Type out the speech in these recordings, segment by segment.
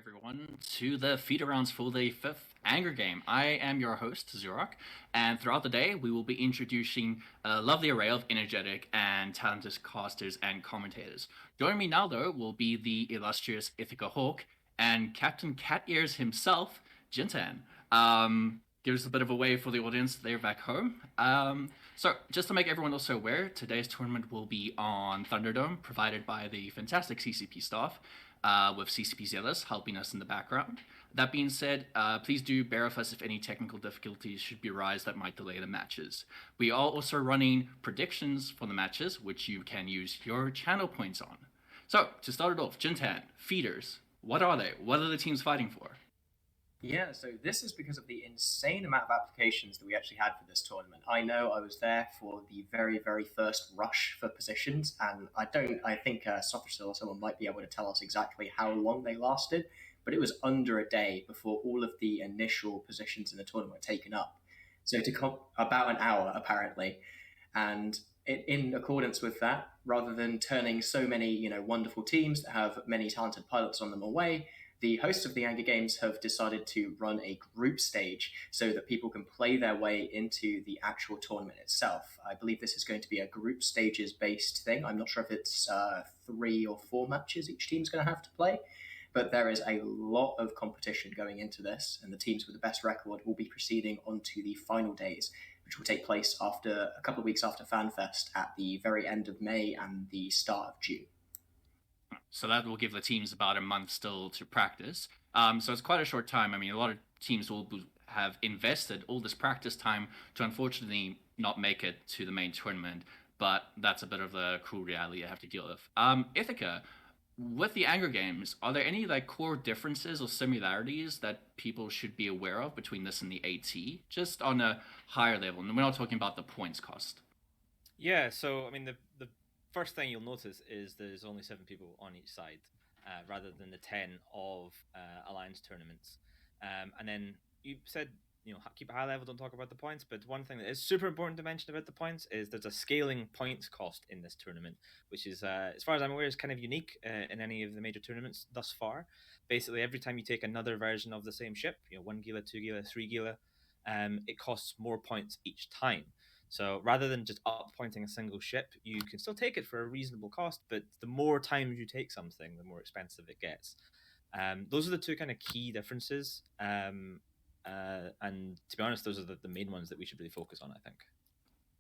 everyone to the feed rounds for the fifth Anger game. I am your host, Zurok, and throughout the day, we will be introducing a lovely array of energetic and talented casters and commentators. Joining me now, though, will be the illustrious Ithaca Hawk and Captain Cat Ears himself, Jintan. Give us a bit of a wave for the audience there back home. So, just to make everyone also aware, today's tournament will be on Thunderdome, provided by the fantastic CCP staff, with CCP Zealous helping us in the background. That being said, please do bear with us if any technical difficulties should be arise that might delay the matches. We are also running predictions for the matches, which you can use your channel points on. So, to start it off, Jintan, feeders, what are they? What are the teams fighting for? Yeah, so this is because of the insane amount of applications that we actually had for this tournament. I know I was there for the very, very first rush for positions, and I think Sofracil or someone might be able to tell us exactly how long they lasted, but it was under a day before all of the initial positions in the tournament were taken up. So to come about an hour, apparently. And in accordance with that, rather than turning so many, wonderful teams that have many talented pilots on them away, the hosts of the Anger Games have decided to run a group stage so that people can play their way into the actual tournament itself. I believe this is going to be a group stages based thing. I'm not sure if it's 3 or 4 matches each team's going to have to play, but there is a lot of competition going into this, and the teams with the best record will be proceeding onto the final days, which will take place after a couple of weeks after FanFest at the very end of May and the start of June. So that will give the teams about a month still to practice. So it's quite a short time. I mean, a lot of teams will have invested all this practice time to unfortunately not make it to the main tournament. But that's a bit of the cruel reality I have to deal with. Ithaca, with the Anger Games, are there any like core differences or similarities that people should be aware of between this and the AT, just on a higher level? And we're not talking about the points cost. Yeah, so I mean, the first thing you'll notice is there's only 7 people on each side, rather than the 10 of alliance tournaments. And then you said, keep a high level, don't talk about the points. But one thing that is super important to mention about the points is there's a scaling points cost in this tournament, which is, as far as I'm aware, is kind of unique in any of the major tournaments thus far. Basically, every time you take another version of the same ship, 1 Gila, 2 Gila, 3 Gila, it costs more points each time. So rather than just up pointing a single ship, you can still take it for a reasonable cost, but the more times you take something, the more expensive it gets. Those are the two kind of key differences. And to be honest, those are the main ones that we should really focus on, I think.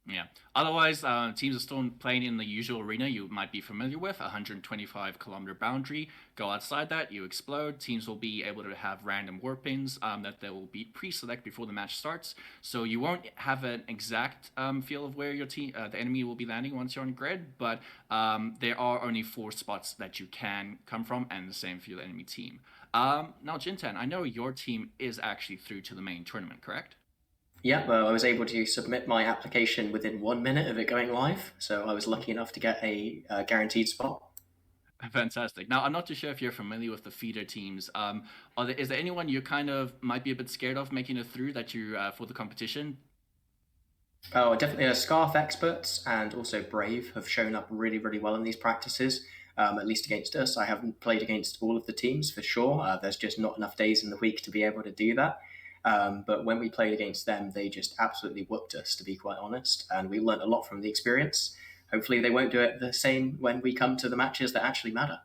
Yeah. Otherwise, teams are still playing in the usual arena you might be familiar with, 125-kilometer boundary. Go outside that, you explode. Teams will be able to have random warpings that they will be pre-select before the match starts. So you won't have an exact feel of where your team, the enemy will be landing once you're on grid, but there are only 4 spots that you can come from, and the same for your enemy team. Now, Jintan, I know your team is actually through to the main tournament, correct? Yeah, well, I was able to submit my application within 1 minute of it going live, so I was lucky enough to get a guaranteed spot. Fantastic. Now, I'm not too sure if you're familiar with the feeder teams. Is there anyone you kind of might be a bit scared of making it through that you for the competition? Oh, definitely. Scarf experts and also Brave have shown up really, really well in these practices. At least against us. I haven't played against all of the teams for sure. There's just not enough days in the week to be able to do that. But when we played against them, they just absolutely whooped us, to be quite honest. And we learned a lot from the experience. Hopefully, they won't do it the same when we come to the matches that actually matter.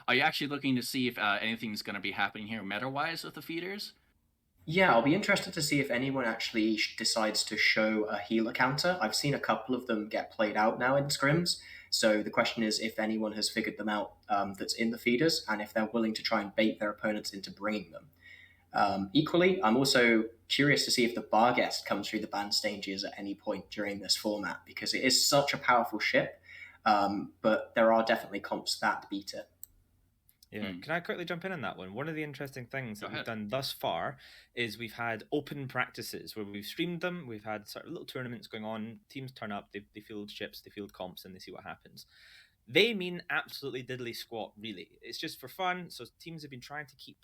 Are you actually looking to see if anything's going to be happening here meta-wise with the feeders? Yeah, I'll be interested to see if anyone actually decides to show a healer counter. I've seen a couple of them get played out now in scrims. So the question is if anyone has figured them out that's in the feeders and if they're willing to try and bait their opponents into bringing them. Equally, I'm also curious to see if the Barghest comes through the band stages at any point during this format because it is such a powerful ship, but there are definitely comps that beat it. Yeah, can I quickly jump in on that one? One of the interesting things Go that we've ahead. done thus far is we've had open practices where we've streamed them. We've had sort of little tournaments going on. Teams turn up, they field ships, they field comps, and they see what happens. They mean absolutely diddly squat, really. It's just for fun. So teams have been trying to keep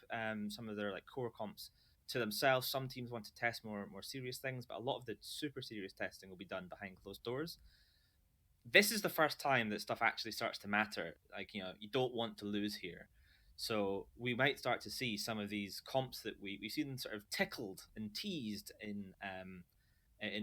some of their like core comps to themselves. Some teams want to test more serious things, but a lot of the super serious testing will be done behind closed doors. This is the first time that stuff actually starts to matter. Like, you don't want to lose here. So we might start to see some of these comps that we see them sort of tickled and teased in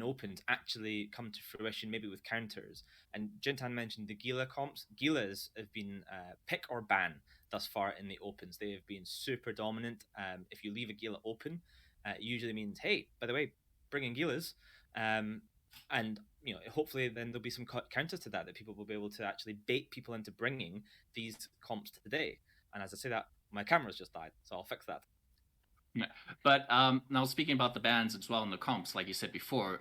opens actually come to fruition, maybe with counters. And Jintan mentioned the Gila comps. Gilas have been pick or ban thus far in the opens. They have been super dominant. If you leave a Gila open, it usually means, hey, by the way, bring in Gilas. And hopefully then there'll be some counters to that people will be able to actually bait people into bringing these comps today. And as I say that, my camera's just died, so I'll fix that. Yeah. But now speaking about the bans as well and the comps, like you said before,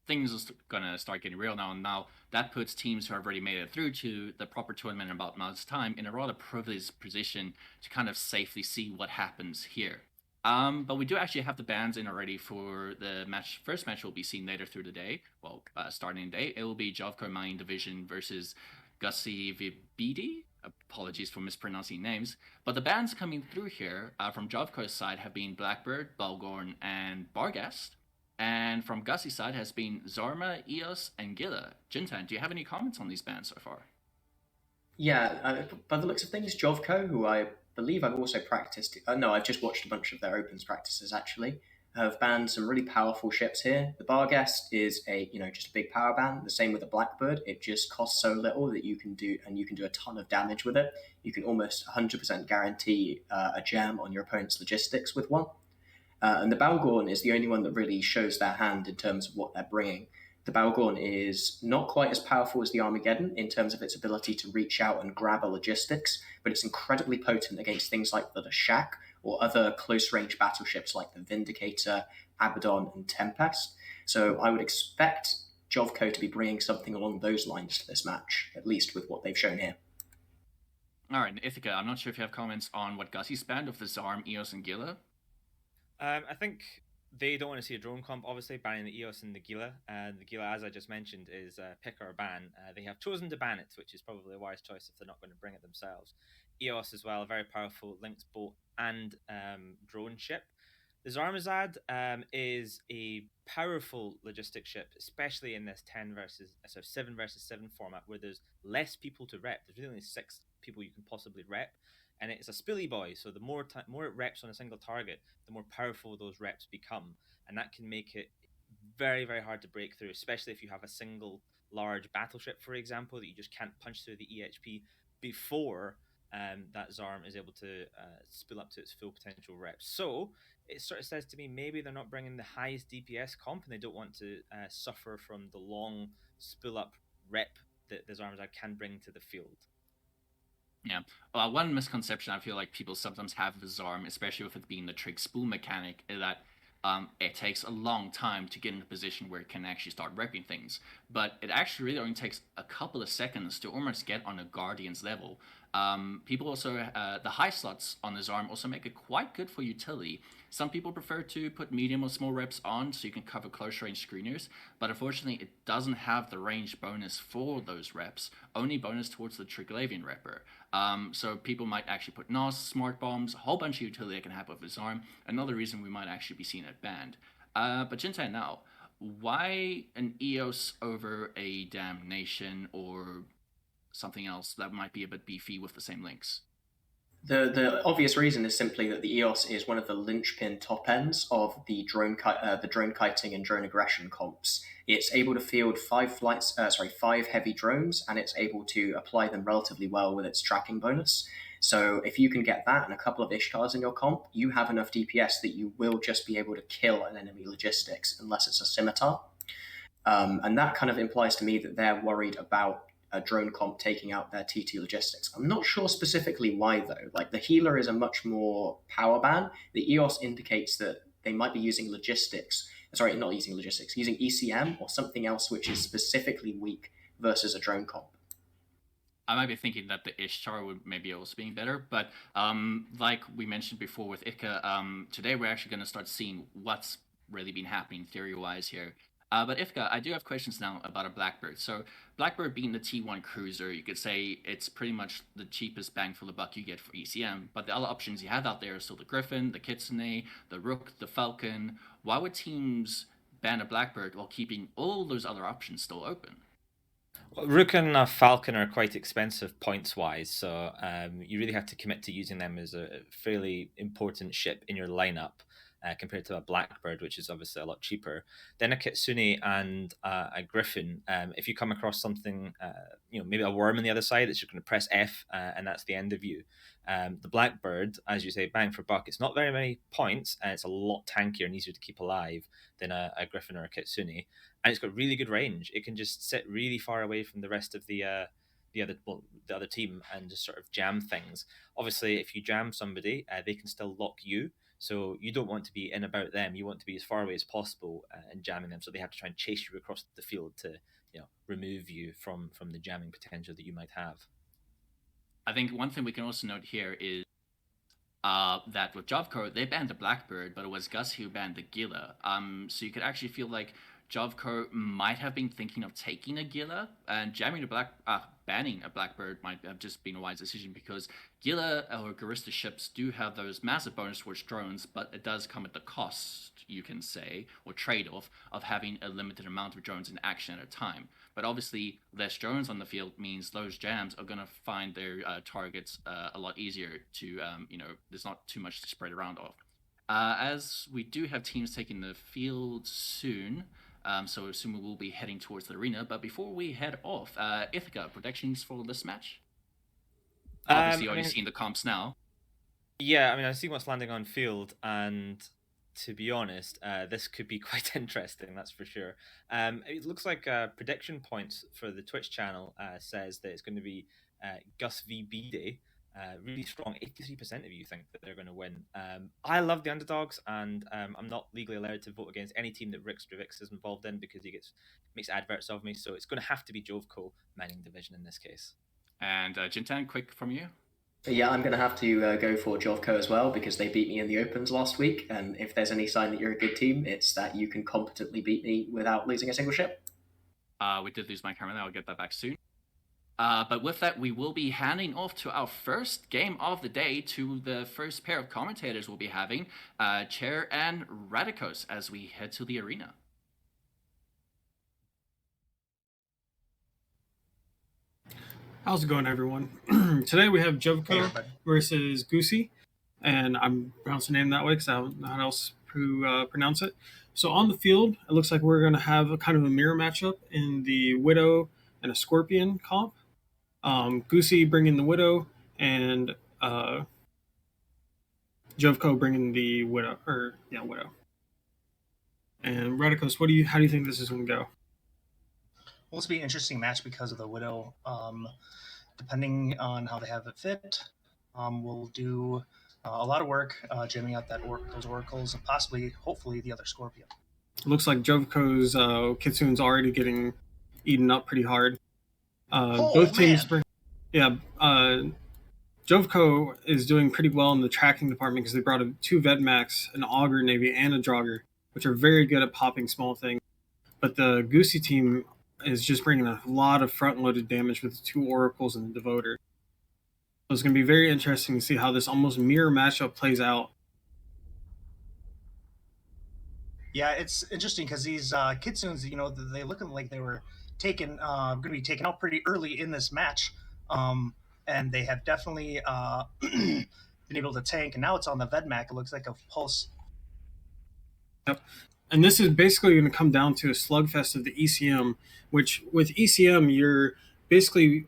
things are gonna start getting real now. And now that puts teams who have already made it through to the proper tournament in about months' time in a rather privileged position to kind of safely see what happens here. But we do actually have the bans in already for the match. First match will be seen later through the day. Well, starting the day, it will be Jovko Main Division versus Gussie Vibidi. Apologies for mispronouncing names. But the bans coming through here from Jovko's side have been Blackbird, Balgorn, and Barghest. And from Gussie's side has been Zarma, Eos, and Gila. Jintan, do you have any comments on these bans so far? Yeah, by the looks of things, Jovko, who I believe I've also practiced. No, I've just watched a bunch of their opens practices actually. Have banned some really powerful ships here. The Barghest is just a big power ban. The same with the Blackbird. It just costs so little that you can do a ton of damage with it. You can almost 100% guarantee a gem on your opponent's logistics with one. And the Balgorn is the only one that really shows their hand in terms of what they're bringing. The Balgorn is not quite as powerful as the Armageddon in terms of its ability to reach out and grab a logistics, but it's incredibly potent against things like the Leshak or other close-range battleships like the Vindicator, Abaddon, and Tempest. So I would expect Jovko to be bringing something along those lines to this match, at least with what they've shown here. All right, Ithaca, I'm not sure if you have comments on what Gussie's banned of the Zarm, Eos, and Gila. I think they don't want to see a drone comp, obviously, banning the Eos and the Gila. The Gila, as I just mentioned, is pick or ban. They have chosen to ban it, which is probably a wise choice if they're not going to bring it themselves. Eos as well, a very powerful linked boat and drone ship. The Zarmazad is a powerful logistic ship, especially in this 7 versus 7 format where there's less people to rep. There's really only 6 people you can possibly rep. And it's a spilly boy, so the more it reps on a single target, the more powerful those reps become, and that can make it very, very hard to break through, especially if you have a single large battleship, for example, that you just can't punch through the EHP before that Zarm is able to spill up to its full potential reps. So it sort of says to me maybe they're not bringing the highest DPS comp, and they don't want to suffer from the long spill up rep that the Zarmazad can bring to the field. Yeah. One misconception I feel like people sometimes have with Zarm, especially with it being the trig spool mechanic, is that it takes a long time to get in a position where it can actually start wrecking things. But it actually really only takes a couple of seconds to almost get on a Guardian's level. People also, the high slots on the Zarm also make it quite good for utility. Some people prefer to put medium or small reps on so you can cover close range screeners, but unfortunately it doesn't have the range bonus for those reps, only bonus towards the Triglavian repper. So people might actually put NOS, smart bombs, a whole bunch of utility that can happen with his arm. Another reason we might actually be seeing it banned. But Jintai, now, why an EOS over a Damnation or something else that might be a bit beefy with the same links? The obvious reason is simply that the EOS is one of the linchpin top ends of the drone kiting and drone aggression comps. It's able to field 5 heavy drones, and it's able to apply them relatively well with its tracking bonus. So if you can get that and a couple of Ishtars in your comp, you have enough DPS that you will just be able to kill an enemy logistics, unless it's a scimitar. And that kind of implies to me that they're worried about a drone comp taking out their TT logistics. I'm not sure specifically why though. Like the healer is a much more power ban. The EOS indicates that they might be using logistics. Sorry, not using logistics, using ECM or something else which is specifically weak versus a drone comp. I might be thinking that the Ishtar would maybe also be better, but like we mentioned before with Ika, today we're actually going to start seeing what's really been happening theory-wise here. But Ifka, I do have questions now about a Blackbird. So Blackbird being the T1 cruiser, you could say it's pretty much the cheapest bang for the buck you get for ECM. But the other options you have out there are still the Griffin, the Kitsune, the Rook, the Falcon. Why would teams ban a Blackbird while keeping all those other options still open? Rook and Falcon are quite expensive points-wise, so you really have to commit to using them as a fairly important ship in your lineup compared to a Blackbird, which is obviously a lot cheaper. Then a Kitsune and a Griffin. If you come across something, maybe a worm on the other side, it's just going to press F, and that's the end of you. The Blackbird, as you say, bang for buck. It's not very many points, and it's a lot tankier and easier to keep alive than a Griffin or a Kitsune, and it's got really good range. It can just sit really far away from the rest of the other team and just sort of jam things. Obviously, if you jam somebody, they can still lock you. So you don't want to be in about them. You want to be as far away as possible and jamming them. So they have to try and chase you across the field to remove you from the jamming potential that you might have. I think one thing we can also note here is that with Jovko, they banned the Blackbird, but it was Gus who banned the Gila. So you could actually feel like Jovko might have been thinking of taking a Gila, and banning a Blackbird might have just been a wise decision, because Gila or Garista ships do have those massive bonus towards drones, but it does come at the cost, you can say, or trade-off of having a limited amount of drones in action at a time. But obviously, less drones on the field means those jams are going to find their targets a lot easier to, there's not too much to spread around of. As we do have teams taking the field soon, so soon we will be heading towards the arena. But before we head off, Ithaca, predictions for this match? Obviously, you've already seen the comps now. Yeah, I've seen what's landing on field, and to be honest, this could be quite interesting, that's for sure. It looks like prediction points for the Twitch channel says that it's going to be Gus v B-Day. Really strong. 83% of you think that they're going to win. I love the underdogs, and I'm not legally allowed to vote against any team that Rick Stravix is involved in because he makes adverts of me. So it's going to have to be Jovko Mining Division in this case. And Jintan, quick from you. Yeah, I'm going to have to go for Jovko as well, because they beat me in the Opens last week. And if there's any sign that you're a good team, it's that you can competently beat me without losing a single ship. We did lose my camera there. I'll get that back soon. But with that, we will be handing off to our first game of the day to the first pair of commentators we'll be having, Chair and Radicos, as we head to the arena. How's it going, everyone? Today we have Jovko versus Goosey, and I'm pronouncing the name that way because I don't know how else to pronounce it. So on the field, it looks like we're going to have a kind of a mirror matchup in the Widow and a Scorpion comp. Goosey bringing the Widow, and Jovko bringing the Widow. Widow. And Radicos, how do you think this is going to go? Well, this will be an interesting match because of the Widow. Depending on how they have it fit, we'll do a lot of work jamming out those oracles, and possibly, hopefully, the other Scorpion. It looks like Jovko's Kitsune's already getting eaten up pretty hard. Both teams, Jovko is doing pretty well in the tracking department because they brought 2 Vedmax, an Augur Navy, and a Jogger, which are very good at popping small things. But the Goosey team is just bringing a lot of front-loaded damage with the 2 Oracles and the Devoter. So it's going to be very interesting to see how this almost mirror matchup plays out. Yeah, it's interesting because these Kitsunes, they looking like they were going to be taken out pretty early in this match, and they have definitely been able to tank. And now it's on the Vedmak. It looks like a pulse. Yep. And this is basically going to come down to a slugfest of the ECM, which with ECM, you're basically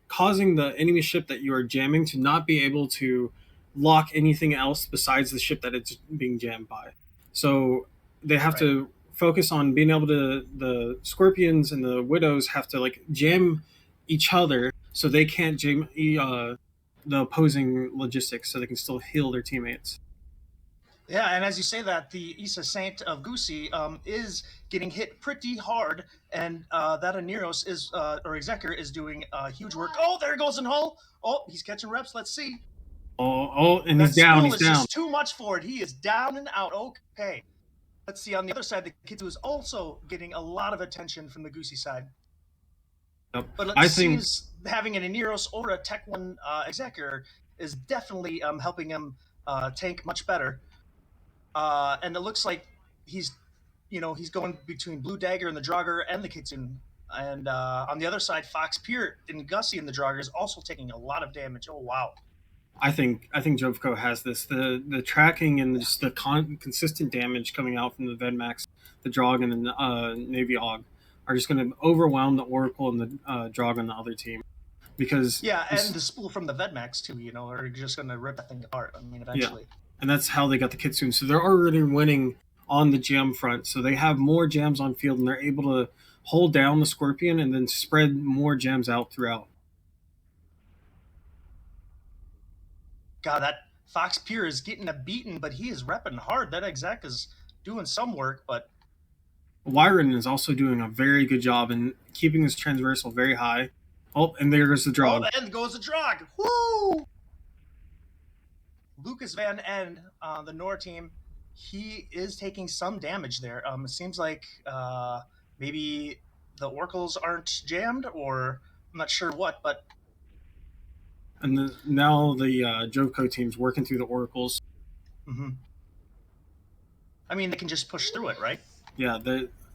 causing the enemy ship that you are jamming to not be able to lock anything else besides the ship that it's being jammed by. So they have to focus on being able to, the Scorpions and the Widows have to jam each other so they can't jam the opposing logistics, so they can still heal their teammates. Yeah, and as you say that, the Issa Saint of Goosey is getting hit pretty hard, and that Aniros or Exeker is doing huge work. Oh, there goes an Hull. Oh, he's catching reps. Let's see. And he's down. He's down. Just too much for it. He is down and out. Okay. Let's see. On the other side, the Kitsu is also getting a lot of attention from the Goosey side. Yep. But it seems having an Aniros or a Tech 1 Exeker is definitely helping him tank much better. And it looks like he's going between Blue Dagger and the Draugr and the Kitsune And on the other side, Fox Pier and Gussie and the Draugr is also taking a lot of damage. Oh wow! I think Jovko has this. The tracking and just the consistent damage coming out from the Vedmax, the Draugr, and the Navy Og are just going to overwhelm the Oracle and the Draugr on the other team. Because yeah, and the spool from the Vedmax too, are just going to rip that thing apart. I mean, eventually. Yeah. And that's how they got the Kitsune. So they're already winning on the jam front. So they have more jams on field, and they're able to hold down the Scorpion and then spread more jams out throughout. God, that Fox Pier is getting a beating, but he is repping hard. That exec is doing some work, but Wyron is also doing a very good job in keeping his transversal very high. Oh, and there goes the Draugr. Oh, and goes the Draugr. Woo! Lucas Van End, the Nor team, he is taking some damage there. It seems like maybe the Oracles aren't jammed, or I'm not sure what, but... And now the Jovko team's working through the Oracles. Mm-hmm. I mean, they can just push through it, right? Yeah,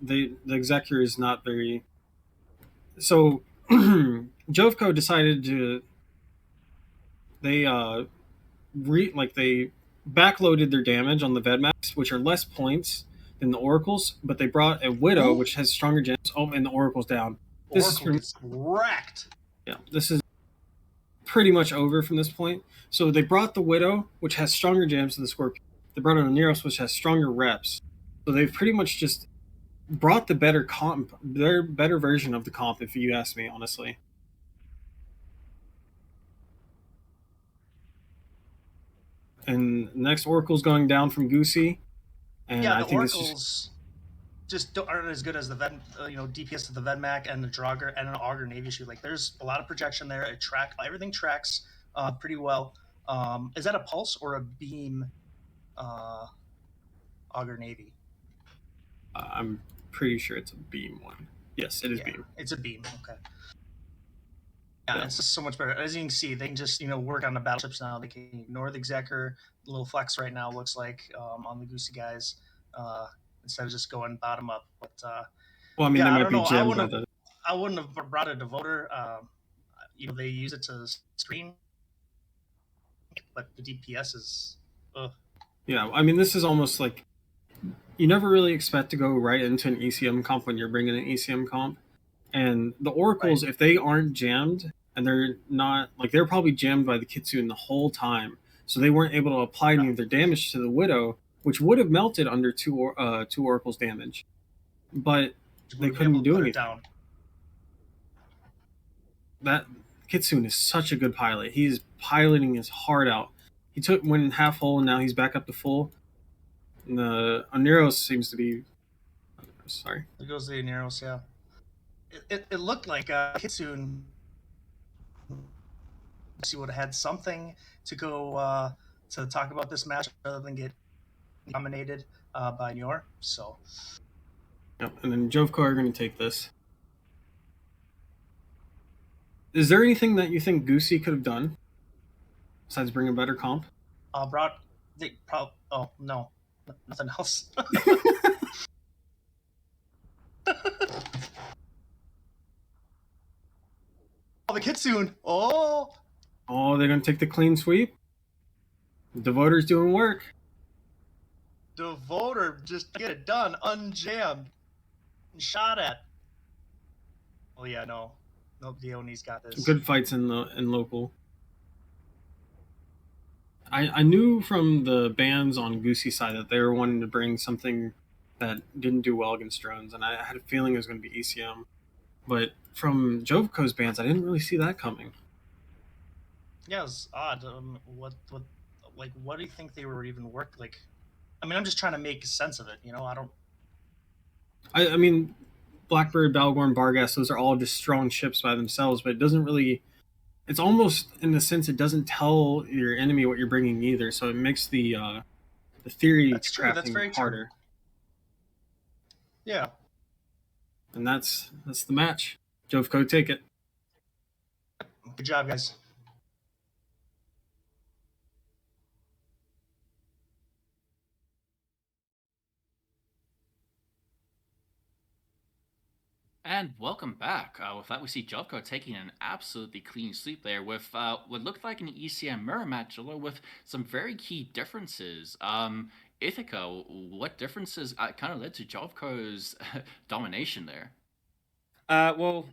the Executor is not very... So, Jovko decided to... They backloaded their damage on the Vedmax, which are less points than the Oracles, but they brought a Widow, which has stronger gems. Oh, and the Oracle's down. Oracle is wrecked. Yeah, this is pretty much over from this point. So they brought the Widow, which has stronger jams than the Scorpion. They brought an Oneros, which has stronger reps. So they've pretty much just brought the better comp, their better version of the comp, if you ask me, honestly. And next Oracle's going down from Goosey. And yeah, I the think Oracles just aren't as good as the DPS of the Vedmac and the Draugr and an Augur Navy shoot. Like, there's a lot of projection there. Everything tracks pretty well. Is that a pulse or a beam Augur Navy? I'm pretty sure it's a beam one. Yes, it is beam. It's a beam. Okay. Yeah, it's just so much better. As you can see, they can just work on the battleships now. They can ignore the Executor. A little flex right now looks like on the Goosey guys instead of just going bottom up. But well, I mean, they might be jammed by the... I wouldn't have brought a Devoter. They use it to screen, but the DPS is. Yeah, I mean, this is almost like you never really expect to go right into an ECM comp when you're bringing an ECM comp. And the Oracles, right, if they aren't jammed, and they're not, like, they're probably jammed by the Kitsune the whole time, so they weren't able to apply any of their damage to the Widow, which would have melted under two Oracles damage. But they couldn't do anything. That Kitsune is such a good pilot. He's piloting his heart out. He went half full, and now he's back up to full. And the Oneros seems to be... Sorry. There goes the Oneros, yeah. It looked like Kitsune would have had something to go to talk about this match rather than get dominated by Nior. So, yep. And then Jovko are going to take this. Is there anything that you think Goosey could have done besides bring a better comp? Oh no, nothing else. Oh, the Kitsune! Oh, they're gonna take the clean sweep. Devoter's doing work. Devoter just get it done, unjammed, and shot at. Oh yeah, no, Dione's got this. Good fights in local. I knew from the bans on Goosey's side that they were wanting to bring something that didn't do well against drones, and I had a feeling it was going to be ECM. But from Jovko's bans, I didn't really see that coming. Yeah, it was odd. What do you think they were even work like? I mean, I'm just trying to make sense of it. I mean, Blackbird, Balgorn, Barghast, those are all just strong ships by themselves, but it doesn't really... It's almost, in the sense, it doesn't tell your enemy what you're bringing either, so it makes the theory crafting harder. Yeah. And that's the match. Jovko, take it. Good job, guys. And welcome back. With that, we see Jovko taking an absolutely clean sweep there with what looked like an ECM mirror match, although with some very key differences. Ithaca, what differences kind of led to Jovko's domination there? Well,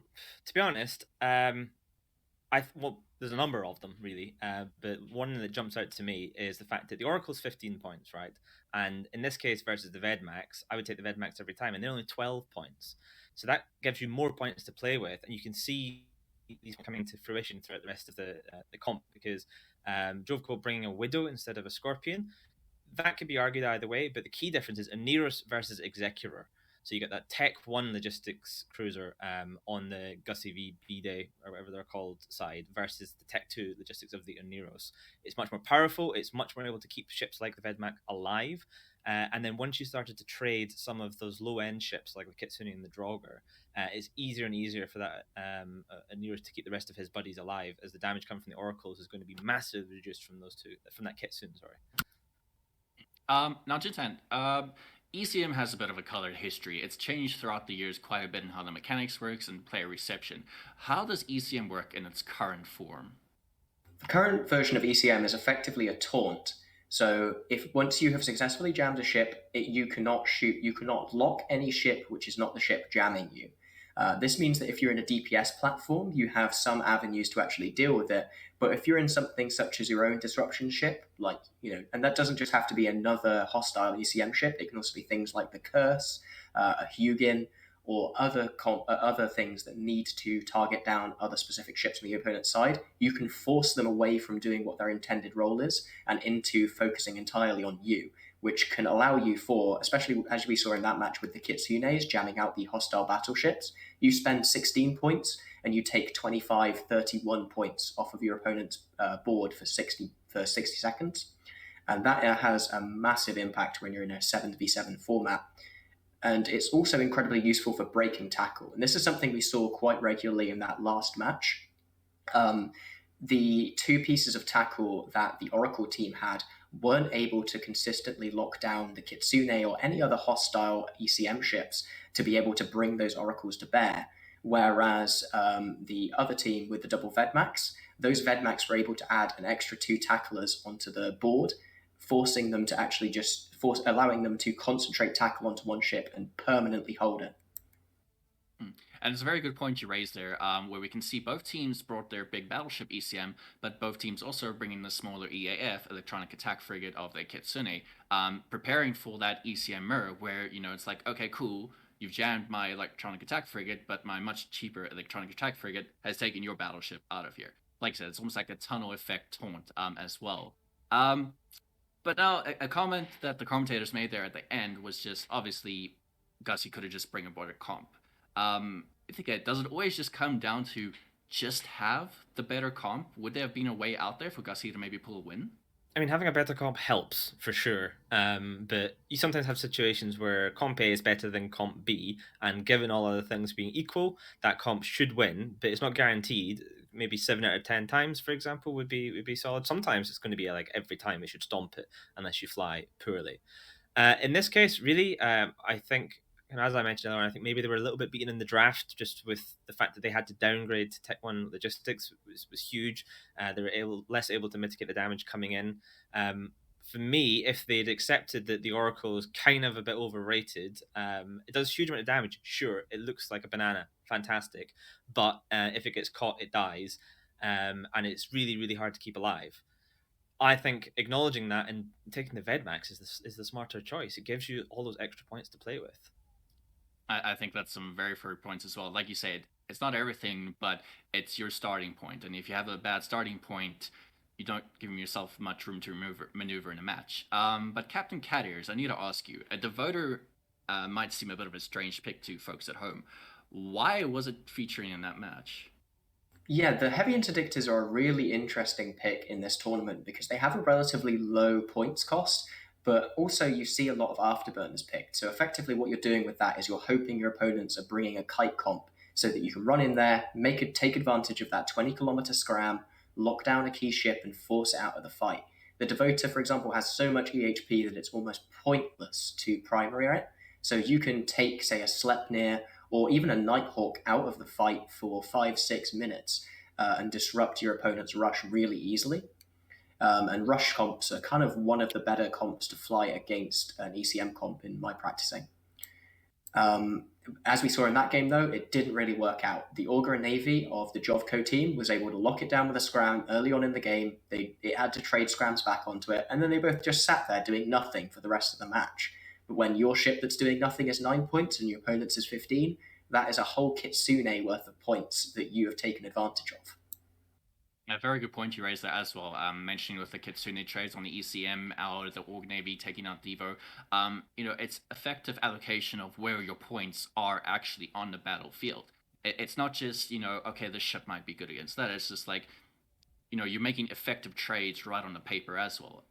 to be honest, well, there's a number of them really, but one that jumps out to me is the fact that the Oracle's 15 points, right? And in this case versus the Vedmax, I would take the Vedmax every time, and they're only 12 points. So that gives you more points to play with, and you can see these coming to fruition throughout the rest of the comp because Jovko bringing a Widow instead of a Scorpion, that could be argued either way, but the key difference is Aneros versus Executor. So you get that Tech 1 logistics cruiser on the Gussie V B-Day, or whatever they're called, side, versus the Tech 2 logistics of the Aneros. It's much more powerful, it's much more able to keep ships like the Vedmak alive, and then once you started to trade some of those low-end ships, like the Kitsune and the Draugr, it's easier and easier for that Aneros to keep the rest of his buddies alive, as the damage coming from the Oracles is going to be massively reduced from those two, from that Kitsune, sorry. Now, Jintan, ECM has a bit of a colored history. It's changed throughout the years quite a bit in how the mechanics works and player reception. How does ECM work in its current form? The current version of ECM is effectively a taunt. So if once you have successfully jammed a ship, you cannot lock any ship which is not the ship jamming you. This means that if you're in a DPS platform, you have some avenues to actually deal with it. But if you're in something such as your own disruption ship, like, and that doesn't just have to be another hostile ECM ship, it can also be things like the Curse, a Hugin, or other things that need to target down other specific ships on the opponent's side, you can force them away from doing what their intended role is and into focusing entirely on you, which can allow you for, especially as we saw in that match with the Kitsunes, jamming out the hostile battleships, you spend 16 points and you take 25, 31 points off of your opponent's board for 60 seconds. And that has a massive impact when you're in a 7v7 format. And it's also incredibly useful for breaking tackle. And this is something we saw quite regularly in that last match. The two pieces of tackle that the Oracle team had weren't able to consistently lock down the Kitsune or any other hostile ECM ships to be able to bring those Oracles to bear. Whereas the other team with the double Vedmax, those Vedmax were able to add an extra 2 tacklers onto the board, forcing them to actually allowing them to concentrate tackle onto one ship and permanently hold it. And it's a very good point you raised there, where we can see both teams brought their big battleship ECM, but both teams also are bringing the smaller EAF, Electronic Attack Frigate of the Kitsune, preparing for that ECM mirror, where, it's like, okay, cool, you've jammed my Electronic Attack Frigate, but my much cheaper Electronic Attack Frigate has taken your battleship out of here. Like I said, it's almost like a tunnel effect taunt as well. But now, a comment that the commentators made there at the end was just, obviously, Gussie could have just bring aboard a comp. I think does it always just come down to just have the better comp? Would there have been a way out there for Gussie to maybe pull a win? I mean, having a better comp helps, for sure. But you sometimes have situations where comp A is better than comp B, and given all other things being equal, that comp should win, but it's not guaranteed. Maybe 7 out of 10 times, for example, would be solid. Sometimes it's going to be like every time it should stomp it unless you fly poorly. In this case, really, I think, and as I mentioned earlier, I think maybe they were a little bit beaten in the draft just with the fact that they had to downgrade to Tech 1 logistics was huge. They were less able to mitigate the damage coming in. For me, if they'd accepted that the Oracle is kind of a bit overrated, it does a huge amount of damage. Sure, it looks like a banana, fantastic, but if it gets caught, it dies, and it's really, really hard to keep alive. I think acknowledging that and taking the Vedmax is the smarter choice. It gives you all those extra points to play with. I think that's some very fair points as well. Like you said, it's not everything, but it's your starting point. And if you have a bad starting point, you don't give yourself much room to maneuver in a match. But Captain Cat Ears, I need to ask you, a Devoter might seem a bit of a strange pick to folks at home. Why was it featuring in that match? Yeah, the Heavy Interdictors are a really interesting pick in this tournament because they have a relatively low points cost, but also you see a lot of afterburners picked. So effectively what you're doing with that is you're hoping your opponents are bringing a kite comp so that you can run in there, take advantage of that 20-kilometer scram, lock down a key ship and force it out of the fight. The Devoter, for example, has so much EHP that it's almost pointless to primary it. So you can take, say, a Sleipnir or even a Nighthawk out of the fight for 5-6 minutes and disrupt your opponent's rush really easily. And rush comps are kind of one of the better comps to fly against an ECM comp in my practicing. As we saw in that game, though, it didn't really work out. The Augur and Navy of the Jovco team was able to lock it down with a scram early on in the game. It had to trade scrams back onto it, and then they both just sat there doing nothing for the rest of the match. But when your ship that's doing nothing is 9 points and your opponent's is 15, that is a whole Kitsune worth of points that you have taken advantage of. A very good point you raised there as well. Mentioning with the Kitsune trades on the ECM or the Org Navy taking out Devo, it's effective allocation of where your points are actually on the battlefield. It's not just, okay, this ship might be good against that. It's just like, you're making effective trades right on the paper as well.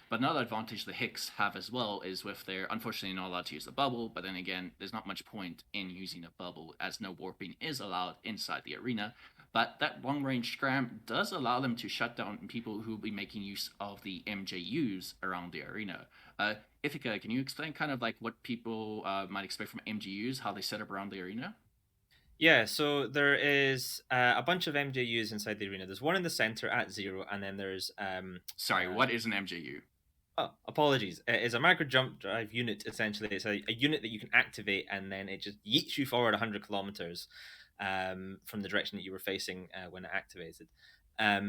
But another advantage the Hicks have as well is with their, unfortunately not allowed to use the bubble, but then again, there's not much point in using a bubble as no warping is allowed inside the arena. But that long-range scram does allow them to shut down people who will be making use of the MJUs around the arena. Ithaca, can you explain kind of like what people might expect from MJUs, how they set up around the arena? Yeah, so there is a bunch of MJUs inside the arena. There's one in the center at 0, and then there's... Sorry, what is an MJU? Oh, apologies. It's a micro jump drive unit, essentially. It's a unit that you can activate, and then it just yeets you forward 100 kilometers from the direction that you were facing when it activated.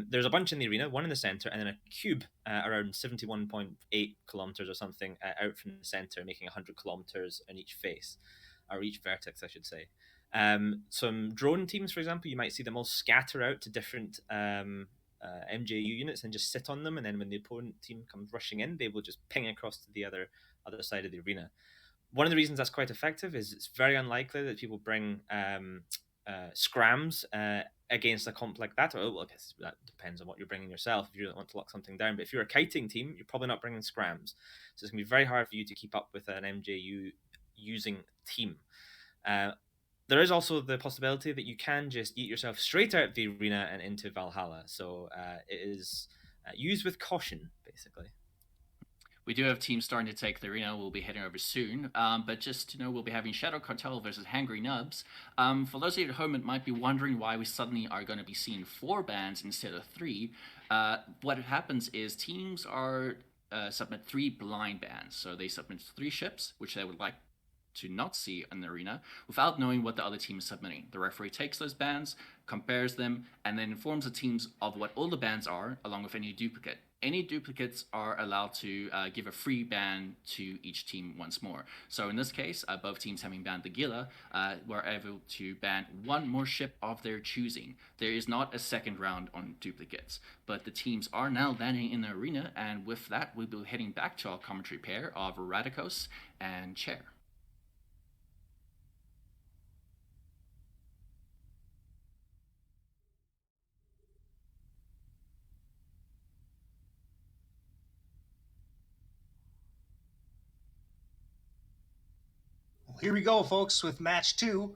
There's a bunch in the arena, one in the center, and then a cube around 71.8 kilometers or something out from the center, making 100 kilometers on each face, or each vertex, I should say. Some drone teams, for example, you might see them all scatter out to different MJU units and just sit on them, and then when the opponent team comes rushing in, they will just ping across to the other side of the arena. One of the reasons that's quite effective is it's very unlikely that people bring scrams against a comp like that. Well, I guess that depends on what you're bringing yourself if you don't want to lock something down. But if you're a kiting team, you're probably not bringing scrams. So it's going to be very hard for you to keep up with an MJU using team. There is also the possibility that you can just eat yourself straight out of the arena and into Valhalla. So it is used with caution, basically. We do have teams starting to take the arena. We'll be heading over soon. But just, we'll be having Shadow Cartel versus Hangry Nubs. For those of you at home that might be wondering why we suddenly are going to be seeing 4 bans instead of 3, what happens is teams are submit 3 blind bans. So they submit 3 ships, which they would like to not see in the arena, without knowing what the other team is submitting. The referee takes those bans, compares them, and then informs the teams of what all the bans are, along with any duplicate. Any duplicates are allowed to give a free ban to each team once more. So in this case, both teams having banned the Gila were able to ban 1 more ship of their choosing. There is not a second round on duplicates, but the teams are now landing in the arena, and with that, we'll be heading back to our commentary pair of Radicos and Chair. Here we go, folks, with match 2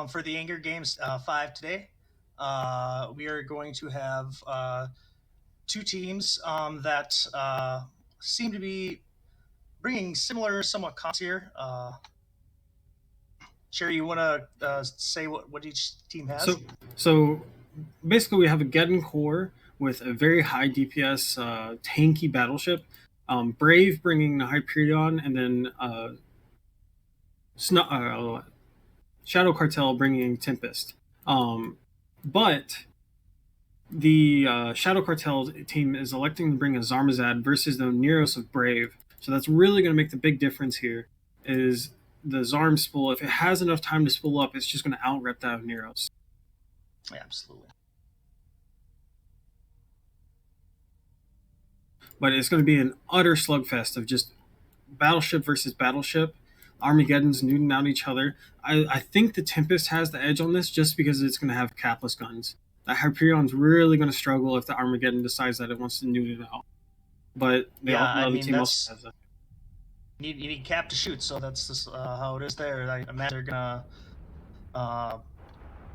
for the Anger Games 5 today. We are going to have 2 teams that seem to be bringing similar, somewhat comps here. Sherry, you want to say what each team has? So basically, we have a Geddon core with a very high DPS tanky battleship. Brave bringing the Hyperion, and then Shadow Cartel bringing Tempest. But the Shadow Cartel team is electing to bring a Zarmazad versus the Neros of Brave. So that's really going to make the big difference here, is the Zarm spool. If it has enough time to spool up, it's just going to out-rep that of Neros. Yeah, absolutely. But it's going to be an utter slugfest of just battleship versus battleship. Armageddon's nuding out each other. I think the Tempest has the edge on this just because it's going to have capless guns. The Hyperion's really going to struggle if the Armageddon decides that it wants to nude it out. But the other team also has that. You need cap to shoot, so that's just, how it is there. I imagine they're going to...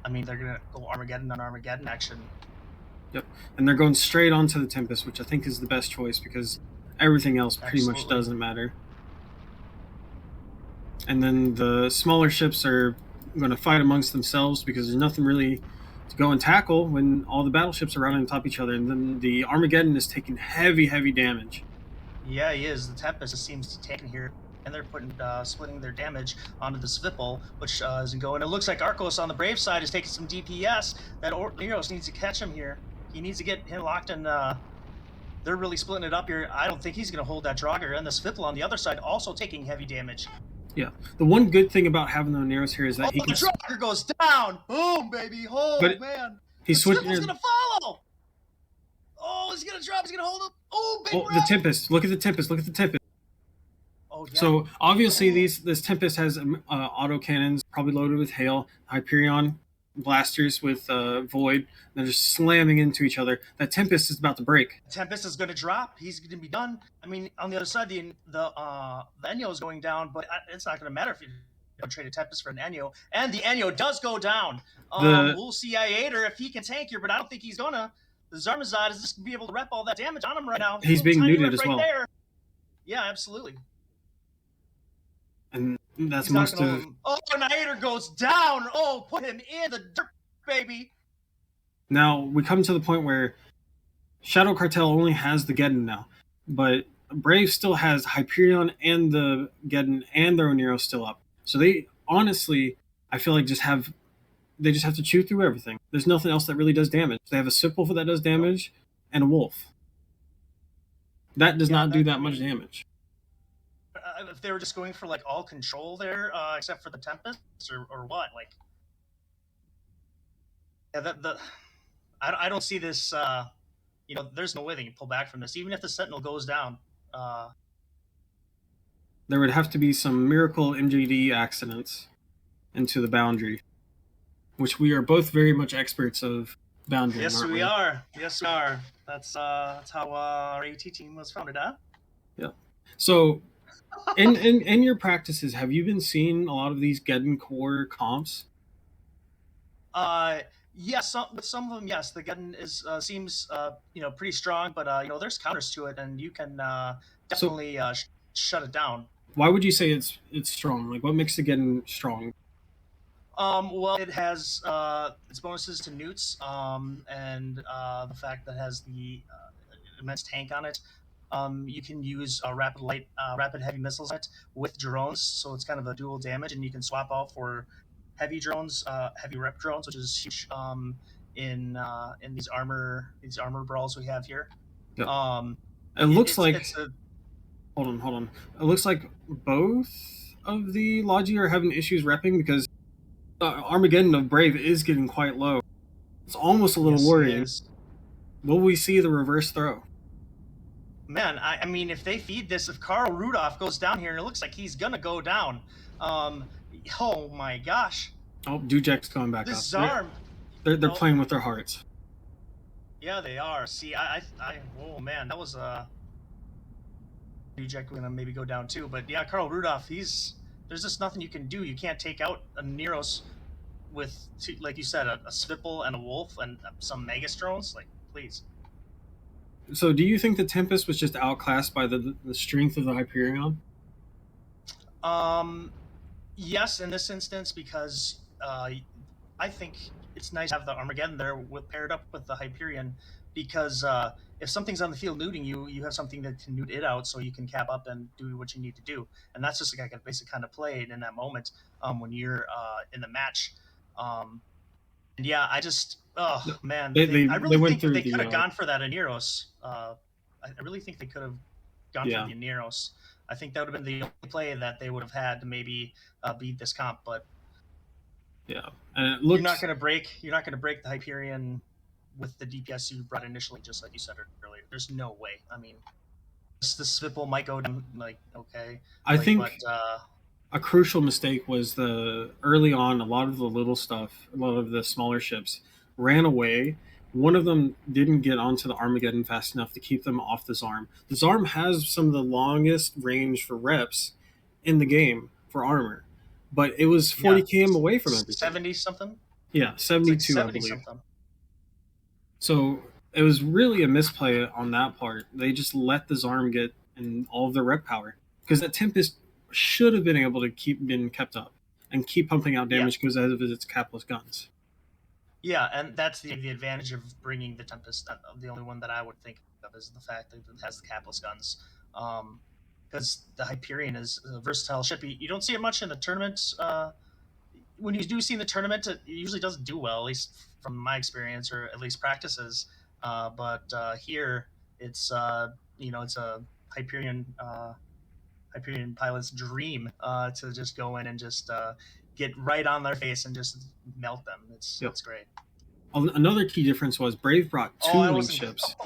they're going to go Armageddon on Armageddon action. Yep, and they're going straight onto the Tempest, which I think is the best choice because everything else pretty much doesn't matter. And then the smaller ships are going to fight amongst themselves because there's nothing really to go and tackle when all the battleships are running on top of each other. And then the Armageddon is taking heavy, heavy damage. Yeah, he is. The Tempest seems to take here, and they're splitting their damage onto the Svipul, which isn't going. It looks like Arcos on the Brave side is taking some DPS. That Neros needs to catch him here. He needs to get him locked, and they're really splitting it up here. I don't think he's going to hold that Draugr, and the Svipul on the other side also taking heavy damage. Yeah, the one good thing about having the Neros here is that he can. The Draugr goes down. Boom, baby. Oh man. He's switching. He's gonna follow. Oh, he's gonna drop. He's gonna hold up. Oh, big the Tempest. Look at the Tempest. Look at the Tempest. Oh, yeah. So obviously this Tempest has auto cannons, probably loaded with hail. Hyperion blasters with void. They're just slamming into each other. That Tempest is about to break. Tempest is going to drop. He's going to be done. I mean, on the other side, the Enyo is going down, but it's not going to matter if you trade a Tempest for an Enyo. And the Enyo does go down. We'll see Iater if he can tank here, but I don't think he's going to. The Zarmazad is just going to be able to rep all that damage on him right now. He's being neutered as well. There. Yeah, absolutely. And that's most of. Oh, Iater goes down. Oh, put him in the dirt, baby. Now we come to the point where Shadow Cartel only has the Geddon now, but Brave still has Hyperion and the Geddon and their Onero still up. So they honestly, I feel like they just have to chew through everything. There's nothing else that really does damage. They have a Sipple that does damage and a Wolf. That does not do that much damage. If they were just going for like all control there, except for the Tempest or what, like, yeah, I don't see this. There's no way they can pull back from this, even if the Sentinel goes down. There would have to be some miracle MJD accidents into the boundary, which we are both very much experts of boundary. Yes, we are. Yes, we are. That's how our AT team was founded, huh? Yeah. So. In your practices, have you been seeing a lot of these Geddon core comps? Yes, with some of them, yes. The Geddon seems pretty strong, but there's counters to it, and you can definitely shut it down. Why would you say it's strong? Like, what makes the Geddon strong? Well, it has its bonuses to newts, and the fact that it has the immense tank on it. You can use rapid heavy missiles on it with drones, so it's kind of a dual damage, and you can swap out for heavy drones, heavy rep drones, which is huge in these armor brawls we have here. Yeah. It looks like. Hold on. It looks like both of the Logi are having issues repping because Armageddon of Brave is getting quite low. It's almost a little worrying. Will we see the reverse throw? Man, I mean, if they feed this, if Karl Rudolph goes down here, and it looks like he's gonna go down. Oh my gosh. Oh, Dujak's going back up. Zarm. They're playing with their hearts. Yeah, they are. See, oh man, that was Dujak gonna maybe go down too. But yeah, Karl Rudolph, there's just nothing you can do. You can't take out a Neros with, like you said, a Svipul and a Wolf and some Magus drones. Like, please. So do you think the Tempest was just outclassed by the strength of the Hyperion? Yes, in this instance, because I think it's nice to have the Armageddon there paired up with the Hyperion, because if something's on the field looting you, you have something that can loot it out, so you can cap up and do what you need to do. And that's just like a basic kind of play in that moment when you're in the match. And yeah, I just, oh man, I really think they could have gone for that Aneros. I really think they could have gone for the Aneros. I think that would have been the only play that they would have had to maybe beat this comp. But yeah, and it looks... you're not going to break the Hyperion with the DPS you brought initially, just like you said earlier. There's no way. I mean, the Svipul might go down. Like, okay, I think. A crucial mistake was early on, a lot of the little stuff, a lot of the smaller ships ran away. One of them didn't get onto the Armageddon fast enough to keep them off the Zarm. The Zarm has some of the longest range for reps in the game for armor, but it was 40 km away from everything. 70 something? Yeah, 72, I believe. Something. So it was really a misplay on that part. They just let the Zarm get in all of their rep power, because that Tempest should have been able to been kept up. and keep pumping out damage because of its capless guns. Yeah, and that's the advantage of bringing the Tempest. The only one that I would think of is the fact that it has the capless guns. Because the Hyperion is a versatile ship. You don't see it much in the tournament. When you do see in the tournament, it usually doesn't do well, at least from my experience, or at least practices. But here, it's it's a Hyperion pilot's dream to just go in and just get right on their face and just melt them. It's great. Another key difference was Brave brought two link ships.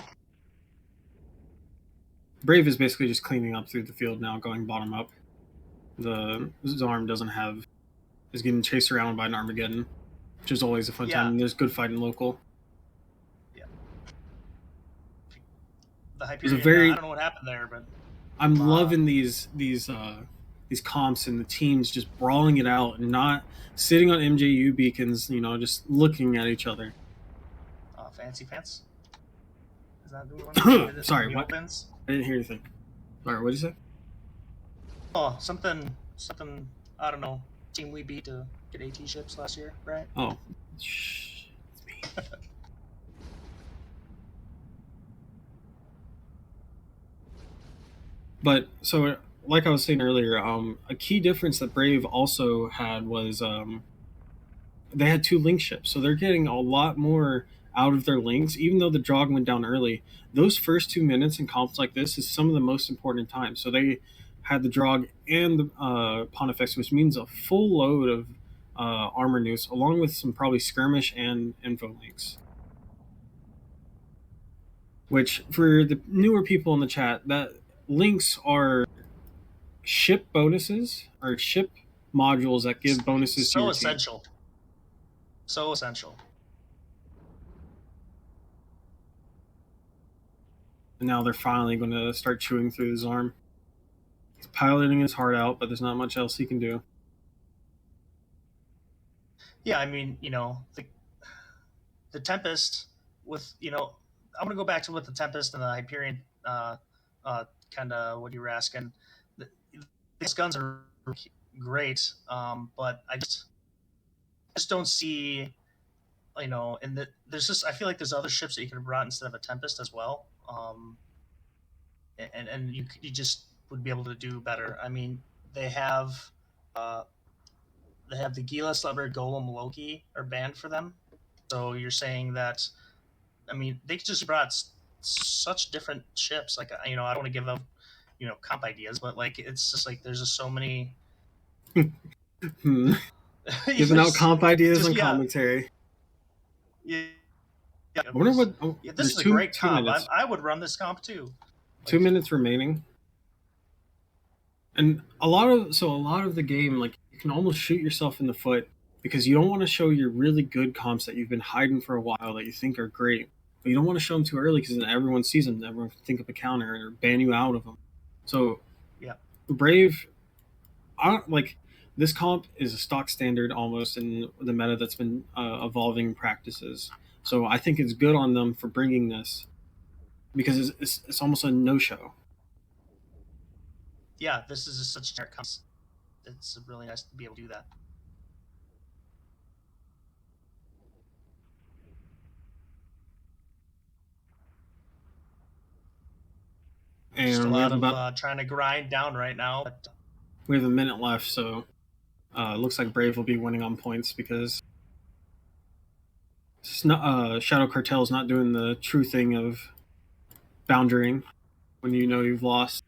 Brave is basically just cleaning up through the field now, going bottom up. The Zarm is getting chased around by an Armageddon, which is always a fun time. And there's good fighting local. Yeah. The Hyperion, I don't know what happened there, but I'm loving these comps and the teams just brawling it out and not sitting on MJU beacons, just looking at each other. Fancy Pants? Is that the one? Sorry, what? I didn't hear anything. Sorry, what did you say? Oh, something, I don't know. Team we beat to get AT ships last year, right? Oh. Shh. It's me. But, so, like I was saying earlier, a key difference that Brave also had was they had two link ships. So they're getting a lot more out of their links, even though the Drog went down early. Those first 2 minutes in comps like this is some of the most important times. So they had the Drog and the Pontifex, which means a full load of armor noose, along with some probably skirmish and info links. Which, for the newer people in the chat, that links are ship bonuses, or ship modules that give bonuses to your team. So essential. And now they're finally going to start chewing through his arm. He's piloting his heart out, but there's not much else he can do. Yeah, I mean, the Tempest with, I'm going to go back to with the Tempest and the Hyperion, kind of what you were asking. These guns are great, but I just don't see, there's just, I feel like there's other ships that you could have brought instead of a Tempest as well. And you just would be able to do better. I mean, they have the Gila, Slubber, Golem, Loki are banned for them. So you're saying that, I mean, they just brought such different ships. Like, I don't want to give up, comp ideas, but like, it's just like, there's just so many. Giving out comp ideas and commentary. Yeah. I wonder what. This is a great comp. I would run this comp too. 2 minutes remaining. And a lot of the game, like, you can almost shoot yourself in the foot because you don't want to show your really good comps that you've been hiding for a while that you think are great, but you don't want to show them too early because then everyone sees them, everyone can think of a counter or ban you out of them. So, yeah, Brave, this comp is a stock standard almost in the meta that's been evolving practices. So I think it's good on them for bringing this because it's almost a no-show. Yeah, this is such a comp. It's really nice to be able to do that. And just a lot of trying to grind down right now. But we have a minute left, so it looks like Brave will be winning on points because Shadow Cartel is not doing the true thing of boundarying when you know you've lost.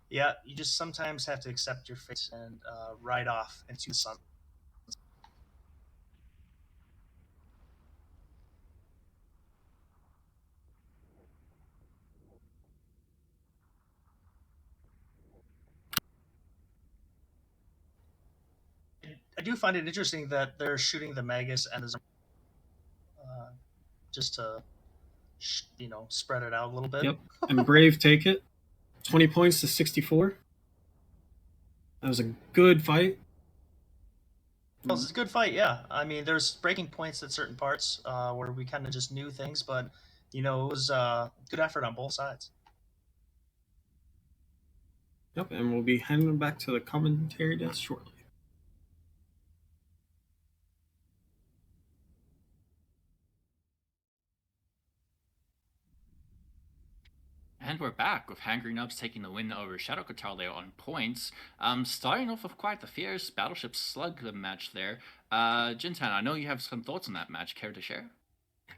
Yeah, you just sometimes have to accept your fate and ride off into the sun. I do find it interesting that they're shooting the Magus and the just to spread it out a little bit. Yep, and Brave take it. 20 points to 64. That was a good fight. Well, it's a good fight, yeah. I mean, there's breaking points at certain parts where we kind of just knew things, but, it was good effort on both sides. Yep, and we'll be heading back to the commentary desk shortly. And we're back with Hungry Nubs taking the win over Shadow Cartel there on points. Starting off with quite the fierce Battleship Slug match there. Jintan, I know you have some thoughts on that match. Care to share?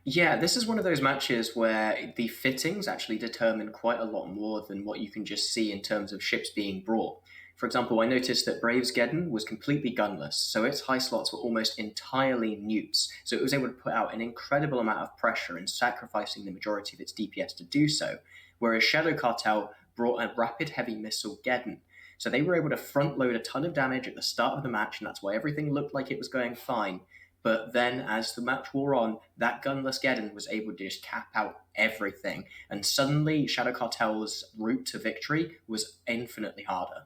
Yeah, this is one of those matches where the fittings actually determine quite a lot more than what you can just see in terms of ships being brought. For example, I noticed that Bravesgeddon was completely gunless, so its high slots were almost entirely newts, so it was able to put out an incredible amount of pressure and sacrificing the majority of its DPS to do so, whereas Shadow Cartel brought a rapid heavy missile Geddon. So they were able to front load a ton of damage at the start of the match, and that's why everything looked like it was going fine. But then, as the match wore on, that gunless Geddon was able to just cap out everything, and suddenly Shadow Cartel's route to victory was infinitely harder.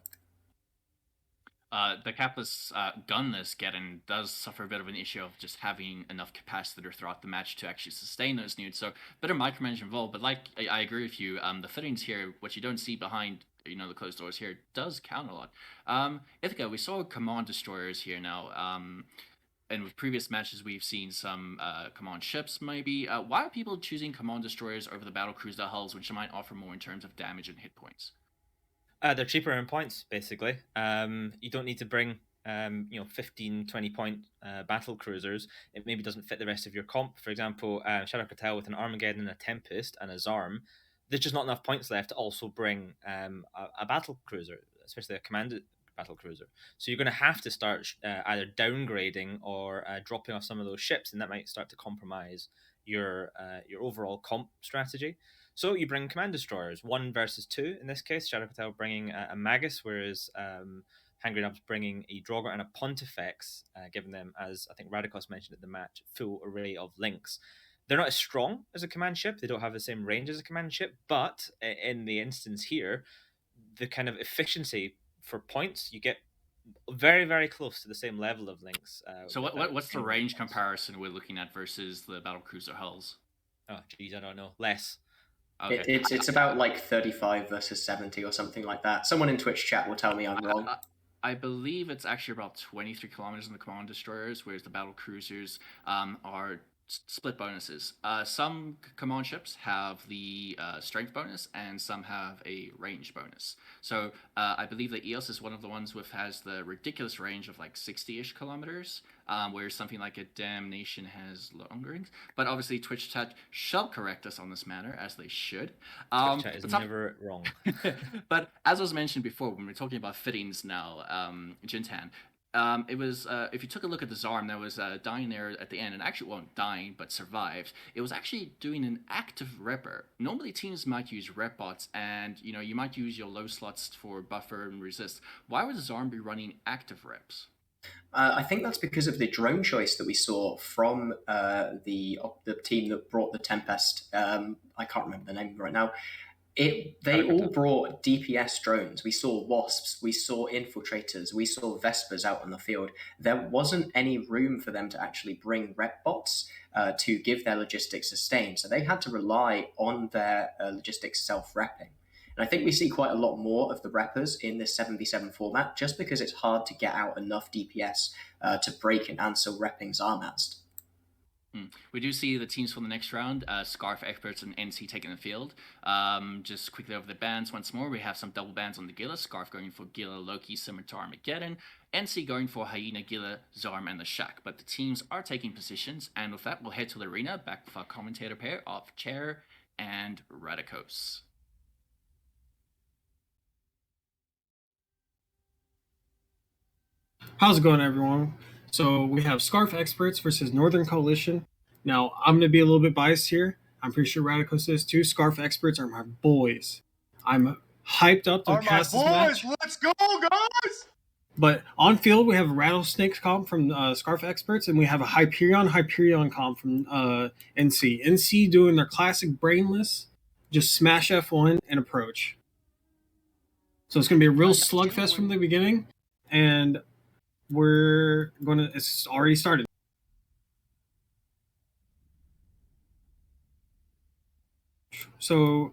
The capless, gunless Geddon does suffer a bit of an issue of just having enough capacitor throughout the match to actually sustain those newts. So, a bit of micromanagement involved, but like, I agree with you, the fittings here, what you don't see behind, the closed doors here, does count a lot. Ithaca, we saw command destroyers here now, and with previous matches, we've seen some command ships, maybe. Why are people choosing command destroyers over the battlecruiser hulls, which might offer more in terms of damage and hit points? They're cheaper in points, basically. You don't need to bring 15, 20 point battle cruisers. It maybe doesn't fit the rest of your comp. For example, Shadow Cartel with an Armageddon, a Tempest, and a Zarm, there's just not enough points left to also bring a battle cruiser, especially a commanded battle cruiser. So you're going to have to start either downgrading or dropping off some of those ships, and that might start to compromise your overall comp strategy. So you bring command destroyers, 1 versus 2 in this case. Shadow Cartel bringing a Magus, whereas Hungry Nubs bringing a Draugr and a Pontifex, giving them, as I think Radikos mentioned at the match, full array of links. They're not as strong as a command ship. They don't have the same range as a command ship, but in the instance here, the kind of efficiency for points, you get very, very close to the same level of links. So what's the range comparison we're looking at versus the battlecruiser hulls? Oh, geez, I don't know. Less. Okay. It's about like 35 versus 70 or something like that. Someone in Twitch chat will tell me I'm wrong. I believe it's actually about 23 kilometers in the command destroyers, whereas the battle cruisers are split bonuses. Some command ships have the strength bonus, and some have a range bonus. So I believe that EOS is one of the ones which has the ridiculous range of like 60-ish kilometers, whereas something like a Damnation has longer range. But obviously Twitch chat shall correct us on this matter, as they should. Twitch chat is never wrong. But as was mentioned before, when we're talking about fittings now, Jintan, it was, if you took a look at the Zarm that was dying there at the end, and actually wasn't dying, but survived, it was actually doing an active repper. Normally teams might use rep bots, and you might use your low slots for buffer and resist. Why would the Zarm be running active reps? I think that's because of the drone choice that we saw from the team that brought the Tempest. I can't remember the name right now. They all brought DPS drones. We saw Wasps, we saw Infiltrators, we saw Vespers out on the field. There wasn't any room for them to actually bring rep bots to give their logistics sustain. So they had to rely on their logistics self-repping. And I think we see quite a lot more of the reppers in this 7v7 format, just because it's hard to get out enough DPS to break and answer repping Zarmast. We do see the teams for the next round, Scarf Experts and NC taking the field. Just quickly over the bans once more, we have some double bans on the Gila. Scarf going for Gila, Loki, Scimitar, Armageddon. NC going for Hyena, Gila, Zarm, and the Shack. But the teams are taking positions, and with that, we'll head to the arena, back with our commentator pair of Chair and Radikos. How's it going, everyone? So we have Scarf Experts versus Northern Coalition. Now, I'm going to be a little bit biased here. I'm pretty sure Radikos is too. Scarf Experts are my boys. I'm hyped up to cast this match. Let's go, guys! But on field, we have a Rattlesnake comp from Scarf Experts, and we have a Hyperion comp from NC. NC doing their classic brainless, just smash F1 and approach. So it's going to be a real slugfest from the beginning, and it's already started. So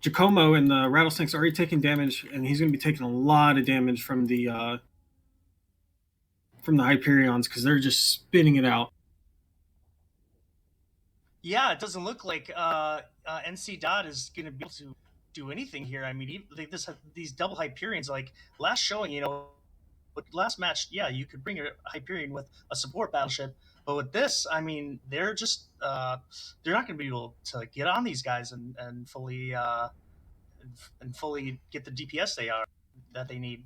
Giacomo and the Rattlesnake's already taking damage, and he's going to be taking a lot of damage from the Hyperions because they're just spinning it out. Yeah, it doesn't look like NC Dot is going to be able to do anything here. I mean, like these double Hyperions, like last showing, but last match, yeah, you could bring a Hyperion with a support battleship, but with this, I mean, they're just they're not going to be able to get on these guys and fully get the DPS that they need.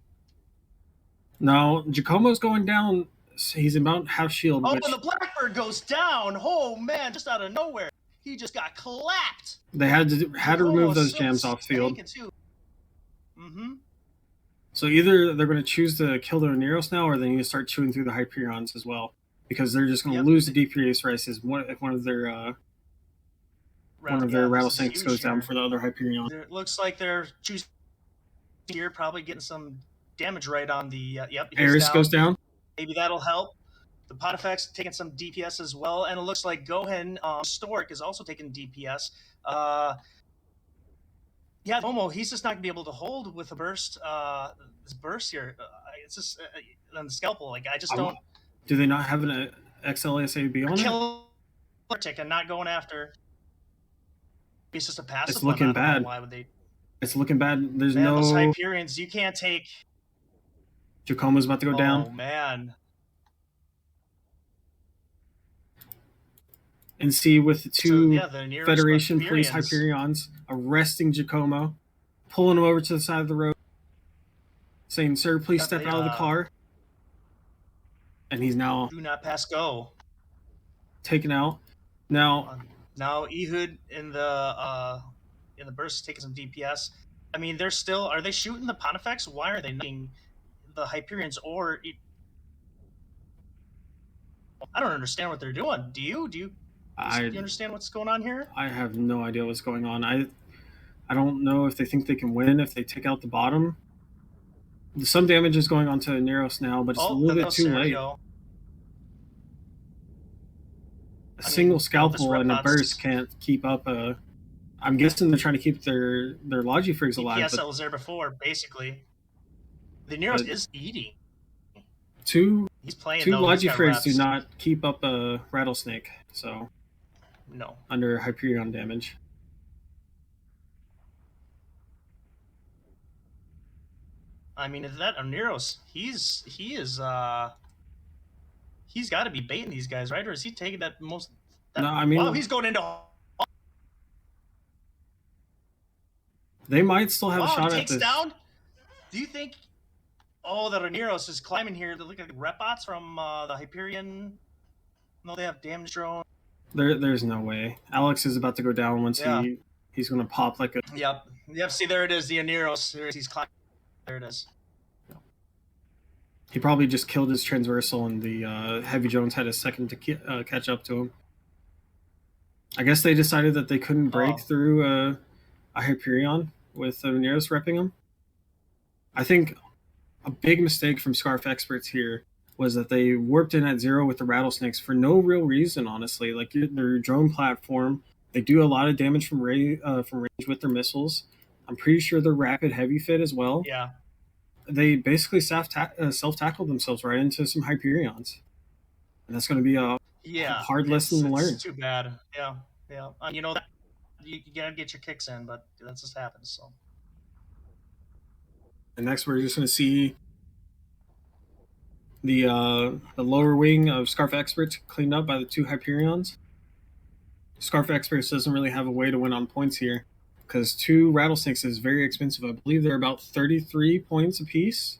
Now Giacomo's going down. He's about half shield. Oh, and the Blackbird goes down. Oh man, just out of nowhere, he just got clapped. They had to remove those jams off field. Mm-hmm. So either they're going to choose to kill their Neros now, or they need to start chewing through the Hyperions as well, because they're just going to lose the DPS races if one of their rattlesnakes goes down for the other Hyperion. It looks like they're choosing here, probably getting some damage right on the Ares goes down. Maybe that'll help. The Pontifex taking some DPS as well, and it looks like Gohan Stork is also taking DPS. Yeah, Momo, he's just not gonna be able to hold with a burst. This burst here, it's just on the scalpel. Like I just don't. Do they not have an XLSAB on it? Killer tick and not going after. It's just a passive. It's looking bad. Why would they? It's looking bad. There's those Hyperions, you can't take. Giacomo's about to go down. Oh man. And see with the two the Federation Police Hyperions arresting Giacomo, pulling him over to the side of the road, saying, "Sir, please step out of the car." And he's now do not pass go. Taken out. Now Ehud in the burst is taking some DPS. I mean, they're still. Are they shooting the Pontifex? Why are they not the Hyperions? Or I don't understand what they're doing. Do you understand what's going on here? I have no idea what's going on. I don't know if they think they can win if they take out the bottom. Some damage is going on to Neros now, but it's a little bit too late. A single scalpel and a burst can't keep up a... I'm guessing they're trying to keep their Logifrigs alive. DPS that was there before, basically. The Neros is eating. Two Logifrigs do not keep up a Rattlesnake, so... No. Under Hyperion damage. I mean, is that Neros? He's got to be baiting these guys, right? Or is he taking that most? No, I mean, wow, he's going into. They might still have a shot at this. Down. Do you think? Oh, that Neros is climbing here. They look like Repbots from the Hyperion. No, they have damage drone. There's no way. Alex is about to go down once he's going to pop like a... Yep. See, there it is, the Neros. He's climbing. There it is. He probably just killed his transversal, and the Heavy Jones had a second to catch up to him. I guess they decided that they couldn't break through a Hyperion with Neros repping him. I think a big mistake from Scarf Experts here was that they warped in at 0 with the Rattlesnakes for no real reason, honestly. Like, their drone platform, they do a lot of damage from range with their missiles. I'm pretty sure they're rapid heavy fit as well. Yeah. They basically self-tackled themselves right into some Hyperions. And that's going to be a hard lesson to learn. It's too bad. Yeah. You got to get your kicks in, but that just happens. So. And next we're just going to see the lower wing of Scarf Experts cleaned up by the two Hyperions. Scarf Experts doesn't really have a way to win on points here, because 2 Rattlesnakes is very expensive. I believe they're about 33 points a piece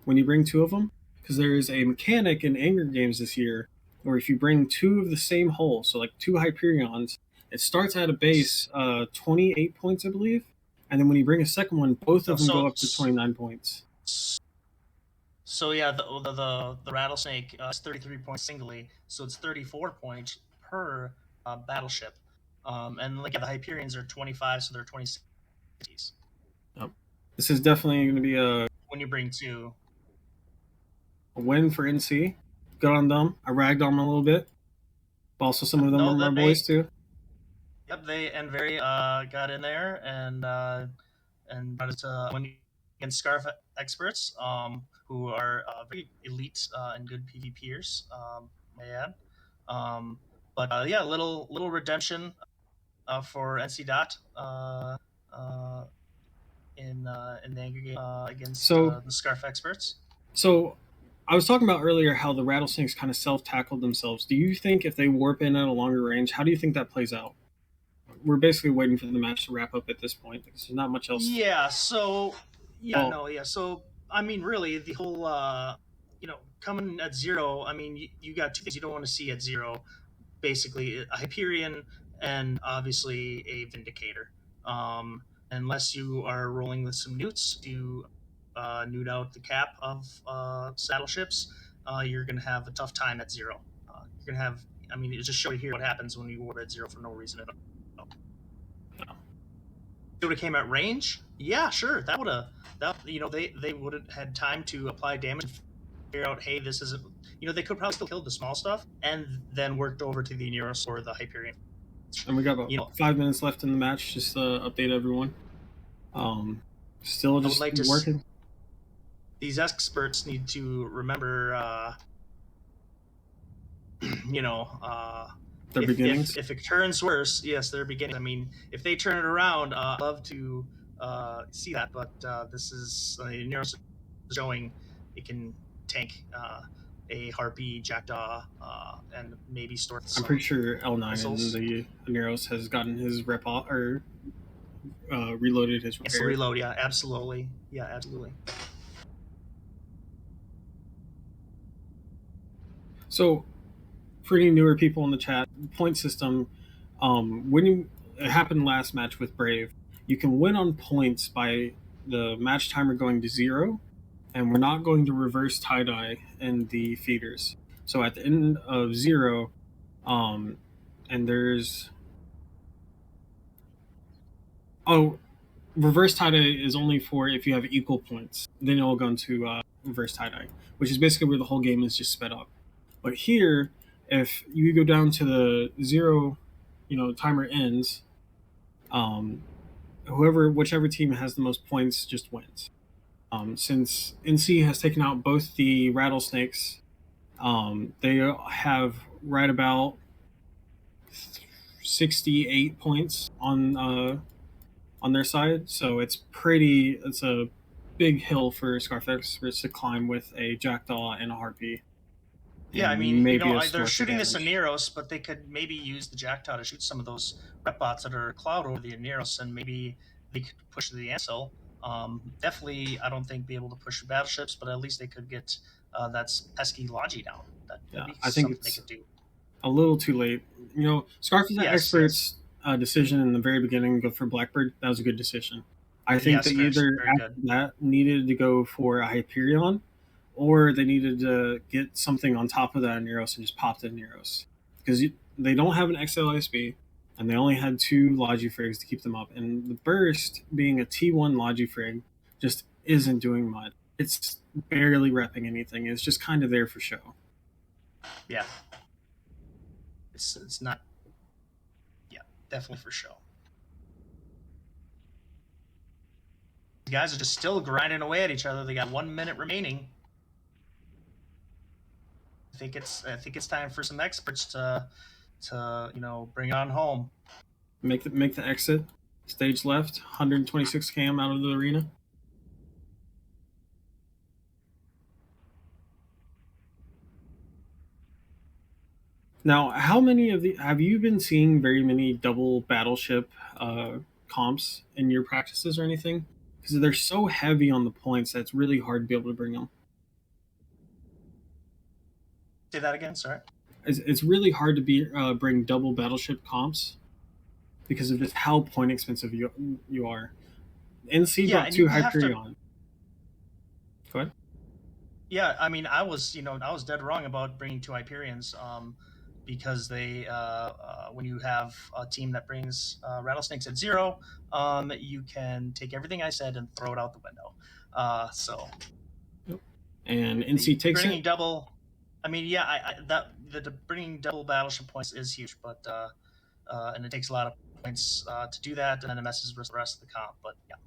when you bring 2 of them, because there is a mechanic in Anger Games this year where if you bring 2 of the same hull, so like 2 Hyperions, it starts at a base 28 points, I believe, and then when you bring a second one, both of them go up to 29 points. So yeah, the Rattlesnake is 33 points singly, so it's 34 points per battleship. And like the Hyperions are 25, so they're 26. Yep. This is definitely going to be when you bring 2. A win for NC. Good on them. I ragged on them a little bit. But also some of them are my boys too. Yep, they and very got in there and brought it to when against Scarf Experts, who are very elite and good PvPers, may I add. But little redemption for NC Dot in the Anger game against the Scarf Experts. So I was talking about earlier how the Rattlesnakes kind of self-tackled themselves. Do you think if they warp in at a longer range, how do you think that plays out? We're basically waiting for the match to wrap up at this point because there's not much else. Yeah. So So I mean, really, the whole coming at zero. I mean, you got two things you don't want to see at zero. Basically, a Hyperion and obviously a Vindicator. Unless you are rolling with some newts to newt out the cap of saddle ships, you're going to have a tough time at zero. You're going to have. I mean, it just showed here what happens when you warp at zero for no reason at all. It would have came at range, yeah, sure. That would have they would have had time to apply damage, figure out, hey, this isn't. They could probably still kill the small stuff and then worked over to the Neros or the Hyperion. And we got about 5 minutes left in the match. Just to update everyone. Still just working. These experts need to remember, their beginnings. If it turns worse, yes, their beginnings. I mean, if they turn it around, I'd love to see that. But this is Neros showing it can tank a Harpy, Jackdaw, and maybe store. I'm pretty sure L9 missiles. And the Neros has gotten his reloaded his repair. It's a reload, yeah, absolutely. Yeah, absolutely. So, for any newer people in the chat, point system, it happened last match with Brave, you can win on points by the match timer going to 0, and we're not going to reverse tie-dye in the feeders. So at the end of 0, and there's... reverse tie-dye is only for if you have equal points. Then it'll go into reverse tie-dye, which is basically where the whole game is just sped up. But here, if you go down to the 0, timer ends, whichever team has the most points just wins. Since NC has taken out both the Rattlesnakes, they have right about 68 points on their side, so it's a big hill for Scarf Experts to climb with a Jackdaw and a Harpy. Yeah, I mean, they're shooting this Aneros, but they could maybe use the Jackdaw to shoot some of those rep bots that are cloud over the Aneros, and maybe they could push the Ancil. Definitely, I don't think be able to push the battleships, but at least they could get that pesky Logi down. I think it's they could do. A little too late. Scarf Experts' decision in the very beginning, go for Blackbird, that was a good decision. I think they either after that needed to go for a Hyperion, or they needed to get something on top of that Neros and just pop the Neros. Because they don't have an XLSB, and they only had 2 Logifrigs to keep them up. And the Burst, being a T1 Logifrig, just isn't doing much. It's barely repping anything. It's just kind of there for show. Yeah. It's not... Yeah, definitely for show. The guys are just still grinding away at each other. They got 1 minute remaining. I think it's time for some experts to bring it on home. Make the exit. Stage left. 126 cam out of the arena. Now, how many of have you been seeing very many double battleship comps in your practices or anything? Because they're so heavy on the points that it's really hard to be able to bring them. Say that again, sorry. It's really hard to bring double battleship comps because of just how point expensive you are. NC brought 2 Hyperion. Go ahead. Yeah, I mean, I was dead wrong about bringing 2 Hyperions, because they when you have a team that brings Rattlesnakes at 0, you can take everything I said and throw it out the window. And NC takes bringing double. I mean, yeah, bringing double battleship points is huge, but and it takes a lot of points to do that, and then it messes with the rest of the comp. But yeah,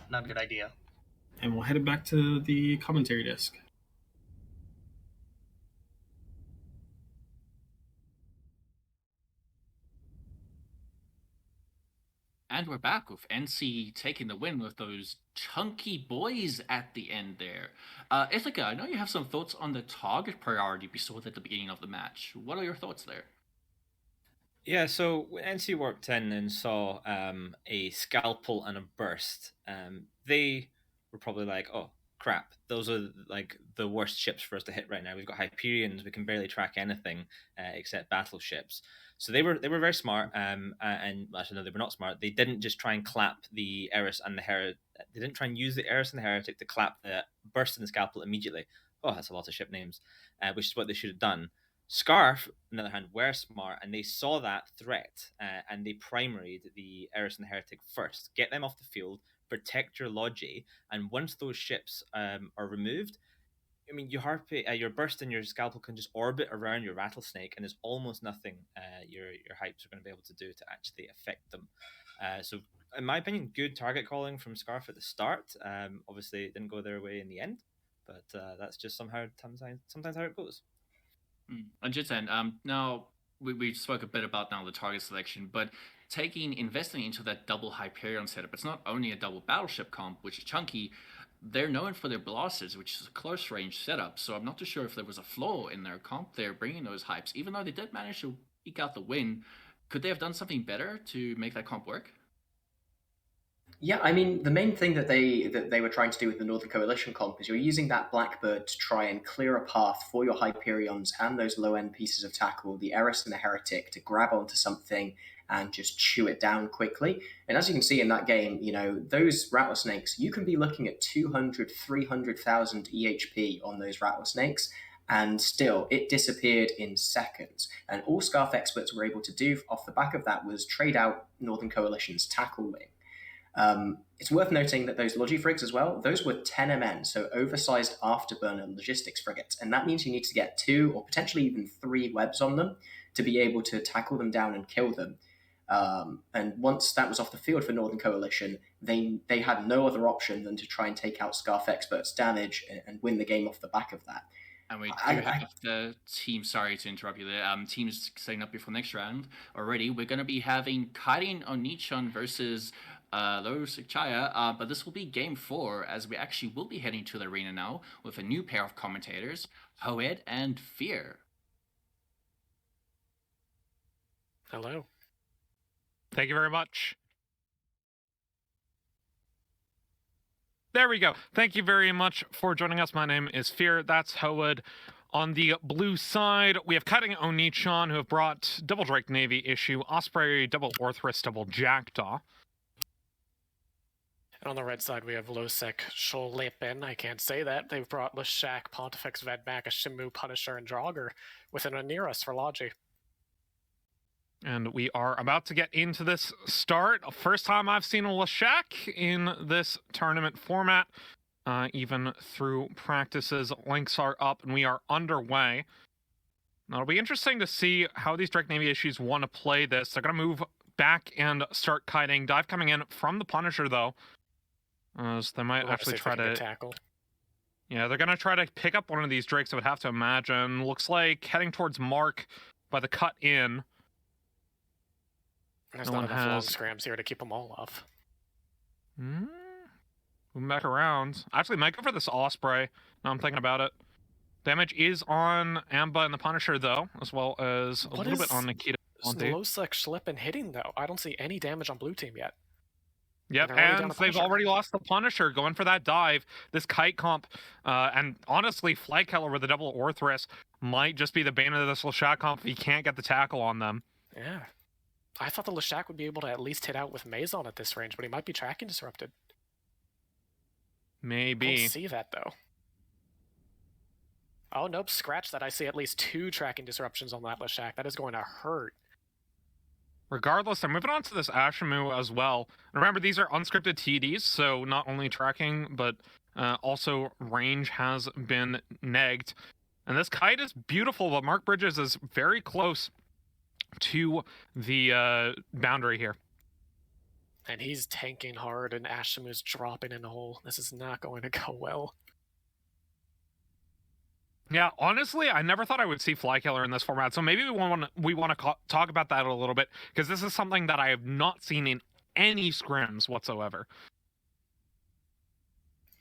not a good idea. And we'll head it back to the commentary desk. And we're back with NC taking the win with those chunky boys at the end there. Ithaca, I know you have some thoughts on the target priority we saw at the beginning of the match. What are your thoughts there? Yeah, so when NC walked in and saw a scalpel and a burst, they were probably like, "Oh crap, those are like the worst ships for us to hit right now. We've got Hyperions, we can barely track anything except battleships." So they were very smart, and actually no, they were not smart. They didn't just try and clap the Eris and the Heretic. They didn't try and use the Eris and the Heretic to clap the burst and the scalpel immediately. Oh, that's a lot of ship names, which is what they should have done. Scarf, on the other hand, were smart and they saw that threat and they primaried the Eris and the Heretic first. Get them off the field, protect your Logi, and once those ships are removed, I mean, your burst and your scalpel can just orbit around your rattlesnake, and there's almost nothing your hypes are going to be able to do to actually affect them. So, in my opinion, good target calling from Scarf at the start. Obviously, it didn't go their way in the end, but that's just sometimes how it goes. And Jiten, now we spoke a bit about now the target selection, but investing into that double Hyperion setup, it's not only a double battleship comp, which is chunky. They're known for their blasters, which is a close range setup. So I'm not too sure if there was a flaw in their comp there, bringing those hypes. Even though they did manage to eke out the win, could they have done something better to make that comp work? Yeah, I mean, the main thing that they were trying to do with the Northern Coalition comp is you're using that Blackbird to try and clear a path for your Hyperions and those low-end pieces of tackle, the Eris and the Heretic, to grab onto something and just chew it down quickly. And as you can see in that game, you know, those rattlesnakes, you can be looking at 200, 300,000 EHP on those rattlesnakes, and still it disappeared in seconds. And all Scarf experts were able to do off the back of that was trade out Northern Coalition's tackle wing. It's worth noting that those Logifrigs as well, those were 10 MN, so oversized afterburner logistics frigates. And that means you need to get 2 or potentially even 3 webs on them to be able to tackle them down and kill them. And once that was off the field for Northern Coalition, they had no other option than to try and take out Scarf Expert's damage and win the game off the back of that. And we do have the team, sorry to interrupt you there, teams setting up here for the next round already. We're going to be having Karin Onichon versus Lorosikchaya, but this will be game 4, as we actually will be heading to the arena now with a new pair of commentators, Hoed and Fear. Hello. Thank you very much. There we go. Thank you very much for joining us. My name is Fear. That's Hoed. On the blue side, we have Karin Onichon, who have brought Double Drake Navy issue, Osprey, Double Orthrus, Double Jackdaw. And on the red side, we have Losek, Sholipin. I can't say that. They've brought Leshak, Pontifex, Vedmak, Ashimu, Punisher, and Draugr with an Anirus for Logi. And we are about to get into this start. First time I've seen a Leshak in this tournament format. Even through practices, links are up and we are underway. Now, it'll be interesting to see how these Drake Navy issues want to play this. They're going to move back and start kiting. Dive coming in from the Punisher, though. So they might actually try to tackle. Yeah, they're going to try to pick up one of these Drakes, I would have to imagine. Looks like heading towards Mark by the cut in. There's not enough long scrams here to keep them all off. Moving back around. Actually, might go for this Osprey. Now I'm thinking about it. Damage is on Amba and the Punisher, though, as well as a little bit on Nikita. Losek Schlippen hitting, though? I don't see any damage on blue team yet. Yep, and they've already lost the Punisher, going for that dive. This kite comp, and honestly, Flykeller with the double Orthrus might just be the bane of this Leshak comp if he can't get the tackle on them. Yeah. I thought the Leshak would be able to at least hit out with Maison at this range, but he might be tracking disrupted. Maybe. I don't see that, though. Oh, nope, scratch that. I see at least 2 tracking disruptions on that Leshak. That is going to hurt. Regardless, I'm moving on to this Ashimu as well. And remember, these are unscripted TDs, so not only tracking, but also range has been negged. And this kite is beautiful, but Mark Bridges is very close to the boundary here. And he's tanking hard, and Ashimu's dropping in the hole. This is not going to go well. Yeah, honestly, I never thought I would see Flykiller in this format, so maybe we want to talk about that a little bit, because this is something that I have not seen in any scrims whatsoever.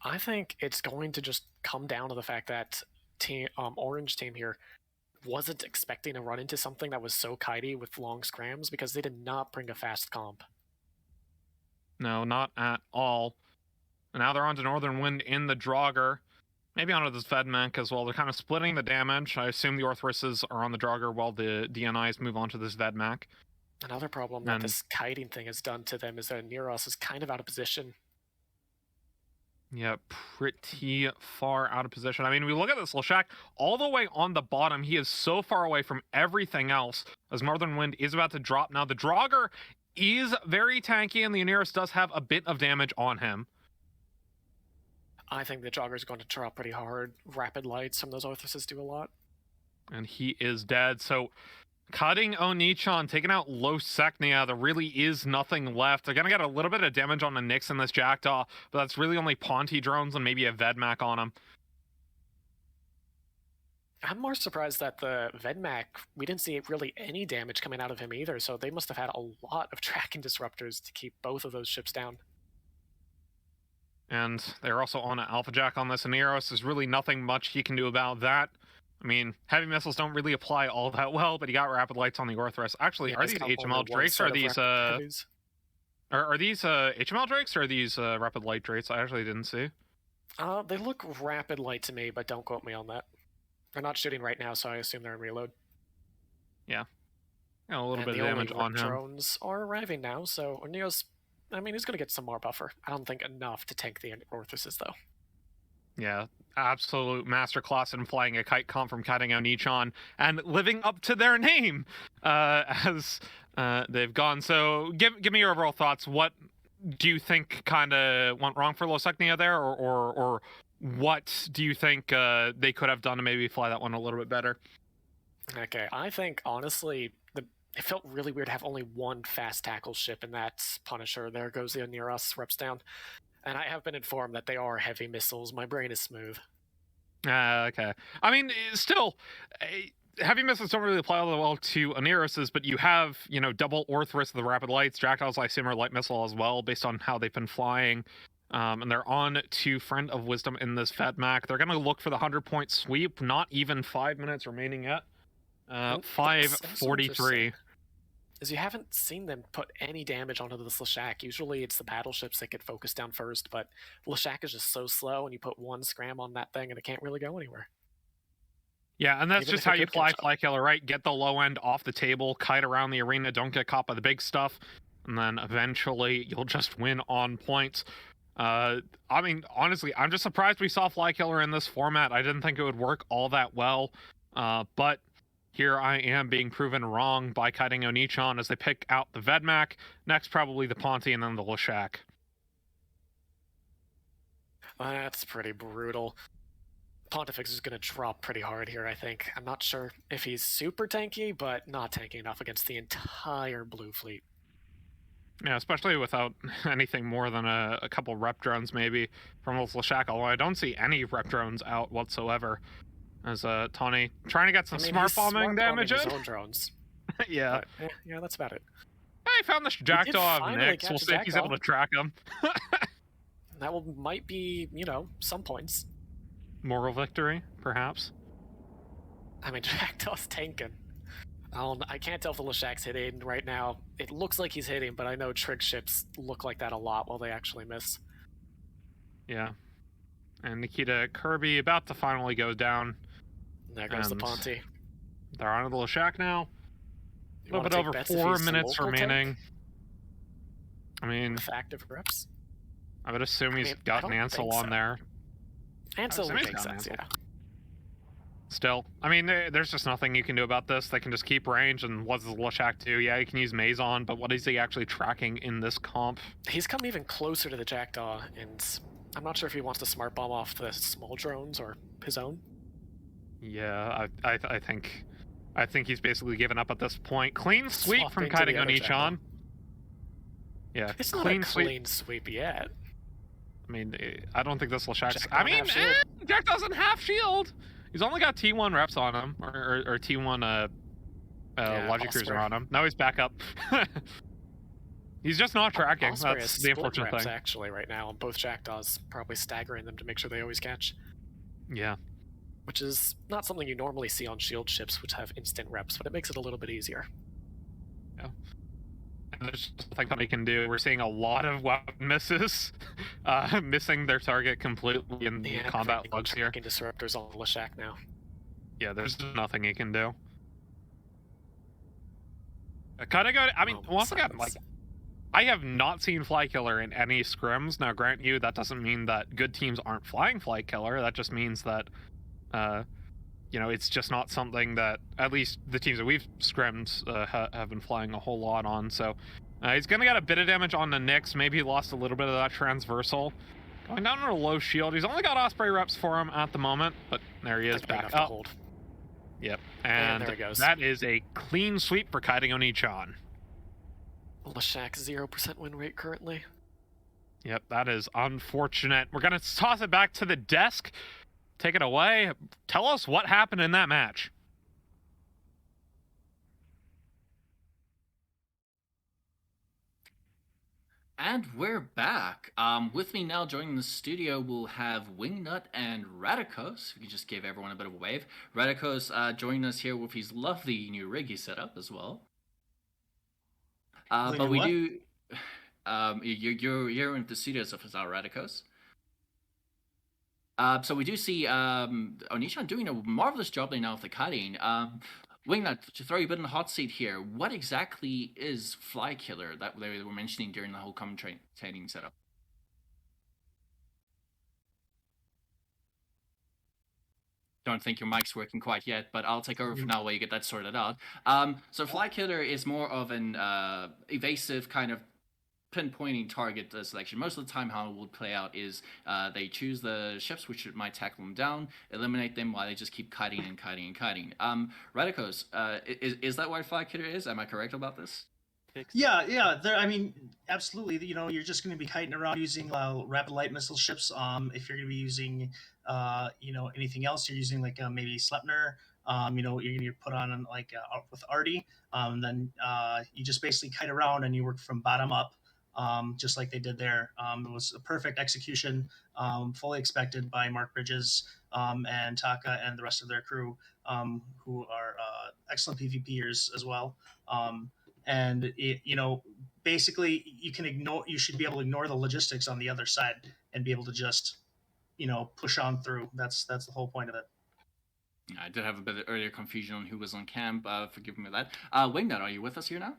I think it's going to just come down to the fact that Orange team here wasn't expecting to run into something that was so kitey with long scrams because they did not bring a fast comp. No, not at all. And now they're on to Northern Wind in the Draugr. Maybe onto this Vedmak as well. They're kind of splitting the damage. I assume the Orthrises are on the Draugr while the DNIs move on to this Vedmak. Another problem that this kiting thing has done to them is that Neros is kind of out of position. Yeah, pretty far out of position. I mean, we look at this Leshak all the way on the bottom. He is so far away from everything else as Northern Wind is about to drop. Now, the Draugr is very tanky, and the Oneirus does have a bit of damage on him. I think the Draugr is going to drop pretty hard. Rapid lights from those Orthrises do a lot. And he is dead. So, cutting Onichan, taking out Losecnia, there really is nothing left. They're going to get a little bit of damage on the Nyx and this Jackdaw, but that's really only Ponti drones and maybe a Vedmak on him. I'm more surprised that the Vedmak, we didn't see really any damage coming out of him either, so they must have had a lot of tracking disruptors to keep both of those ships down. And they're also on an Alpha Jack on this, and Eros. There's really nothing much he can do about that. I mean, heavy missiles don't really apply all that well, but he got rapid lights on the Orthros. Actually, are these HML Drakes or are these are these HML Drakes or are these rapid light Drakes? I actually didn't see. They look rapid light to me, but don't quote me on that. They're not shooting right now, so I assume they're in reload. Yeah. A little bit of damage on him. Drones are arriving now, so Neos, I mean, he's going to get some more buffer. I don't think enough to tank the Orthrises, though. Yeah, absolute masterclass in flying a kite comp from kiting Onichan and living up to their name as they've gone. So give me your overall thoughts. What do you think kind of went wrong for Losecnia there, or what do you think they could have done to maybe fly that one a little bit better? Okay, I think, honestly, it felt really weird to have only one fast tackle ship, and that's Punisher. There goes the Oneirus reps down. And I have been informed that they are heavy missiles. My brain is smooth. Okay. I mean, still, heavy missiles don't really apply all that well to Oneirus's, but you have, double Orthris of the Rapid Lights. Jackdaws, I assume, are light missile as well, based on how they've been flying. And they're on to Friend of Wisdom in this Vedmak. They're going to look for the 100-point sweep. Not even 5 minutes remaining yet. 5:43. Is you haven't seen them put any damage onto this Leshak. Usually it's the battleships that get focused down first, but Leshak is just so slow, and you put one scram on that thing, and it can't really go anywhere. Yeah, and that's just how you fly Killer, right? Get the low end off the table, kite around the arena, don't get caught by the big stuff, and then eventually you'll just win on points. I mean, honestly, I'm just surprised we saw Fly Killer in this format. I didn't think it would work all that well, but here I am being proven wrong by kiting Onichan as they pick out the Vedmak, next probably the Ponti, and then the Leshak. That's pretty brutal. Pontifex is going to drop pretty hard here, I think. I'm not sure if he's super tanky, but not tanky enough against the entire Blue Fleet. Yeah, especially without anything more than a couple rep drones maybe from those Leshak, although I don't see any rep drones out whatsoever. As Tawny trying to get some smart bombing damage in. His own drones. Yeah. But, yeah, that's about it. I found this Jackdaw of Nyx. We'll see if he's able to track him. That might be, some points. Moral victory, perhaps. I mean, Jackdaw's tanking. I can't tell if the Leshak's hitting right now. It looks like he's hitting, but I know trig ships look like that a lot while they actually miss. Yeah. And Nikita Kirby about to finally go down. There goes the Ponti. They're on the Leshak now. A little bit over 4 minutes remaining. I mean, with active reps. I would assume he's got an Ansel on there. Ansel would make sense, yeah. Still, I mean, there's just nothing you can do about this. They can just keep range, and what does Leshak do? Yeah, you can use Maison, but what is he actually tracking in this comp? He's come even closer to the Jackdaw, and I'm not sure if he wants to smart bomb off the small drones or his own. Yeah, I think he's basically given up at this point. Clean sweep from kiting Onichan. Yeah, it's not a clean sweep yet. I mean, I don't think this Leshak's... I mean, Jack doesn't have shield. He's only got T1 reps on him, or T1 Logic Cruiser on him. Now he's back up. He's just not tracking. Osprey That's has the split unfortunate reps thing. actually right now on both Jackdaws, probably staggering them to make sure they always catch. Yeah. Which is not something you normally see on shield ships, which have instant reps, but it makes it a little bit easier. Yeah. And there's just nothing that they can do. We're seeing a lot of weapon misses, missing their target completely in the combat logs here. Disruptors on Leshak now. Yeah, there's nothing he can do. Kind of go. I mean, once again, like, I have not seen Flykiller in any scrims. Now, grant you, that doesn't mean that good teams aren't flying Flykiller. That just means that, it's just not something that at least the teams that we've scrimmed have been flying a whole lot on. So he's going to get a bit of damage on the Nyx. Maybe he lost a little bit of that transversal. Going down on a low shield. He's only got Osprey reps for him at the moment, but there he is, back up. Hold. Yep, and there he goes. That is a clean sweep for Kaiden Oni-chan. Leshak 0% win rate currently. Yep, that is unfortunate. We're going to toss it back to the desk. Take it away. Tell us what happened in that match. And we're back. With me now joining the studio, we'll have Wingnut and Radikos. We can just give everyone a bit of a wave. Radikos joining us here with his lovely new rig he set up as well. But we do. You're in the studios of Azar Radikos. So we do see Oni-chan doing a marvelous job right now with the cutting. Wingnut, to throw you a bit in the hot seat here, what exactly is Flykiller that they were mentioning during the whole commentating setup? Don't think your mic's working quite yet, but I'll take over for now while you get that sorted out. So Flykiller is more of an evasive kind of pinpointing target selection. Most of the time how it would play out is they choose the ships which might tackle them down, eliminate them while they just keep kiting and kiting and kiting. Radikos, is that what Flykiller is? Am I correct about this? Yeah. I mean, absolutely. You're just going to be kiting around using rapid light missile ships. If you're going to be using, anything else, you're using like maybe Sleipnir. You're going to put on like with Artie. Then you just basically kite around and you work from bottom up. Just like they did there. It was a perfect execution, fully expected by Mark Bridges and Taka and the rest of their crew, who are excellent PvPers as well. Basically you should be able to ignore the logistics on the other side and be able to just, push on through. That's the whole point of it. I did have a bit of earlier confusion on who was on camp. Forgive me that. Wingnut, are you with us here now?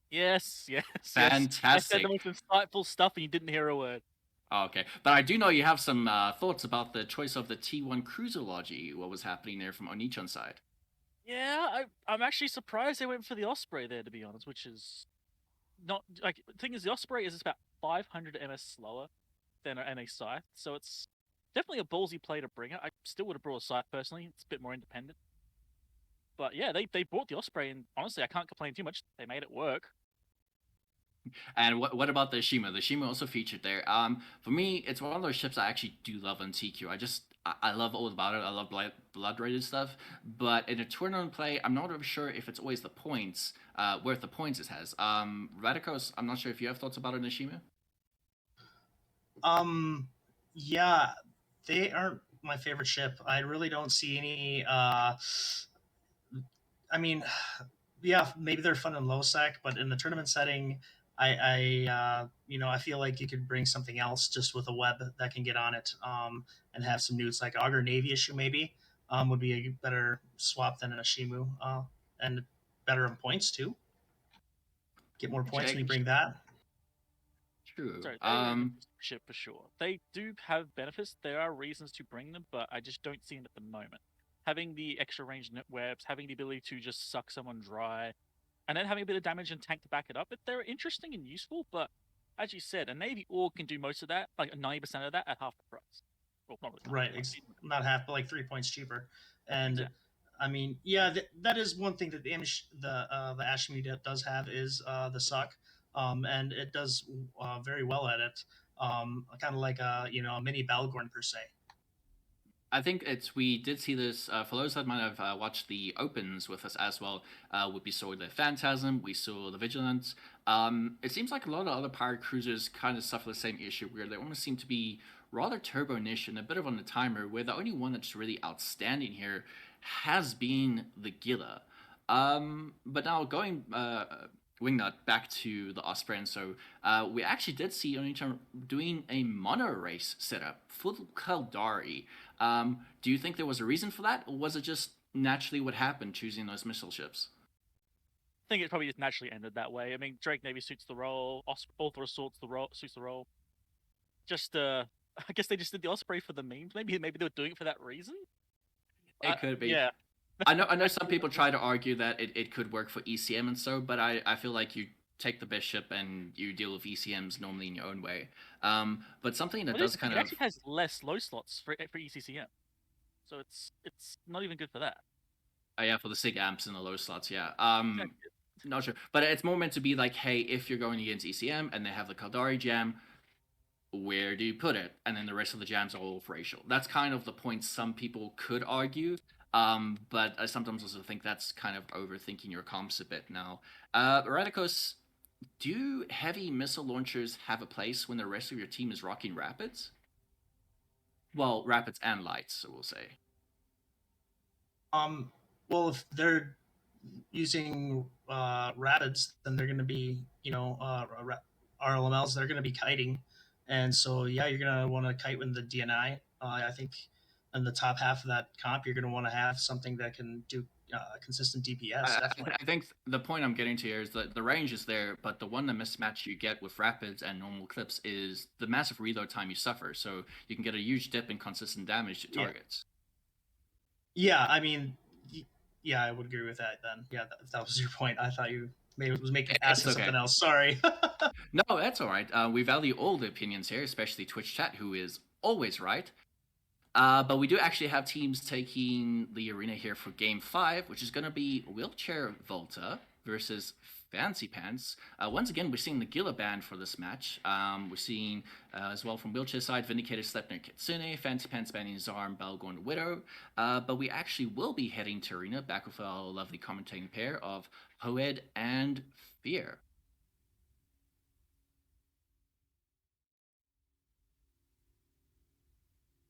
Yes. Fantastic. I said the most insightful stuff and you didn't hear a word. Okay, but I do know you have some thoughts about the choice of the T1 Cruiserology, what was happening there from Oni-chan's side. Yeah, I'm actually surprised they went for the Osprey there, to be honest, which is not... like, the thing is, the Osprey is about 500 ms slower than a Scythe, so it's definitely a ballsy play to bring it. I still would have brought a Scythe, personally. It's a bit more independent. But yeah, they brought the Osprey, and honestly, I can't complain too much. They made it work. And what about the Shima? The Shima also featured there. For me, it's one of those ships I actually do love on TQ. I love all about it. I love blood-rated stuff. But in a tournament play, I'm not really sure if it's always the points, worth the points it has. Radikos, I'm not sure if you have thoughts about it in the Shima? Yeah, they aren't my favorite ship. I really don't see any... maybe they're fun in low sec, but in the tournament setting, I feel like you could bring something else just with a web that can get on it, and have some newts like Augur Navy issue maybe, would be a better swap than a Shimu, and better in points too. Get more points when you bring that. True. Sorry, ship for sure. They do have benefits. There are reasons to bring them, but I just don't see them at the moment. Having the extra range webs, having the ability to just suck someone dry, and then having a bit of damage and tank to back it up, they're interesting and useful, but as you said, a Navy Org can do most of that, like 90% of that at half the price. Well, not really right, not half, but like 3 points cheaper. And yeah. That is one thing that the Ashimi does have is the suck, and it does very well at it. Kind of like a mini Balgorn per se. I think we did see this. For those that might have watched the opens with us as well, we saw the Phantasm, we saw the Vigilance. It seems like a lot of other pirate cruisers kind of suffer the same issue, where they almost seem to be rather turbo-niche and a bit of on the timer, where the only one that's really outstanding here has been the Gila. But now going Wingnut back to the Osprey, and so we actually did see Onitama doing a mono race setup for the Caldari. Do you think there was a reason for that, or was it just naturally what happened choosing those missile ships? I think it probably just naturally ended that way. I mean, Drake Navy suits the role, Ulthra suits the role. Just I guess they just did the Osprey for the memes. Maybe they were doing it for that reason. It could be. Yeah. I know some people try to argue that it could work for ECM and so, but I feel like you take the best ship and you deal with ECMs normally in your own way. But something that does kind it of actually has less low slots for ECCM, so it's not even good for that. yeah, for the SIG amps and the low slots, yeah. Exactly. Not sure, but it's more meant to be like, hey, if you're going against ECM and they have the Caldari jam, where do you put it? And then the rest of the jams are all racial. That's kind of the point some people could argue. But I sometimes also think that's kind of overthinking your comps a bit now. Radicos, do heavy missile launchers have a place when the rest of your team is rocking Rapids? Well, Rapids and Lights, so we'll say. Well, if they're using Rapids, then they're going to be, RLMLs, they're going to be kiting. And so, yeah, you're going to want to kite with the DNI. I think in the top half of that comp, you're going to want to have something that can do consistent DPS. Definitely. I think the point I'm getting to here is that the range is there, but the one mismatch you get with Rapids and normal clips is the massive reload time you suffer. So you can get a huge dip in consistent damage to targets. Yeah, I mean, yeah, I would agree with that then. Yeah, that was your point. I thought you was making asking something else. Sorry. No, that's all right. We value all the opinions here, especially Twitch chat, who is always right. But we do actually have teams taking the arena here for Game 5, which is going to be Wheelchair Volta versus Fancy Pants. Once again, we're seeing the Gila band for this match. We're seeing, as well from Wheelchair side, Vindicator, Sleipnir, Kitsune, Fancy Pants banning Zarm, Balgorn, Widow. But we actually will be heading to arena, back with our lovely commentating pair of Poed and Fear.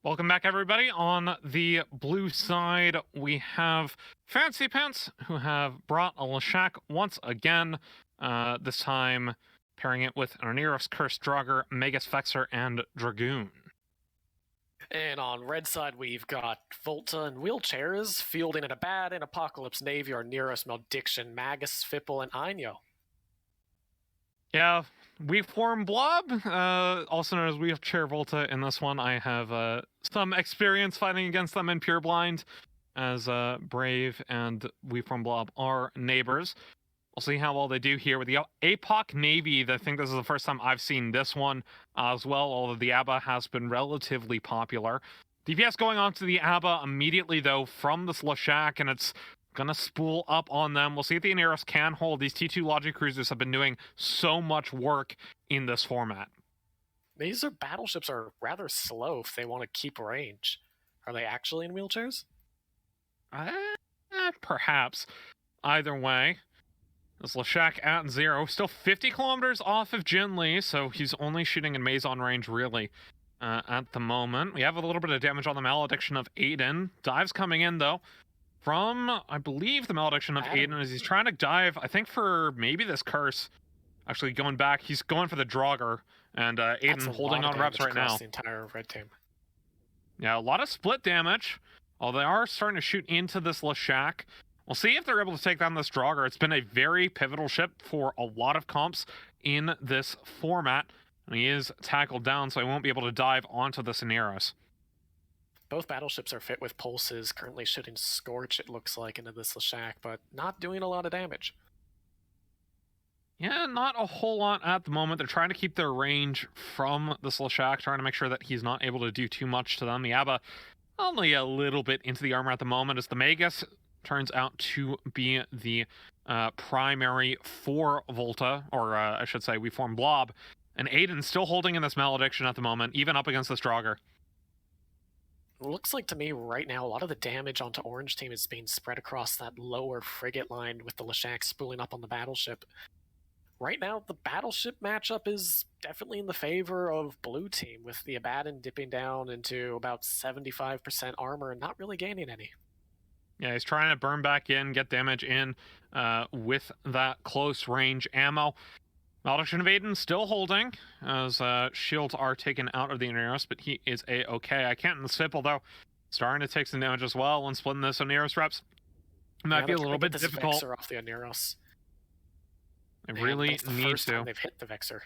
Welcome back, everybody. On the blue side, we have Fancy Pants, who have brought a Leshak once again, this time pairing it with Oneros, Cursed Draugr, Magus Vexor, and Dragoon. And on red side, we've got Volta and Wheelchairs, fielding in a bad and Apocalypse Navy are Neros, Malediction, Magus, Fipple, and Ainyo. Yeah, we form Blob, also known as Wheelchair Volta. In this one, I have some experience fighting against them in Pure Blind, as Brave and We Form Blob are neighbors. We'll see how well they do here with the APOC Navy. I think this is the first time I've seen this one as well, although the ABBA has been relatively popular. DPS going on to the ABBA immediately, though, from this Leshak, and it's gonna spool up on them. We'll see if the Oneros can hold. These T2 Logic Cruisers have been doing so much work in this format. These battleships are rather slow if they want to keep range. Are they actually in wheelchairs? Perhaps. Either way, this Leshak at 0, still 50 kilometers off of Jin Lee, so he's only shooting in Maison range, really, at the moment. We have a little bit of damage on the Malediction of Aiden. Dive's coming in, though, from, I believe, the Malediction of Aiden, as he's trying to dive, I think, for maybe this Curse. Actually, going back, he's going for the Draugr, and Aiden holding on reps right now. The entire red team. Yeah, a lot of split damage. Although they are starting to shoot into this Leshak. We'll see if they're able to take down this Draugr. It's been a very pivotal ship for a lot of comps in this format. And he is tackled down, so he won't be able to dive onto the Oneros. Both battleships are fit with pulses, currently shooting Scorch, it looks like, into this Leshak, but not doing a lot of damage. Yeah, not a whole lot at the moment. They're trying to keep their range from this Leshak, trying to make sure that he's not able to do too much to them. The ABBA only a little bit into the armor at the moment, as the Magus turns out to be the primary for Volta, or I should say, we form Blob. And Aiden's still holding in this Malediction at the moment, even up against this Draugr. looks like to me right now a lot of the damage onto Orange Team is being spread across that lower frigate line with the Leshak spooling up on the battleship. Right now, the battleship matchup is definitely in the favor of Blue Team, with the Abaddon dipping down into about 75% armor and not really gaining any. Yeah, he's trying to burn back in, get damage in with that close range ammo. Malediction of Aiden still holding, as shields are taken out of the Oneros, but he is a-okay. I can't in the Sipple, though. Starting to take some damage as well when splitting this Oneros reps. Might be a little bit difficult. Vexor off the Oneros. They really need to. Time they've hit the Vexor.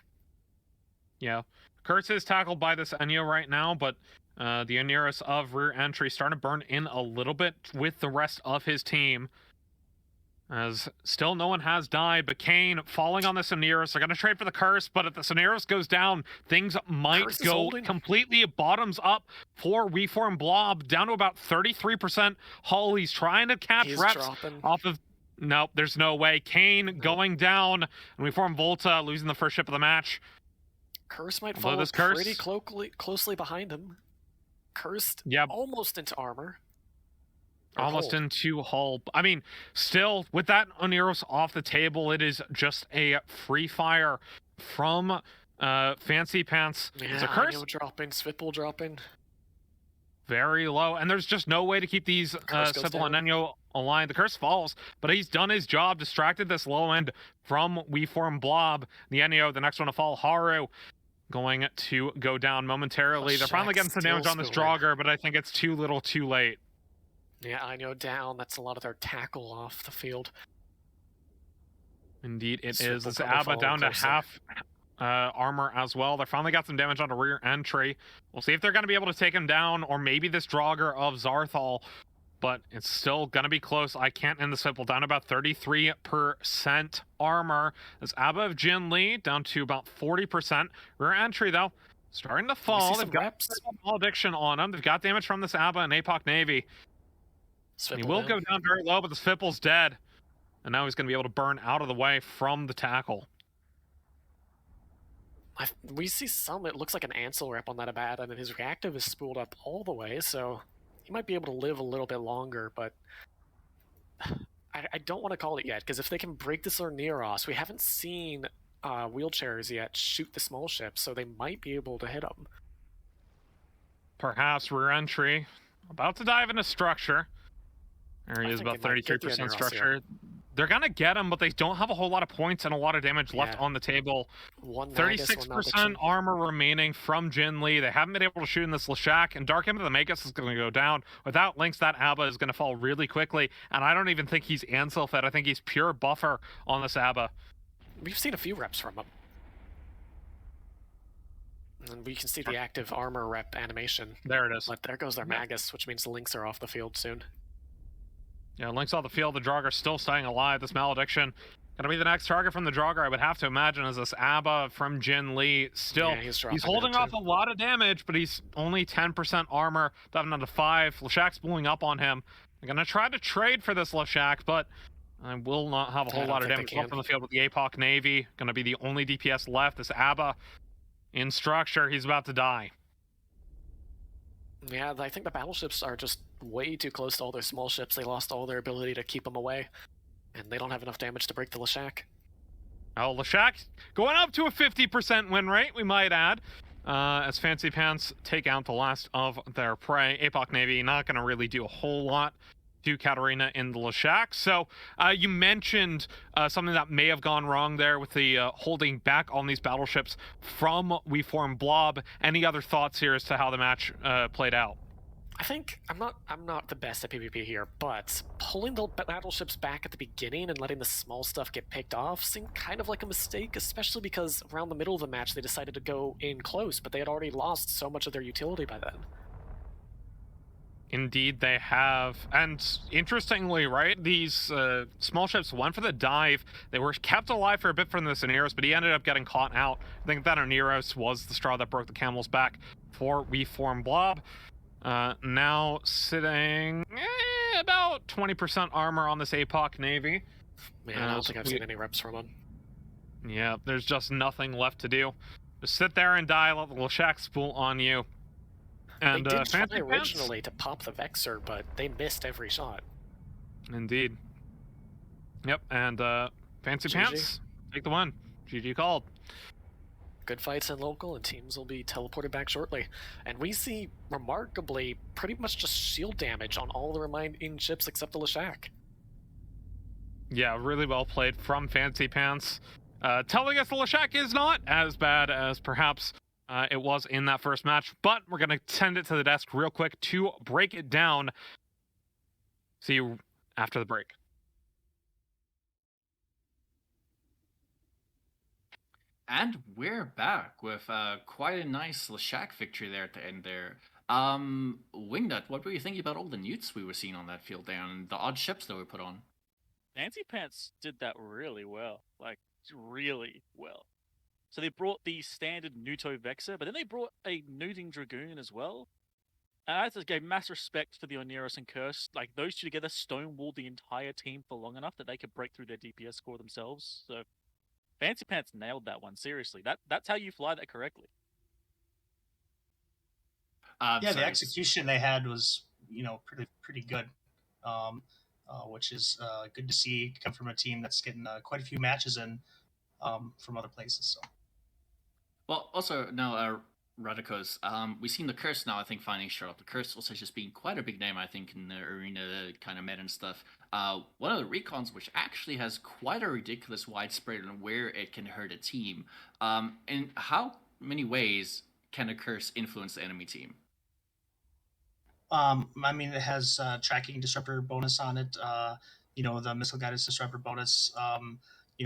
Yeah. Kurtz is tackled by this Enyo right now, but the Oneros of rear entry starting to burn in a little bit with the rest of his team. As still no one has died, but Kane falling on the Oneros. They're going to trade for the Curse, but if the Oneros goes down, things might go completely bottoms up for Reform Blob, down to about 33% hull. He's trying to catch reps off of... Nope, there's no way. Kane going down, and Reform Volta losing the first ship of the match. Curse might follow pretty closely behind him. Cursed almost into armor. Almost into hull. I mean, still, with that Oneros off the table, it is just a free fire from Fancy Pants. Yeah, it's a Curse. Dropping, Svipple dropping. Very low, and there's just no way to keep these Svipple and Enyo aligned. The Curse falls, but he's done his job, distracted this low end from WeForm Blob. The Enyo, the next one to fall, Haru, going to go down momentarily. They're finally getting some damage on this Draugr, but I think it's too little too late. Yeah, I know down. That's a lot of their tackle off the field. Indeed, it is. It's Abba down to half armor as well. They finally got some damage on the rear entry. We'll see if they're going to be able to take him down, or maybe this Draugr of Zarthal, but it's still going to be close. I can't end the Sipple, down about 33% armor. As Abba of Jin Lee down to about 40%. Rear entry, though, starting to fall. They've got malediction on them. They've got damage from this Abba and APOC Navy. He will go down very low, but the Svipple's dead. And now he's going to be able to burn out of the way from the tackle. We see some, it looks like an Ansel rep on that Abaddon, and his reactive is spooled up all the way, so he might be able to live a little bit longer, but I don't want to call it yet, because if they can break this Oneros, we haven't seen wheelchairs yet shoot the small ships, so they might be able to hit them. Perhaps rear entry. About to dive into structure. There he is, about 33% structure. Here. They're going to get him, but they don't have a whole lot of points and a lot of damage left on the table. 36% armor remaining from Jin Lee. They haven't been able to shoot in this Leshak, and Dark Imp of the Magus is going to go down. Without links, that Abba is going to fall really quickly, and I don't even think he's Ansel fed. I think he's pure buffer on this Abba. We've seen a few reps from him. And we can see the active armor rep animation. There it is. But there goes their Magus, which means the links are off the field soon. Yeah, links off the field. The Draugr still staying alive. This malediction gonna be the next target from the Draugr, I would have to imagine, is this Abba from Jin Lee. Still, he's holding off a lot of damage, but he's only 10% armor, diving down to 5. Leshak's pulling up on him. They're gonna try to trade for this Leshak, but I will not have a whole lot of damage left on the field with the APOC Navy. Gonna be the only DPS left. This Abba in structure, he's about to die. Yeah, I think the battleships are just way too close to all their small ships. They lost all their ability to keep them away, and they don't have enough damage to break the Leshak. Oh, Leshak going up to a 50% win rate, we might add, as Fancy Pants take out the last of their prey. APOC Navy not going to really do a whole lot to Katarina in the Leshak. So you mentioned something that may have gone wrong there with the holding back on these battleships from WeForm Blob. Any other thoughts here as to how the match played out? I think I'm not the best at PvP here, but pulling the battleships back at the beginning and letting the small stuff get picked off seemed kind of like a mistake, especially because around the middle of the match they decided to go in close, but they had already lost so much of their utility by then. Indeed, they have. And interestingly, right, these small ships went for the dive. They were kept alive for a bit from this Oneros, but he ended up getting caught out. I think that Oneros was the straw that broke the camel's back for WeForm Blob. Now sitting about 20% armor on this APOC Navy. Man, I don't think I've seen any reps from him. Yeah, there's just nothing left to do. Just sit there and die, let the Leshak spool on you. And they did try Fancy Pants? originally to pop the Vexer, but they missed every shot. Indeed. Yep, and Fancy GG. Pants, take the win. GG called. Good fights in local, and teams will be teleported back shortly. And we see, remarkably, pretty much just shield damage on all the remaining ships except the Leshak. Yeah, really well played from Fancy Pants. Telling us the Leshak is not as bad as perhaps it was in that first match, but we're going to send it to the desk real quick to break it down. See you after the break. And we're back with quite a nice Leshak victory there at the end there. Wingnut, what were you thinking about all the newts we were seeing on that field there and the odd ships that were put on? Fancy Pants did that really well. Like, really well. So they brought the standard Nuto Vexer, but then they brought a Newting Dragoon as well. And I just gave mass respect for the Oneros and Curse. Like, those two together stonewalled the entire team for long enough that they could break through their DPS score themselves. So Fancy Pants nailed that one, seriously. That's how you fly that correctly. The execution they had was, pretty good, which is good to see come from a team that's getting quite a few matches in from other places. So. Well, also now, Radicos, we've seen the Curse now, I think, finally show up. The Curse also just being quite a big name, I think, in the arena kind of meta and stuff. One of the recons which actually has quite a ridiculous widespread on where it can hurt a team. In how many ways can a Curse influence the enemy team? It has tracking disruptor bonus on it. The missile guidance disruptor bonus.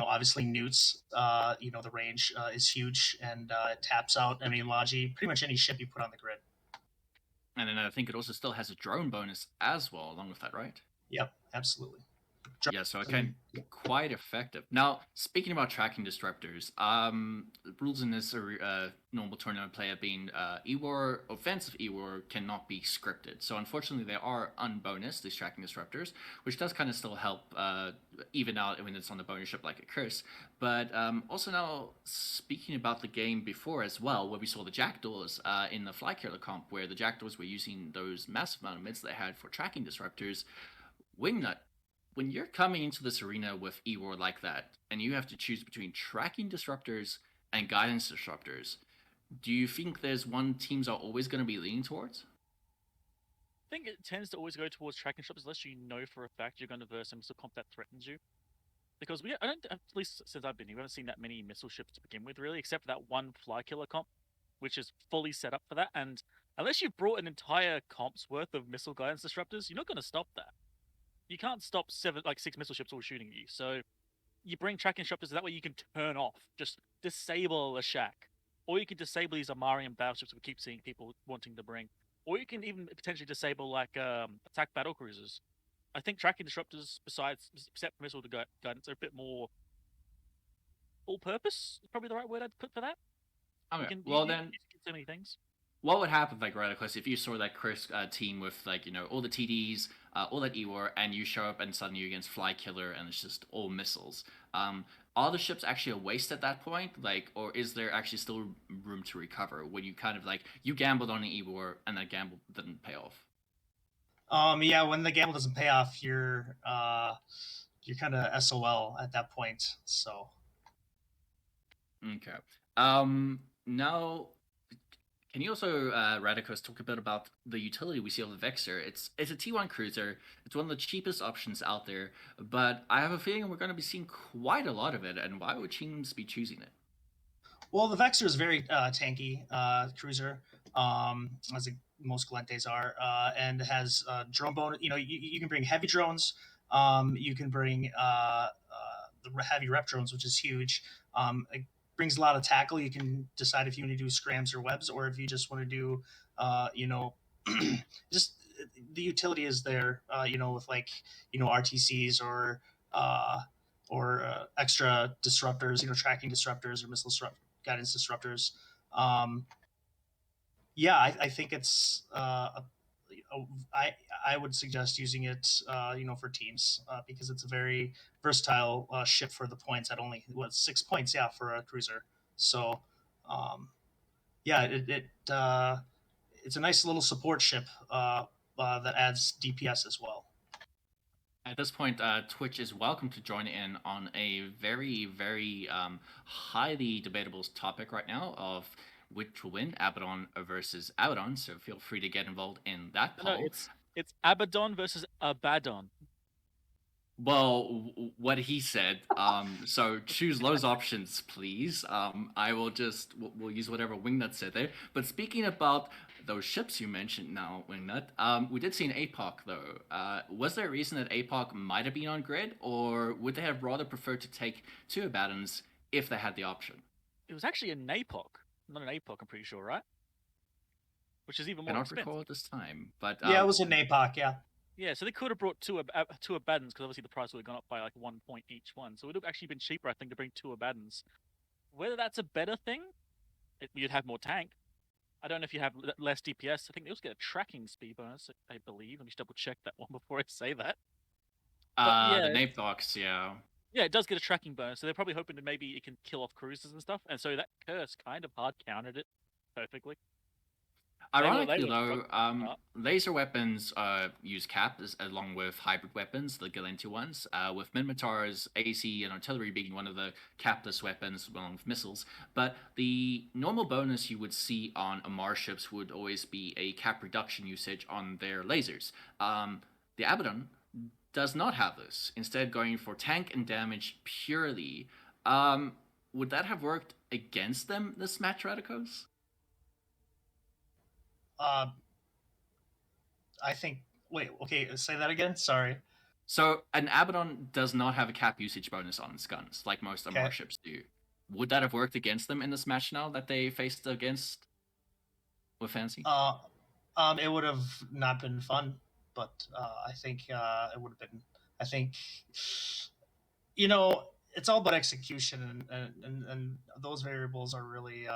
Obviously newts. The range is huge, and it taps out enemy logi, pretty much any ship you put on the grid. And then I think it also still has a drone bonus as well, along with that, right? Yep, absolutely. Yeah, so it can be quite effective. Now, speaking about tracking disruptors, rules in this normal tournament play have been EWAR, offensive EWAR cannot be scripted. So unfortunately, they are unbonused, these tracking disruptors, which does kind of still help even out when it's on the bonus ship like a Curse. But also now, speaking about the game before as well, where we saw the Jackdaws in the Flykiller comp, where the Jackdaws were using those massive amount of mids they had for tracking disruptors, Wingnut, when you're coming into this arena with EWAR like that, and you have to choose between tracking disruptors and guidance disruptors, do you think there's one teams are always going to be leaning towards? I think it tends to always go towards tracking disruptors unless you know for a fact you're going to verse a missile comp that threatens you. Because at least since I've been here, we haven't seen that many missile ships to begin with, really, except for that one Flykiller comp, which is fully set up for that. And unless you've brought an entire comp's worth of missile guidance disruptors, you're not going to stop that. You can't stop 6 missile ships all shooting at you. So you bring tracking disruptors, that way you can turn off, just disable a shack. Or you can disable these Amarian battleships we keep seeing people wanting to bring. Or you can even potentially disable attack battle cruisers. I think tracking disruptors, except for missile guidance, are a bit more all-purpose. Is probably the right word I'd put for that. Okay. You then can so many things. What would happen, Radicus, if you saw that Chris team with all the TDs, all that EWAR, and you show up and suddenly you're against Flykiller and it's just all missiles? Are the ships actually a waste at that point? Or is there actually still room to recover when you kind of you gambled on an EWAR and that gamble didn't pay off? When the gamble doesn't pay off, you're kind of SOL at that point. So. Okay. Now, can you also, Radicus, talk a bit about the utility we see of the Vexer? It's a T1 cruiser. It's one of the cheapest options out there, but I have a feeling we're going to be seeing quite a lot of it. And why would teams be choosing it? Well, the Vexer is very tanky cruiser, as most Galentes are, and has drone bonus. You can bring heavy drones. You can bring the heavy rep drones, which is huge. It brings a lot of tackle. You can decide if you want to do scrams or webs, or if you just want to do, just the utility is there. With RTCs or extra disruptors. Tracking disruptors or missile guidance disruptors. I think it's. I would suggest using it, for teams because it's a very versatile ship for the points at only 6 points, for a cruiser. So, it's a nice little support ship that adds DPS as well. At this point, Twitch is welcome to join in on a very, very highly debatable topic right now of which will win, Abaddon versus Abaddon. So feel free to get involved in that poll. No, it's Abaddon versus Abaddon. Well, what he said. So choose those options, please. I will we'll use whatever Wingnut said there. But speaking about those ships you mentioned now, Wingnut, we did see an APOC though. Was there a reason that APOC might have been on grid, or would they have rather preferred to take 2 Abaddons if they had the option? It was actually an APOC, not an APOC. I'm pretty sure, right? Which is even I more don't expensive. recall at this time, but Yeah, it was an APOC. Yeah. Yeah, so they could have brought two Abaddons, because obviously the price would have gone up by like 1 point each one. So it would have actually been cheaper, I think, to bring 2 Abaddons. Whether that's a better thing, you'd have more tank. I don't know if you have less DPS. I think they also get a tracking speed bonus, I believe. Let me just double check that one before I say that. The Nape Docs, yeah. Yeah, it does get a tracking bonus, so they're probably hoping that maybe it can kill off cruisers and stuff. And so that curse kind of hard countered it perfectly. Ironically, though, laser weapons use cap along with hybrid weapons, the Galenti ones, with Minmatar's AC and artillery being one of the capless weapons along with missiles. But the normal bonus you would see on Amarr ships would always be a cap reduction usage on their lasers. The Abaddon does not have this, instead going for tank and damage purely. Would that have worked against them, this match, Radicos? I think. Wait. Okay. Say that again. Sorry. So an Abaddon does not have a cap usage bonus on its guns, like most Amarr ships do. Would that have worked against them in this match now that they faced against with Fancy? It would have not been fun, but I think it would have been. I think, it's all about execution, and those variables are really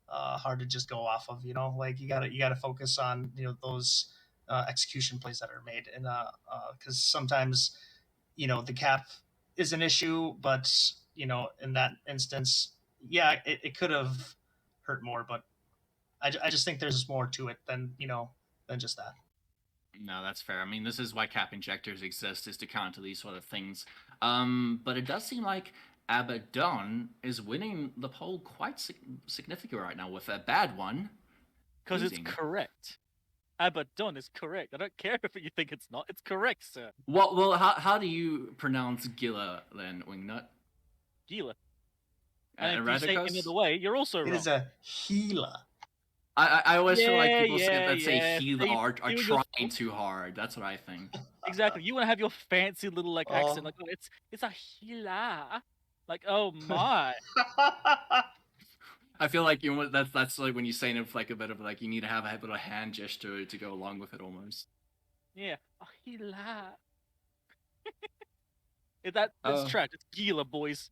hard to just go off of. Like you gotta focus on those execution plays that are made, and because sometimes the cap is an issue, but in that instance, yeah, it could have hurt more, but I just think there's more to it than just that. No, that's fair. I mean, this is why cap injectors exist, is to counter these sort of things. But it does seem like Abaddon is winning the poll quite significantly right now with a bad one. Because it's correct. Abaddon is correct. I don't care if you think it's not. It's correct, sir. Well, how do you pronounce Gila then, Wingnut? Gila. And if you say any other way, you're also wrong. It is a Gila. I always feel like people that say Gila are trying too hard. That's what I think. Exactly. You want to have your fancy little accent, like, oh, it's a Gila. Like, oh my. I feel like that's like when you say it like a bit of like you need to have a bit of a hand gesture to go along with it almost. Yeah, Gila. That's trash. It's Gila, boys.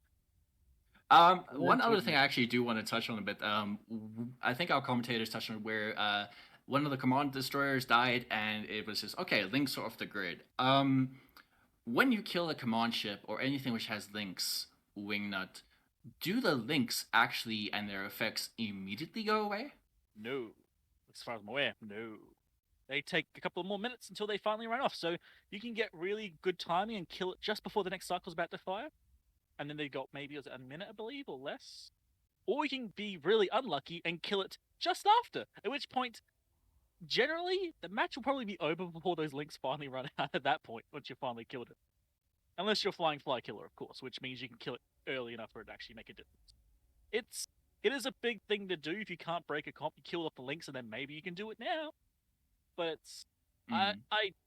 One other thing I actually do want to touch on a bit. I think our commentators touched on where one of the command destroyers died, and it was just okay. Links are off the grid. When you kill a command ship or anything which has links, Wingnut, do the links actually and their effects immediately go away? No. As far as I'm aware, no. They take a couple more minutes until they finally run off. So you can get really good timing and kill it just before the next cycle's about to fire. And then they got maybe a minute, I believe, or less. Or you can be really unlucky and kill it just after. At which point, generally, the match will probably be over before those links finally run out at that point, once you finally killed it. Unless you're Flying Fly Killer, of course, which means you can kill it early enough for it to actually make a difference. It is a big thing to do. If you can't break a comp, you kill off the links, and then maybe you can do it now. But I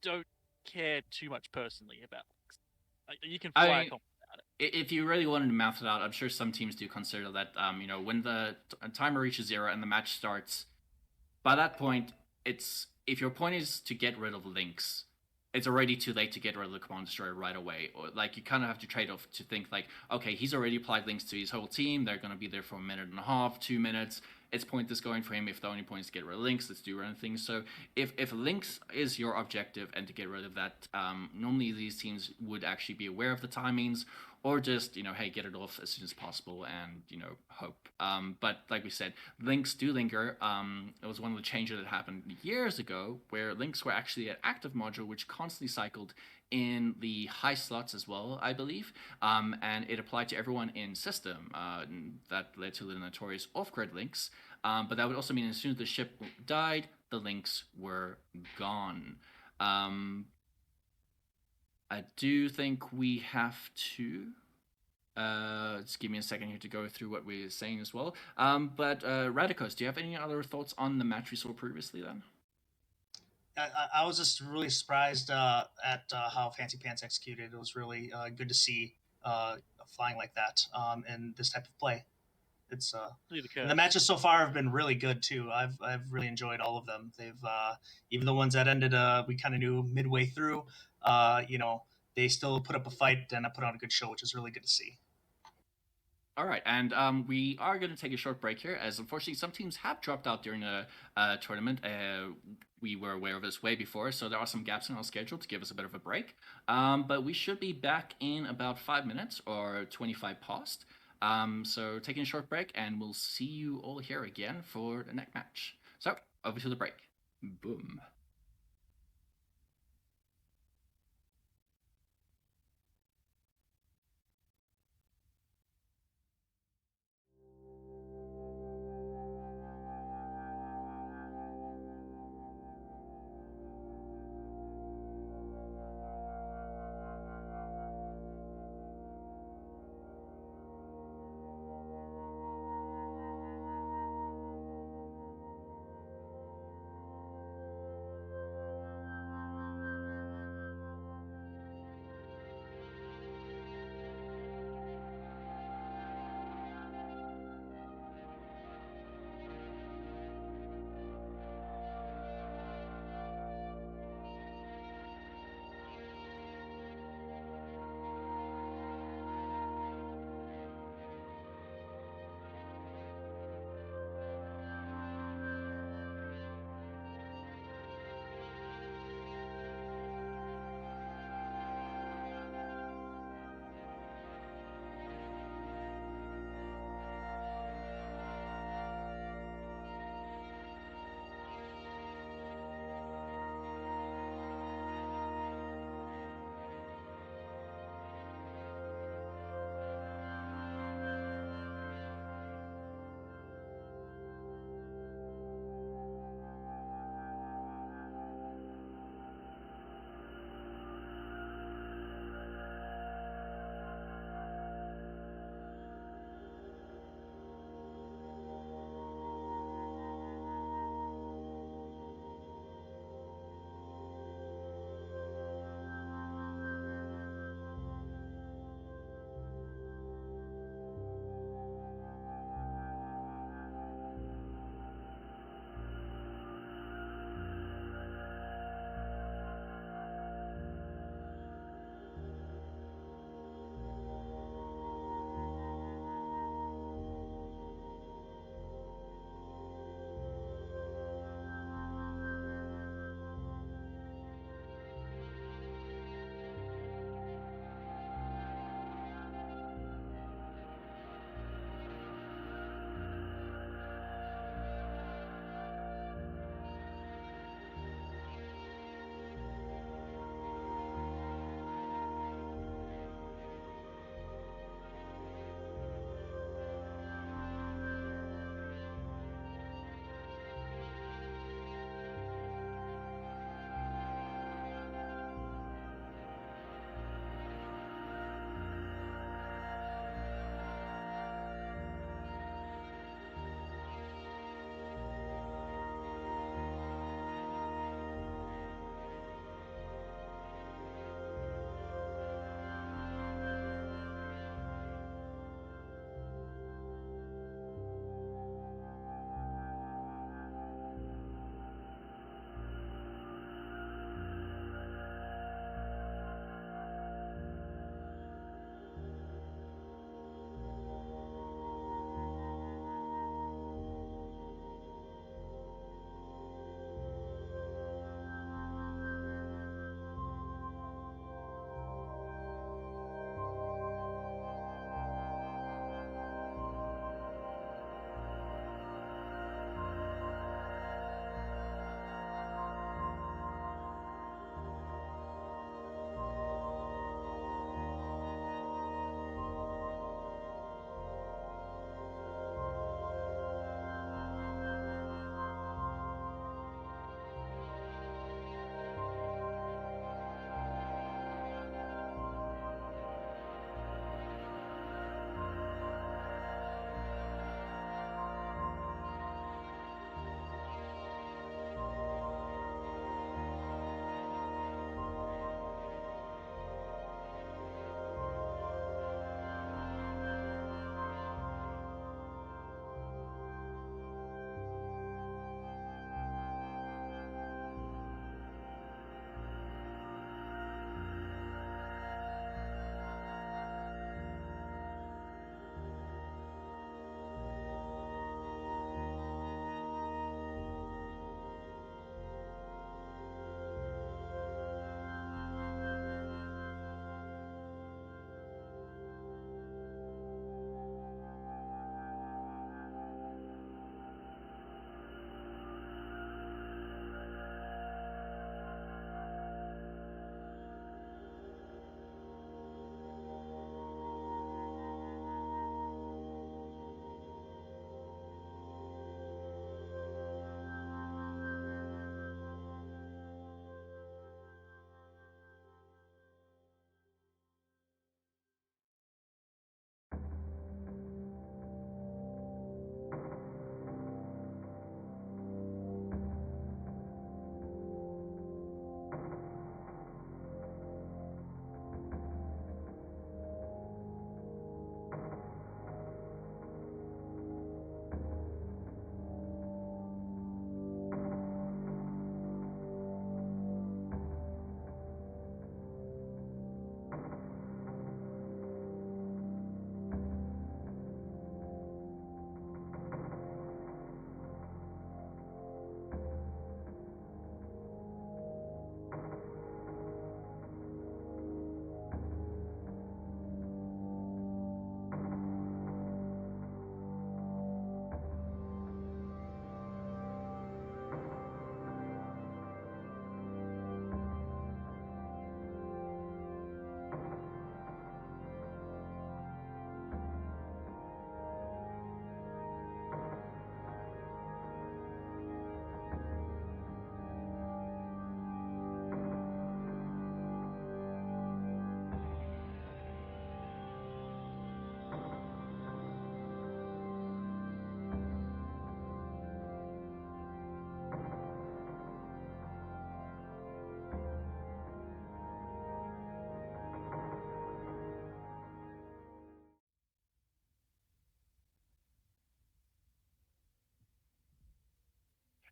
don't care too much personally about links. You can fly a comp. If you really wanted to math it out, I'm sure some teams do consider that, when the timer reaches 0 and the match starts, by that point, if your point is to get rid of links, it's already too late to get rid of the command destroyer right away. Or like you kind of have to trade off to think like, okay, he's already applied links to his whole team. They're going to be there for a minute and a half, 2 minutes. it's pointless going for him if the only point is to get rid of Lynx. Let's do random things. So if Lynx is your objective and to get rid of that, normally these teams would actually be aware of the timings, or just, hey, get it off as soon as possible and, hope. But like we said, Lynx do linger. It was one of the changes that happened years ago where Lynx were actually an active module which constantly cycled in the high slots as well, I believe. And it applied to everyone in system. That led to the notorious off-grid Lynx. But that would also mean as soon as the ship died, the Lynx were gone. I do think we have to just give me a second here to go through what we're saying as well. But Radicos, do you have any other thoughts on the match we saw previously then? I was just really surprised at how Fancy Pants executed. It was really good to see flying like that and this type of play. It's and the matches so far have been really good too. I've really enjoyed all of them. They've even the ones that ended we kind of knew midway through. They still put up a fight and put on a good show, which is really good to see. All right, and we are going to take a short break here, as unfortunately some teams have dropped out during the tournament. We were aware of this way before, so there are some gaps in our schedule to give us a bit of a break. But we should be back in about 5 minutes or 25 past. So taking a short break, and we'll see you all here again for the next match. So over to the break. Boom.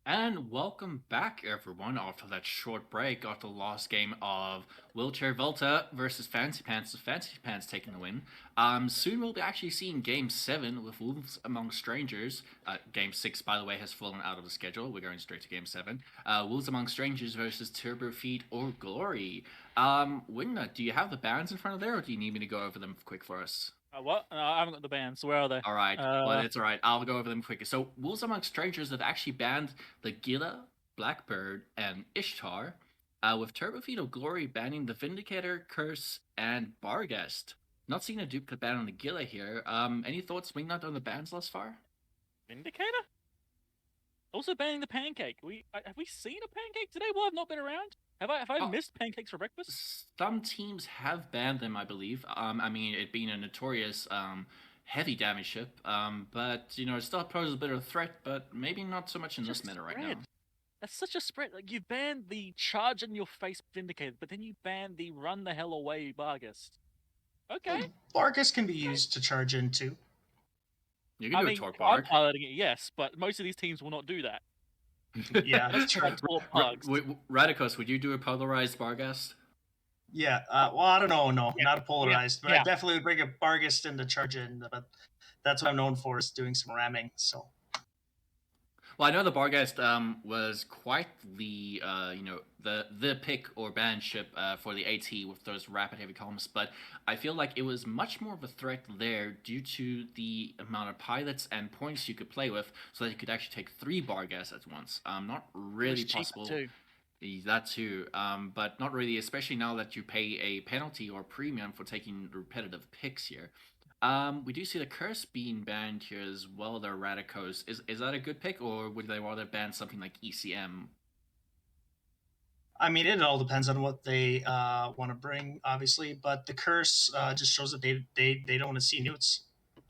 And welcome back, everyone, after that short break, after the last game of Wheelchair Volta versus Fancy Pants, with Fancy Pants taking the win. Soon we'll be actually seeing Game 7 with Wolves Among Strangers. Game 6, by the way, has fallen out of the schedule. We're going straight to Game 7. Wolves Among Strangers versus Turbo Feed or Glory. Wingnut, do you have the bands in front of there, or do you need me to go over them quick for us? What? I haven't got the bands. Where are they? All right. Well, it's all right. I'll go over them quickly. So, Wolves Among Strangers have actually banned the Gila, Blackbird, and Ishtar, with Turbofeed of Glory banning the Vindicator, Curse, and Barghest. Not seeing a duplicate ban on the Gila here. Any thoughts, Wingnut, on the bans thus far? Vindicator? Also banning the Pancake. Have we seen a Pancake today? Well, I've not been around. Have I missed pancakes for breakfast? Some teams have banned them, I believe. I mean, it being a notorious heavy damage ship, but it still poses a bit of a threat, but maybe not so much in this meta right now. That's such a spread. Like, you banned the charge in your face Vindicator, but then you banned the run the hell away Barghest. Okay. Barghest can be used to charge into. You can do a Torque I'm Barg. piloting it, yes, but most of these teams will not do that. Yeah, that's true. Radicus, would you do a polarized Barghest? Yeah, well, I don't know, not a polarized, but I definitely would bring a Barghest in to charge in, but that's what I'm known for, is doing some ramming, so. Well, I know the Barghest was quite the the pick or ban ship for the AT with those rapid heavy columns, but I feel like it was much more of a threat there due to the amount of pilots and points you could play with, so that you could actually take 3 Barghests at once. Not really possible. Too. That too, but not really, especially now that you pay a penalty or premium for taking repetitive picks here. We do see the Curse being banned here as well, the Radicos. Is that a good pick, or would they rather ban something like ECM? I mean, it all depends on what they want to bring, obviously, but the Curse just shows that they don't want to see newts.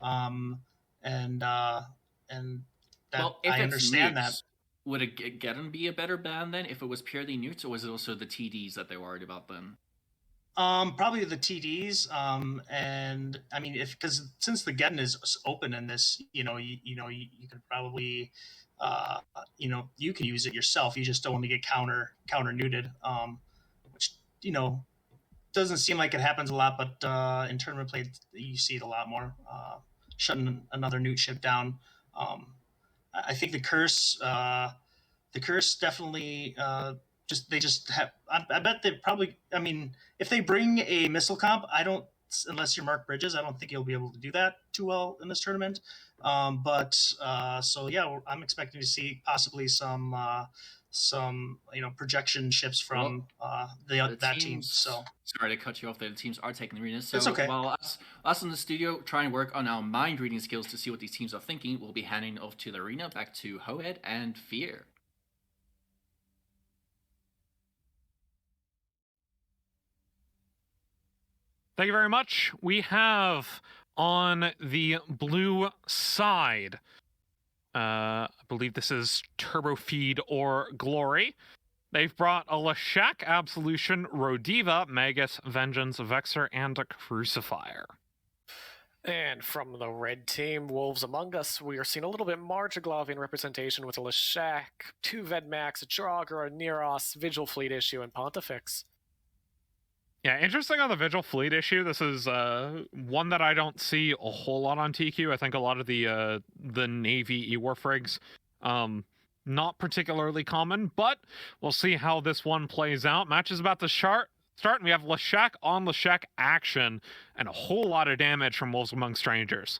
And that, well, if I understand newts, that. Would a Geddon be a better ban then if it was purely newts, or was it also the TDs that they were worried about then? Probably the TDs. And I mean, because since the Geddon is open in this, you could probably, you can use it yourself. You just don't want to get counter neuted, which doesn't seem like it happens a lot, but in tournament play you see it a lot more. Shutting another newt ship down. I think the Curse definitely. They just have. I bet they probably. I mean, if they bring a missile comp, unless you're Mark Bridges, I don't think you'll be able to do that too well in this tournament. So yeah, I'm expecting to see possibly some projection ships from that team. So sorry to cut you off there. The teams are taking the arenas. So it's okay. While us in the studio try and work on our mind reading skills to see what these teams are thinking, we'll be handing off to the arena, back to Hohead and Fear. Thank you very much. We have on the blue side, I believe this is Turbo Feed or Glory. They've brought a Leshak, Absolution, Rodiva, Magus, Vengeance, Vexer, and a Crucifier. And from the red team, Wolves Among Us, we are seeing a little bit Marjaglavian representation with a Leshak, 2 Vedmax, a Draugr, a Neros, Vigil Fleet issue, and Pontifex. Yeah, interesting on the Vigil Fleet issue. This is one that I don't see a whole lot on TQ. I think a lot of the Navy E-War frigs, not particularly common, but we'll see how this one plays out. Match is about to start, and we have Leshak on Leshak action, and a whole lot of damage from Wolves Among Strangers.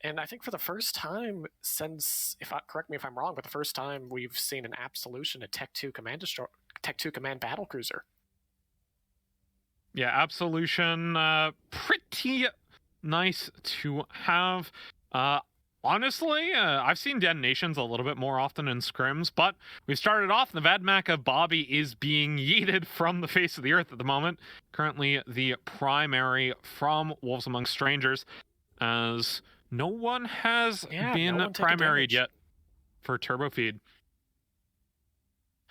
And I think for the first time since, correct me if I'm wrong, but the first time we've seen an Absolution, a Tech 2 command battlecruiser. Yeah, Absolution, pretty nice to have. Honestly, I've seen detonations a little bit more often in scrims, but we started off, the Vadmak of Bobby is being yeeted from the face of the earth at the moment. Currently the primary from Wolves Among Strangers, as no one has been primaried yet for Turbo Feed.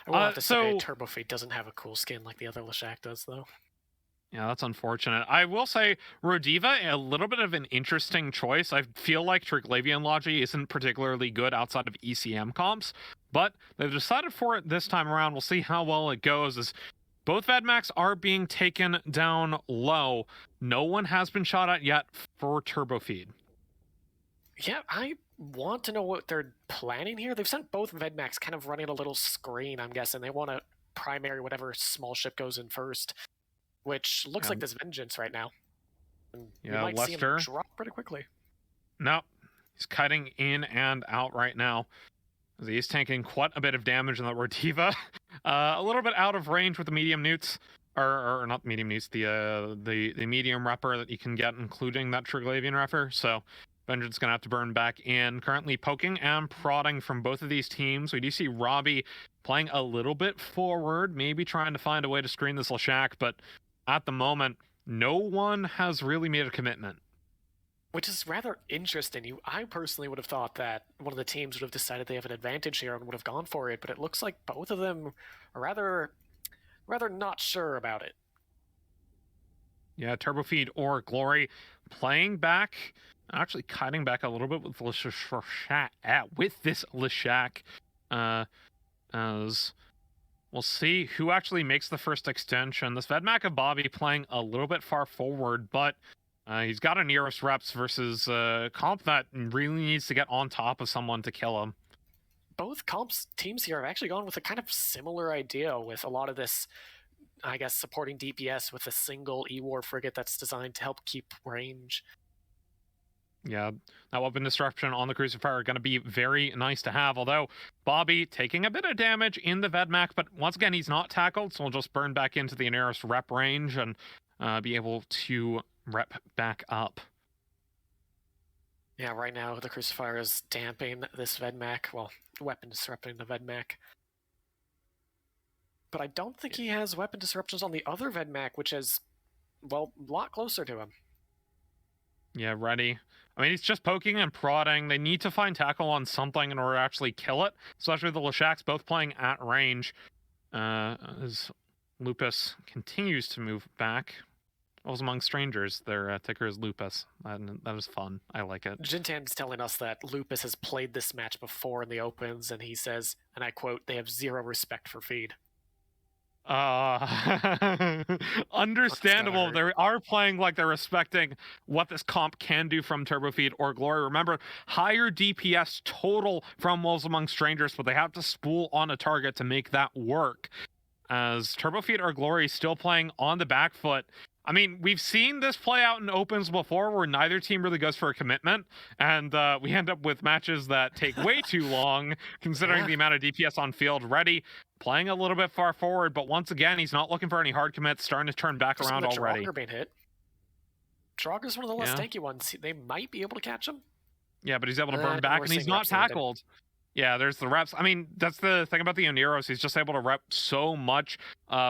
I will have to say Turbo Feed doesn't have a cool skin like the other Leshak does, though. Yeah, that's unfortunate. I will say Rodiva, a little bit of an interesting choice. I feel like Triglavian Logi isn't particularly good outside of ECM comps, but they've decided for it this time around. We'll see how well it goes, as both Vedmax are being taken down low. No one has been shot at yet for Turbo Feed. Yeah, I want to know what they're planning here. They've sent both Vedmax kind of running a little screen, I'm guessing. They want to primary whatever small ship goes in first, which looks like this Vengeance right now. And we might see him drop pretty quickly. No, he's cutting in and out right now. He's tanking quite a bit of damage in the Retiva. A little bit out of range with the medium newts. Or not medium newts, the medium repper that you can get, including that Triglavian repper. So Vengeance is going to have to burn back in. Currently poking and prodding from both of these teams. We do see Robbie playing a little bit forward, maybe trying to find a way to screen this Leshak, but at the moment, no one has really made a commitment. Which is rather interesting. I personally would have thought that one of the teams would have decided they have an advantage here and would have gone for it, but it looks like both of them are rather not sure about it. Yeah, Turbo Feed or Glory playing back, actually kiting back a little bit with this Leshak, as we'll see who actually makes the first extension. This Vedmak of Bobby playing a little bit far forward, but he's got a nearest reps versus comp that really needs to get on top of someone to kill him. Both comps teams here have actually gone with a kind of similar idea with a lot of this, I guess, supporting DPS with a single E-War frigate that's designed to help keep range. Yeah, that weapon disruption on the Crucifier are going to be very nice to have, although Bobby taking a bit of damage in the Vedmak, but once again, he's not tackled, so we'll just burn back into the nearest rep range and be able to rep back up. Yeah, right now the Crucifier is damping this Vedmak, well, weapon disrupting the Vedmak. But I don't think he has weapon disruptions on the other Vedmak, which is, well, a lot closer to him. Yeah, ready. I mean, he's just poking and prodding. They need to find tackle on something in order to actually kill it, especially the Leshaks both playing at range. As Lupus continues to move back. Those among strangers, their ticker is Lupus. That is fun. I like it. Jintan's telling us that Lupus has played this match before in the opens, and he says, and I quote, "They have zero respect for Feed." Understandable. They are playing like they're respecting what this comp can do from Turbo Feed or Glory. Remember, higher DPS total from Wolves Among Strangers, but they have to spool on a target to make that work. As Turbo Feed or Glory still playing on the back foot. I mean, we've seen this play out in opens before where neither team really goes for a commitment, and we end up with matches that take way too long, considering the amount of DPS on field. Ready, playing a little bit far forward, but once again, he's not looking for any hard commits, starting to turn back around already. Draugr being hit. Draugr's one of the less tanky ones. They might be able to catch him. Yeah, but he's able to burn back, and he's not tackled. Yeah, there's the reps. I mean, that's the thing about the Oneros. He's just able to rep so much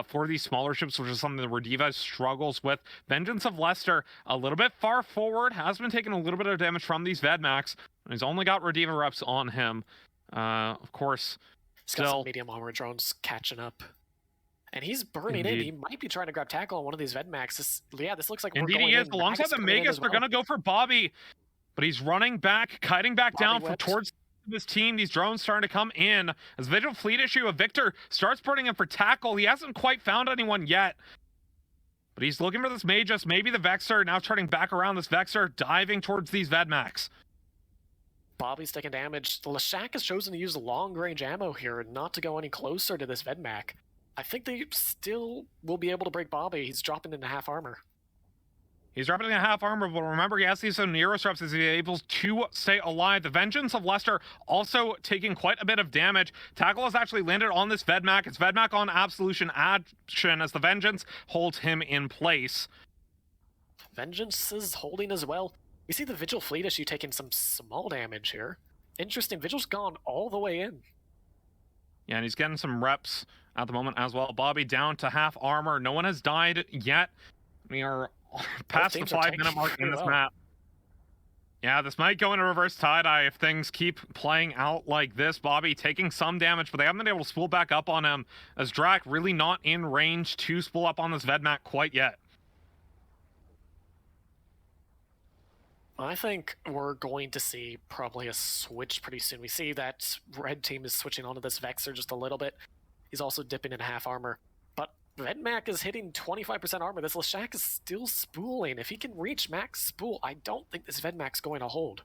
for these smaller ships, which is something that Retiva struggles with. Vengeance of Leicester, a little bit far forward, has been taking a little bit of damage from these Vedmax. He's only got Retiva reps on him. Of course, he's got some medium armor drones catching up. And he's burning in. He might be trying to grab tackle on one of these Vedmax. This looks like we're going in. Indeed he is. Alongside the Magus, they're going to go for Bobby. But he's running back, kiting back down towards this team. These drones starting to come in as Vigil Fleet issue of Victor starts putting him for tackle. He hasn't quite found anyone yet, but he's looking for this Magus, maybe the Vexer. Now turning back around, this Vexer diving towards these Vedmax. Bobby's taking damage. The Leshak has chosen to use long range ammo here and not to go any closer to this Vedmak. I think they still will be able to break Bobby. He's dropping into half armor. He's dropping into half armor, but remember, he has these Oneros reps as he's able to stay alive. The Vengeance of Leicester also taking quite a bit of damage. Tackle has actually landed on this Vedmak. It's Vedmak on Absolution action as the Vengeance holds him in place. Vengeance is holding as well. We see the Vigil Fleet issue taking some small damage here. Interesting, Vigil's gone all the way in. Yeah, and he's getting some reps at the moment as well. Bobby down to half armor. No one has died yet. We are past the 5-minute mark in this map. Yeah, this might go into reverse tie-dye if things keep playing out like this. Bobby taking some damage, but they haven't been able to spool back up on him, as Drac really not in range to spool up on this Vedmak quite yet. I think we're going to see probably a switch pretty soon. We see that red team is switching onto this Vexer just a little bit. He's also dipping in half armor. But Vedmak is hitting 25% armor. This Leshak is still spooling. If he can reach max spool, I don't think this Vedmak's going to hold.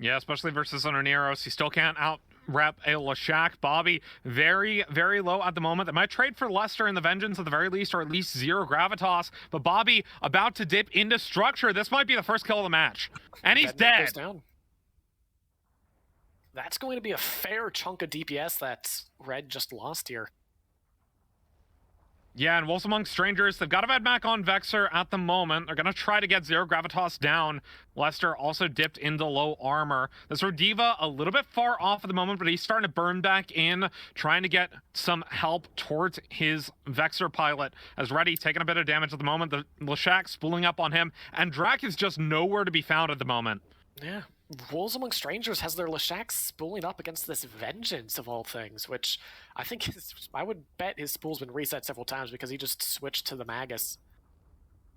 Yeah, especially versus Oneros. He still can't out-rep a Leshak. Bobby, very, very low at the moment. They might trade for Lester in the Vengeance at the very least, or at least 0 Gravitas. But Bobby about to dip into structure. This might be the first kill of the match. And he's dead. Goes down. That's going to be a fair chunk of DPS that Red just lost here. Yeah, and Wolves Among Strangers, they've got a Vedmak on Vexer at the moment. They're going to try to get 0 Gravitas down. Lester also dipped into low armor. This Rodiva a little bit far off at the moment, but he's starting to burn back in, trying to get some help towards his Vexer pilot. As Reddy taking a bit of damage at the moment. The Leshak spooling up on him, and Drak is just nowhere to be found at the moment. Yeah. Wolves Among Strangers has their Leshak spooling up against this Vengeance of all things, which I think I would bet his spool's been reset several times because he just switched to the Magus.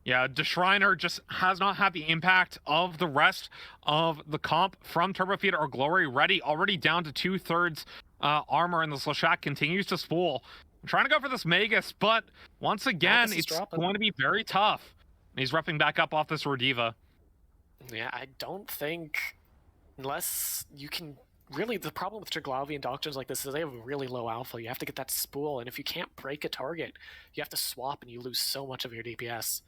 Yeah, DeShriner just has not had the impact of the rest of the comp from Turbofeed or Glory. Reddy already down to 2/3 armor, and the Leshak continues to spool. I'm trying to go for this Magus, but once again, it's going to be very tough. He's repping back up off this Rodiva. Yeah, I don't think, unless you can really, the problem with Triglavian doctrines like this is they have a really low alpha. You have to get that spool, and if you can't break a target, you have to swap and you lose so much of your DPS.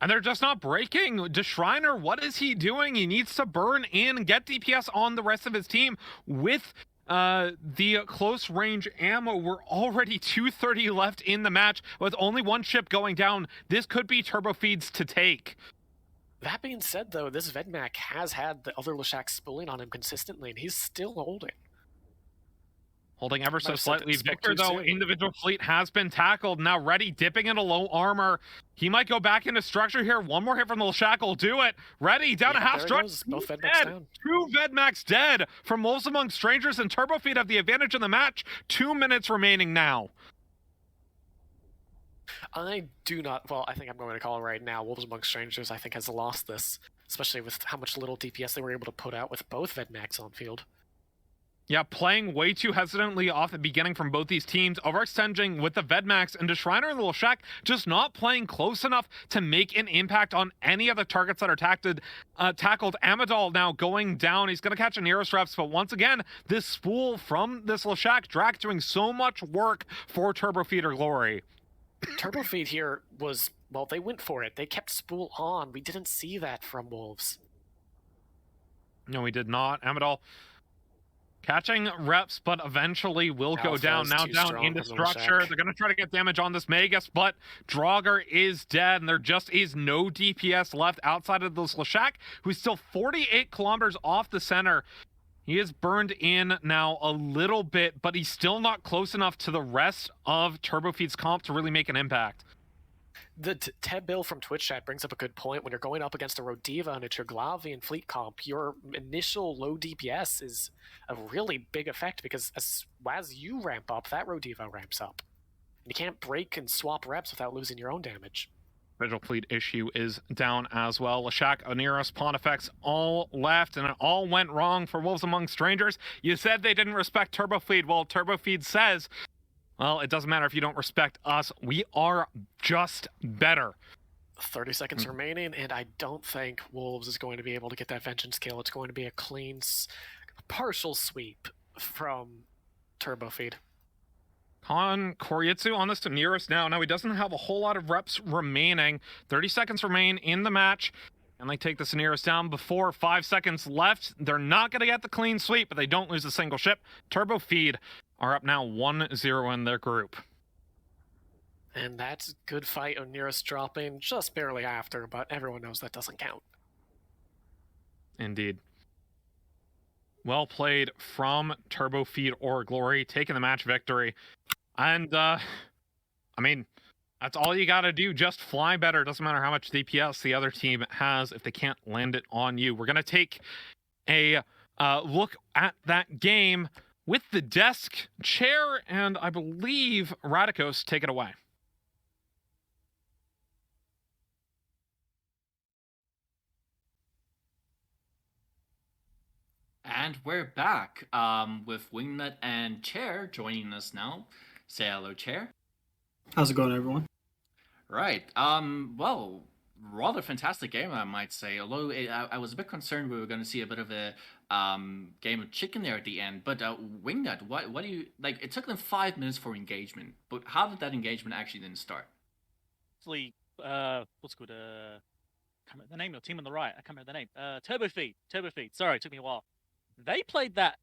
And they're just not breaking. DeShriner, what is he doing? He needs to burn in and get DPS on the rest of his team with the close range ammo. We're already 2:30 left in the match with only one ship going down. This could be Turbofeed's to take. That being said, though, this Vedmak has had the other Leshak spooling on him consistently, and he's still holding. Holding ever so slightly. Victor, though, individual fleet has been tackled. Now Reddy dipping into low armor. He might go back into structure here. One more hit from the Leshak will do it. Reddy down to half structure. Both Vedmaks down. 2 Vedmaks dead from Wolves Among Strangers, and Turbofeed have the advantage in the match. 2 minutes remaining now. I do not, well, I think I'm going to call it right now. Wolves Among Strangers, I think, has lost this, especially with how much little DPS they were able to put out with both Vedmaks on field. Yeah, playing way too hesitantly off the beginning from both these teams, overextending with the Vedmaks, and DeShriner and the Leshak just not playing close enough to make an impact on any of the targets that are tackled. Amadal now going down. He's going to catch a Neros reps, but once again, this spool from this Leshak Drak doing so much work for Turbofeed or Glory. Turbofeed here was, well, they went for it. They kept spool on. We didn't see that from Wolves. No, we did not. Amadal catching reps, but eventually will go down. Now down into structure. They're going to try to get damage on this Magus, but Draugr is dead, and there just is no DPS left outside of this Leshak, who's still 48 kilometers off the center. He is burned in now a little bit, but he's still not close enough to the rest of Turbofeed's comp to really make an impact. The Ted Bill from Twitch chat brings up a good point. When you're going up against a Rodiva and a Triglavian fleet comp, your initial low DPS is a really big effect because as you ramp up, that Rodiva ramps up. And you can't break and swap reps without losing your own damage. Visual fleet issue is down as well. Leshak, Oneros, Pontifex all left, and it all went wrong for Wolves Among Strangers. You said they didn't respect Turbofeed. Well, Turbofeed says, well, it doesn't matter if you don't respect us. We are just better. 30 seconds remaining, and I don't think Wolves is going to be able to get that Vengeance kill. It's going to be a clean, partial sweep from Turbofeed. Kon Koryutsu on this to Neros now. Now he doesn't have a whole lot of reps remaining. 30 seconds remain in the match. And they take the Neros down before 5 seconds left. They're not going to get the clean sweep, but they don't lose a single ship. Turbofeed are up now 1-0 in their group. And that's a good fight. Oneros dropping just barely after, but everyone knows that doesn't count. Indeed. Well played from Turbofeed or Glory, taking the match victory. And, I mean, that's all you got to do. Just fly better. Doesn't matter how much DPS the other team has if they can't land it on you. We're going to take a look at that game with the desk chair, and I believe Radikos, take it away. And we're back with Wingnut and Chair joining us now. Say hello, Chair. How's it going, everyone? Right. Well, rather fantastic game, I might say. Although I was a bit concerned we were going to see a bit of a game of chicken there at the end. But Wingnut, what do you like? It took them 5 minutes for engagement, but how did that engagement actually then start? Actually, what's good? Can't remember the name of the team on the right. I can't remember the name. Turbo Feed. Sorry, it took me a while. They played that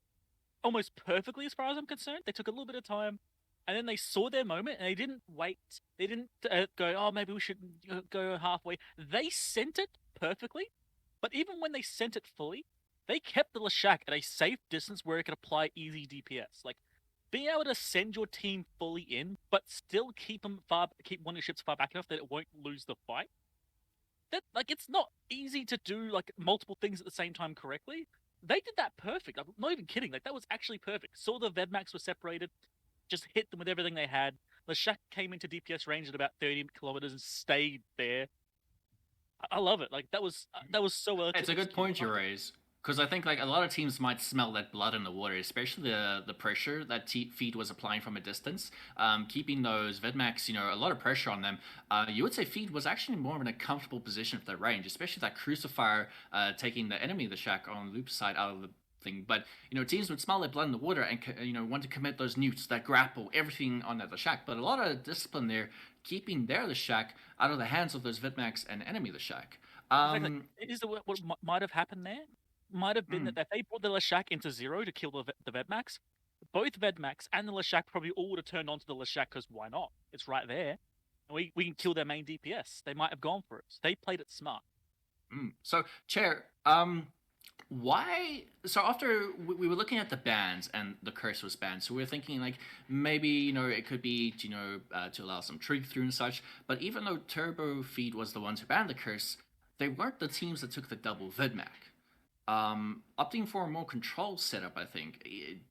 almost perfectly, as far as I'm concerned. They took a little bit of time, and then they saw their moment, and they didn't wait. They didn't go, oh, maybe we should go halfway. They sent it perfectly, but even when they sent it fully, they kept the Leshak at a safe distance where it could apply easy DPS. Like, being able to send your team fully in, but still keep one of your ships far back enough that it won't lose the fight. That, like, it's not easy to do like multiple things at the same time correctly. They did that perfect. I'm not even kidding. Like, that was actually perfect. Saw the Vedmax were separated, just hit them with everything they had. Leshak came into DPS range at about 30 kilometers and stayed there. I love it. Like, that was so well. It's a good point you raise. Because I think like a lot of teams might smell that blood in the water, especially the pressure that Feed was applying from a distance, keeping those Vedmax, a lot of pressure on them. You would say Feed was actually more in a comfortable position for their range, especially that Crucifier taking the enemy, the Shack, on Loop side out of the thing. But teams would smell that blood in the water and want to commit those newts, that grapple, everything on the Shack. But a lot of discipline there, keeping the Shack out of the hands of those Vedmax and enemy the Shack. Is what might have happened there? Might have been that if they brought the Leshak into 0 to kill the Vedmax, both Vedmax and the Leshak probably all would have turned onto the Leshak because why not? It's right there. And we can kill their main DPS. They might have gone for it. So they played it smart. So, Chair, why? So after we were looking at the bans and the curse was banned, so we were thinking like maybe it could be to allow some trick through and such. But even though Turbo Feed was the ones who banned the curse, they weren't the teams that took the double Vedmac. Opting for a more controlled setup, I think.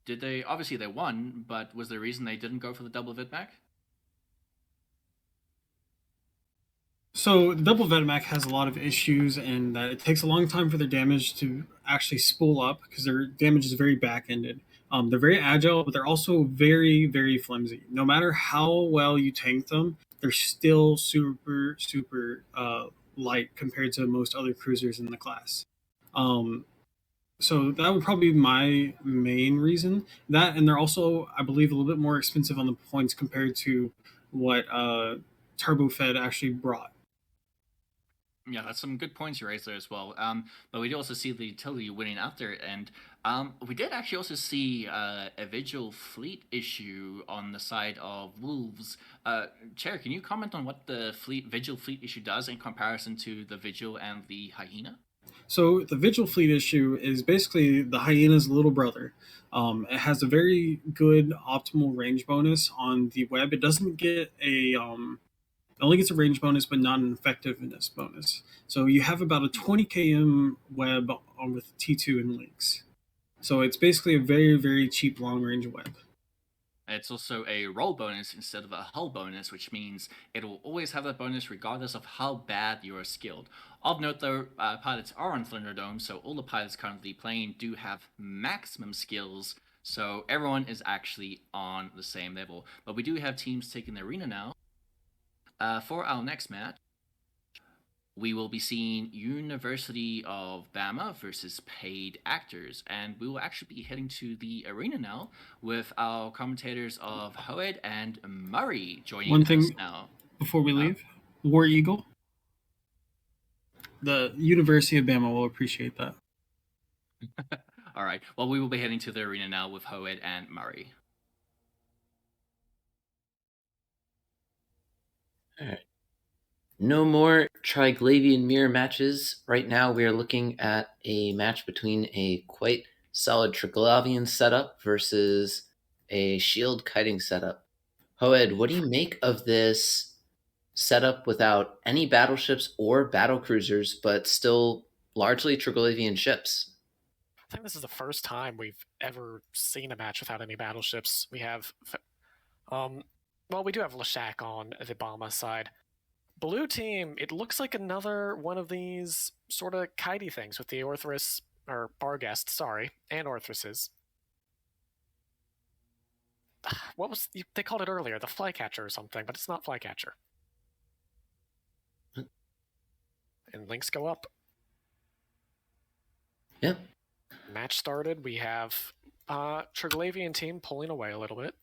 Did they? Obviously, they won, but was there a reason they didn't go for the double Vedmac? So the double Vedmac has a lot of issues, and that it takes a long time for their damage to actually spool up because their damage is very back-ended. They're very agile, but they're also very, very flimsy. No matter how well you tank them, they're still super, super light compared to most other cruisers in the class. So that would probably be my main reason. That, and they're also, I believe, a little bit more expensive on the points compared to what TurboFed actually brought. Yeah, that's some good points you raised there as well. But we did also see the utility winning out there, and we did actually also see a Vigil fleet issue on the side of Wolves. Chair, can you comment on what the Vigil fleet issue does in comparison to the Vigil and the Hyena? So the Vigil fleet issue is basically the Hyena's little brother. It has a very good optimal range bonus on the web. It doesn't get it only gets a range bonus, but not an effectiveness bonus. So you have about a 20 km web with T2 and links. So it's basically a very, very cheap long range web. It's also a roll bonus instead of a hull bonus, which means it will always have that bonus regardless of how bad you are skilled. Of note, though, pilots are on Thunderdome, so all the pilots currently playing do have maximum skills, so everyone is actually on the same level. But we do have teams taking the arena now. For our next match, we will be seeing University of Bama versus Paid Actors, and we will actually be heading to the arena now with our commentators of Hoed and Murray joining us now. Before we leave, War Eagle. The University of Bama will appreciate that. All right. Well, we will be heading to the arena now with Hoed and Murray. All right. No more Triglavian mirror matches. Right now we are looking at a match between a quite solid Triglavian setup versus a shield kiting setup. Hoed, what do you make of this setup without any battleships or battle cruisers, but still largely Triglavian ships? I think this is the first time we've ever seen a match without any battleships. We have, we do have Leshak on the Bama side. Blue team, it looks like another one of these sort of kitey things with the Orthrus or Barghest, sorry, and Orthrus's. What was they called it earlier? The Flycatcher or something, but it's not Flycatcher. And links go up. Yep. Match started. We have Triglavian team pulling away a little bit.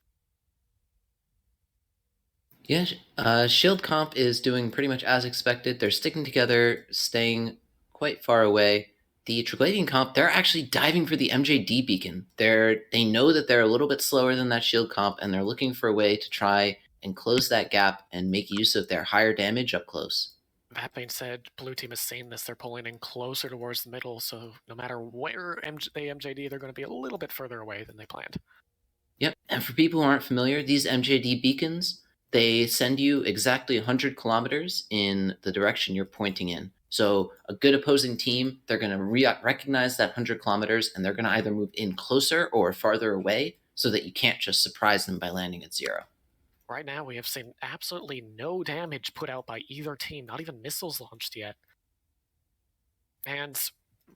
Yeah, Shield Comp is doing pretty much as expected. They're sticking together, staying quite far away. The Triglavian Comp, they're actually diving for the MJD beacon. They know that they're a little bit slower than that Shield Comp, and they're looking for a way to try and close that gap and make use of their higher damage up close. That being said, blue team has seen this. They're pulling in closer towards the middle, so no matter where they MJD, they're going to be a little bit further away than they planned. Yep, and for people who aren't familiar, these MJD beacons, they send you exactly 100 kilometers in the direction you're pointing in. So a good opposing team, they're going to recognize that 100 kilometers, and they're going to either move in closer or farther away so that you can't just surprise them by landing at 0. Right now, we have seen absolutely no damage put out by either team, not even missiles launched yet. And,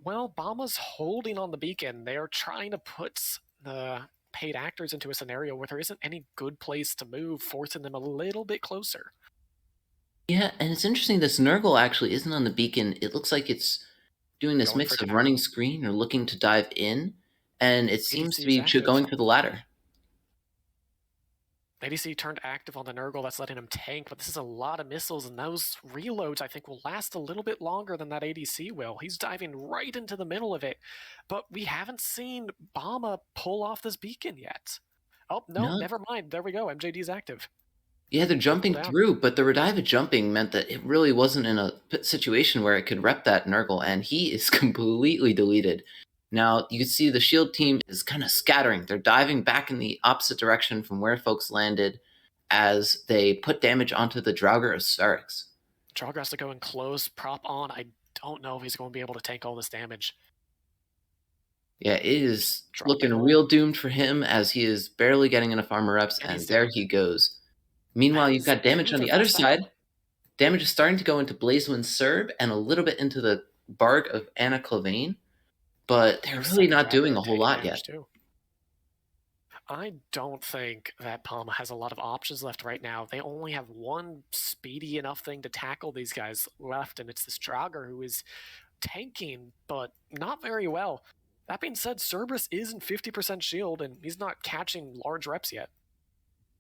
well, Bama's holding on the beacon. They're trying to put the paid actors into a scenario where there isn't any good place to move, forcing them a little bit closer. Yeah, and it's interesting this Nurgle actually isn't on the beacon. It looks like it's doing this mix of running screen or looking to dive in, and it seems to be going for the latter. ADC turned active on the Nurgle, that's letting him tank, but this is a lot of missiles, and those reloads, I think, will last a little bit longer than that ADC will. He's diving right into the middle of it, but we haven't seen Bama pull off this beacon yet. Oh, no, never mind. There we go. MJD's active. Yeah, they're jumping through, but the Rodiva jumping meant that it really wasn't in a situation where it could rep that Nurgle, and he is completely deleted. Now, you can see the Shield team is kind of scattering. They're diving back in the opposite direction from where folks landed as they put damage onto the Draugr of Spherix. Draugr has to go and close, prop on. I don't know if he's going to be able to tank all this damage. Yeah, it is looking real doomed for him as he is barely getting enough armor reps, and there he goes. Meanwhile, you've got damage on the other side. Damage is starting to go into Blazewind Serb and a little bit into the Barg of Anna Clavane. But they're really not doing a whole lot yet. I don't think that Palma has a lot of options left right now. They only have one speedy enough thing to tackle these guys left, and it's this Draugr who is tanking, but not very well. That being said, Cerberus is in 50% shield, and he's not catching large reps yet.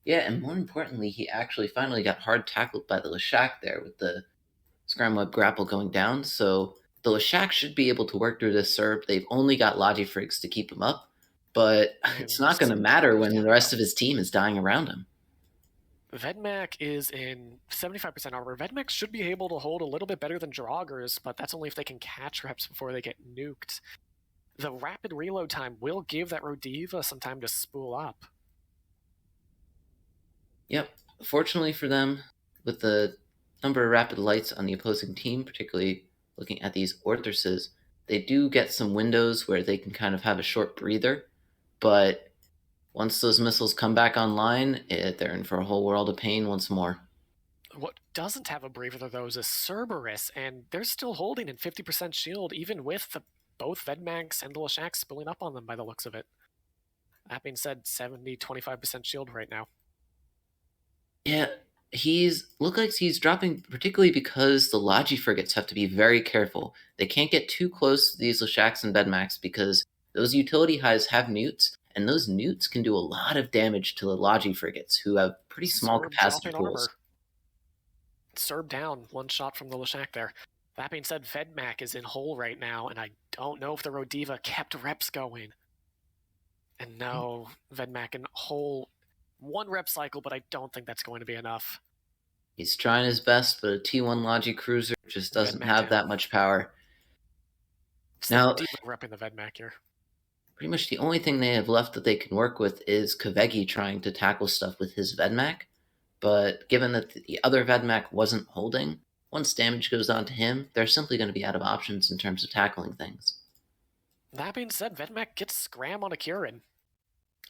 Yeah, and more importantly, he actually finally got hard tackled by the Leshak there with the Scramweb grapple going down, so the Leshak should be able to work through this Serb. They've only got Logifrigs to keep him up, but it's not going to matter when the rest of his team is dying around him. Vedmak is in 75% armor. Vedmak should be able to hold a little bit better than Draugr's, but that's only if they can catch reps before they get nuked. The rapid reload time will give that Rodiva some time to spool up. Yep. Fortunately for them, with the number of rapid lights on the opposing team, particularly looking at these Orthruses, they do get some windows where they can kind of have a short breather, but once those missiles come back online, they're in for a whole world of pain once more. What doesn't have a breather, though, is a Cerberus, and they're still holding in 50% shield, even with both Vedmags and the Leshak spilling up on them by the looks of it. That being said, 70-25% shield right now. Yeah, look like he's dropping, particularly because the Logi frigates have to be very careful. They can't get too close to these Leshaks and Vedmags because those utility highs have newts, and those newts can do a lot of damage to the Logi frigates, who have pretty small capacity pools. Serb down, one shot from the Leshak there. That being said, Vedmak is in hole right now, and I don't know if the Rodiva kept reps going. And no, Vedmak in hole, one rep cycle, but I don't think that's going to be enough. He's trying his best, but a T1 Logi cruiser just doesn't have that much power. Now, repping the Vedmak here. Pretty much the only thing they have left that they can work with is Kavegi trying to tackle stuff with his Vedmak. But given that the other Vedmak wasn't holding, once damage goes on to him, they're simply going to be out of options in terms of tackling things. That being said, Vedmak gets Scram on a Kirin.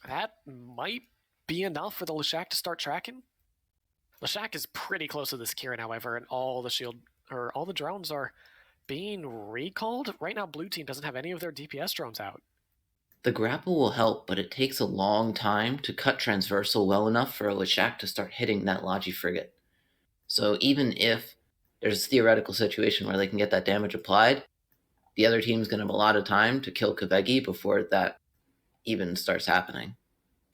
That might be enough for the Leshak to start tracking. Leshak is pretty close to this Kirin, however, and all the drones are being recalled? Right now, blue team doesn't have any of their DPS drones out. The grapple will help, but it takes a long time to cut transversal well enough for a Leshak to start hitting that Logi frigate. So even if there's a theoretical situation where they can get that damage applied, the other team's going to have a lot of time to kill Kavegi before that even starts happening.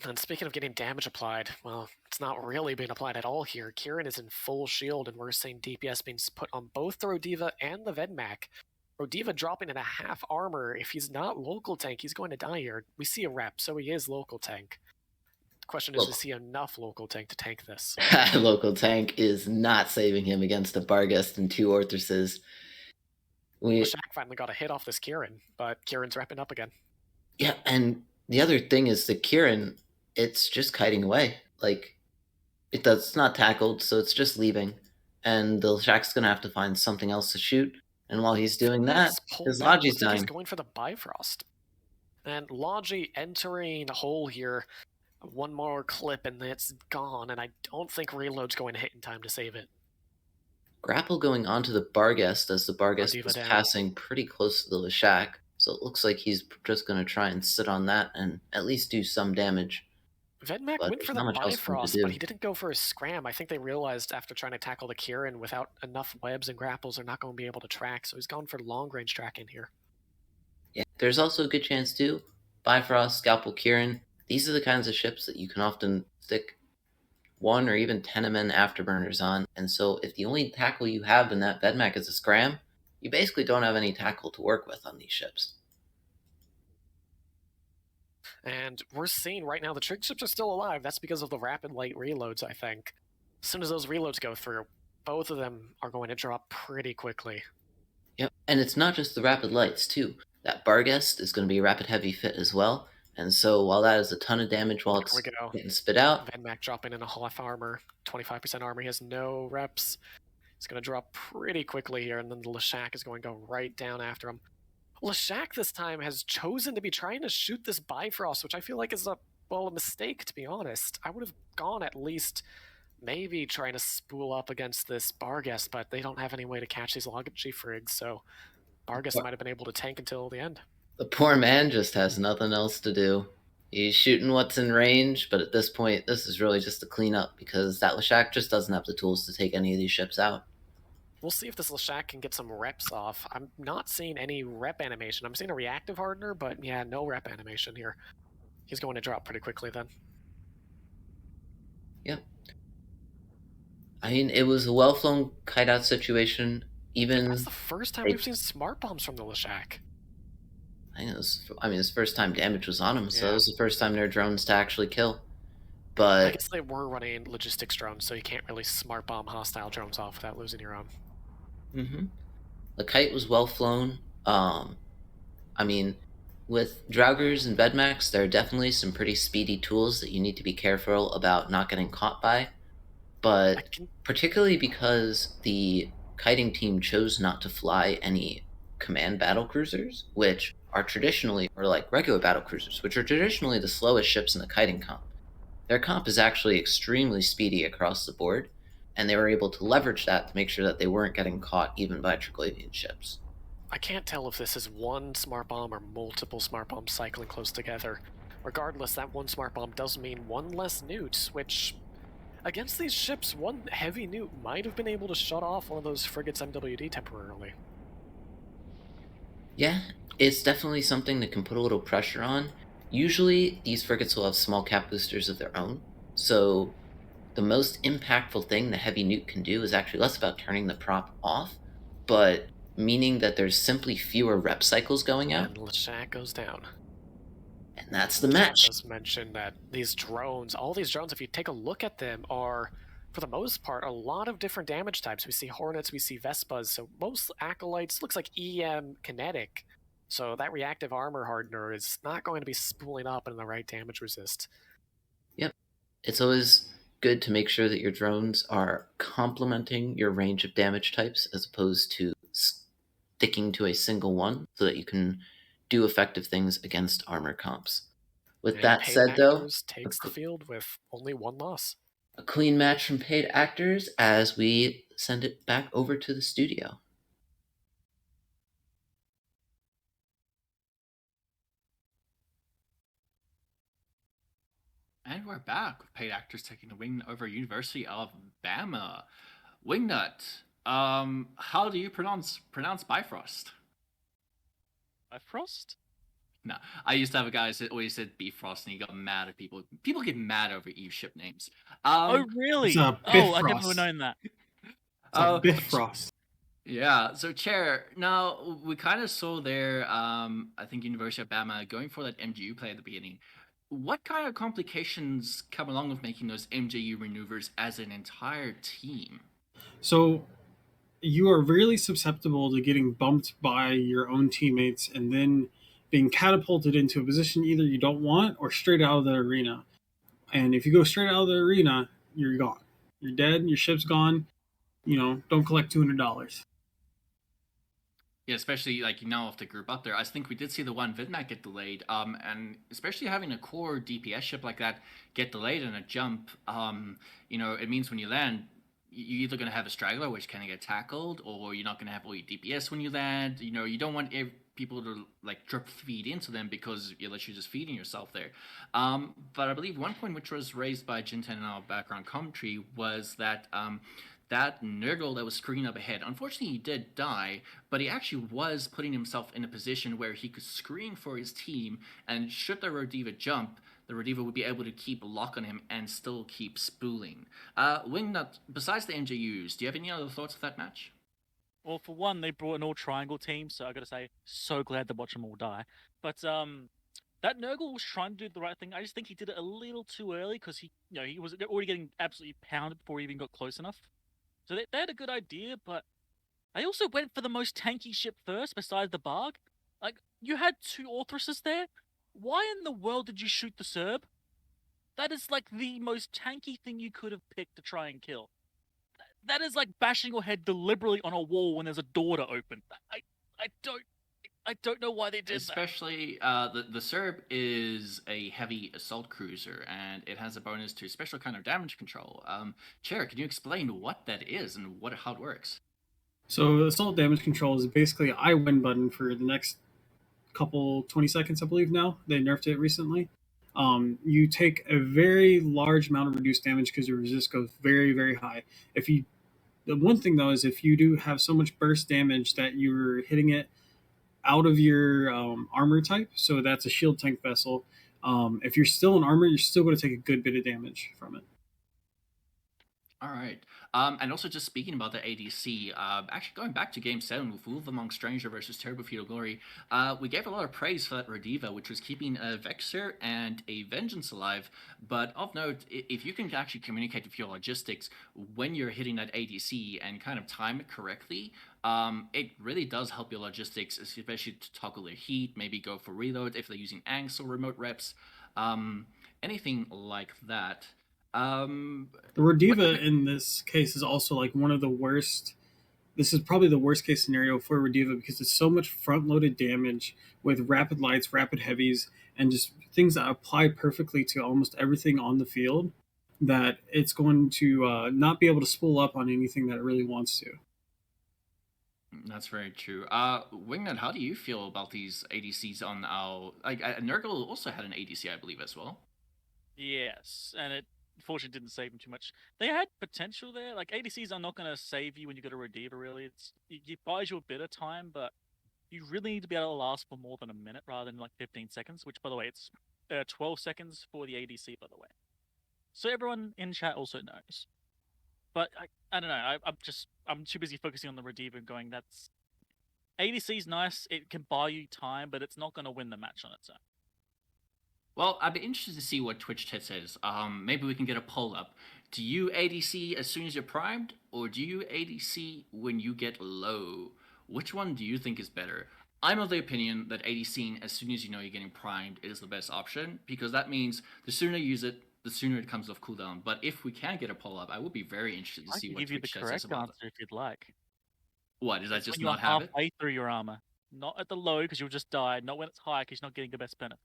And speaking of getting damage applied, well, it's not really being applied at all here. Kieran is in full shield, and we're seeing DPS being put on both the Rodiva and the Vedmak. Rodiva dropping in a half armor. If he's not local tank, he's going to die here. We see a rep, so he is local tank. The question is, is he enough local tank to tank this? Local tank is not saving him against a Barghest and 2 Orthreses. Leshak finally got a hit off this Kieran, but Kieran's wrapping up again. Yeah, and the other thing is that Kieran, it's just kiting away. Like, it's not tackled, so it's just leaving. And the Leshak's going to have to find something else to shoot. And while he's doing that, his Logi's dying. He's going for the Bifrost. And Logi entering a hole here. One more clip and it's gone, and I don't think reload's going to hit in time to save it. Grapple going onto the Barghest as the Barghest was passing pretty close to the Leshak. So it looks like he's just going to try and sit on that and at least do some damage. Vedmak went for the Bifrost, but he didn't go for a scram. I think they realized after trying to tackle the Kieran without enough webs and grapples, they're not going to be able to track, so he's gone for long-range tracking here. Yeah, there's also a good chance, too. Bifrost, Scalpel, Kieran, these are the kinds of ships that you can often stick 1 or even 10 men afterburners on, and so if the only tackle you have in that Vedmak is a scram, you basically don't have any tackle to work with on these ships. And we're seeing right now the trig ships are still alive. That's because of the rapid light reloads, I think. As soon as those reloads go through, both of them are going to drop pretty quickly. Yep, and it's not just the rapid lights, too. That Barghest is going to be a rapid heavy fit as well, and so while that is a ton of damage while it's getting spit out... Vedmak dropping in a half armor, 25% armor, he has no reps. He's going to drop pretty quickly here, and then the Leshak is going to go right down after him. Leshak this time has chosen to be trying to shoot this Bifrost, which I feel like is a mistake, to be honest. I would have gone at least maybe trying to spool up against this Barghest, but they don't have any way to catch these Logi frigs, so Barghest might have been able to tank until the end. The poor man just has nothing else to do. He's shooting what's in range, but at this point, this is really just a cleanup because that Leshak just doesn't have the tools to take any of these ships out. We'll see if this Leshak can get some reps off. I'm not seeing any rep animation. I'm seeing a reactive hardener, but yeah, no rep animation here. He's going to drop pretty quickly then. Yep. I mean, it was a well-flown kite-out situation. Even that's the first time we've seen smart bombs from the Leshak. it's the first time damage was on him, so it was the first time their drones to actually kill. But I guess they were running logistics drones, so you can't really smart bomb hostile drones off without losing your own. The kite was well flown. With Draugrs and Vedmaks, there are definitely some pretty speedy tools that you need to be careful about not getting caught by. But particularly because the kiting team chose not to fly any command battlecruisers, which are traditionally, or like regular battlecruisers, which are traditionally the slowest ships in the kiting comp. Their comp is actually extremely speedy across the board, and they were able to leverage that to make sure that they weren't getting caught even by Triglavian ships. I can't tell if this is one smart bomb or multiple smart bombs cycling close together. Regardless, that one smart bomb does mean one less newt, which, against these ships, one heavy newt might have been able to shut off one of those frigates MWD temporarily. Yeah, it's definitely something that can put a little pressure on. Usually, these frigates will have small cap boosters of their own, so the most impactful thing the heavy newt can do is actually less about turning the prop off, but meaning that there's simply fewer rep cycles going out. And Leshak goes down. And that's the match. Just mention that these drones, all these drones, if you take a look at them, are, for the most part, a lot of different damage types. We see Hornets, we see Vespas, so most Acolytes looks like EM kinetic. So that reactive armor hardener is not going to be spooling up in the right damage resist. Yep. It's always good to make sure that your drones are complementing your range of damage types as opposed to sticking to a single one so that you can do effective things against armor comps. With that said, though, takes the field with only one loss. A clean match from Paid Actors as we send it back over to the studio. And we're back with paid actors taking the win over University of Bama. Wingnut, how do you pronounce Bifrost? Bifrost? No, I used to have a guy that always said Bifrost, and he got mad at people. People get mad over Eve ship names. Oh, really? it's a Oh, I never Bifrost. known that. It's Bifrost. Yeah, so Chair, now we kind of saw there, I think University of Bama going for that MGU play at the beginning. What kind of complications come along with making those MJU maneuvers as an entire team? So you are really susceptible to getting bumped by your own teammates and then being catapulted into a position either you don't want or straight out of the arena. And if you go straight out of the arena, you're gone. You're dead. Your ship's gone. Don't collect $200. Yeah, especially like off the group up there. I think we did see the one Vidmac get delayed. And especially having a core DPS ship like that get delayed in a jump, it means when you land, you're either going to have a straggler, which can get tackled, or you're not going to have all your DPS when you land. You don't want people to like drip feed into them because you're literally just feeding yourself there. But I believe one point which was raised by Jinten in our background commentary was that that Nurgle that was screening up ahead, unfortunately he did die, but he actually was putting himself in a position where he could screen for his team, and should the Rodiva jump, the Rodiva would be able to keep a lock on him and still keep spooling. Wingnut, besides the MJUs, do you have any other thoughts of that match? Well, for one, they brought an all-triangle team, so I gotta say, so glad to watch them all die. But that Nurgle was trying to do the right thing. I just think he did it a little too early because he was already getting absolutely pounded before he even got close enough. So they had a good idea, but they also went for the most tanky ship first, besides the Barg. Like, you had 2 Orthruses there. Why in the world did you shoot the Serb? That is like the most tanky thing you could have picked to try and kill. That is like bashing your head deliberately on a wall when there's a door to open. I don't know why they did Especially, the Serb is a heavy assault cruiser, and it has a bonus to special kind of damage control. Chair, can you explain what that is and how it works? So assault damage control is basically an I win button for the next couple 20 seconds, I believe now. They nerfed it recently. You take a very large amount of reduced damage because your resist goes very, very high. The one thing though is if you do have so much burst damage that you're hitting it out of your armor type, so that's a shield tank vessel. If you're still in armor, you're still going to take a good bit of damage from it. All right. And also just speaking about the ADC, actually going back to Game 7 with Wolf Among Stranger versus Turbo Feudal Glory, we gave a lot of praise for that Rodiva, which was keeping a Vexer and a Vengeance alive. But of note, if you can actually communicate with your logistics when you're hitting that ADC and kind of time it correctly, it really does help your logistics, especially to toggle their heat, maybe go for reload if they're using Anks or remote reps, anything like that. The Rodiva in this case is also like one of the worst. This is probably the worst case scenario for Rodiva because it's so much front loaded damage with rapid lights, rapid heavies, and just things that apply perfectly to almost everything on the field that it's going to not be able to spool up on anything that it really wants to. That's very true. Wingnut, how do you feel about these ADCs on our... Nurgle also had an ADC, I believe, as well. Yes, and it unfortunately didn't save him too much. They had potential there. Like, ADCs are not going to save you when you get a Rodiva, really. It buys you a bit of time, but you really need to be able to last for more than a minute rather than like 15 seconds, which, by the way, it's 12 seconds for the ADC, by the way. So everyone in chat also knows. But I don't know. I'm too busy focusing on the Rodiva going, that's... ADC's nice. It can buy you time, but it's not going to win the match on its own. Well, I'd be interested to see what Twitch Ted says. Maybe we can get a poll up. Do you ADC as soon as you're primed, or do you ADC when you get low? Which one do you think is better? I'm of the opinion that ADCing as soon as you know you're getting primed is the best option, because that means the sooner you use it, the sooner it comes off cooldown. But if we can get a poll up, I would be very interested to see what Twitch says about that. I can give you the correct answer if you'd like. What, is that just when not have it? Halfway through your armor. Not at the low, because you'll just die. Not when it's high, because you're not getting the best benefit.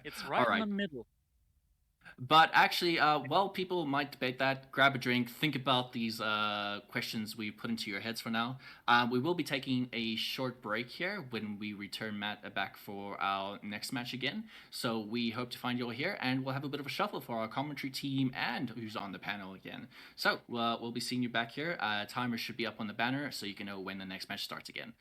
It's right in the middle. But actually, while people might debate that, grab a drink, think about these questions we put into your heads for now. We will be taking a short break here when we return Matt back for our next match again. So we hope to find you all here, and we'll have a bit of a shuffle for our commentary team and who's on the panel again. So we'll be seeing you back here. Timer should be up on the banner, so you can know when the next match starts again.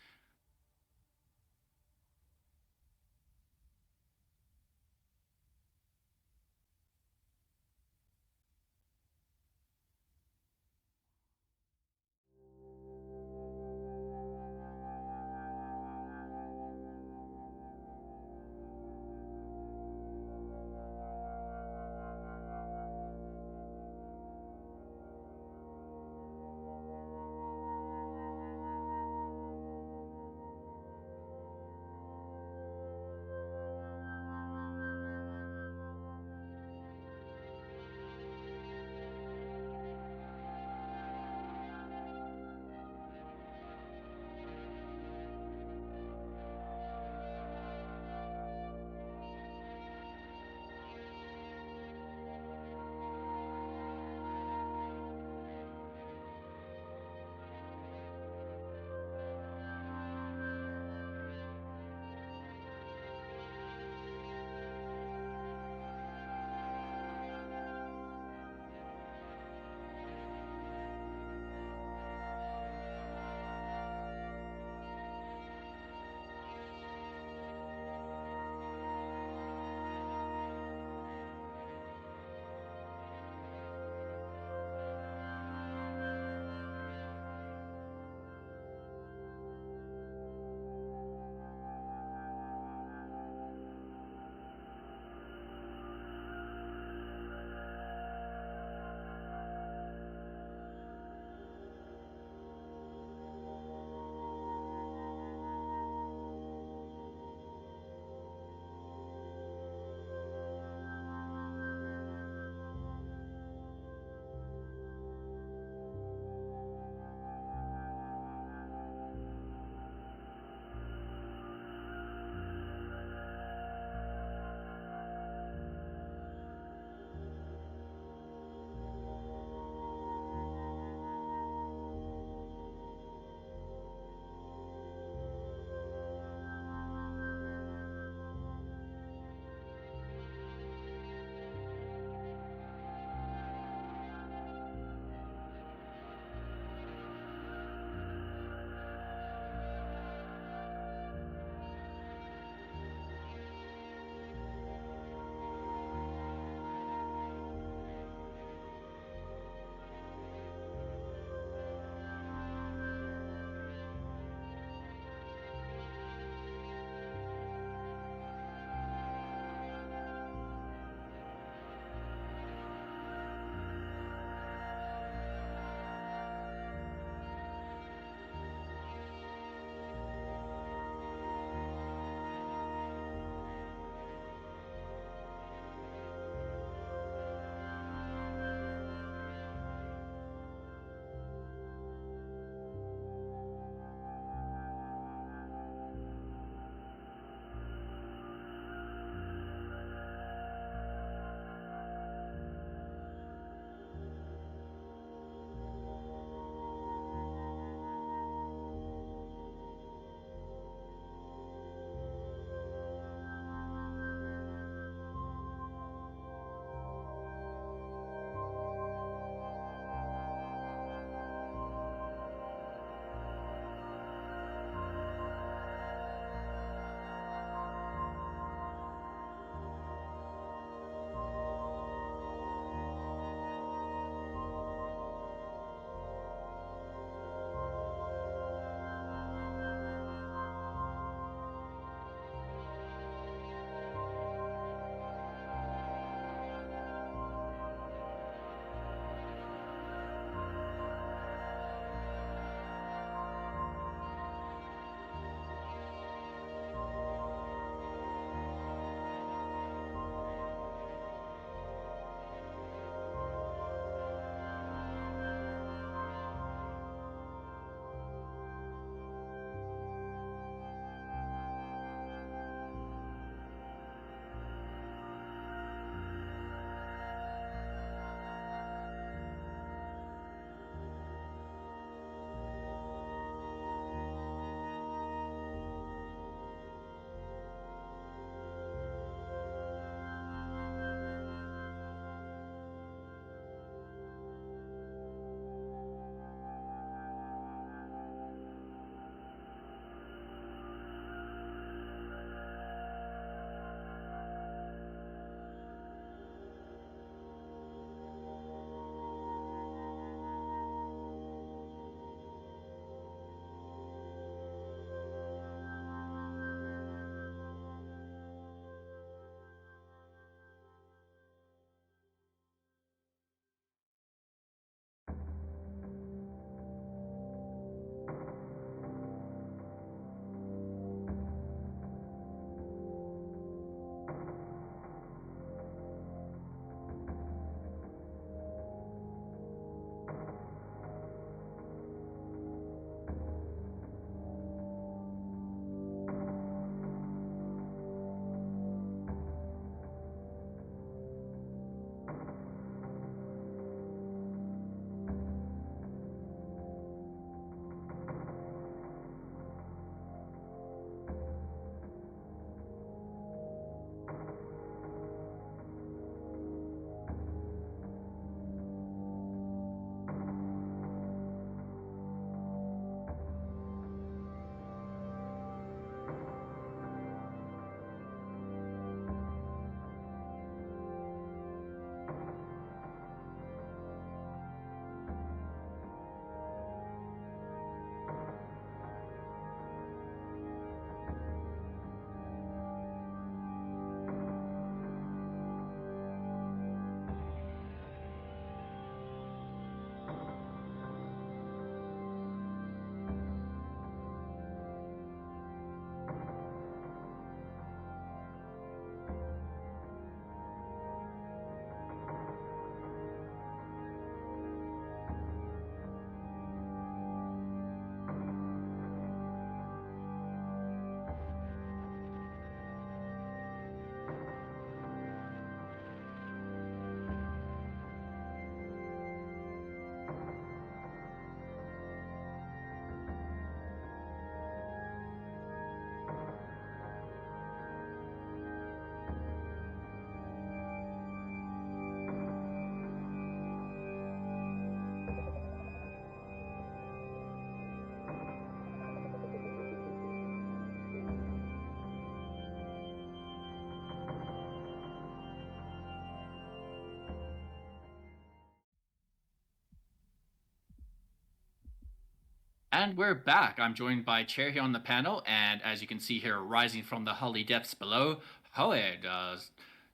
And we're back. I'm joined by Chair here on the panel, and as you can see here, rising from the Hully depths below, Hoed.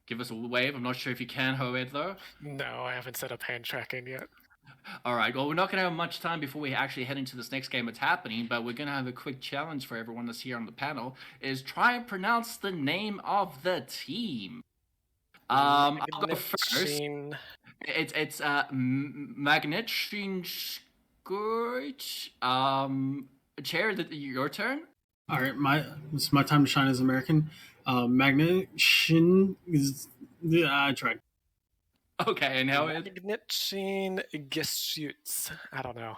Give us a wave. I'm not sure if you can, Hoed, though. No, I haven't set up hand tracking yet. All right. Well, we're not going to have much time before we actually head into this next game that's happening, but we're going to have a quick challenge for everyone that's here on the panel. Is try and pronounce the name of the team. I'll go first. It's Magnetschinskurt. Chair, your turn. All right, it's my time to shine as American. Magnetschin is I tried. Okay, and how it? Magnetschinskurt. I don't know.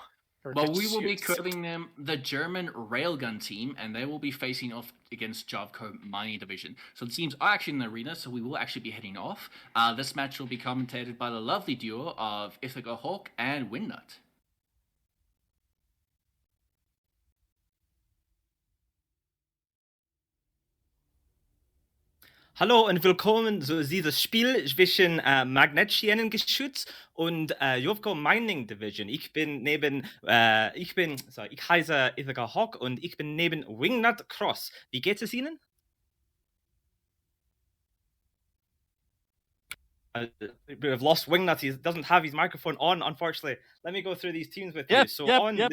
Well, we will be calling them the German Railgun team, and they will be facing off against Jovco Mining Division. So the teams are actually in the arena, so we will actually be heading off. This match will be commentated by the lovely duo of Ithaca Hawk and Wingnut. Hallo und willkommen zu dieses Spiel zwischen Magnetschinengeschütz und Jovco Mining Division. Ich heiße Ithaca Hawk und ich bin neben Wingnut Cross. Wie geht es Ihnen? We've lost Wingnut. He doesn't have his microphone on, unfortunately. Let me go through these teams with you. So on the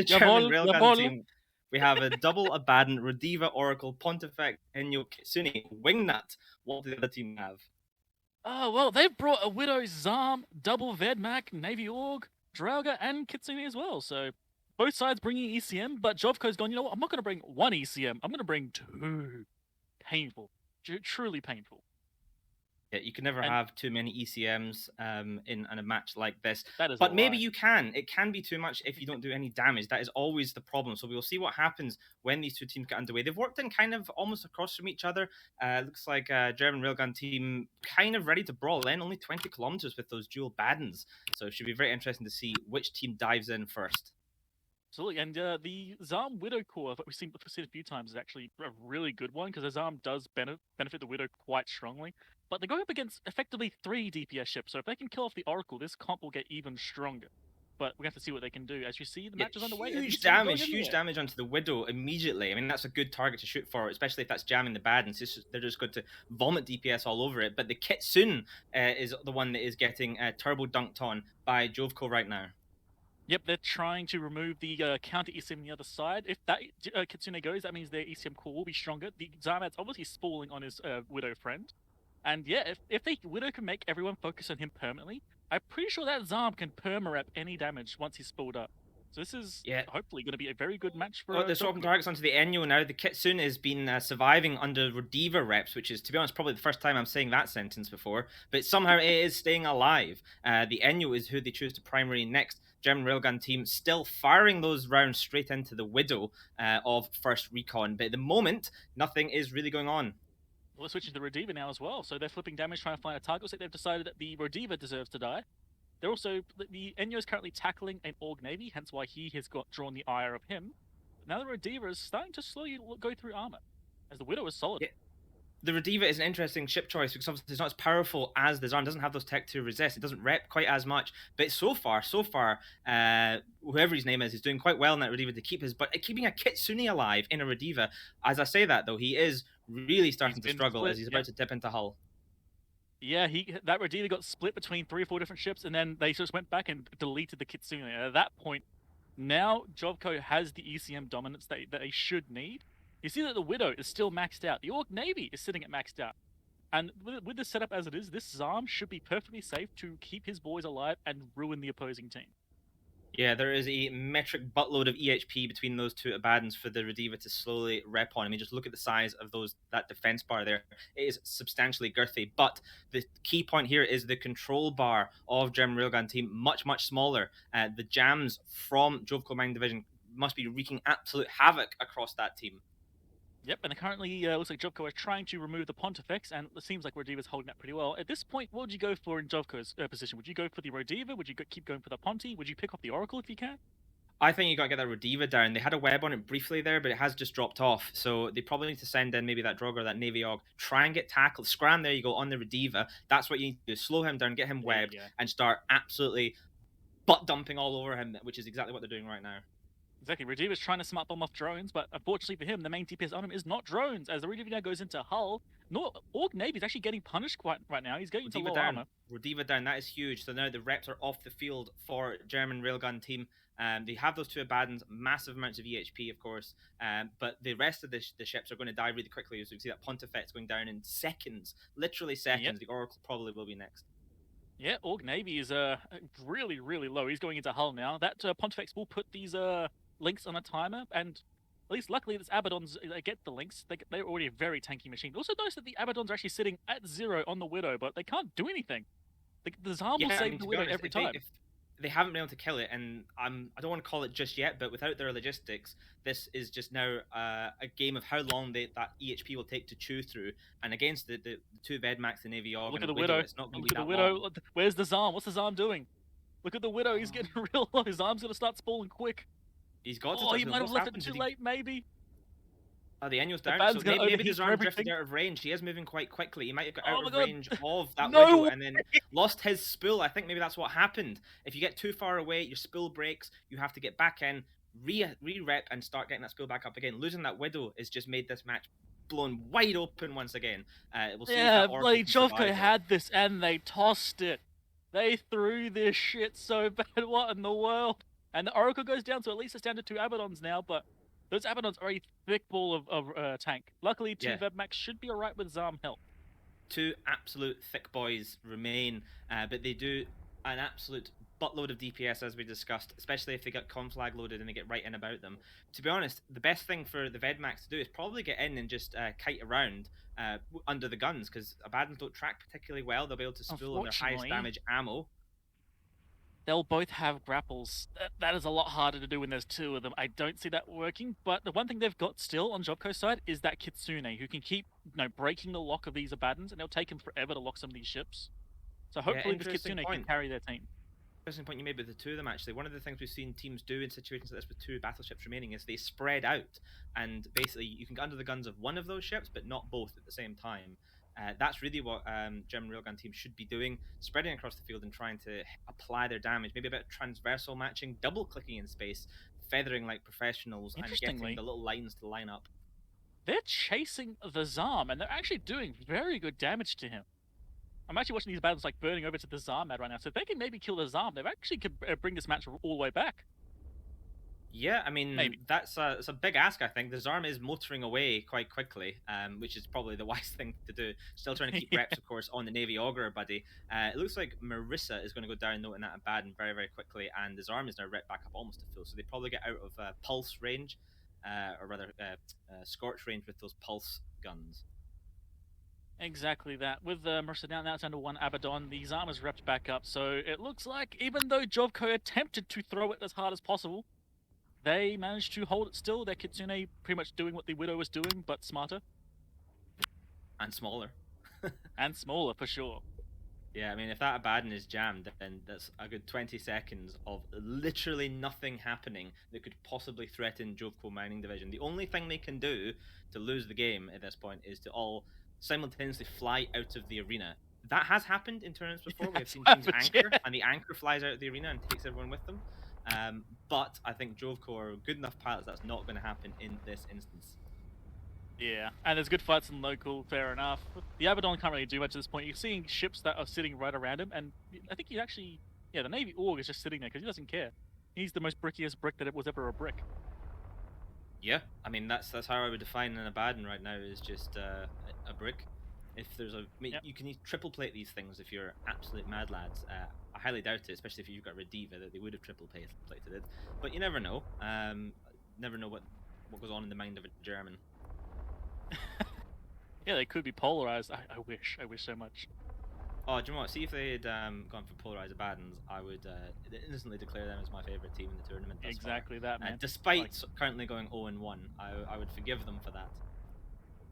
German Railgun team, we have a double Abaddon, Rediva, Oracle, Pontifex, Enyo, Kitsune, Wingnut. What do the other team have? Oh, well, they've brought a Widow, Zarm, double Vedmak, Navy Org, Draugr, and Kitsune as well. So both sides bringing ECM, but Jovco's gone, you know what, I'm not going to bring one ECM. I'm going to bring two. Painful. Truly painful. Yeah, you can never have too many ECMs in a match like this. But maybe you can. It can be too much if you don't do any damage. That is always the problem. So we'll see what happens when these two teams get underway. They've worked in kind of almost across from each other. Looks like a German Railgun team kind of ready to brawl in. Only 20 kilometers with those dual Baddens. So it should be very interesting to see which team dives in first. Absolutely, and the Zarm Widow core that we've seen a few times is actually a really good one, because the Zarm does benefit the Widow quite strongly. But they're going up against effectively 3 DPS ships, so if they can kill off the Oracle, this comp will get even stronger. But we have to see what they can do. As you see, the match is underway. Huge damage onto the Widow immediately. I mean, that's a good target to shoot for, especially if that's jamming the Baddens. They're just going to vomit DPS all over it. But the Kitsune is the one that is getting turbo dunked on by Jovco right now. Yep, they're trying to remove the counter ECM on the other side. If that Kitsune goes, that means their ECM core will be stronger. The Zarmad's obviously spalling on his Widow friend. And yeah, if the Widow can make everyone focus on him permanently, I'm pretty sure that Zarm can perma-rep any damage once he's spalled up. So this is hopefully going to be a very good match for... they're swapping targets onto the Enyo now. The Kitsune has been surviving under Rediva reps, which is, to be honest, probably the first time I'm saying that sentence before. But somehow it is staying alive. The Enyo is who they choose to primary next. German Railgun team still firing those rounds straight into the Widow of first recon. But at the moment, nothing is really going on. Well, they're switching to the Rediva now as well, so they're flipping damage, trying to find a target. Looks like they've decided that the Rediva deserves to die. They're also... The Enyo is currently tackling an Org Navy, hence why he has drawn the ire of him. But now the Rediva is starting to slowly go through armor, as the Widow is solid. Yeah. The Rediva is an interesting ship choice because obviously it's not as powerful as the Zarm. It doesn't have those tech to resist. It doesn't rep quite as much. But so far, whoever his name is doing quite well in that Rediva to keep keeping a Kitsune alive in a Rediva. As I say that though, he is really starting to struggle as he's about to dip into hull. Yeah, that Rediva got split between 3 or 4 different ships, and then they just went back and deleted the Kitsune. And at that point, now Jovco has the ECM dominance that they should need. You see that the Widow is still maxed out. The Orc Navy is sitting at maxed out. And with the setup as it is, this Zarm should be perfectly safe to keep his boys alive and ruin the opposing team. Yeah, there is a metric buttload of EHP between those two Abaddons for the Rediva to slowly rep on. I mean, just look at the size of that defense bar there. It is substantially girthy. But the key point here is the control bar of German Railgun team, much, much smaller. The jams from Jovco Mining Division must be wreaking absolute havoc across that team. Yep, and currently looks like Jovco is trying to remove the Pontifex, and it seems like Rediva's holding that pretty well. At this point, what would you go for in Jovco's position? Would you go for the Rediva? Would you keep going for the Ponti? Would you pick up the Oracle if you can? I think you got to get that Rediva down. They had a web on it briefly there, but it has just dropped off. So they probably need to send in maybe that Draugr or that Navy Og. Try and get tackled. Scram, there you go, on the Rediva. That's what you need to do. Slow him down, get him webbed, and start absolutely butt dumping all over him, which is exactly what they're doing right now. Exactly. Redeemer's trying to smart bomb off drones, but unfortunately for him, the main DPS on him is not drones. As the Redeemer now goes into Hull, Orc Navy's actually getting punished quite right now. He's going into low armor. Rediva down, that is huge. So now the reps are off the field for German Railgun team. They have those two Abaddons, massive amounts of EHP, of course, but the rest of the ships are going to die really quickly. So you can see that Pontifex going down in seconds, literally seconds. Yep. The Oracle probably will be next. Yeah, Orc Navy is really, really low. He's going into Hull now. That Pontifex will put these links on a timer, and at least luckily this Abaddon's get the links. They're already a very tanky machine. Also notice that the Abaddons are actually sitting at 0 on the Widow, but they can't do anything. The Zharm will save the Widow every time. They haven't been able to kill it, and I don't want to call it just yet, but without their logistics, this is just now a game of how long that EHP will take to chew through. And against the two Vedmax and Navy Aug, look at the Widow. It's not going to be that Widow. long. Where's the Zharm? What's the Zharm doing? Look at the Widow. He's getting real low. His arm's going to start spalling quick. He's got to. Oh, he might have left it too late, maybe. Oh, the Enyo's down. So maybe the Zharm drifted out of range. He is moving quite quickly. He might have got out of range of that Widow and then lost his spool. I think maybe that's what happened. If you get too far away, your spool breaks. You have to get back in, re-rep, and start getting that spool back up again. Losing that Widow has just made this match blown wide open once again. We'll see bloody Jovko had this and they tossed it. They threw this shit so bad. What in the world? And the Oracle goes down, so at least it's down to 2 Abaddons now, but those Abaddons are a thick ball of tank. Luckily, 2 Vedmax should be alright with Zharm help. 2 absolute thick boys remain, but they do an absolute buttload of DPS, as we discussed, especially if they get conflag loaded and they get right in about them. To be honest, the best thing for the Vedmax to do is probably get in and just kite around under the guns, because Abaddons don't track particularly well. They'll be able to spool on their highest damage ammo. They'll both have grapples. That is a lot harder to do when there's 2 of them. I don't see that working, but the one thing they've got still on Jovko's side is that Kitsune, who can keep breaking the lock of these Abaddons, and it'll take him forever to lock some of these ships. So hopefully this Kitsune can carry their team. Interesting point you made with the 2 of them, actually. One of the things we've seen teams do in situations like this with 2 battleships remaining is they spread out, and basically you can get under the guns of one of those ships, but not both at the same time. That's really what German Railgun teams should be doing, spreading across the field and trying to apply their damage, maybe a bit of transversal matching, double-clicking in space, feathering like professionals, and getting the little lines to line up. They're chasing the Zharm, and they're actually doing very good damage to him. I'm actually watching these battles like burning over to the Zarmad right now, so if they can maybe kill the Zharm, they actually could bring this match all the way back. Yeah, I mean, that's a big ask, I think. The Zharm is motoring away quite quickly, which is probably the wise thing to do. Still trying to keep reps, of course, on the Navy Augur buddy. It looks like Marissa is going to go down, though, in that Abaddon very, very quickly, and the Zharm is now rep back up almost to full, so they probably get out of pulse range, or rather, scorch range with those pulse guns. Exactly that. With Marissa down, now it's down to 1 Abaddon. The Zharm is repped back up, so it looks like even though Jovko attempted to throw it as hard as possible, they managed to hold it still. Their Kitsune pretty much doing what the Widow was doing, but smarter. And smaller. And smaller, for sure. Yeah, I mean, if that Abaddon is jammed, then that's a good 20 seconds of literally nothing happening that could possibly threaten Jovko Mining Division. The only thing they can do to lose the game at this point is to all simultaneously fly out of the arena. That has happened in tournaments before. We have seen teams anchor, and the anchor flies out of the arena and takes everyone with them. But I think Jovko are good enough pilots that's not going to happen in this instance. Yeah, and there's good fights in local, fair enough. The Abaddon can't really do much at this point. You're seeing ships that are sitting right around him, and I think he actually... Yeah, the Navy Aug is just sitting there because he doesn't care. He's the most brickiest brick that it was ever a brick. Yeah, I mean, that's how I would define an Abaddon right now, is just a brick. If there's you can triple plate these things if you're absolute mad lads. I highly doubt it, especially if you've got Rediva, that they would have triple plated it. But you never know. Never know what goes on in the mind of a German. Yeah, they could be polarized. I wish so much. Oh, do you know what? See if they had gone for polarized Abaddons, I would instantly declare them as my favorite team in the tournament. Exactly that, man. Despite currently going 0-1, I would forgive them for that.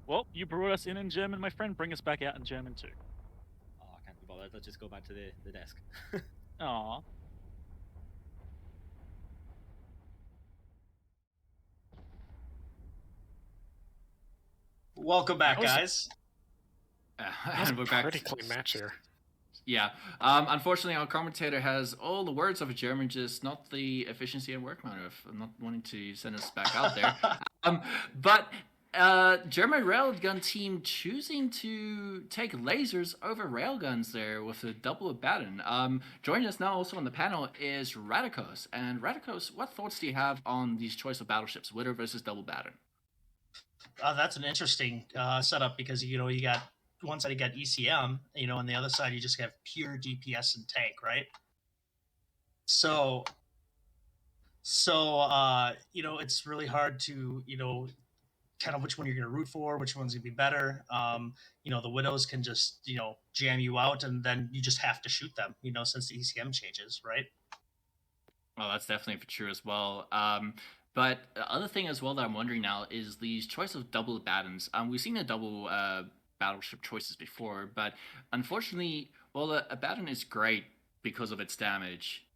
Well, you brought us in German, my friend. Bring us back out in German too. Oh, I can't be bothered. Let's just go back to the desk. Aww. Welcome back, guys. That was a pretty clean match here. Yeah. Unfortunately, our commentator has all the words of a German, just not the efficiency and work motive. I'm not wanting to send us back out there. But German railgun team choosing to take lasers over railguns there with a double Abaddon. Joining us now also on the panel is Radikos. And Radikos, what thoughts do you have on these choice of battleships, Widow versus double Abaddon? That's an interesting setup because you got one side you got ECM, and the other side you just have pure DPS and tank, right? So it's really hard to kind of which one you're going to root for, which one's going to be better. The Widows can just jam you out, and then you just have to shoot them. Since the ECM changes, right? Well, that's definitely true as well. But the other thing as well that I'm wondering now is these choice of double Abaddons. We've seen the double battleship choices before, but unfortunately, while the Abaddon is great because of its damage,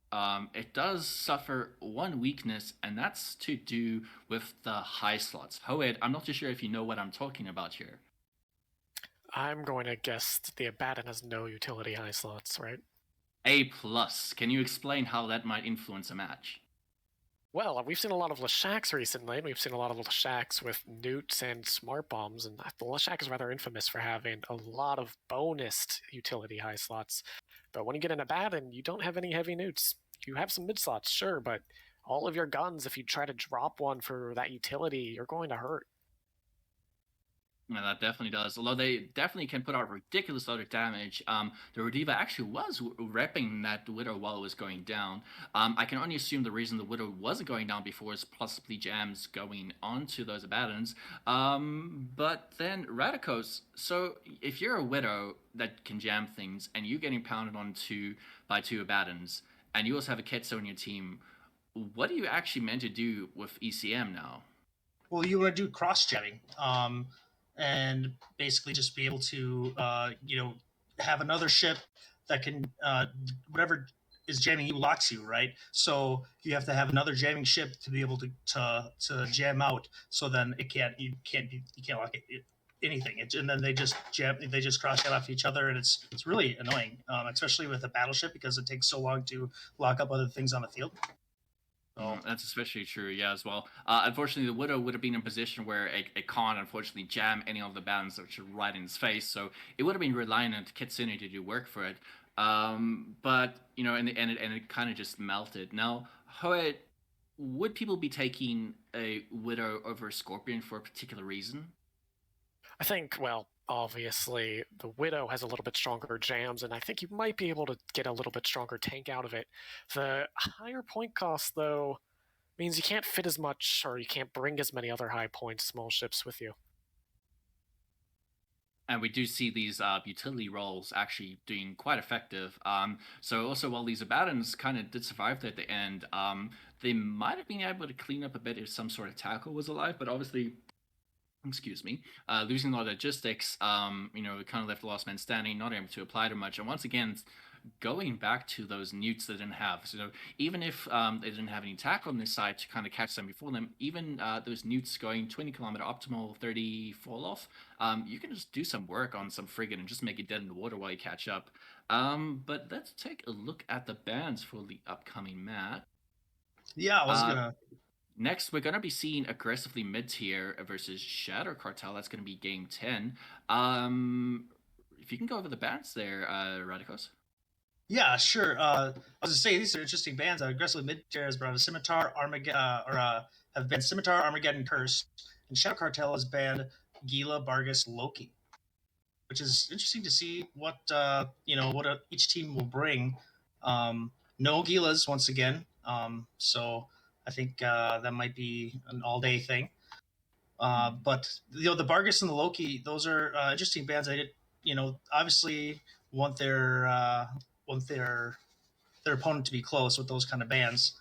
it does suffer one weakness, and that's to do with the high slots. Hoed, I'm not too sure if you know what I'm talking about here. I'm going to guess the Abaddon has no utility high slots, right? A plus. Can you explain how that might influence a match? Well, we've seen a lot of Leshaks recently, and we've seen a lot of Leshaks with newts and smart bombs, and the Leshak is rather infamous for having a lot of bonused utility high slots. But when you get an Abaddon, you don't have any heavy newts. You have some mid slots, sure, but all of your guns, if you try to drop one for that utility, you're going to hurt. Yeah, that definitely does. Although they definitely can put out ridiculous load of damage. The Rediva actually was repping that Widow while it was going down. I can only assume the reason the Widow wasn't going down before is possibly jams going onto those Abaddons. But then Radikos, so if you're a Widow that can jam things and you're getting pounded on by two Abaddons, and you also have a Ketsu on your team, what are you actually meant to do with ECM now? Well, you want to do cross jamming. And basically just be able to, have another ship that can, whatever is jamming you locks you, right? So you have to have another jamming ship to be able to jam out. So then you can't lock anything. And then they just cross jam off each other, and it's really annoying, especially with a battleship because it takes so long to lock up other things on the field. That's especially true, yeah, as well. Unfortunately, the Widow would have been in a position where it can't, unfortunately, jam any of the Abaddons which are right in his face, so it would have been relying on Kitsune to do work for it. But, in the end, it kind of just melted. Now, Hoed, would people be taking a Widow over a Scorpion for a particular reason? I think, well, obviously, the Widow has a little bit stronger jams, and I think you might be able to get a little bit stronger tank out of it. The higher point cost, though, means you can't fit as much, or you can't bring as many other high point small ships with you. And we do see these utility roles actually doing quite effective. So also, while these Abaddons kind of did survive at the end, they might have been able to clean up a bit if some sort of tackle was alive, but obviously, losing a lot of logistics, kind of left the last man standing, not able to apply too much. And once again, going back to those newts they didn't have. So even if they didn't have any tackle on this side to kind of catch them before them, even those newts going 20 kilometer optimal 30 fall off, you can just do some work on some frigate and just make it dead in the water while you catch up. But let's take a look at the bans for the upcoming match. Yeah, I was gonna. Next, we're going to be seeing aggressively mid-tier versus Shadow Cartel. That's going to be game 10. If you can go over the bans there, Radikos. Yeah, sure. I was going to say, these are interesting bans. Aggressively mid-tier has brought a Scimitar, have banned Scimitar, Armageddon, Curse. And Shadow Cartel has banned Gila, Bargus, Loki. Which is interesting to see what each team will bring. No Gilas, once again. So I think that might be an all-day thing. But the Bargus and the Loki, those are interesting bands. I did, obviously want their opponent to be close with those kind of bands.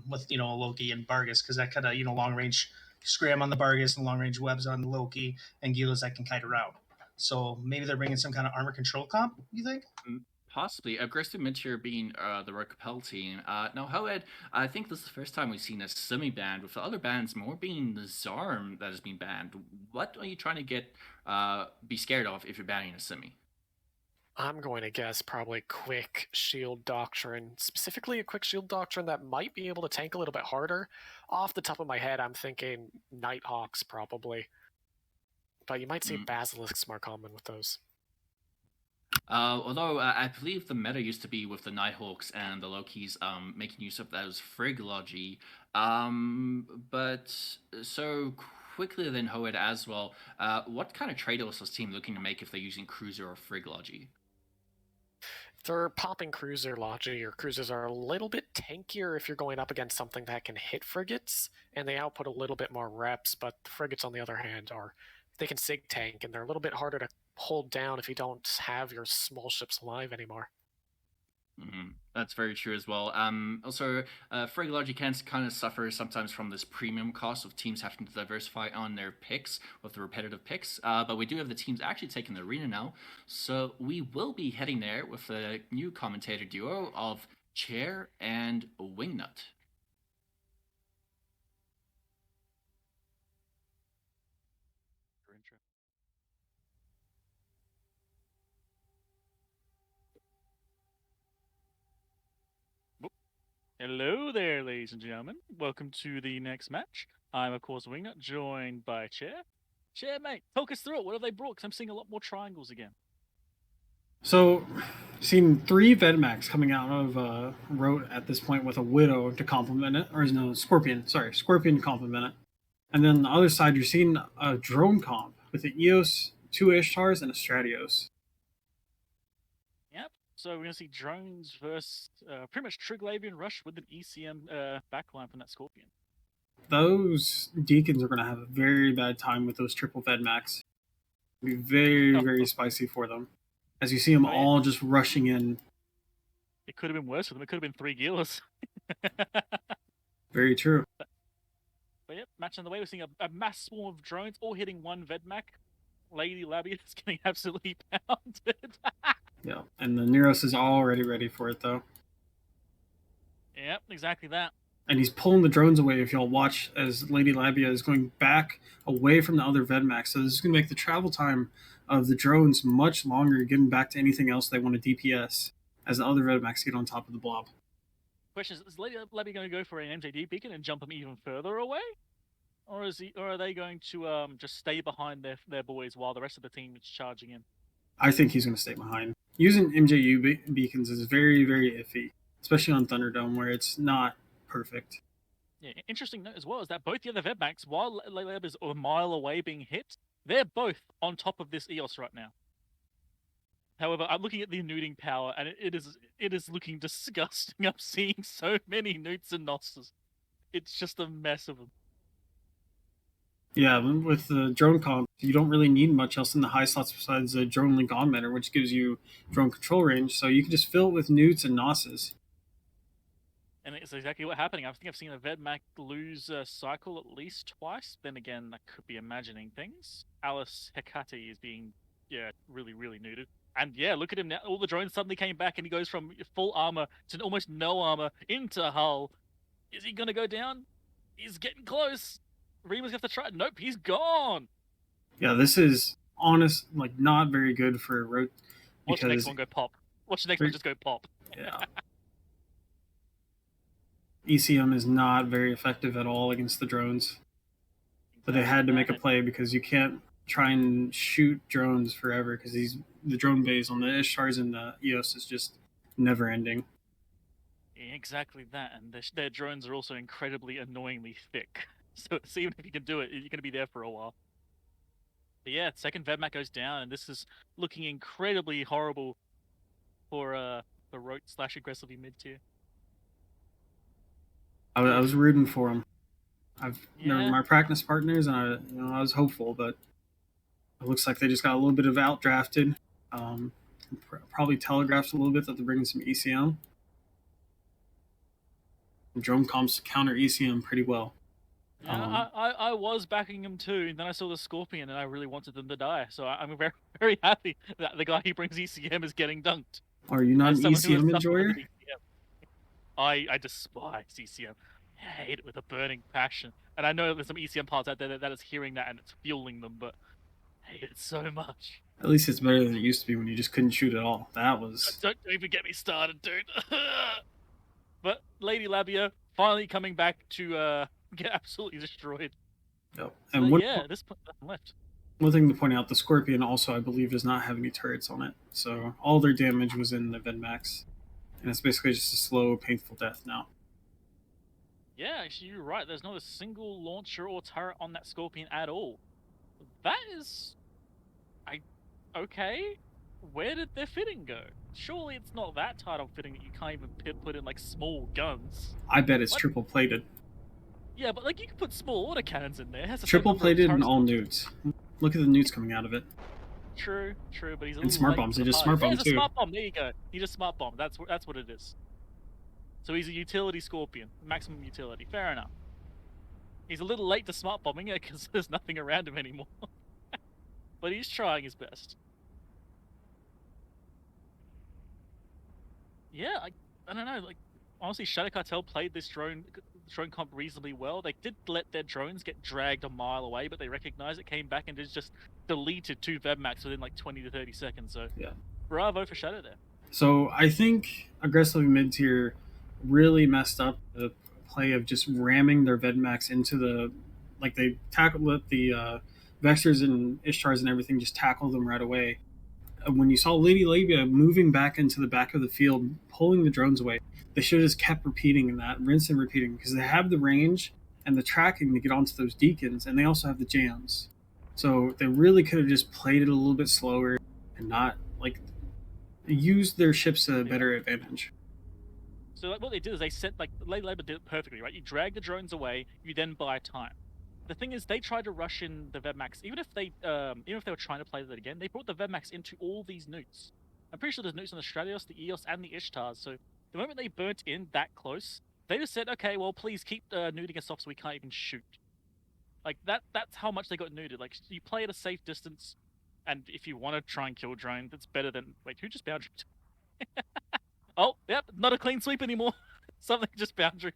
With Loki and Bargus, because that kind of long range scram on the Bargus and long range webs on the Loki and Gilas that can kite around. So maybe they're bringing some kind of armor control comp. You think? Possibly. Aggressive mid-tier being the Rogue Capel team. Now, Hoed, I think this is the first time we've seen a semi-banned, with the other bans more being the Zarm that has been banned. What are you trying to be scared of if you're banning a semi? I'm going to guess probably Quick Shield Doctrine, specifically a Quick Shield Doctrine that might be able to tank a little bit harder. Off the top of my head, I'm thinking Nighthawks probably. But you might see Basilisks more common with those. Although I believe the meta used to be with the Nighthawks and the Lokis making use of those Friglogy. But so quickly then, Hoed, as well, what kind of trade-offs was team looking to make if they're using Cruiser or Friglogy? They're popping Cruiser Logi, or Cruisers are a little bit tankier if you're going up against something that can hit frigates, and they output a little bit more reps, but the frigates, on the other hand, they can sig tank, and they're a little bit harder to hold down if you don't have your small ships alive anymore. That's very true as well. Also, Friglogy can kind of suffer sometimes from this premium cost of teams having to diversify on their picks with the repetitive picks. But we do have the teams actually taking the arena now, so we will be heading there with a new commentator duo of Chair and Wingnut. Hello there, ladies and gentlemen. Welcome to the next match. I'm, of course, Wingnut, joined by Chair. Chair, mate, talk us through it. What have they brought? Because I'm seeing a lot more triangles again. So, seen 3 Vedmax coming out of Rote at this point with a Widow to complement it, or no, Scorpion to complement it. And then on the other side, you're seeing a drone comp with an EOS, 2 Ishtars, and a Stratios. Yep. So we're going to see drones versus pretty much Triglavian Rush with an ECM backline from that Scorpion. Those Deacons are going to have a very bad time with those triple Vedmax. It'll be very, very spicy for them. As you see them all just rushing in. It could have been worse for them. It could have been 3 Gilas. Very true. But yep, match on the way. We're seeing a mass swarm of drones all hitting one Vedmac. Lady Labia is getting absolutely pounded. Yeah, and the Neros is already ready for it, though. Yep, exactly that. And he's pulling the drones away, if y'all watch, as Lady Labia is going back away from the other Vedmax. So this is going to make the travel time of the drones much longer, getting back to anything else they want to DPS, as the other Vedmax get on top of the blob. Question is Lady Labia going to go for an MJD beacon and jump them even further away? Or are they going to just stay behind their boys while the rest of the team is charging in? I think he's going to stay behind. Using MJU beacons is very, very iffy, especially on Thunderdome, where it's not perfect. Yeah, interesting note as well is that both the other Vedmax, while Lab is a mile away being hit, they're both on top of this EOS right now. However, I'm looking at the newting power, and it is looking disgusting. I'm seeing so many newts and nosses. It's just a mess of them. Yeah, with the drone comp, you don't really need much else in the high slots besides the drone link augmenter, which gives you drone control range, so you can just fill it with newts and nosses. And it's exactly what happening. I think I've seen a Vedmac lose a cycle at least twice. Then again, I could be imagining things. Alice Hecate is being, really, really neutered. And yeah, look at him now. All the drones suddenly came back, and he goes from full armor to almost no armor into hull. Is he going to go down? He's getting close. Reema's going to have to try. Nope, he's gone. Yeah, this is not very good for Rote. Watch the next one go pop. Watch the next one just go pop. Yeah. ECM is not very effective at all against the drones. But they had to make a play because you can't try and shoot drones forever because the drone bays on the Ishtars and the EOS is just never ending. Yeah, exactly that, and their drones are also incredibly annoyingly thick. So even if you can do it, you're going to be there for a while. But yeah, second Vedmac goes down, and this is looking incredibly horrible for Rote / aggressively mid tier. I was rooting for him. They're my practice partners, and I was hopeful, but it looks like they just got a little bit of outdrafted. Probably telegraphed a little bit that they're bringing some ECM. And drone comps counter ECM pretty well. Yeah, I was backing him too, and then I saw the Scorpion, and I really wanted them to die. So I'm very, very happy that the guy who brings ECM is getting dunked. Are you not an ECM enjoyer? I despise ECM. I hate it with a burning passion. And I know there's some ECM parts out there that is hearing that and it's fueling them, but I hate it so much. At least it's better than it used to be when you just couldn't shoot at all. That was... Don't even get me started, dude. But Lady Labia finally coming back to get absolutely destroyed. Yep. So And this put nothing left. one thing to point out, the Scorpion also, I believe, does not have any turrets on it. So all their damage was in the Vedmax. And it's basically just a slow, painful death now. Yeah, actually, you're right. There's not a single launcher or turret on that Scorpion at all. That is... Okay? Where did their fitting go? Surely it's not that tight on fitting that you can't even put in, like, small guns. I bet it's What? triple plated. Yeah, but, like, you can put small autocannons in there. It has the same Triple number of plated and turrets. all newts. Look at the newts coming out of it. True, but he's a And little smart late bombs, to they the just party. smart bomb Yeah, he's a too. smart bomb. There you go. He just smart bomb. That's what it is. So he's a utility Scorpion, maximum utility. Fair enough. He's a little late to smart bombing it because there's nothing around him anymore. But he's trying his best. Yeah, I don't know. Like, honestly, Shadow Cartel played this drone comp reasonably well. They did let their drones get dragged a mile away, but they recognized it, came back, and just deleted 2 Vedmax within like 20 to 30 seconds. So, Yeah. Bravo for Shadow there. So I think aggressively mid-tier really messed up the play of just ramming their Vedmax into the... Like, they tackled the Vexers and Ishtars and everything, just tackled them right away. When you saw Lady Labia moving back into the back of the field, pulling the drones away, they should have just kept repeating that, rinse and repeating, because they have the range and the tracking to get onto those deacons, and they also have the jams. So they really could have just played it a little bit slower and not, like, used their ships to a better advantage. So like, what they did is they sent, like, Lady Labia did it perfectly, right? You drag the drones away, you then buy time. The thing is, they tried to rush in the Vedmax. Even if they were trying to play that again, they brought the Vedmax into all these newts. I'm pretty sure there's newts on the Stratios, the Eos, and the Ishtars. So the moment they burnt in that close, they just said, "Okay, well, please keep nuding us off so we can't even shoot." Like that's how much they got nuded. Like, you play at a safe distance, and if you want to try and kill drone, that's better than... Wait, who just boundary? Oh, yep, not a clean sweep anymore. Something just boundary.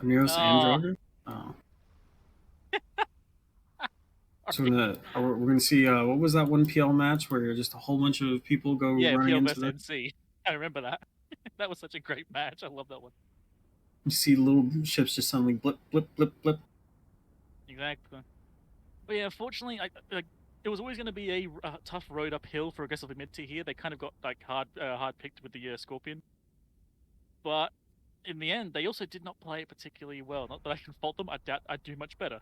Neros Oh. and Drogon? Oh. So we're gonna see what was that one PL match where just a whole bunch of people go Yeah, running PL into vs the... NC. I remember that. That was such a great match. I love that one. You see little ships just suddenly blip, blip, blip, blip. Exactly. But yeah, unfortunately, it was always going to be a tough road uphill for aggressively mid-tier here. They kind of got like hard picked with the Scorpion. But in the end, they also did not play it particularly well. Not that I can fault them. I doubt I'd do much better.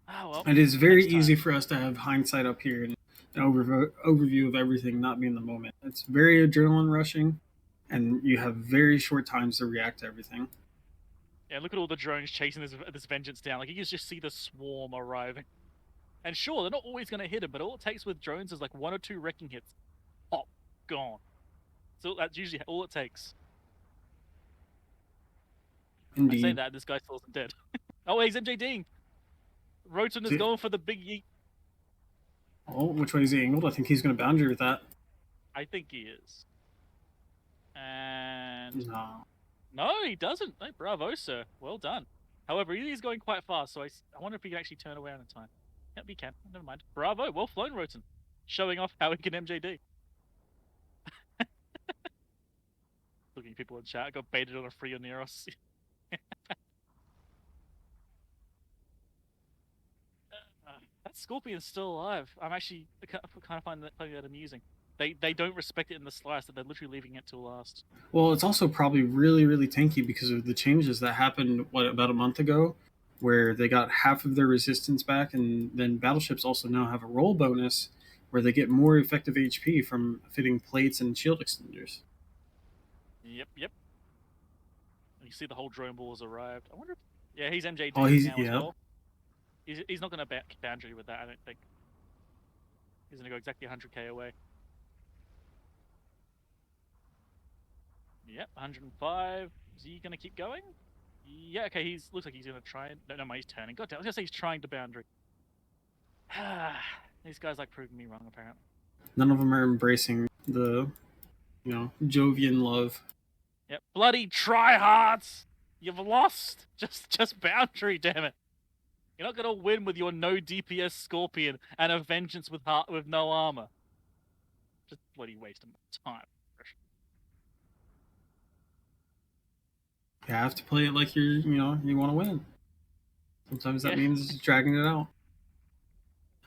Ah, well. It is very next time. easy for us to have hindsight up here and an overview of everything not be in the moment. It's very adrenaline rushing, and you have very short times to react to everything. Yeah, look at all the drones chasing this vengeance down. Like, you can just see the swarm arriving. And sure, they're not always going to hit him, but all it takes with drones is like 1 or 2 wrecking hits. Pop, gone. So that's usually all it takes. Indeed. I say that, this guy still isn't dead. Oh, he's MJDing. Roten is See- going for the big yeet. Oh, which way is he angled? I think he's going to boundary with that. I think he is. And... No. No, he doesn't. Hey, bravo, sir. Well done. However, he is going quite fast, so I wonder if he can actually turn around in time. Yep, he can. Never mind. Bravo. Well flown, Roten. Showing off how he can MJD. Looking at people in chat. Got baited on a free Oneros. That Scorpion's still alive. I'm actually kind of finding that amusing. They don't respect it in the slice, that they're literally leaving it till last. Well, it's also probably really, really tanky because of the changes that happened, about a month ago, where they got half of their resistance back, and then battleships also now have a roll bonus where they get more effective HP from fitting plates and shield extenders. Yep. You see the whole drone ball has arrived. I wonder if... Yeah, he's MJD Oh, he's- now as yeah. well. He's not going to boundary with that, I don't think. He's going to go exactly 100k away. Yep, 105. Is he going to keep going? Yeah, okay, looks like he's going to try and... No, he's turning. God damn, I was going to say he's trying to boundary. These guys like proving me wrong, apparently. None of them are embracing the, Jovian love. Yep, bloody tryhards! You've lost! Just boundary, damn it! You're not gonna win with your no DPS Scorpion and a Vengeance with no armor. Just bloody wasting my time. You have to play it like you want to win. Sometimes that means dragging it out.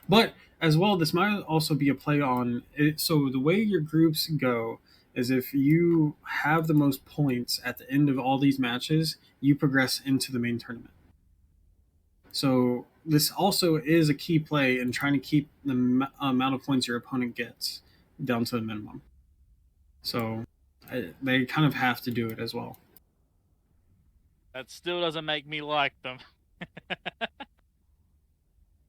But as well, this might also be a play on it. So the way your groups go is if you have the most points at the end of all these matches, you progress into the main tournament. So this also is a key play in trying to keep the amount of points your opponent gets down to the minimum. So they kind of have to do it as well. That still doesn't make me like them.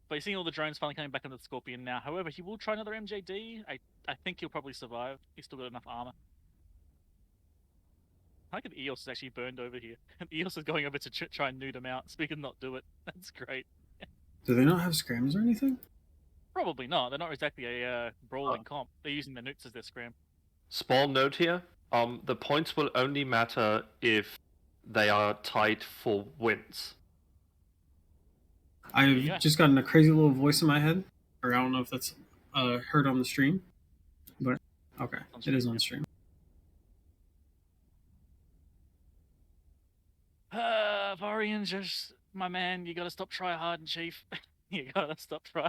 But you're seeing all the drones finally coming back into the Scorpion now. However, he will try another MJD. I think he'll probably survive. He's still got enough armor. I like that Eos is actually burned over here. Eos is going over to try and nude him out, so we can not do it. That's great. Do they not have scrams or anything? Probably not. They're not exactly a brawling comp. They're using the nukes as their scram. Small note here. The points will only matter if they are tied for wins. I've just gotten a crazy little voice in my head, or I don't know if that's heard on the stream, but okay, it is on the stream. Varian, just my man, you gotta stop try hard, Chief. You gotta stop try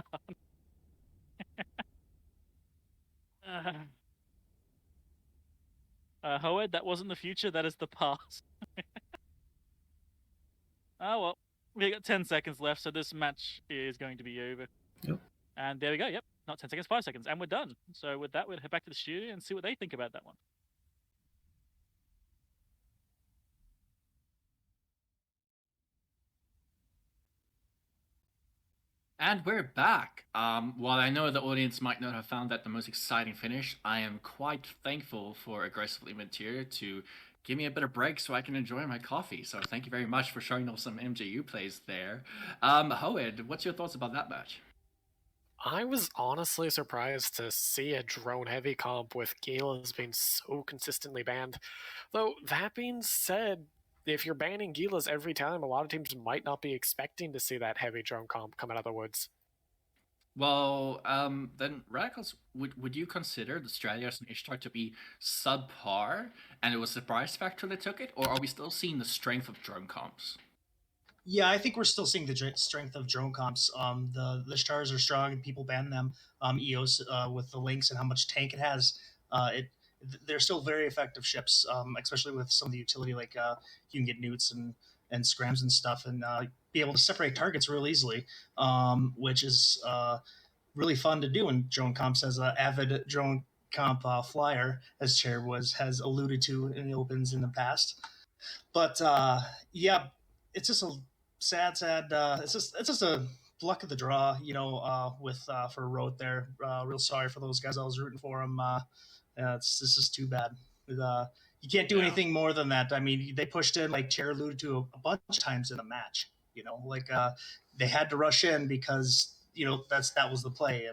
hard. Hoed, that wasn't the future, that is the past. Oh well. We got 10 seconds left, so this match is going to be over. Yep. And there we go, yep. Not 10 seconds, 5 seconds, and we're done. So with that, we'll head back to the studio and see what they think about that one. And we're back. While I know the audience might not have found that the most exciting finish, I am quite thankful for Aggressive Inventeer to give me a bit of break so I can enjoy my coffee. So thank you very much for showing off some MJU plays there. Hoed, what's your thoughts about that match? I was honestly surprised to see a drone-heavy comp with Gila's being so consistently banned. Though, that being said, if you're banning Gilas every time, a lot of teams might not be expecting to see that heavy drone comp come out of the woods. Well, then Radicals, would you consider the Stralios and Ishtar to be subpar, and it was a surprise factor that took it, or are we still seeing the strength of drone comps? Yeah, I think we're still seeing the strength of drone comps. The stars are strong, and people ban them. EOS with the links and how much tank it has, they're still very effective ships, especially with some of the utility like you can get newts and scrams and stuff, and be able to separate targets real easily, which is really fun to do in drone comps. As an avid drone comp flyer, as Chair has alluded to in the opens in the past. But yeah, it's just a sad. It's just a luck of the draw, with for Road there. Real sorry for those guys. I was rooting for them. This is too bad. You can't do anything more than that. I mean, they pushed in, like Chair alluded to, a bunch of times in the match. They had to rush in because that was the play,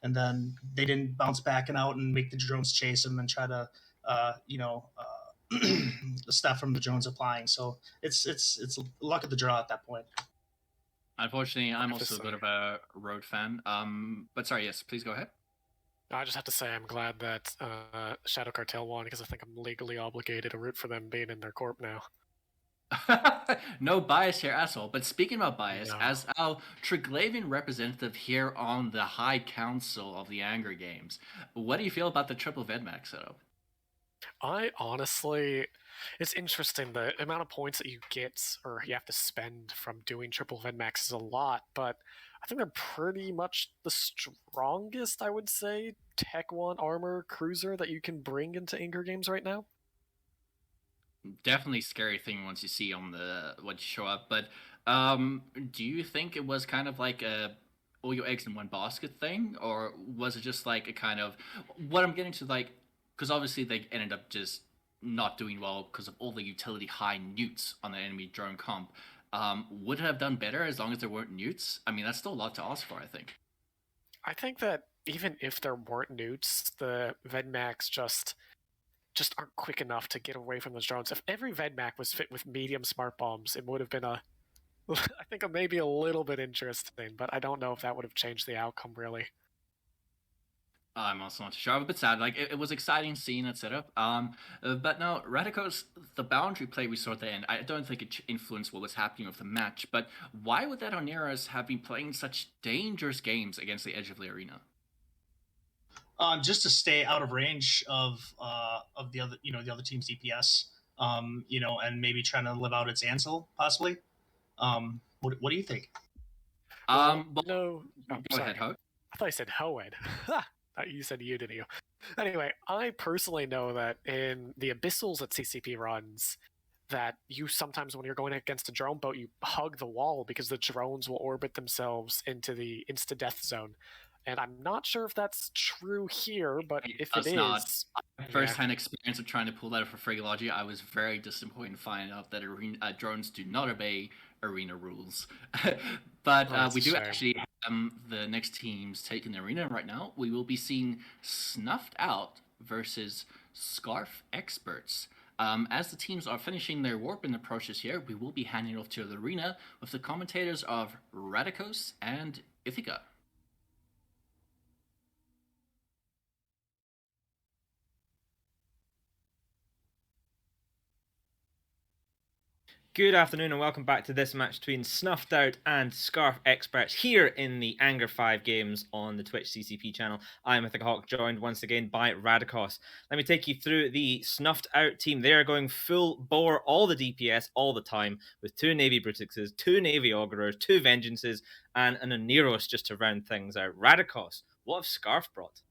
and then they didn't bounce back and out and make the drones chase them and try to stop from the drones applying. So it's luck of the draw at that point. Unfortunately, I'm also a bit of a Road fan. But sorry, yes, please go ahead. I just have to say I'm glad that Shadow Cartel won, because I think I'm legally obligated to root for them being in their corp now. No bias here at all. But speaking about bias, as our Triglavian representative here on the High Council of the Anger Games, what do you feel about the triple Vedmax setup? I honestly, it's interesting. The amount of points that you get or you have to spend from doing triple Vedmax is a lot, but I think they're pretty much the strongest, I would say, Tech 1 armor cruiser that you can bring into Anger Games right now. Definitely scary thing once you see on when you show up. But do you think it was kind of like a all your eggs in one basket thing, or was it just like a kind of what I'm getting to, like, because obviously they ended up just not doing well because of all the utility high newts on the enemy drone comp. Would it have done better as long as there weren't newts? I mean, that's still a lot to ask for, I think. I think that even if there weren't newts, the Vedmax just aren't quick enough to get away from those drones. If every Vedmac was fit with medium smart bombs, it would have been a I think it may be a little bit interesting, but I don't know if that would have changed the outcome really. I'm also not too sure. I'm a bit sad. Like it was exciting seeing that setup. But no, Radicos, the boundary play we saw at the end, I don't think it influenced what was happening with the match. But why would that Oneros have been playing such dangerous games against the edge of the arena? Just to stay out of range of the other, the other team's DPS, and maybe trying to live out its Ansel possibly. What do you think? Well, no, go ahead, Hogue. I thought you said Hoed. You said you, didn't you? Anyway, I personally know that in the Abyssals that CCP runs, that you sometimes, when you're going against a drone boat, you hug the wall because the drones will orbit themselves into the insta-death zone. And I'm not sure if that's true here, but if it is... First-hand experience of trying to pull that off for Fragology, I was very disappointed to find out that drones do not obey arena rules. But we do actually have the next teams taking the arena right now. We will be seeing Snuffed Out versus Scarf Experts. As the teams are finishing their warp-in approaches here, we will be handing it off to the arena with the commentators of Radicos and Ithaca. Good afternoon and welcome back to this match between Snuffed Out and Scarf Experts here in the Anger 5 games on the Twitch CCP channel. I'm Ithaca Hawk, joined once again by Radicos. Let me take you through the Snuffed Out team. They are going full bore, all the DPS, all the time, with 2 Navy Brutixes, 2 Navy Augurers, 2 Vengeances, and an Oneros just to round things out. Radicos, what have Scarf brought?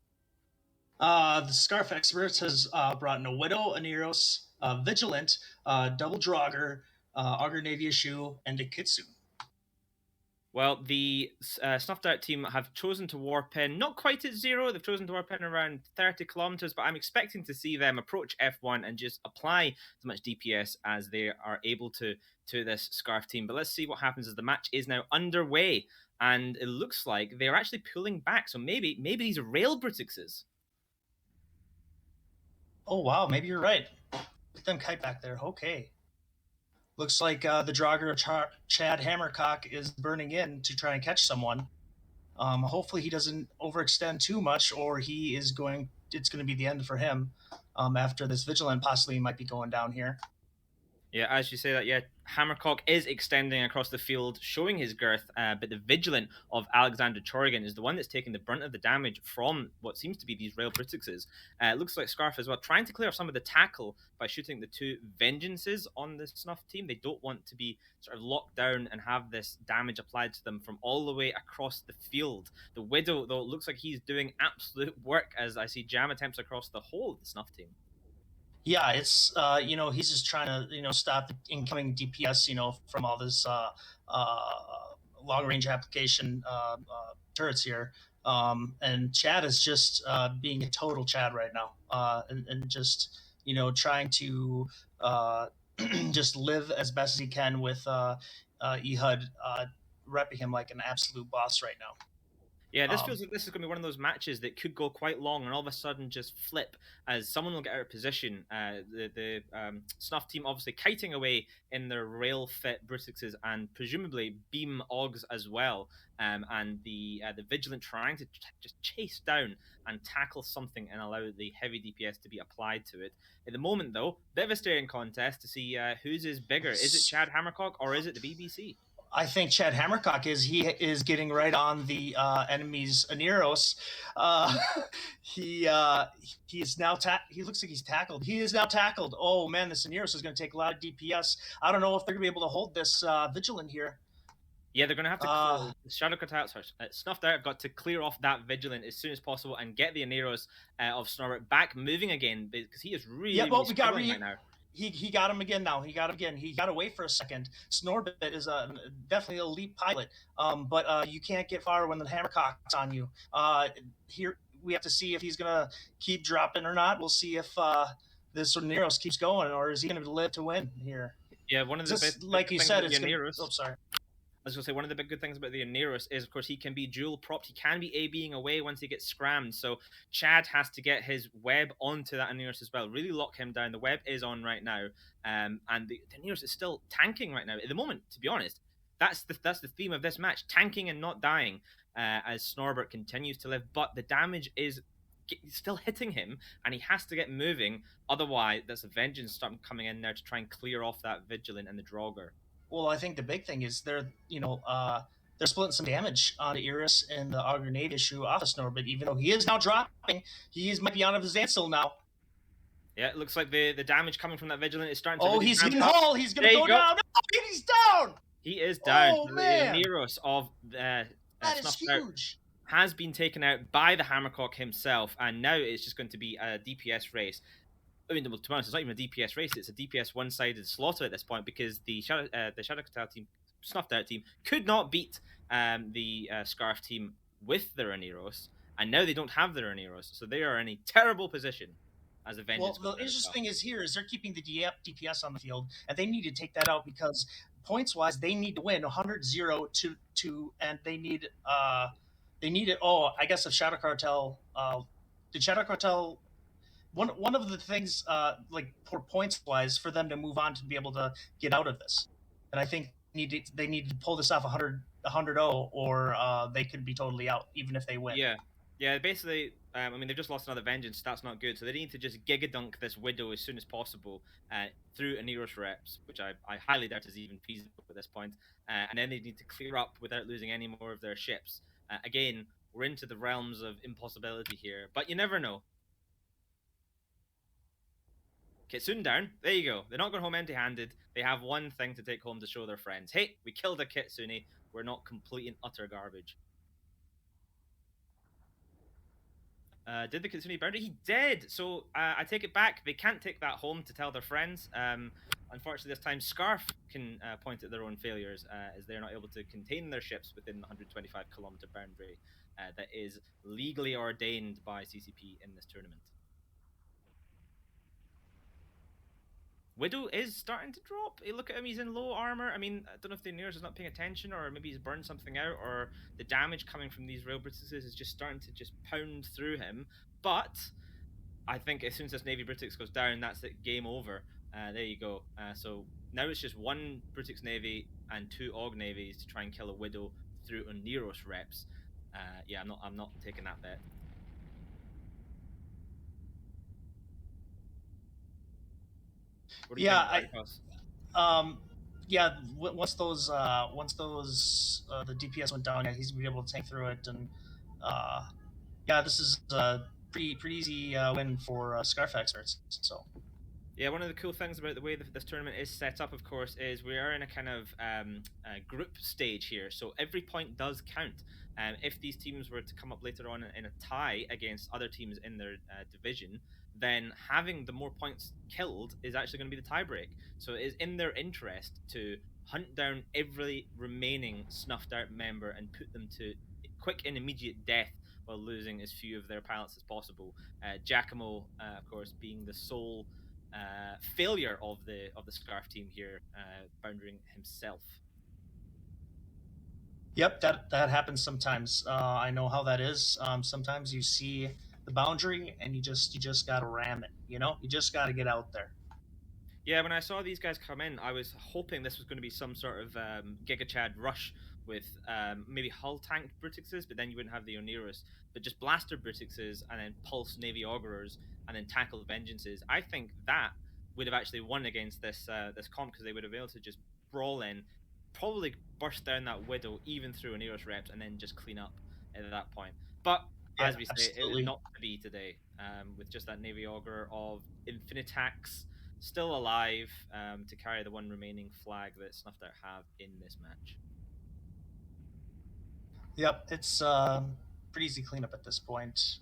The Scarf Experts has brought in a Widow, Oneros, Vigilant, Double Draugr, Augur Naviashu, and a Kitsune. Well, the Snuffed Out team have chosen to warp in, not quite at 0, they've chosen to warp in around 30 kilometers, but I'm expecting to see them approach F1 and just apply as much DPS as they are able to this Scarf team. But let's see what happens as the match is now underway, and it looks like they're actually pulling back, so maybe these are Rail Brutixes. Oh, wow, maybe you're right. Get them kite back there, okay. Looks like the Draugr of Chad Hammercock is burning in to try and catch someone. Hopefully he doesn't overextend too much, or it's going to be the end for him after this Vigilant possibly might be going down here. Yeah, as you say that, yeah, Hammercock is extending across the field, showing his girth, but the Vigilant of Alexander Chorrigan is the one that's taking the brunt of the damage from what seems to be these Rail Brutixes. It looks like Scarf as well, trying to clear off some of the tackle by shooting the 2 Vengeances on the Snuff team. They don't want to be sort of locked down and have this damage applied to them from all the way across the field. The Widow, though, looks like he's doing absolute work as I see jam attempts across the whole of the Snuff team. Yeah, it's he's just trying to stop the incoming DPS from all this long range application turrets here, and Chad is just being a total Chad right now, and just trying to just live as best as he can with Ehud repping him like an absolute boss right now. Yeah, this feels like this is going to be one of those matches that could go quite long and all of a sudden just flip as someone will get out of position. The Snuff team obviously kiting away in their rail fit Brutixes and presumably beam Augs as well. And the Vigilant trying to just chase down and tackle something and allow the heavy DPS to be applied to it. At the moment, though, bit of a staring contest to see whose is bigger. Is it Chad Hammercock or is it the BBC? I think Chad Hammercock is getting right on the enemy's Oneros. He is now he looks like he's tackled. He is now tackled. Oh man, this Oneros is going to take a lot of DPS. I don't know if they're going to be able to hold this Vigilant here. Yeah, they're going to have to Shadow Cutouts Snuffed Out have got to clear off that Vigilant as soon as possible and get the Oneros of Snorbit back moving again because he is really, we got right now. He got him again now. He got him again. He got away for a second. Snorbit is definitely an elite pilot, but you can't get far when the Hammercock's on you. Here we have to see if he's going to keep dropping or not. We'll see if this Oneros keeps going, or is he going to live to win here? Yeah, one of the like you said, it's Oneros. Oh, sorry. I was going to say, one of the big good things about the Oneros is, of course, he can be dual propped. He can be A-being away once he gets scrammed. So Chad has to get his web onto that Oneros as well. Really lock him down. The web is on right now. And the Oneros is still tanking right now. At the moment, to be honest, that's the theme of this match: tanking and not dying, as Snorbert continues to live. But the damage is still hitting him, and he has to get moving. Otherwise, there's a vengeance starting coming in there to try and clear off that Vigilant and the Draugr. Well, I think the big thing is they're splitting some damage on Iris and the Augur Nade issue off of Snorbit, even though he is now dropping. He might be out of his Ansel now. Yeah, it looks like the damage coming from that Vigilant is starting to. Oh, really he's ramp hitting up. Hull. He's going to go down. No, he's down. He is down. Oh, The man. Neros of That is Snuffed Out huge. has been taken out by the Hammercock himself, and now it's just going to be a DPS race. I mean, well, to be honest, it's not even a DPS race; it's a DPS one-sided slaughter at this point, because the Shadow Cartel team, Snuffed Out team, could not beat the Scarf team with their Rhaenyros, and now they don't have their Rhaenyros, so they are in a terrible position as a Vengeance. Well, the interesting thing is they're keeping the DPS on the field, and they need to take that out because points-wise, they need to win 100-0 to, and they need it. Oh, I guess the Shadow Cartel, the Shadow Cartel. One of the things, like for points-wise, for them to move on to be able to get out of this, and I think they need to pull this off 100-0, or they could be totally out even if they win. Yeah. Basically, I mean, they've just lost another Vengeance. That's not good. So they need to just giga-dunk this Widow as soon as possible through Aneros reps, which I highly doubt is even feasible at this point. And then they need to clear up without losing any more of their ships. Again, we're into the realms of impossibility here, but you never know. Kitsune down. There you go. They're not going home empty-handed. They have one thing to take home to show their friends. Hey, we killed a Kitsune. We're not complete and utter garbage. Did the Kitsune boundary? He did! So, I take it back. They can't take that home to tell their friends. Unfortunately, this time, Scarf can point at their own failures, as they're not able to contain their ships within the 125-kilometer boundary that is legally ordained by CCP in this tournament. Widow is starting to drop. You look at him, he's in low armor. I mean, I don't know if the Aeneas is not paying attention, or maybe he's burned something out, or the damage coming from these rail Britices is just starting to just pound through him. But I think as soon as this Navy Britix goes down, that's it, game over. There you go. So now it's just one Britix Navy and two Aug Navies to try and kill a Widow through Oneros reps. Yeah, I'm not taking that bet. Once those the DPS went down, he's gonna be able to tank through it, and this is a pretty easy win for Scarf Experts. So. Yeah, one of the cool things about the way that this tournament is set up, of course, is we are in a kind of group stage here, so every point does count. If these teams were to come up later on in a tie against other teams in their division, then having the more points killed is actually going to be the tiebreak. So it is in their interest to hunt down every remaining Snuffed Out member and put them to quick and immediate death while losing as few of their pilots as possible. Giacomo, of course, being the sole failure of the Scarf team here, boundering himself. Yep, that happens sometimes. I know how that is. Sometimes you see the boundary and you just gotta ram it. You just gotta get out there. Yeah, when I saw these guys come in, I was hoping this was going to be some sort of Giga Chad rush with maybe hull tanked Britixes, but then you wouldn't have the Oneros, but just blaster Britixes and then pulse Navy Augurers and then tackle Vengeances. I think that would have actually won against this comp, because they would have been able to just brawl in, probably burst down that Widow even through Oneros reps, and then just clean up at that point. But yeah, as we say, absolutely. it is not to be today, with just that Navy Augur of Infinitax still alive to carry the one remaining flag that Snuffed Out have in this match. Yep, it's pretty easy cleanup at this point.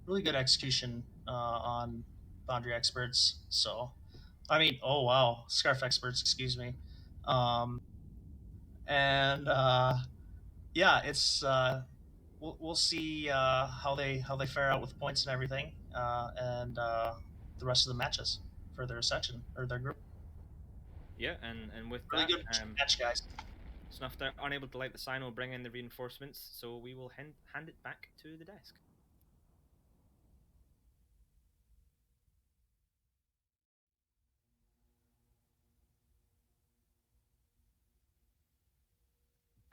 Really good execution on Boundary Experts. So, I mean, oh wow, Scarf Experts, excuse me. It's we'll see how they fare out with points and everything, and the rest of the matches for their section or their group. Yeah, and with really that, good match, guys. Snuffed Out unable to light the sign will bring in the reinforcements, so we will hand it back to the desk.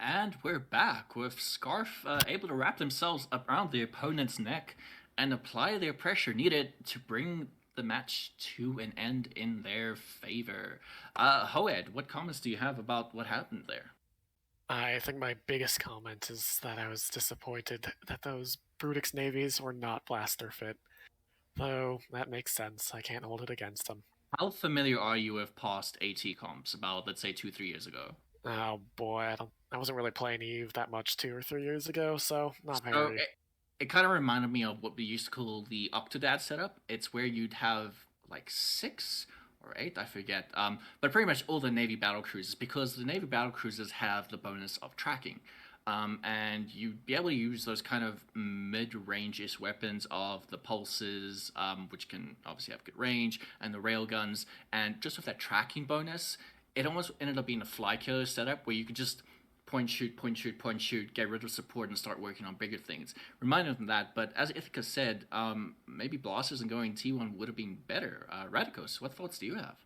And we're back with Scarf able to wrap themselves around the opponent's neck and apply their pressure needed to bring the match to an end in their favor. Hoed, what comments do you have about what happened there? I think my biggest comment is that I was disappointed that those Brutix navies were not blaster fit. Though that makes sense. I can't hold it against them. How familiar are you with past AT comps about, let's say, 2-3 years ago? Oh boy, I wasn't really playing Eve that much 2 or 3 years ago, so not So very. it kind of reminded me of what we used to call the Octodad setup. It's where you'd have like 6 or 8, I forget. But pretty much all the Navy battle cruisers, because the Navy battle cruisers have the bonus of tracking. And you'd be able to use those kind of mid-range-ish weapons of the pulses, which can obviously have good range, and the railguns. And just with that tracking bonus, it almost ended up being a fly killer setup where you could just point shoot, point shoot, point shoot, get rid of support, and start working on bigger things. Reminded of that, but as Ithaca said, maybe blasters and going T1 would have been better. Radicos, what thoughts do you have?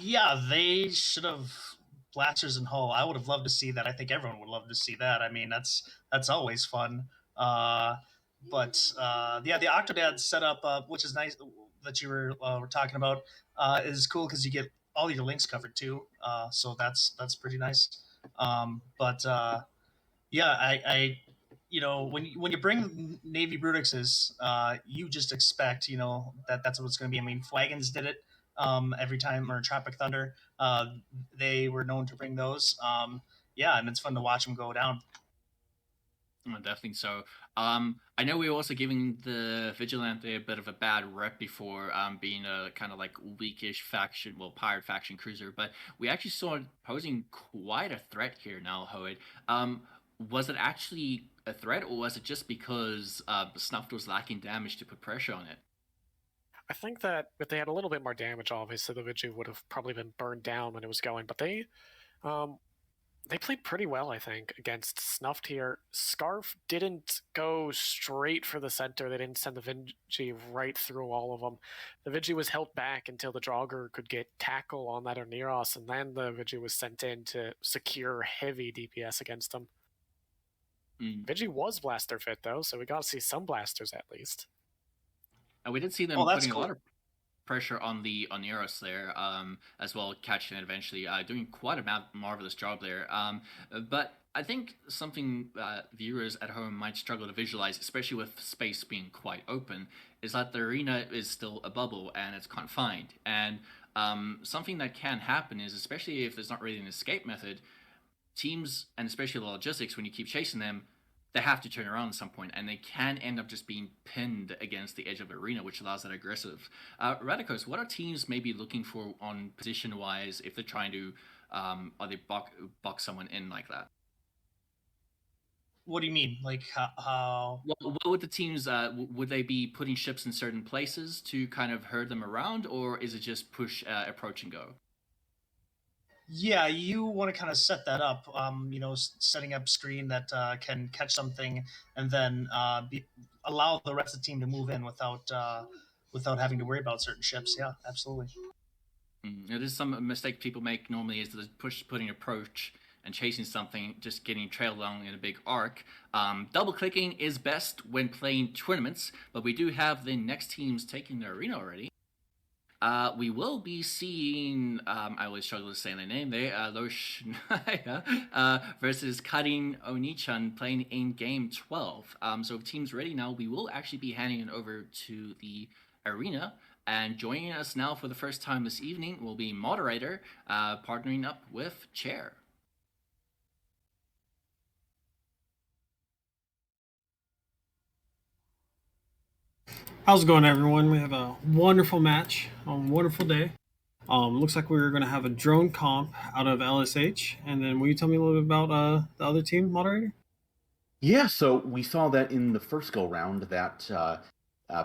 Yeah, they should have blasters and hull. I would have loved to see that. I think everyone would love to see that. I mean, that's always fun. Yeah, the Octodad setup, which is nice that you were talking about, is cool because you get all your links covered too. So that's pretty nice. Yeah, I when you bring Navy Brutixes, you just expect that's what it's going to be. I mean, Flagons did it every time, or Tropic Thunder. They were known to bring those. Yeah, and it's fun to watch them go down. Definitely so. I know we were also giving the Vigilante a bit of a bad rep before being a kind of like weakish faction, well, pirate faction cruiser, but we actually saw it posing quite a threat here now, Hoed. Was it actually a threat, or was it just because Snuffed was lacking damage to put pressure on it? I think that if they had a little bit more damage, obviously the Vigi would have probably been burned down when it was going. But they played pretty well, I think, against Snuffed here. Scarf didn't go straight for the center. They didn't send the Vigi right through all of them. The Vigi was held back until the Draugr could get tackle on that Oneros, and then the Vigi was sent in to secure heavy DPS against them. Vigi was blaster fit, though, so we got to see some blasters at least. And we did see them putting a lot of pressure on the Oneros there, as well, catching it eventually, doing quite a marvelous job there. But I think something viewers at home might struggle to visualize, especially with space being quite open, is that the arena is still a bubble and it's confined. And something that can happen is, especially if there's not really an escape method, teams, and especially the logistics, when you keep chasing them, they have to turn around at some point, and they can end up just being pinned against the edge of the arena, which allows that aggressive. Radicos, what are teams maybe looking for on position-wise if they're trying to, are they box someone in like that? What do you mean? Like how? What would the teams, would they be putting ships in certain places to kind of herd them around, or is it just push, approach and go? Yeah, you want to kind of set that up, setting up screen that can catch something, and then allow the rest of the team to move in without having to worry about certain ships. Yeah, absolutely. It is some mistake people make normally is the putting approach and chasing something, just getting trailed along in a big arc. Double clicking is best when playing tournaments, but we do have the next teams taking the arena already. We will be seeing, I always struggle to say their name there, Loshnaya versus Karin Onichan playing in game 12. So if team's ready now, we will actually be handing it over to the arena. And joining us now for the first time this evening will be Moderator, partnering up with Chair. How's it going, everyone? We have a wonderful match on a wonderful day. Looks like we're going to have a drone comp out of LSH. And then will you tell me a little bit about the other team, Moderator? Yeah, so we saw that in the first go-round that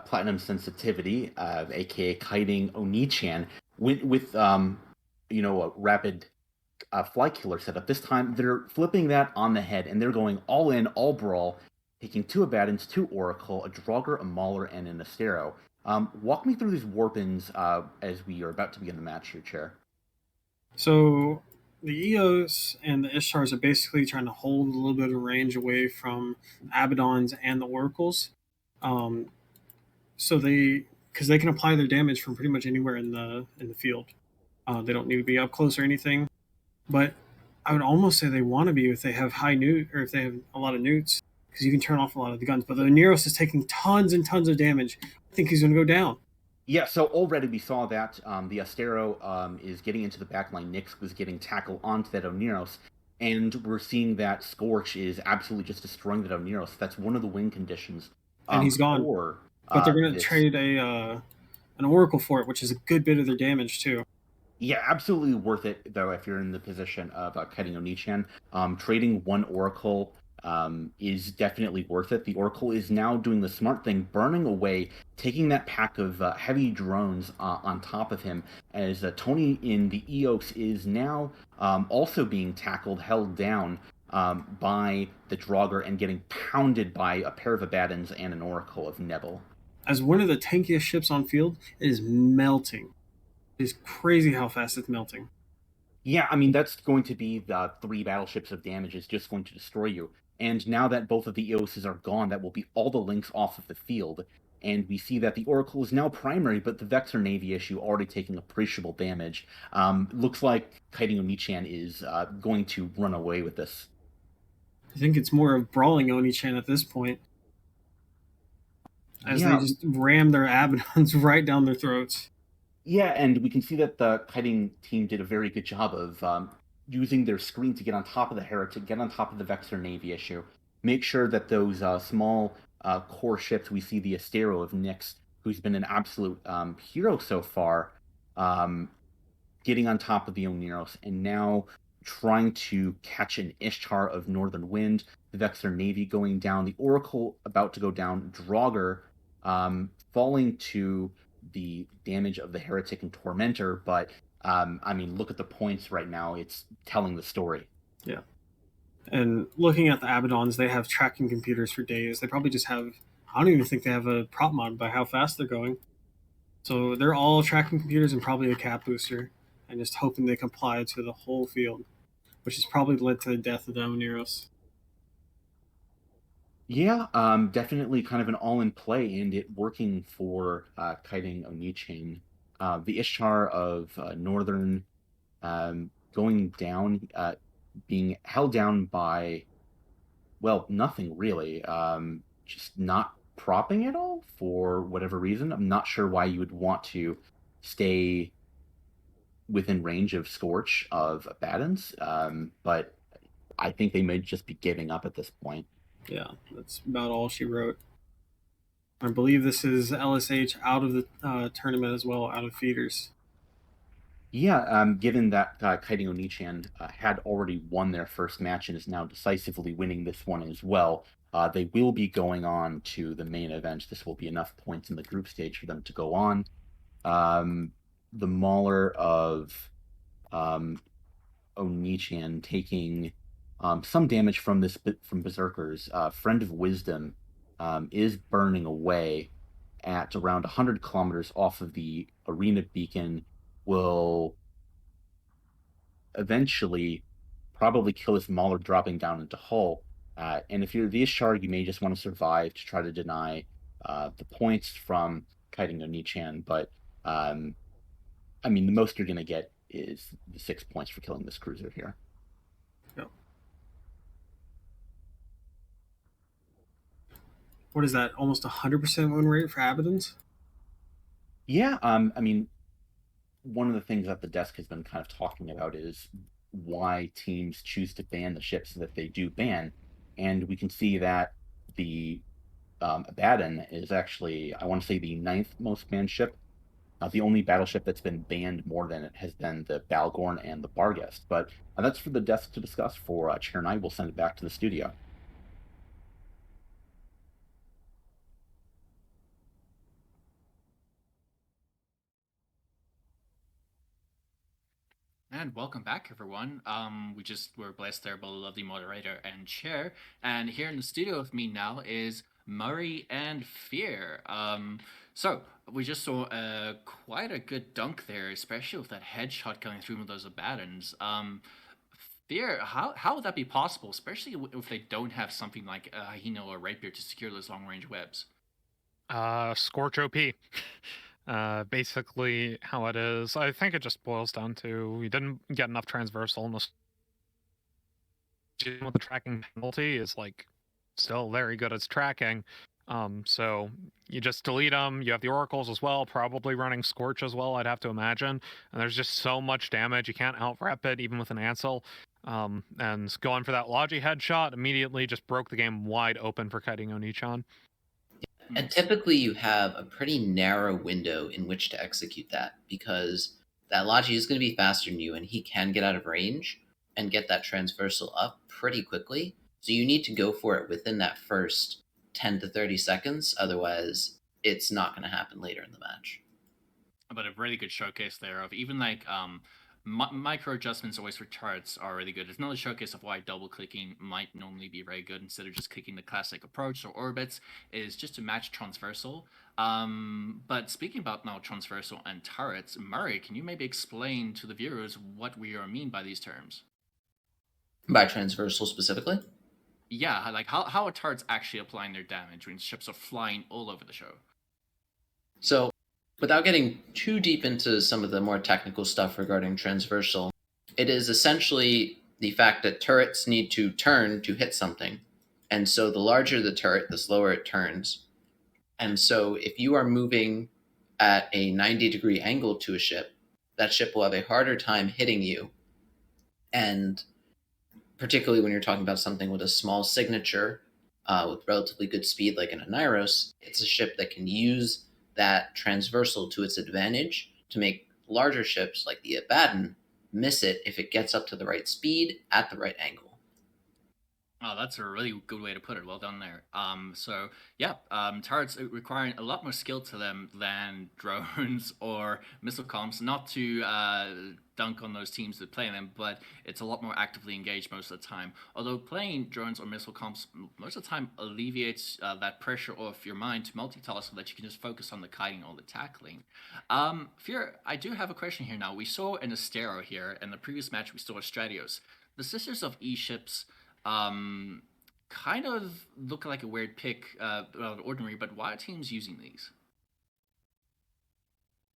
Platinum Sensitivity, aka Kiting Onichan, went with a rapid fly killer setup. This time they're flipping that on the head and they're going all in, all brawl, taking 2 Abaddons, 2 Oracle, a Draugr, a Mauler, and an Astero. Walk me through these warpins as we are about to begin the match here, Chair. So the Eos and the Ishtars are basically trying to hold a little bit of range away from Abaddons and the Oracles. Um, so because they can apply their damage from pretty much anywhere in the field. They don't need to be up close or anything. But I would almost say they want to be if they have high newt or if they have a lot of newts, because you can turn off a lot of the guns. But the Neros is taking tons and tons of damage. I think he's going to go down. Yeah, so already we saw that the Astero is getting into the backline. Nyx was getting tackled onto that Oneros, and we're seeing that Scorch is absolutely just destroying that Oneros. That's one of the win conditions. And he's gone. But they're going to trade an Oracle for it, which is a good bit of their damage, too. Yeah, absolutely worth it, though, if you're in the position of kiting Oni-chan. Trading one Oracle is definitely worth it. The Oracle is now doing the smart thing, burning away, taking that pack of heavy drones on top of him, as Tony in the Eos is now also being tackled, held down by the Draugr and getting pounded by a pair of Abaddons and an Oracle of Nebel. As one of the tankiest ships on field, it is melting. It is crazy how fast it's melting. Yeah, I mean, that's going to be the 3 battleships of damage is just going to destroy you. And now that both of the Eoses are gone, that will be all the links off of the field. And we see that the Oracle is now primary, but the Vexor Navy issue already taking appreciable damage. Looks like kiting Oni-chan is going to run away with this. I think it's more of brawling Oni-chan at this point. As they just ram their Abaddons right down their throats. Yeah, and we can see that the kiting team did a very good job of using their screen to get on top of the Heretic, get on top of the Vexor Navy issue, make sure that those small core ships, we see the Astero of Nyx, who's been an absolute hero so far, getting on top of the Oneros, and now trying to catch an Ishtar of Northern Wind, the Vexor Navy going down, the Oracle about to go down, Draugr falling to the damage of the Heretic and Tormentor, but I mean, look at the points right now. It's telling the story. Yeah. And looking at the Abaddons, they have tracking computers for days. They probably just have, I don't even think they have a prop mod by how fast they're going. So they're all tracking computers and probably a cap booster, and just hoping they comply to the whole field, which has probably led to the death of the Oneros. Yeah, definitely kind of an all-in play, and it working for kiting Oni-chan. The Ishtar of Northern going down, being held down by, well, nothing really. Just not propping at all for whatever reason. I'm not sure why you would want to stay within range of Scorch of Abaddons, but I think they may just be giving up at this point. Yeah, that's about all she wrote. I believe this is LSH out of the tournament as well, out of feeders. Yeah, given that kiting Oni-chan had already won their first match and is now decisively winning this one as well, they will be going on to the main event. This will be enough points in the group stage for them to go on. The Mauler of Oni-chan taking some damage from Berserkers. Friend of Wisdom is burning away at around 100 kilometers off of the arena beacon, will eventually probably kill this Mauler dropping down into hull. And if you're the Ishtar, you may just want to survive to try to deny the points from kiting Oni-chan, but I mean, the most you're going to get is the 6 points for killing this cruiser here. Yep. What is that? Almost 100% win rate for Abaddons? Yeah, I mean, one of the things that the desk has been kind of talking about is why teams choose to ban the ships that they do ban. And we can see that the Abaddon is actually, I want to say, the 9th most banned ship. The only battleship that's been banned more than it has been the Balgorn and the Barghest. But that's for the desk to discuss. For Chair and I, we'll send it back to the studio. And welcome back, everyone. We just were blessed there by the lovely moderator and chair. And here in the studio with me now is Murray and Fear. So we just saw quite a good dunk there, especially with that headshot going through with those Abaddons. Fear, how would that be possible, especially if they don't have something like a Hyena or Rapier to secure those long range webs? Scorch OP. Basically how it is. I think it just boils down to we didn't get enough transversal, and with the tracking penalty is like still very good at tracking. So you just delete them. You have the oracles as well, probably running Scorch as well, I'd have to imagine. And there's just so much damage. You can't out-rep it even with an Ansel. And going for that Logi headshot immediately just broke the game wide open for Kiting Onichan. And typically you have a pretty narrow window in which to execute that, because that Logi is going to be faster than you, and he can get out of range and get that transversal up pretty quickly. So you need to go for it within that first 10 to 30 seconds. Otherwise, it's not going to happen later in the match. But a really good showcase there of even like micro adjustments always for turrets are really good. It's another showcase of why double clicking might normally be very good instead of just clicking the classic approach or orbits, is just to match transversal. But speaking about now transversal and turrets, Murray, can you maybe explain to the viewers what we mean by these terms? By transversal specifically? Yeah, like how are turrets actually applying their damage when ships are flying all over the show? So, without getting too deep into some of the more technical stuff regarding transversal, it is essentially the fact that turrets need to turn to hit something. And so the larger the turret, the slower it turns. And so if you are moving at a 90-degree angle to a ship, that ship will have a harder time hitting you. And particularly when you're talking about something with a small signature, with relatively good speed like an Anairos, it's a ship that can use that transversal to its advantage to make larger ships like the Abaddon miss it if it gets up to the right speed at the right angle. Oh, that's a really good way to put it. Well done there. So yeah, turrets requiring a lot more skill to them than drones or missile comps. Not to dunk on those teams that play them, but it's a lot more actively engaged most of the time. Although playing drones or missile comps most of the time alleviates that pressure off your mind to multitask so that you can just focus on the kiting or the tackling. Fear, I do have a question here now. We saw an Astero here. In the previous match, we saw a Stratios. The Sisters of E-Ships kind of look like a weird pick, ordinary, but why are teams using these?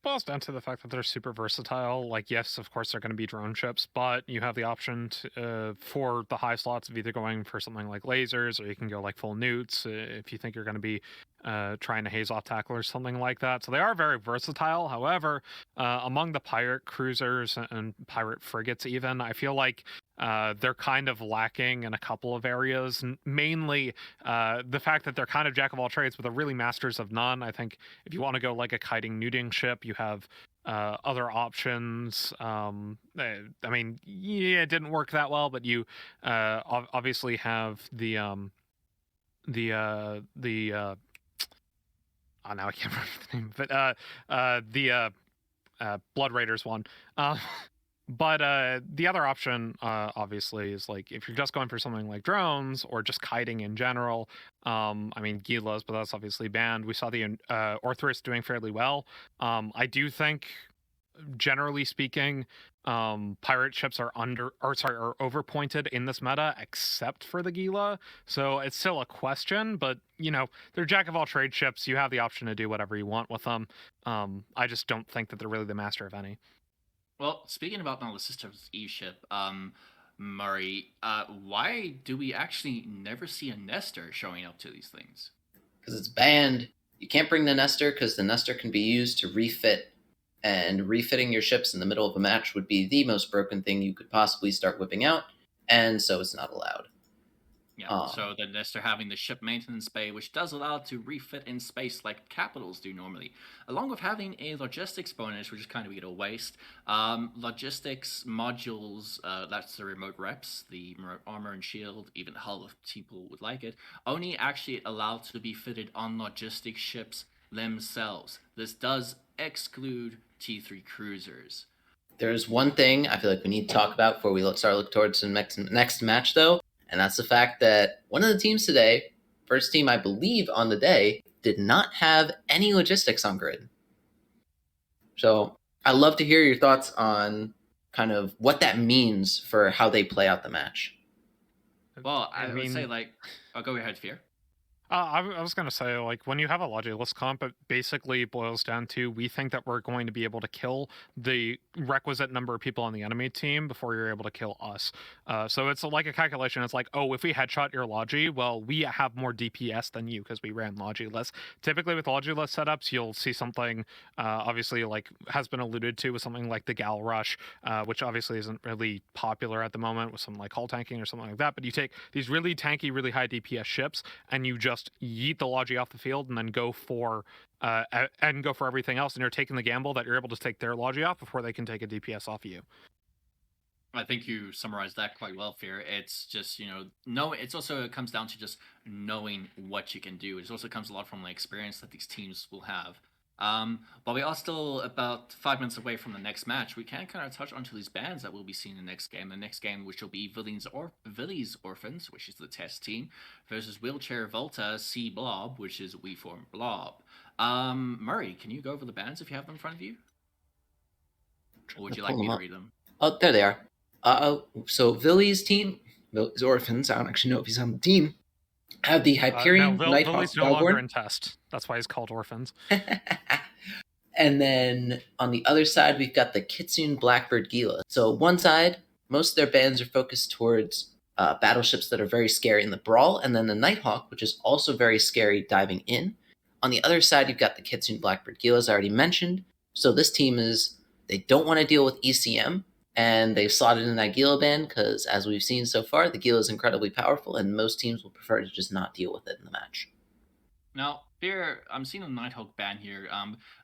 Boils down to the fact that they're super versatile. Like, yes, of course, they're going to be drone ships, but you have the option to, for the high slots of either going for something like lasers, or you can go like full newts if you think you're going to be trying to haze off tackle or something like that. So they are very versatile. However, among the pirate cruisers and pirate frigates even, I feel like they're kind of lacking in a couple of areas. Mainly the fact that they're kind of jack of all trades, but they're really masters of none. I think if you want to go like a kiting nuding ship, you have other options. I mean, yeah, it didn't work that well, but you obviously have the oh, now I can't remember the name, but the Blood Raiders one. But the other option, obviously, is like if you're just going for something like drones or just kiting in general. I mean, Gilas, but that's obviously banned. We saw the Orthrus doing fairly well. I do think, generally speaking, pirate ships are overpointed in this meta, except for the Gila. So it's still a question, but you know, they're jack of all trade ships. You have the option to do whatever you want with them. I just don't think that they're really the master of any. Well, speaking about now the Sisters E-Ship, Murray, why do we actually never see a Nestor showing up to these things? Because it's banned. You can't bring the Nestor because the Nestor can be used to refit, and refitting your ships in the middle of a match would be the most broken thing you could possibly start whipping out, and so it's not allowed. Yeah, so the Nestor having the ship maintenance bay, which does allow it to refit in space like capitals do normally, along with having a logistics bonus, which is kind of a waste. Logistics modules, that's the remote reps, the armor and shield, even hull if people would like it, only actually allowed to be fitted on logistics ships themselves. This does exclude T3 cruisers. There's one thing I feel like we need to talk about before we start looking towards the next match, though. And that's the fact that one of the teams today, first team I believe on the day, did not have any logistics on grid. So I'd love to hear your thoughts on kind of what that means for how they play out the match. Well, I would say, like, I'll go ahead, Fear. I was going to say, like, when you have a Logilus comp, it basically boils down to, we think that we're going to be able to kill the requisite number of people on the enemy team before you're able to kill us. So it's like a calculation. It's like, oh, if we headshot your Logi, well, we have more DPS than you because we ran Logilus. Typically with Logilus setups, you'll see something, obviously, like has been alluded to with something like the Gal Rush, which obviously isn't really popular at the moment with something like hull tanking or something like that. But you take these really tanky, really high DPS ships, and you just yeet the Logi off the field and then go for everything else, and you're taking the gamble that you're able to take their Logi off before they can take a DPS off of you. I think you summarized that quite well, Fear. It's just, it also comes down to just knowing what you can do. It also comes a lot from the experience that these teams will have. But we are still about 5 minutes away from the next match. We can kind of touch onto these bands that we'll be seeing in the next game. The next game, which will be Villy's Orphans, which is the test team, versus Wheelchair Volta C Blob, which is We Form Blob. Murray, can you go over the bands if you have them in front of you? Or would you like me to read them? Oh, there they are. So Villy's team, Villy's Orphans, I don't actually know if he's on the team, have the Hyperion Nighthawk Villy's no longer in test. That's why he's called Orphans. And then on the other side, we've got the Kitsune Blackbird Gila. So one side, most of their bands are focused towards battleships that are very scary in the brawl, and then the Nighthawk, which is also very scary diving in. On the other side, you've got the Kitsune Blackbird Gila, as I already mentioned. So this team they don't want to deal with ECM, and they've slotted in that Gila band because, as we've seen so far, the Gila is incredibly powerful, and most teams will prefer to just not deal with it in the match. Now, Fear, I'm seeing a Nighthawk band here.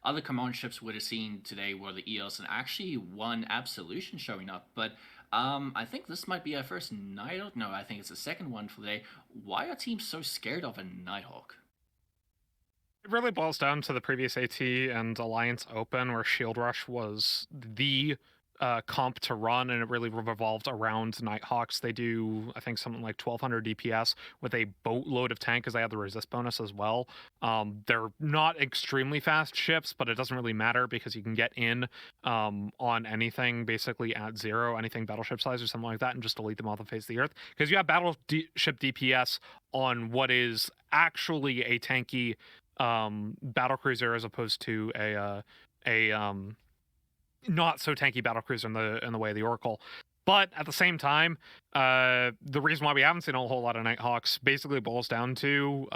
Other command ships would have seen today were the EOS and actually one Absolution showing up, but I think this might be our first Nighthawk. No, I think it's the second one for the day. Why are teams so scared of a Nighthawk? It really boils down to the previous AT and Alliance Open, where Shield Rush was the comp to run, and it really revolved around Nighthawks. They do, I think, something like 1200 DPS with a boatload of tank because they have the resist bonus as well. They're not extremely fast ships, but it doesn't really matter because you can get in on anything basically at zero, anything battleship size or something like that, and just delete them off the face of the earth because you have battleship DPS on what is actually a tanky battlecruiser as opposed to a not so tanky battlecruiser in the way of the Oracle. But at the same time, the reason why we haven't seen a whole lot of Nighthawks basically boils down to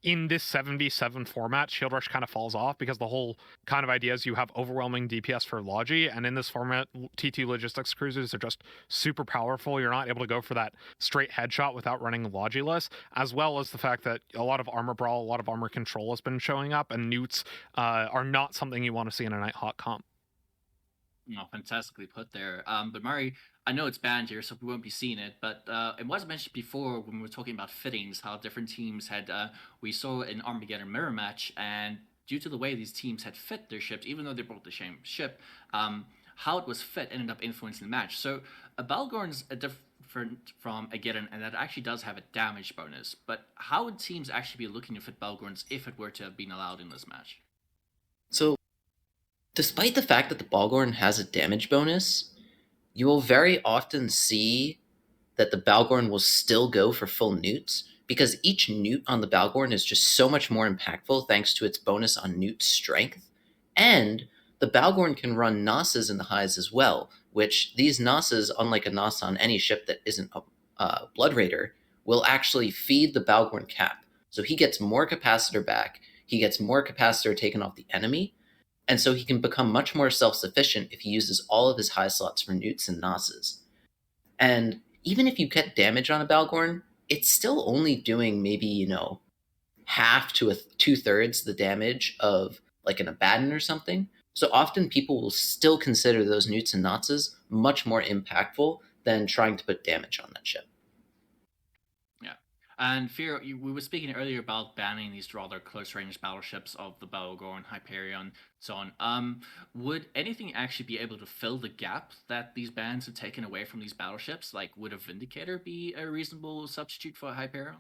in this 7v7 format, Shield Rush kind of falls off because the whole kind of idea is you have overwhelming DPS for Logi, and in this format, TT Logistics cruisers are just super powerful. You're not able to go for that straight headshot without running Logiless, as well as the fact that a lot of armor brawl, a lot of armor control has been showing up, and newts are not something you want to see in a Nighthawk comp. No, fantastically put there. But Murray, I know it's banned here, so we won't be seeing it. But it was mentioned before when we were talking about fittings, how different teams had. We saw an Armageddon mirror match, and due to the way these teams had fit their ships, even though they brought the same ship, how it was fit ended up influencing the match. So Balgorn's different from Ageddon, and that actually does have a damage bonus. But how would teams actually be looking to fit Balgorns if it were to have been allowed in this match? So, despite the fact that the Balgorn has a damage bonus, you will very often see that the Balgorn will still go for full newts, because each newt on the Balgorn is just so much more impactful thanks to its bonus on newt strength. And the Balgorn can run Nosses in the highs as well, which these Nosses, unlike a Noss on any ship that isn't a Blood Raider, will actually feed the Balgorn cap. So he gets more capacitor back, he gets more capacitor taken off the enemy, and so he can become much more self-sufficient if he uses all of his high slots for newts and Nosses. And even if you get damage on a Balgorn, it's still only doing maybe, half to 2/3 the damage of like an Abaddon or something. So often people will still consider those newts and Nosses much more impactful than trying to put damage on that ship. And Fear, we were speaking earlier about banning these rather close-range battleships of the Balgorn, Hyperion, so on. Would anything actually be able to fill the gap that these bans have taken away from these battleships? Like, would a Vindicator be a reasonable substitute for a Hyperion?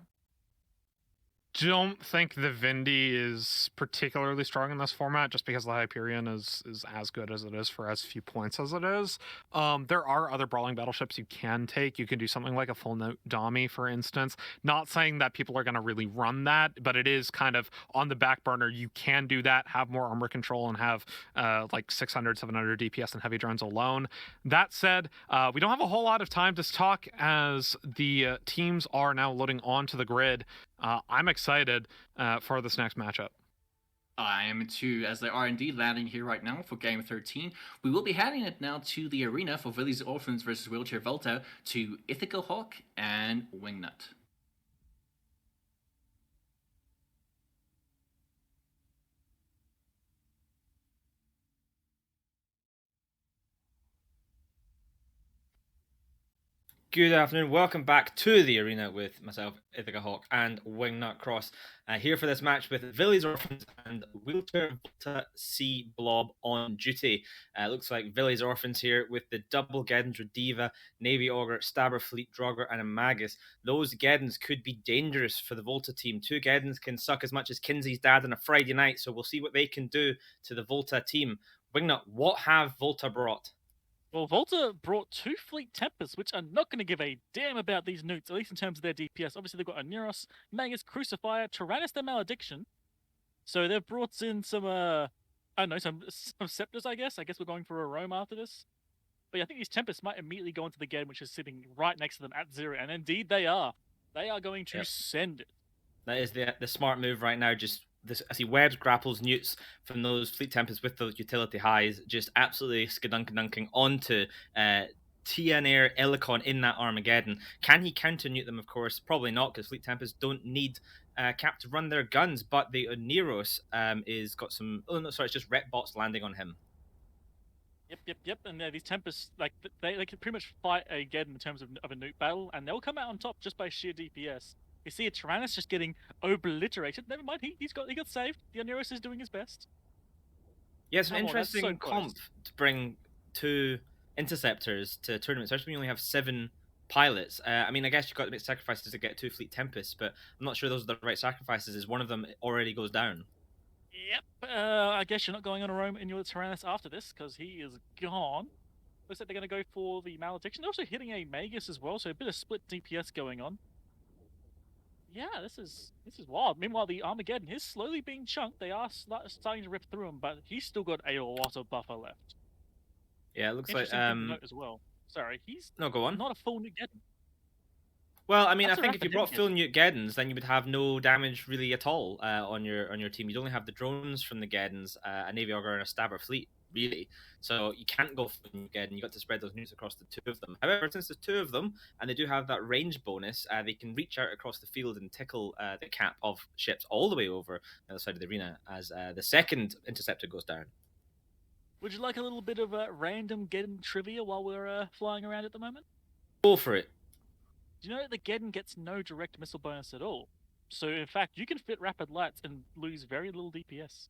don't think the Vindy is particularly strong in this format, just because the Hyperion is as good as it is for as few points as it is. There are other brawling battleships you can take. You can do something like a full note Dami, for instance. Not saying that people are going to really run that, but it is kind of on the back burner. You can do that, have more armor control, and have like 600, 700 DPS and heavy drones alone. That said, we don't have a whole lot of time to talk as the teams are now loading onto the grid. I'm excited for this next matchup. I am too, as they are indeed landing here right now for Game 13. We will be heading it now to the arena for Village Orphans versus Wheelchair Volta to Ithaca Hawk and Wingnut. Good afternoon. Welcome back to the arena with myself, Ithaca Hawk, and Wingnut Cross. Here for this match with Village Orphans and Wheelchair Volta C Blob on duty. Looks like Village Orphans here with the double Geddons, Rediva, Navy Augur, Stabber, Fleet, Draugr, and a Magus. Those Geddons could be dangerous for the Volta team. 2 Geddons can suck as much as Kinsey's dad on a Friday night, so we'll see what they can do to the Volta team. Wingnut, what have Volta brought? Well, Volta brought 2 Fleet Tempests, which are not going to give a damn about these newts, at least in terms of their DPS. Obviously, they've got a Neuros, Magus, Crucifier, Tyrannus, their Malediction. So they've brought in some, I don't know, some Scepters, I guess. I guess we're going for a Rome after this. But yeah, I think these Tempests might immediately go into the game, which is sitting right next to them at 0. And indeed, they are. They are going to send it. That is the smart move right now. Just this, I see webs, grapples, newts from those Fleet Tempests with those utility highs, just absolutely skadunking onto Tianair Elikon in that Armageddon. Can he counter newt them? Of course, probably not, because Fleet Tempests don't need Cap to run their guns. But the Neros is got some. Oh no, sorry, it's just rep bots landing on him. Yep. And these Tempests, like they can pretty much fight a Geddon in terms of a newt battle, and they'll come out on top just by sheer DPS. You see a Tyrannus just getting obliterated. Never mind, he got saved. The Oneros is doing his best. Yeah, it's an interesting comp to bring 2 interceptors to tournaments, especially when you only have 7 pilots. I mean, I guess you've got to make sacrifices to get 2 Fleet Tempests, but I'm not sure those are the right sacrifices, as one of them already goes down. Yep. I guess you're not going on a Rome in your Tyrannus after this, because he is gone. Looks like they're going to go for the Malediction. They're also hitting a Magus as well, so a bit of split DPS going on. Yeah, this is wild. Meanwhile, the Armageddon is slowly being chunked. They are starting to rip through him, but he's still got a lot of buffer left. Yeah, it looks like as well. Sorry, he's go on. Not a full Newt Geddon. Well, I mean, I think if you brought full Newt Geddons, then you would have no damage really at all on your team. You'd only have the drones from the Geddons, a Navy Augur, and a Stabber Fleet, really. So you can't go for Newt Geddon. You got to spread those newts across the 2 of them. However, since there's 2 of them, and they do have that range bonus, they can reach out across the field and tickle the cap of ships all the way over the other side of the arena as the second interceptor goes down. Would you like a little bit of random Geddon trivia while we're flying around at the moment? Go for it. Do you know that the Geddon gets no direct missile bonus at all? So, in fact, you can fit Rapid Lights and lose very little DPS.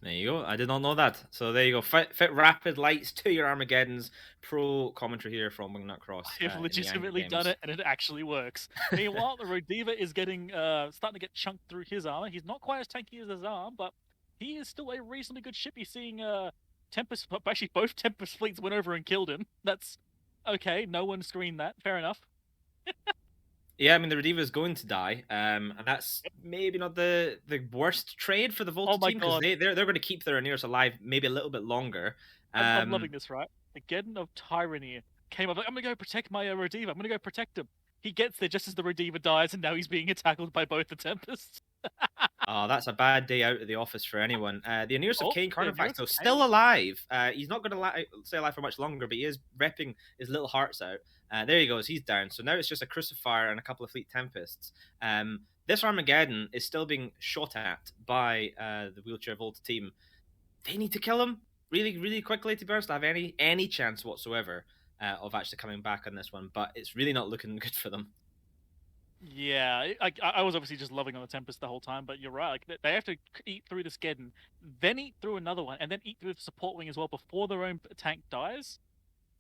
There you go. I did not know that. So there you go. Fit Rapid Lights to your Armageddons. Pro commentary here from Wingnut Cross. I've legitimately done it, and it actually works. Meanwhile, the Rediva is getting starting to get chunked through his armor. He's not quite as tanky as his arm, but he is still a reasonably good ship. He's seeing Tempest. Actually, both Tempest fleets went over and killed him. That's okay. No one screened that. Fair enough. Yeah, I mean, the Rediva is going to die, and that's maybe not the worst trade for the Volta team, because they're going to keep their Aeneas alive maybe a little bit longer. I'm loving this, right? The Geddon of Tyranny came up like, I'm going to go protect my Rediva. I'm going to go protect him. He gets there just as the Rediva dies, and now he's being tackled by both the Tempests. Oh, that's a bad day out of the office for anyone. The Aeneas of Cain Carnifax, though, still alive. He's not going to stay alive for much longer, but he is repping his little hearts out. There he goes, he's down. So now it's just a Crucifier and a couple of Fleet Tempests. This Armageddon is still being shot at by the Wheelchair Volta team. They need to kill him really, really quickly, to be honest, to have any chance whatsoever of actually coming back on this one. But it's really not looking good for them. Yeah, I was obviously just loving on the Tempest the whole time, but you're right. Like, they have to eat through this Geddon, then eat through another one, and then eat through the support wing as well before their own tank dies.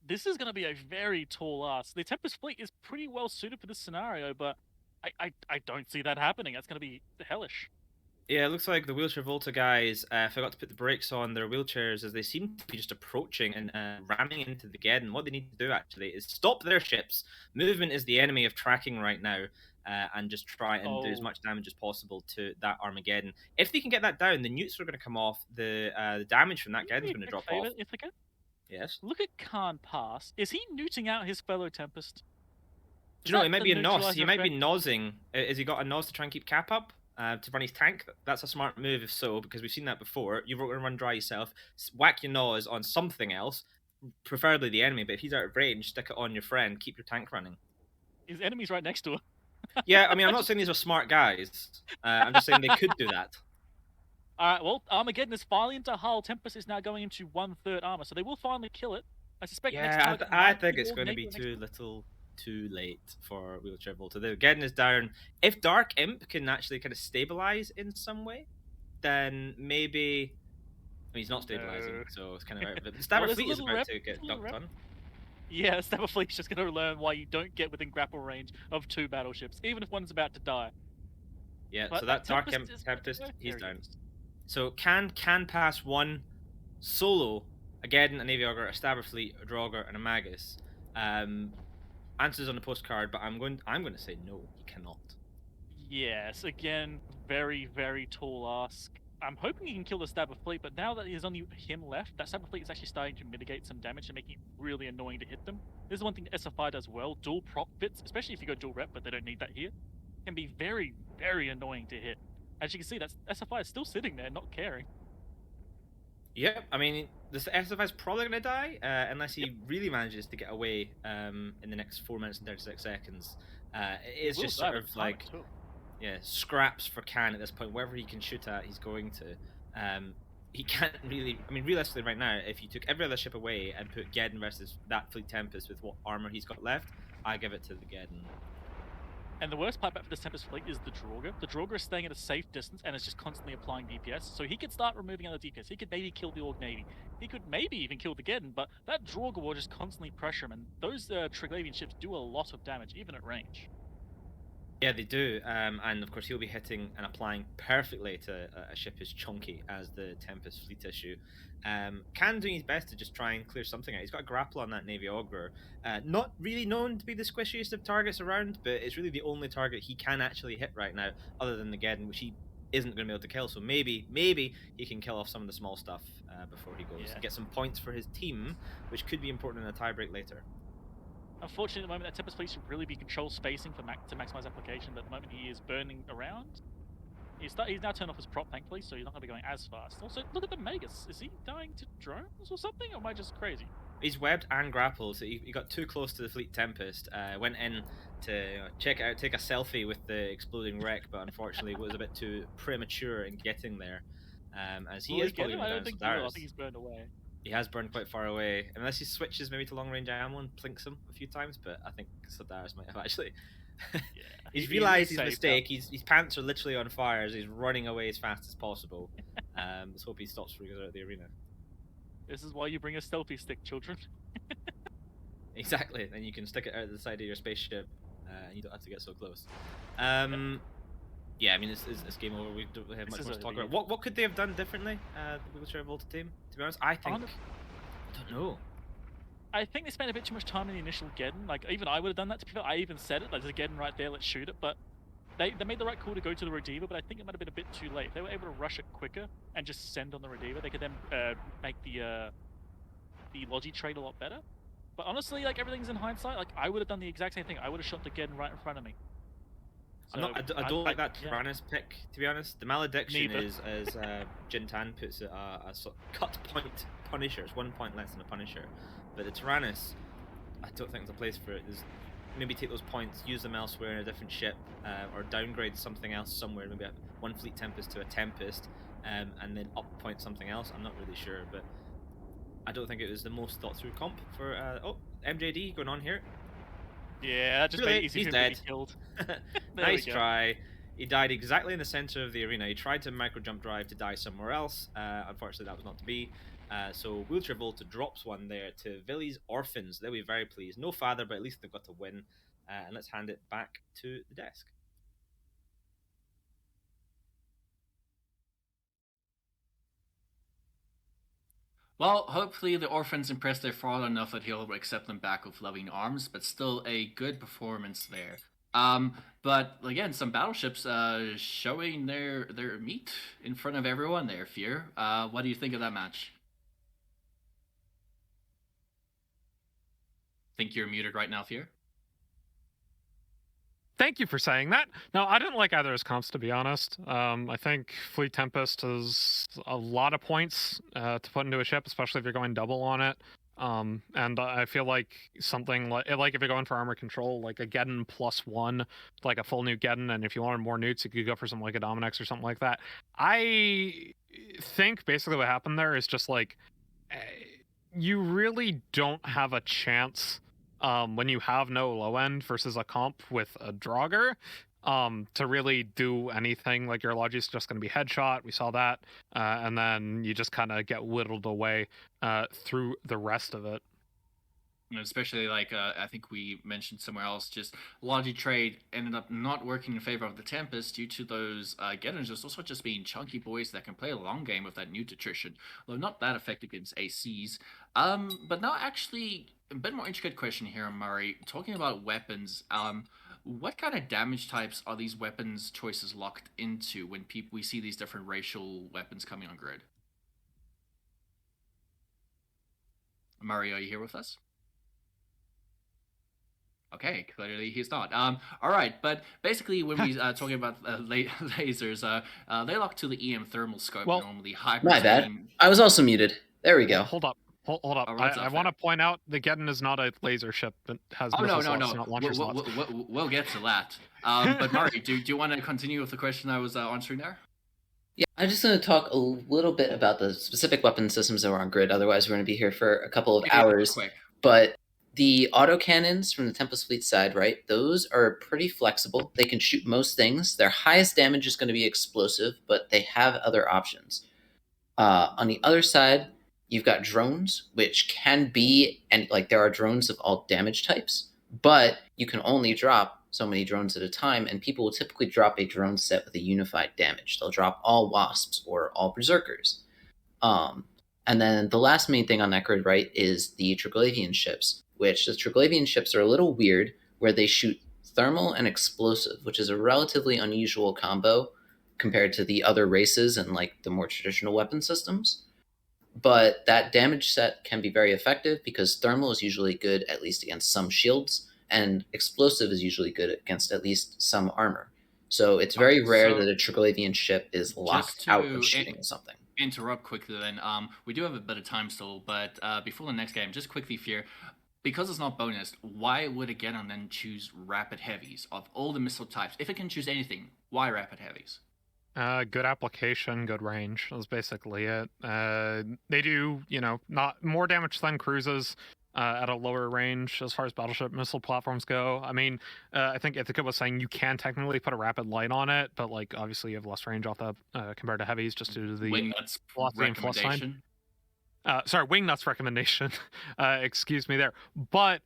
This is going to be a very tall ask. The Tempest fleet is pretty well suited for this scenario, but I don't see that happening. That's going to be hellish. Yeah, it looks like the Wheelchair Volta guys forgot to put the brakes on their wheelchairs as they seem to be just approaching and ramming into the Geddon. What they need to do actually is stop their ships. Movement is the enemy of tracking right now, and just try and do as much damage as possible to that Armageddon. If they can get that down, the newts are going to come off. The damage from that Geddon's going to drop off. If they can. Yes. Look at Khan Pass. Is he newting out his fellow Tempest? Do you know, it might be a nos. He might be nozzing. Has he got a nos to try and keep cap up? To run his tank? That's a smart move if so, because we've seen that before. You're going to run dry yourself, whack your nose on something else, preferably the enemy, but if he's out of range, stick it on your friend, keep your tank running. His enemy's right next to him. Yeah, I mean, I'm not saying these are smart guys. I'm just saying they could do that. Alright, well, Armageddon is finally into hull. Tempest is now going into 1/3 armor, so they will finally kill it. I suspect I think it's going to be too late for Wheelchair Volta. The Geddon is down. If Dark Imp can actually kind of stabilize in some way, then maybe... I mean, he's not stabilizing, so it's kind of out of it. The Stabber Fleet is about to get dunked on. Yeah, Stabber Fleet's just going to learn why you don't get within grapple range of 2 battleships, even if one's about to die. Yeah, but so that Dark Imp Tempest, he's down. So can pass one solo, a Geddon, a Navy Augur, a Stabber Fleet, a Draugr, and a Magus. Answers on the postcard, but I'm going to say no, he cannot. Yes, again, very, very tall ask. I'm hoping he can kill the Stabber Fleet, but now that there's only him left, that Stabber Fleet is actually starting to mitigate some damage and making it really annoying to hit them. This is one thing that SFI does well. Dual prop fits, especially if you go dual rep, but they don't need that here, can be very, very annoying to hit. As you can see, that SFI is still sitting there, not caring. Yeah, I mean, the SFI is probably going to die unless he really manages to get away in the next 4 minutes and 36 seconds. It is just sort of like, scraps for Khan at this point. Wherever he can shoot at, he's going to. He can't really... I mean, realistically, right now, if you took every other ship away and put Geddon versus that Fleet Tempest with what armor he's got left, I give it to the Geddon. And the worst part for this Tempest Fleet is the Draugr. The Draugr is staying at a safe distance and is just constantly applying DPS. So he could start removing other DPS. He could maybe kill the Orc Navy. He could maybe even kill the Geddon, but that Draugr will just constantly pressure him. And those Triglavian ships do a lot of damage, even at range. Yeah, they do. And of course, he'll be hitting and applying perfectly to a ship as chunky as the Tempest Fleet issue. Khan doing his best to just try and clear something out. He's got a grapple on that Navy Augur. Not really known to be the squishiest of targets around, but it's really the only target he can actually hit right now, other than the Geddon, which he isn't going to be able to kill. So maybe he can kill off some of the small stuff before he goes. Get some points for his team, which could be important in a tiebreak later. Unfortunately, at the moment, that Tempest Fleet should really be control spacing to maximize application, but at the moment he is burning around. He's now turned off his prop, thankfully, so he's not going to be going as fast. Also, look at the Magus. Is he dying to drones or something, or am I just crazy? He's webbed and grappled, so he got too close to the Fleet Tempest. Went in to check it out, take a selfie with the exploding wreck, but unfortunately was a bit too premature in getting there. As he is probably going to down Soldaris. I think he's burned away. He has burned quite far away, unless he switches maybe to long range ammo and plinks him a few times, but I think Soldaris might have actually... he's realised his mistake. His pants are literally on fire as he's running away as fast as possible. Let's hope he stops before he goes out of the arena. This is why you bring a selfie stick, children. Exactly, then you can stick it out the side of your spaceship and you don't have to get so close. Yeah, I mean, it's game over. We don't really have much more to talk about. What could they have done differently, the Wheelchair Volta team? To be honest, I think... I don't know. I think they spent a bit too much time in the initial Geddon. Like, even I would have done that, to be fair. I even said it, like, there's a Geddon right there, let's shoot it. But they made the right call to go to the Redeemer, but I think it might have been a bit too late. If they were able to rush it quicker and just send on the Redeemer, they could then make the Logi trade a lot better. But honestly, like, everything's in hindsight. Like, I would have done the exact same thing. I would have shot the Geddon right in front of me. So, I don't like that Tyrannus pick, to be honest. The Malediction is, as Jintan puts it, a sort of cut point Punisher. It's 1 point less than a Punisher. But the Tyrannus, I don't think there's a place for it. There's, maybe take those points, use them elsewhere in a different ship, or downgrade something else somewhere. Maybe one Fleet Tempest to a Tempest, and then up point something else. I'm not really sure, but I don't think it was the most thought through comp for. Oh, MJD going on here. Yeah, that just made it easy he's for him dead. to be killed. Nice try. He died exactly in the center of the arena. He tried to micro jump drive to die somewhere else. Unfortunately, that was not to be. So Wheelchair Volta drops one there to Vili's Orphans. They'll be very pleased. No father, but at least they've got to win. And let's hand it back to the desk. Well, hopefully the orphans impress their father enough that he'll accept them back with loving arms, but still a good performance there. But again, some battleships showing their meat in front of everyone there, Fear. What do you think of that match? Think you're muted right now, Fear? Thank you for saying that. No, I didn't like either of his comps, to be honest. I think Fleet Tempest has a lot of points to put into a ship, especially if you're going double on it. And I feel like something like if you're going for armor control, like a Geddon +1, like a full new Geddon, and if you wanted more newts, you could go for something like a Dominex or something like that. I think basically what happened there is just like you really don't have a chance when you have no low end versus a comp with a Draugr to really do anything. Like your Logi's just going to be headshot. We saw that. And then you just kind of get whittled away through the rest of it. Especially like I think we mentioned somewhere else, just Logi trade ended up not working in favor of the Tempest due to those Geddons just also just being chunky boys that can play a long game with that new attrition, though not that effective against ACs. But now actually a bit more intricate question here, Murray. Talking about weapons, what kind of damage types are these weapons choices locked into when we see these different racial weapons coming on grid? Murray, are you here with us? Okay, clearly he's not. All right, but basically when we talking about lasers, they lock to the EM thermal scope normally. Hyper my bad. I was also muted. There we go. Hold up. I want to point out the Geddon is not a laser ship that has missiles, no. not launcher slots. We'll get to that. But Murray, do you want to continue with the question I was answering there? Yeah, I'm just going to talk a little bit about the specific weapon systems that are on grid. Otherwise, we're going to be here for a couple of hours. Quick. But the autocannons from the Tempest Fleet side, right? Those are pretty flexible. They can shoot most things. Their highest damage is going to be explosive, but they have other options. On the other side, you've got drones, which can be, and like there are drones of all damage types, but you can only drop so many drones at a time, and people will typically drop a drone set with a unified damage. They'll drop all Wasps or all Berserkers. And then the last main thing on that grid, right, is the Triglavian ships, which the Triglavian ships are a little weird, where they shoot thermal and explosive, which is a relatively unusual combo compared to the other races and like the more traditional weapon systems. But that damage set can be very effective because thermal is usually good at least against some shields, and explosive is usually good against at least some armor. So it's very rare that a Triglavian ship is locked out of shooting something. Interrupt quickly then. We do have a bit of time still, but before the next game, just quickly, Fear, because it's not bonus, why would a Geddon then choose rapid heavies of all the missile types? If it can choose anything, why rapid heavies? Good application, good range. That's basically it. They do, not more damage than cruises at a lower range as far as battleship missile platforms go. I mean, I think Ithaca was saying you can technically put a rapid light on it, but like obviously you have less range off that compared to heavies just due to the Wingnuts recommendation. Wingnuts recommendation. Excuse me there. But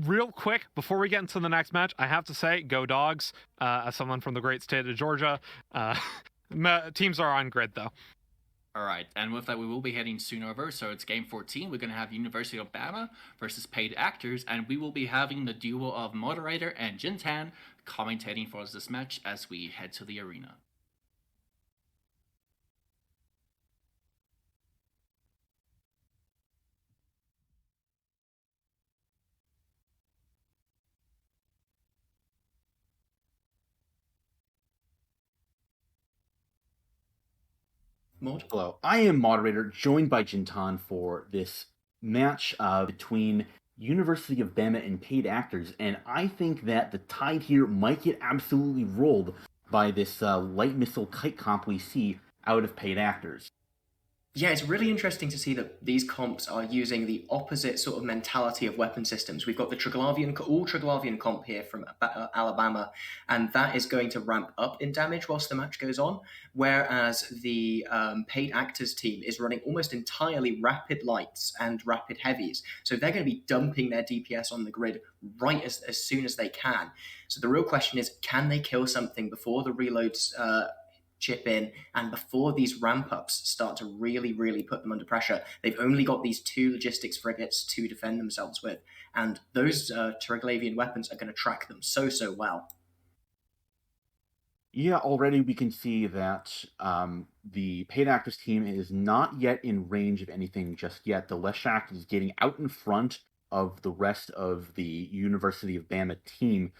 real quick, before we get into the next match, I have to say, go Dogs. As someone from the great state of Georgia, teams are on grid though. All right, and with that, we will be heading soon over. So it's game 14. We're going to have University of Bama versus Paid Actors, and we will be having the duo of Moderator and Jintan commentating for us this match as we head to the arena. Hello, I am Moderator, joined by Jintan for this match between University of Bama and Paid Actors, and I think that the tide here might get absolutely rolled by this light missile kite comp we see out of Paid Actors. Yeah, it's really interesting to see that these comps are using the opposite sort of mentality of weapon systems. We've got the all Triglavian comp here from Alabama, and that is going to ramp up in damage whilst the match goes on, whereas the Paid Actors team is running almost entirely rapid lights and rapid heavies. So they're going to be dumping their DPS on the grid right as soon as they can. So the real question is, can they kill something before the reloads chip in, and before these ramp-ups start to really, really put them under pressure, they've only got these 2 logistics frigates to defend themselves with, and those Triglavian weapons are going to track them so well. Yeah, already we can see that the paid actors team is not yet in range of anything just yet. The Leshak is getting out in front of the rest of the University of Bama team,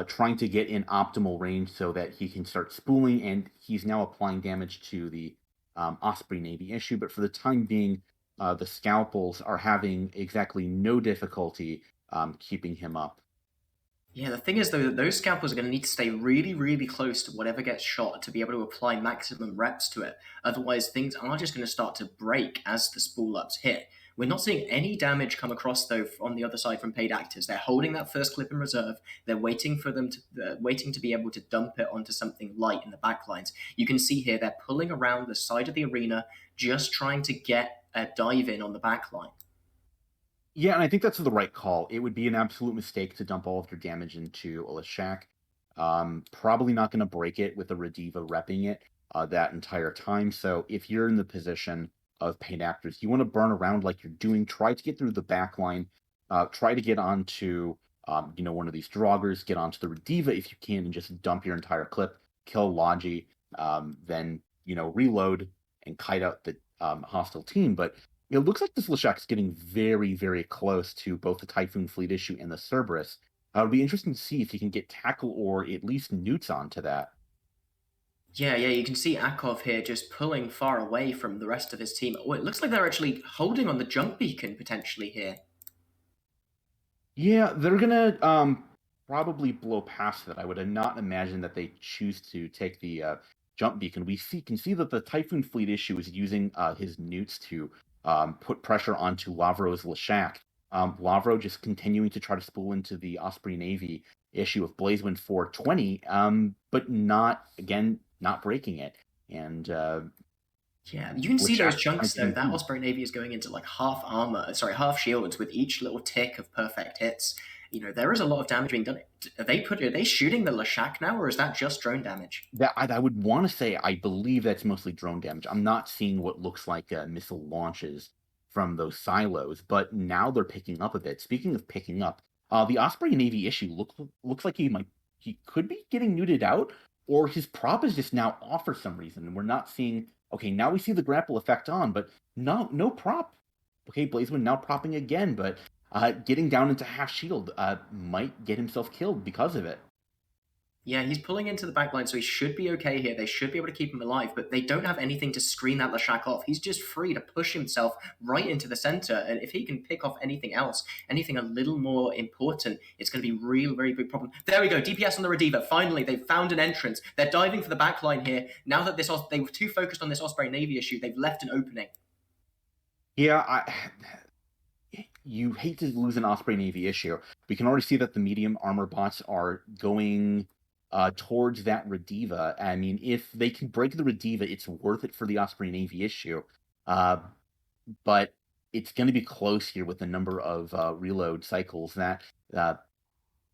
trying to get in optimal range so that he can start spooling, and he's now applying damage to the Osprey Navy issue. But for the time being, the Scalpels are having exactly no difficulty keeping him up. Yeah, the thing is, though, that those Scalpels are going to need to stay really, really close to whatever gets shot to be able to apply maximum reps to it. Otherwise, things are just going to start to break as the spool-ups hit. We're not seeing any damage come across, though, on the other side from paid actors. They're holding that first clip in reserve. They're waiting for them to waiting to be able to dump it onto something light in the backlines. You can see here they're pulling around the side of the arena, just trying to get a dive in on the backline. Yeah, and I think that's the right call. It would be an absolute mistake to dump all of your damage into a Leshak. Probably not going to break it with a Rediva repping it that entire time. So if you're in the position of paid actors, you want to burn around like you're doing. Try to get through the back line. Try to get onto one of these Draugrs. Get onto the Rediva if you can, and just dump your entire clip. Kill Logi. Then reload and kite out the hostile team. But it looks like this Leshak is getting very, very close to both the Typhoon Fleet issue and the Cerberus. It'll be interesting to see if he can get tackle or at least newts onto that. Yeah, you can see Akov here just pulling far away from the rest of his team. Oh, it looks like they're actually holding on the jump beacon potentially here. Yeah, they're gonna probably blow past that. I would not imagine that they choose to take the jump beacon. We can see that the Typhoon Fleet issue is using his newts to put pressure onto Lavro's Leshak. Lavro just continuing to try to spool into the Osprey Navy issue of Blazewind 420, but not breaking it. And yeah, you can see those chunks though. That Osprey Navy is going into like half shields with each little tick of perfect hits. There is a lot of damage being done. Are they shooting the Leshak now, or is that just drone damage? That I would want to say, I believe that's mostly drone damage. I'm not seeing what looks like missile launches from those silos, but now they're picking up a bit. Speaking of picking up, the Osprey Navy issue looks like he could be getting neuted out, or his prop is just now off for some reason. We're not seeing. Okay, now we see the grapple effect on, but no prop. Okay, Blazewind now propping again, but getting down into half shield might get himself killed because of it. Yeah, he's pulling into the backline, so he should be okay here. They should be able to keep him alive, but they don't have anything to screen that Leshak off. He's just free to push himself right into the center, and if he can pick off anything else, anything a little more important, it's going to be a real, very big problem. There we go, DPS on the Rediva. Finally, they've found an entrance. They're diving for the backline here. Now that they were too focused on this Osprey Navy issue, they've left an opening. Yeah, you hate to lose an Osprey Navy issue. We can already see that the medium armor bots are going towards that Rediva. I mean, if they can break the Rediva, it's worth it for the Osprey Navy issue. But it's going to be close here with the number of reload cycles that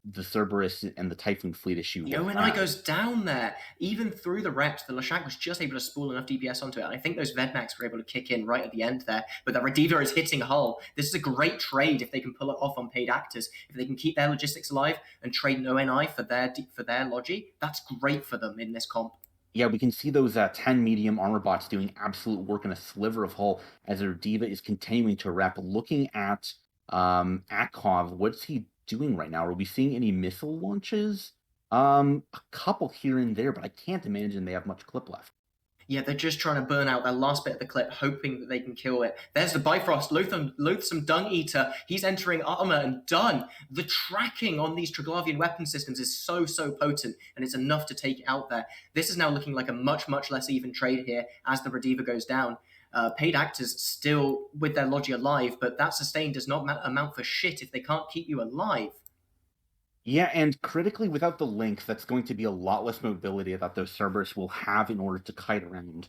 the Cerberus and the Typhoon Fleet issue. Yonai goes down there. Even through the reps, the Leshak was just able to spool enough DPS onto it. And I think those Vedmax were able to kick in right at the end there. But the Rediva is hitting Hull. This is a great trade if they can pull it off on paid actors. If they can keep their logistics alive and trade an ONI for their Logi, that's great for them in this comp. Yeah, we can see those 10 medium armor bots doing absolute work in a sliver of Hull as their Rediva is continuing to rep. Looking at Akov, what's he doing right now? Are we seeing any missile launches? A couple here and there, but I can't imagine they have much clip left. Yeah, they're just trying to burn out their last bit of the clip, hoping that they can kill it. There's the Bifrost, Loathsome Dung Eater. He's entering armor and done. The tracking on these Triglavian weapon systems is so potent, and it's enough to take it out there. This is now looking like a much less even trade here as the Rediva goes down. Paid actors still with their Logi alive, but that sustain does not amount for shit if they can't keep you alive. Yeah, and critically, without the links, that's going to be a lot less mobility that those Cerberus will have in order to kite around.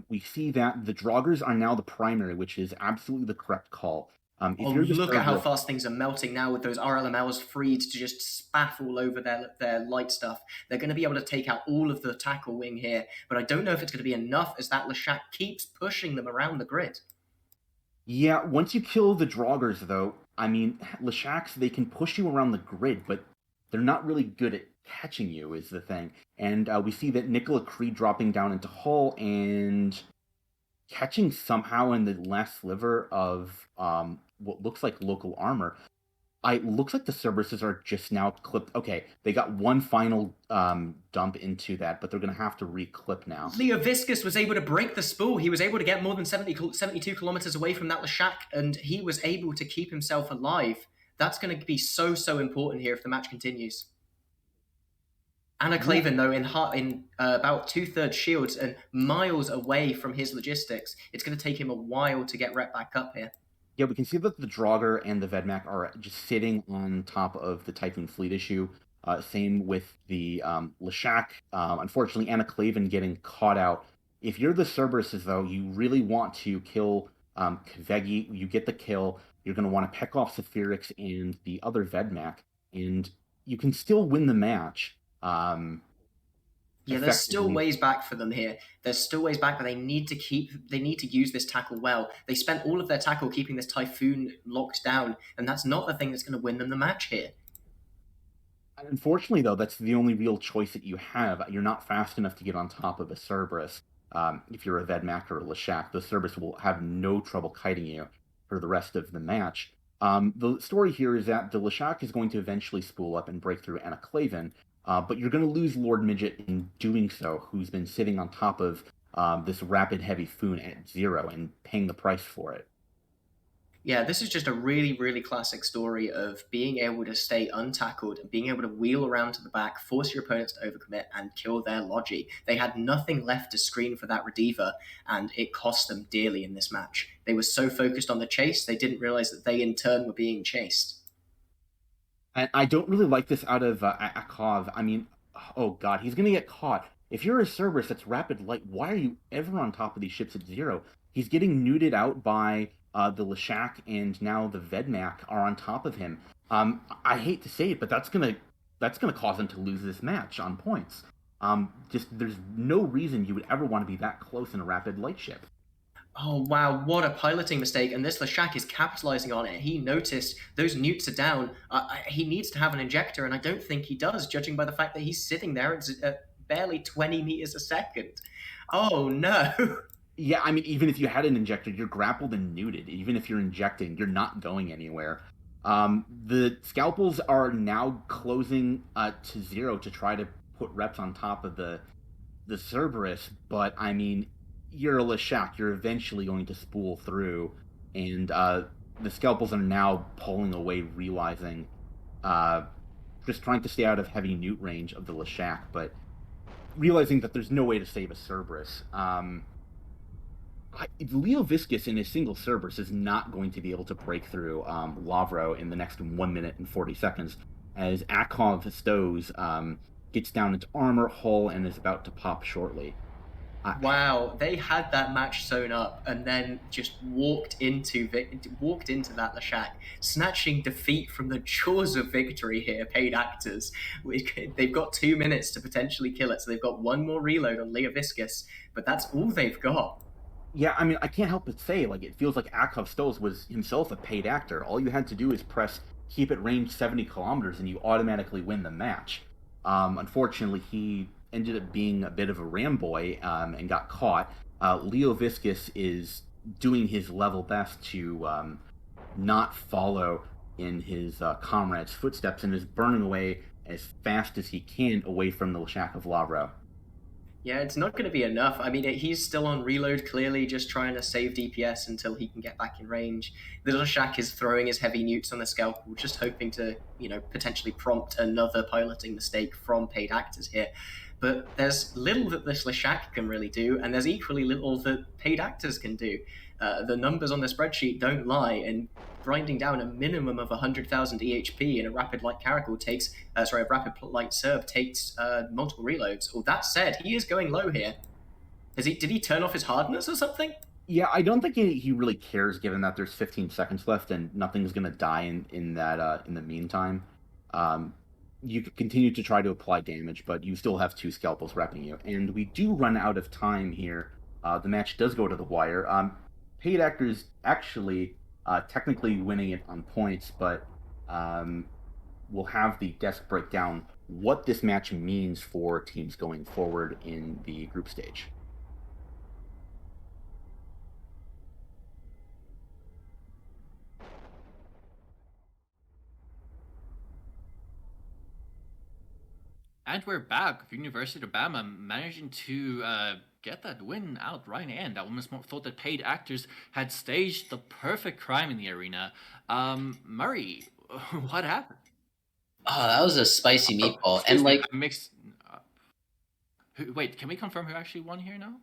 We see that the Draugrs are now the primary, which is absolutely the correct call. If Oh, you're the look at how Cerberus- fast things are melting now with those RLMLs freed to just spaff all over their light stuff. They're going to be able to take out all of the tackle wing here, but I don't know if it's going to be enough as that Leshak keeps pushing them around the grid. Yeah, once you kill the Draugrs, though, I mean, Leshaks, they can push you around the grid, but they're not really good at catching you, is the thing. And we see that Nicola Creed dropping down into Hull and catching somehow in the last sliver of what looks like local armor. It looks like the Cerberuses are just now clipped. Okay, they got one final dump into that, but they're going to have to re-clip now. Leo Viscus was able to break the spool. He was able to get more than 72 kilometers away from that Leshak, and he was able to keep himself alive. That's going to be so important here if the match continues. Anna Claven, though, in about 2/3 shields and miles away from his logistics, it's going to take him a while to get rep back up here. Yeah, we can see that the Draugr and the Vedmak are just sitting on top of the Typhoon fleet issue. Same with the Leshak. Unfortunately, Anna Claven getting caught out. If you're the Cerberuses, though, you really want to kill Kvegi. You get the kill. You're going to want to peck off Saphirix and the other Vedmak, and you can still win the match. Yeah, there's still ways back for them here. There's still ways back, but they need to use this tackle well. They spent all of their tackle keeping this Typhoon locked down, and that's not the thing that's going to win them the match here. Unfortunately, though, that's the only real choice that you have. You're not fast enough to get on top of a Cerberus. If you're a Vedmak or a Leshak, the Cerberus will have no trouble kiting you for the rest of the match. The story here is that the Leshak is going to eventually spool up and break through Anna Claven, but you're going to lose Lord Midget in doing so, who's been sitting on top of this rapid heavy Foon at 0 and paying the price for it. Yeah, this is just a really classic story of being able to stay untackled and being able to wheel around to the back, force your opponents to overcommit, and kill their Logi. They had nothing left to screen for that Rediva, and it cost them dearly in this match. They were so focused on the chase, they didn't realize that they in turn were being chased. And I don't really like this out of Akov. I mean, oh god, he's going to get caught. If you're a Cerberus that's rapid light, why are you ever on top of these ships at 0? He's getting neuted out by the Leshak, and now the Vedmak are on top of him. I hate to say it, but that's gonna cause him to lose this match on points. Just there's no reason you would ever want to be that close in a rapid light ship. Oh wow, what a piloting mistake, and this Leshak is capitalizing on it. He noticed those newts are down. He needs to have an injector, and I don't think he does, judging by the fact that he's sitting there at barely 20 meters a second. Oh no! Yeah, I mean, even if you had an injector, you're grappled and neuted. Even if you're injecting, you're not going anywhere. The Scalpels are now closing to 0 to try to put reps on top of the Cerberus, but I mean, you're a Leshak, you're eventually going to spool through, and the Scalpels are now pulling away, realizing, just trying to stay out of heavy newt range of the Leshak, but realizing that there's no way to save a Cerberus. Leo Viscus in his single Cerberus is not going to be able to break through Lavro in the next 1 minute and 40 seconds, as Akov Stows gets down into armor, hull, and is about to pop shortly. Wow, they had that match sewn up and then just walked into that Leshak, snatching defeat from the jaws of victory here, paid actors. They've got 2 minutes to potentially kill it, so they've got one more reload on Leo Viscus, but that's all they've got. Yeah, I mean, I can't help but say, like, it feels like Akov Stows was himself a paid actor. All you had to do is press keep at range 70 kilometers and you automatically win the match. Unfortunately, he ended up being a bit of a ramboy and got caught. Leo Viscus is doing his level best to not follow in his comrade's footsteps and is burning away as fast as he can away from the Leshak of Lavro. Yeah, it's not going to be enough. I mean, he's still on reload, clearly, just trying to save DPS until he can get back in range. The Leshak is throwing his heavy newts on the Scalpel, just hoping to, potentially prompt another piloting mistake from paid actors here. But there's little that this Leshak can really do, and there's equally little that paid actors can do. The numbers on the spreadsheet don't lie, and grinding down a minimum of 100,000 EHP in a rapid light caracal takes, a rapid light Cerb takes multiple reloads. Well, that said, he is going low here. Did he turn off his hardness or something? Yeah, I don't think he really cares, given that there's 15 seconds left and nothing's gonna die in that in the meantime. Um, you could continue to try to apply damage, but you still have two scalpels wrapping you, and we do run out of time here. The match does go to the wire. Paid Actors actually technically winning it on points, but we'll have the desk break down what this match means for teams going forward in the group stage. And we're back with University of Alabama managing to get that win out right in the end. I almost thought that Paid Actors had staged the perfect crime in the arena. Murray, what happened? Oh, that was a spicy meatball. And like mixed. Wait, can we confirm who actually won here now?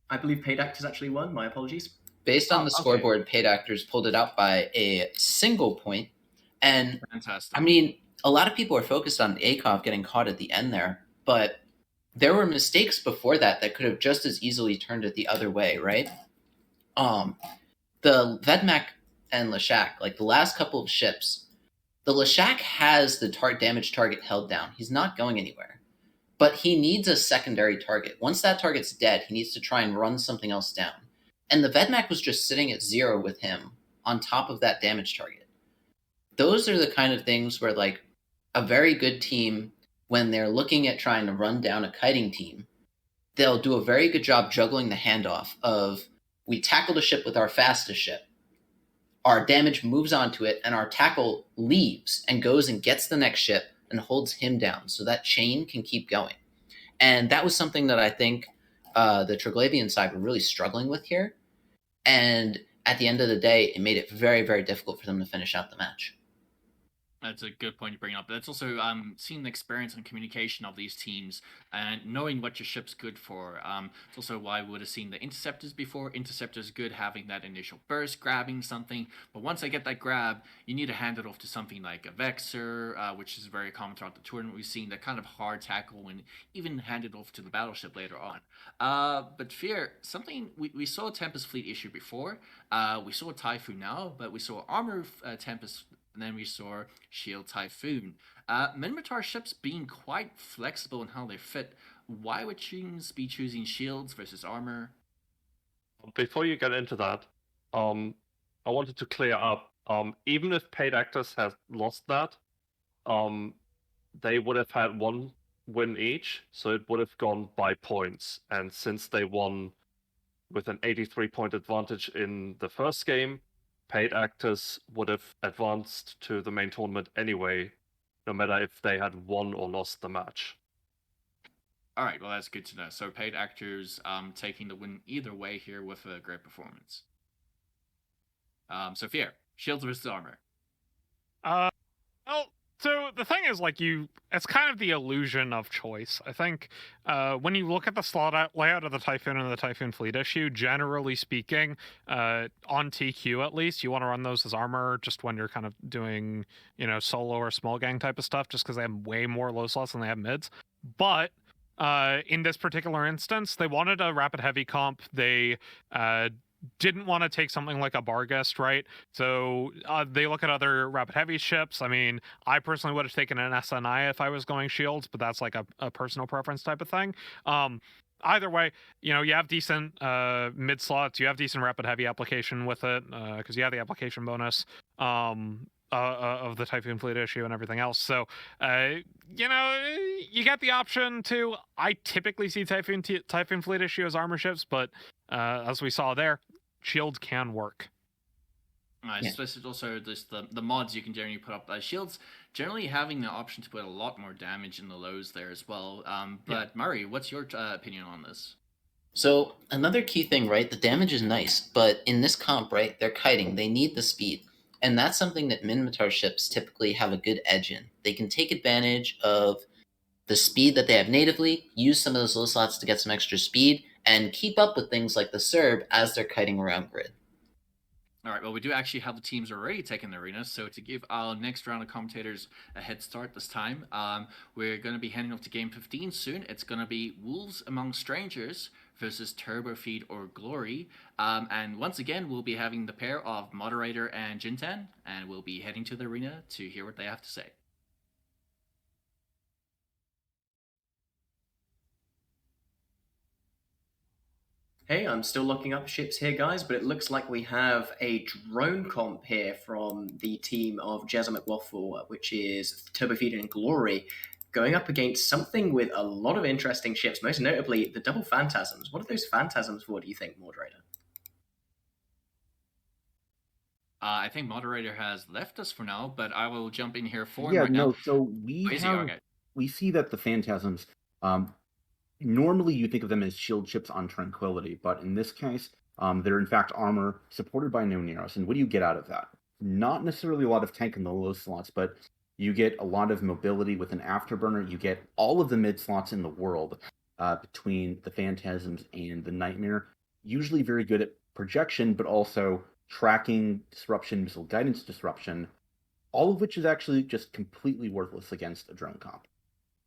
I believe Paid Actors actually won. My apologies. Based on the scoreboard, Paid Actors pulled it out by a single point. And fantastic. I mean, a lot of people are focused on Akov getting caught at the end there, but there were mistakes before that that could have just as easily turned it the other way, right? The Vedmak and Leshak, like the last couple of ships, the Leshak has the damage target held down. He's not going anywhere, but he needs a secondary target. Once that target's dead, he needs to try and run something else down. And the Vedmak was just sitting at 0 with him on top of that damage target. Those are the kind of things where, like, a very good team, when they're looking at trying to run down a kiting team, they'll do a very good job juggling the handoff of, we tackled a ship with our fastest ship, our damage moves onto it, and our tackle leaves and goes and gets the next ship and holds him down, so that chain can keep going. And that was something that I think the Triglavian side were really struggling with here. And at the end of the day, it made it very, very difficult for them to finish out the match. That's a good point you bring up. But that's also seeing the experience and communication of these teams and knowing what your ship's good for. It's also why we would have seen the Interceptors before. Interceptors good having that initial burst, grabbing something. But once they get that grab, you need to hand it off to something like a Vexer, which is very common throughout the tournament. We've seen that kind of hard tackle and even hand it off to the battleship later on. But Fear, something we saw a Tempest Fleet issue before. We saw a Typhoon now, but we saw Armor Tempest. And then we saw Shield Typhoon. Minmatar ships being quite flexible in how they fit. Why would teams be choosing shields versus armor? Before you get into that, I wanted to clear up. Even if Paid Actors had lost that, they would have had one win each, so it would have gone by points. And since they won with an 83-point advantage in the first game, Paid Actors would have advanced to the main tournament anyway, no matter if they had won or lost the match. All right, well, that's good to know. So Paid Actors taking the win either way here with a great performance. Sophia, shields versus armor. Well, so the thing is, like, it's kind of the illusion of choice. I think when you look at the slot layout of the Typhoon and the Typhoon Fleet issue, generally speaking, on TQ at least, you want to run those as armor just when you're kind of doing, solo or small gang type of stuff, just because they have way more low slots than they have mids. But in this particular instance, they wanted a rapid heavy comp. They didn't want to take something like a Barghest, right? So they look at other rapid heavy ships. I mean, I personally would have taken an SNI if I was going shields, but that's like a personal preference type of thing. Either way, you have decent mid slots, you have decent rapid heavy application with it, because you have the application bonus of the Typhoon Fleet issue and everything else. So, you get the option to. I typically see Typhoon Fleet issue as armor ships, but as we saw there, shields can work. Nice. This is also the mods you can generally put up. Shields generally having the option to put a lot more damage in the lows there as well. But Murray, what's your opinion on this? So another key thing, right? The damage is nice, but in this comp, right, they're kiting. They need the speed. And that's something that Minmatar ships typically have a good edge in. They can take advantage of the speed that they have natively, use some of those low slots to get some extra speed, and keep up with things like the Serb as they're kiting around grid. All right, well, we do actually have the teams already taking the arena. So to give our next round of commentators a head start this time, we're going to be heading off to Game 15 soon. It's going to be Wolves Among Strangers versus Turbo Feed or Glory. And once again, we'll be having the pair of Moderator and Jintan, and we'll be heading to the arena to hear what they have to say. Hey, I'm still locking up ships here, guys, but it looks like we have a drone comp here from the team of Jezza McWaffle, which is Turbo Feed and Glory, going up against something with a lot of interesting ships, most notably the double Phantasms. What are those Phantasms for, do you think, Moderator? I think Moderator has left us for now, but I will jump in here for him Yeah, right no. now. So we Where's he? have Okay. we see that the Phantasms. Normally, you think of them as shield ships on Tranquility, but in this case, they're in fact armor supported by Neoneros. And what do you get out of that? Not necessarily a lot of tank in the low slots, but you get a lot of mobility with an afterburner. You get all of the mid slots in the world between the Phantasms and the Nightmare. Usually very good at projection, but also tracking, disruption, missile guidance disruption, all of which is actually just completely worthless against a drone comp.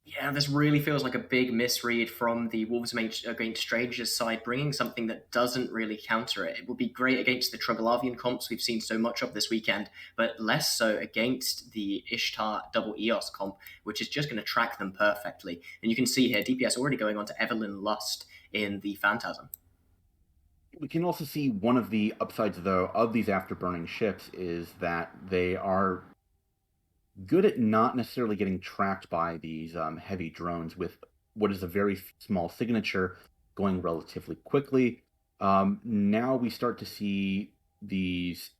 Yeah, this really feels like a big misread from the Wolves against Strangers side, bringing something that doesn't really counter it. It would be great against the Triglavian comps we've seen so much of this weekend, but less so against the Ishtar double EOS comp, which is just going to track them perfectly. And you can see here, DPS already going on to Evelyn Lust in the Phantasm. We can also see one of the upsides, though, of these afterburning ships is that they are good at not necessarily getting tracked by these heavy drones with what is a very small signature going relatively quickly. Now we start to see these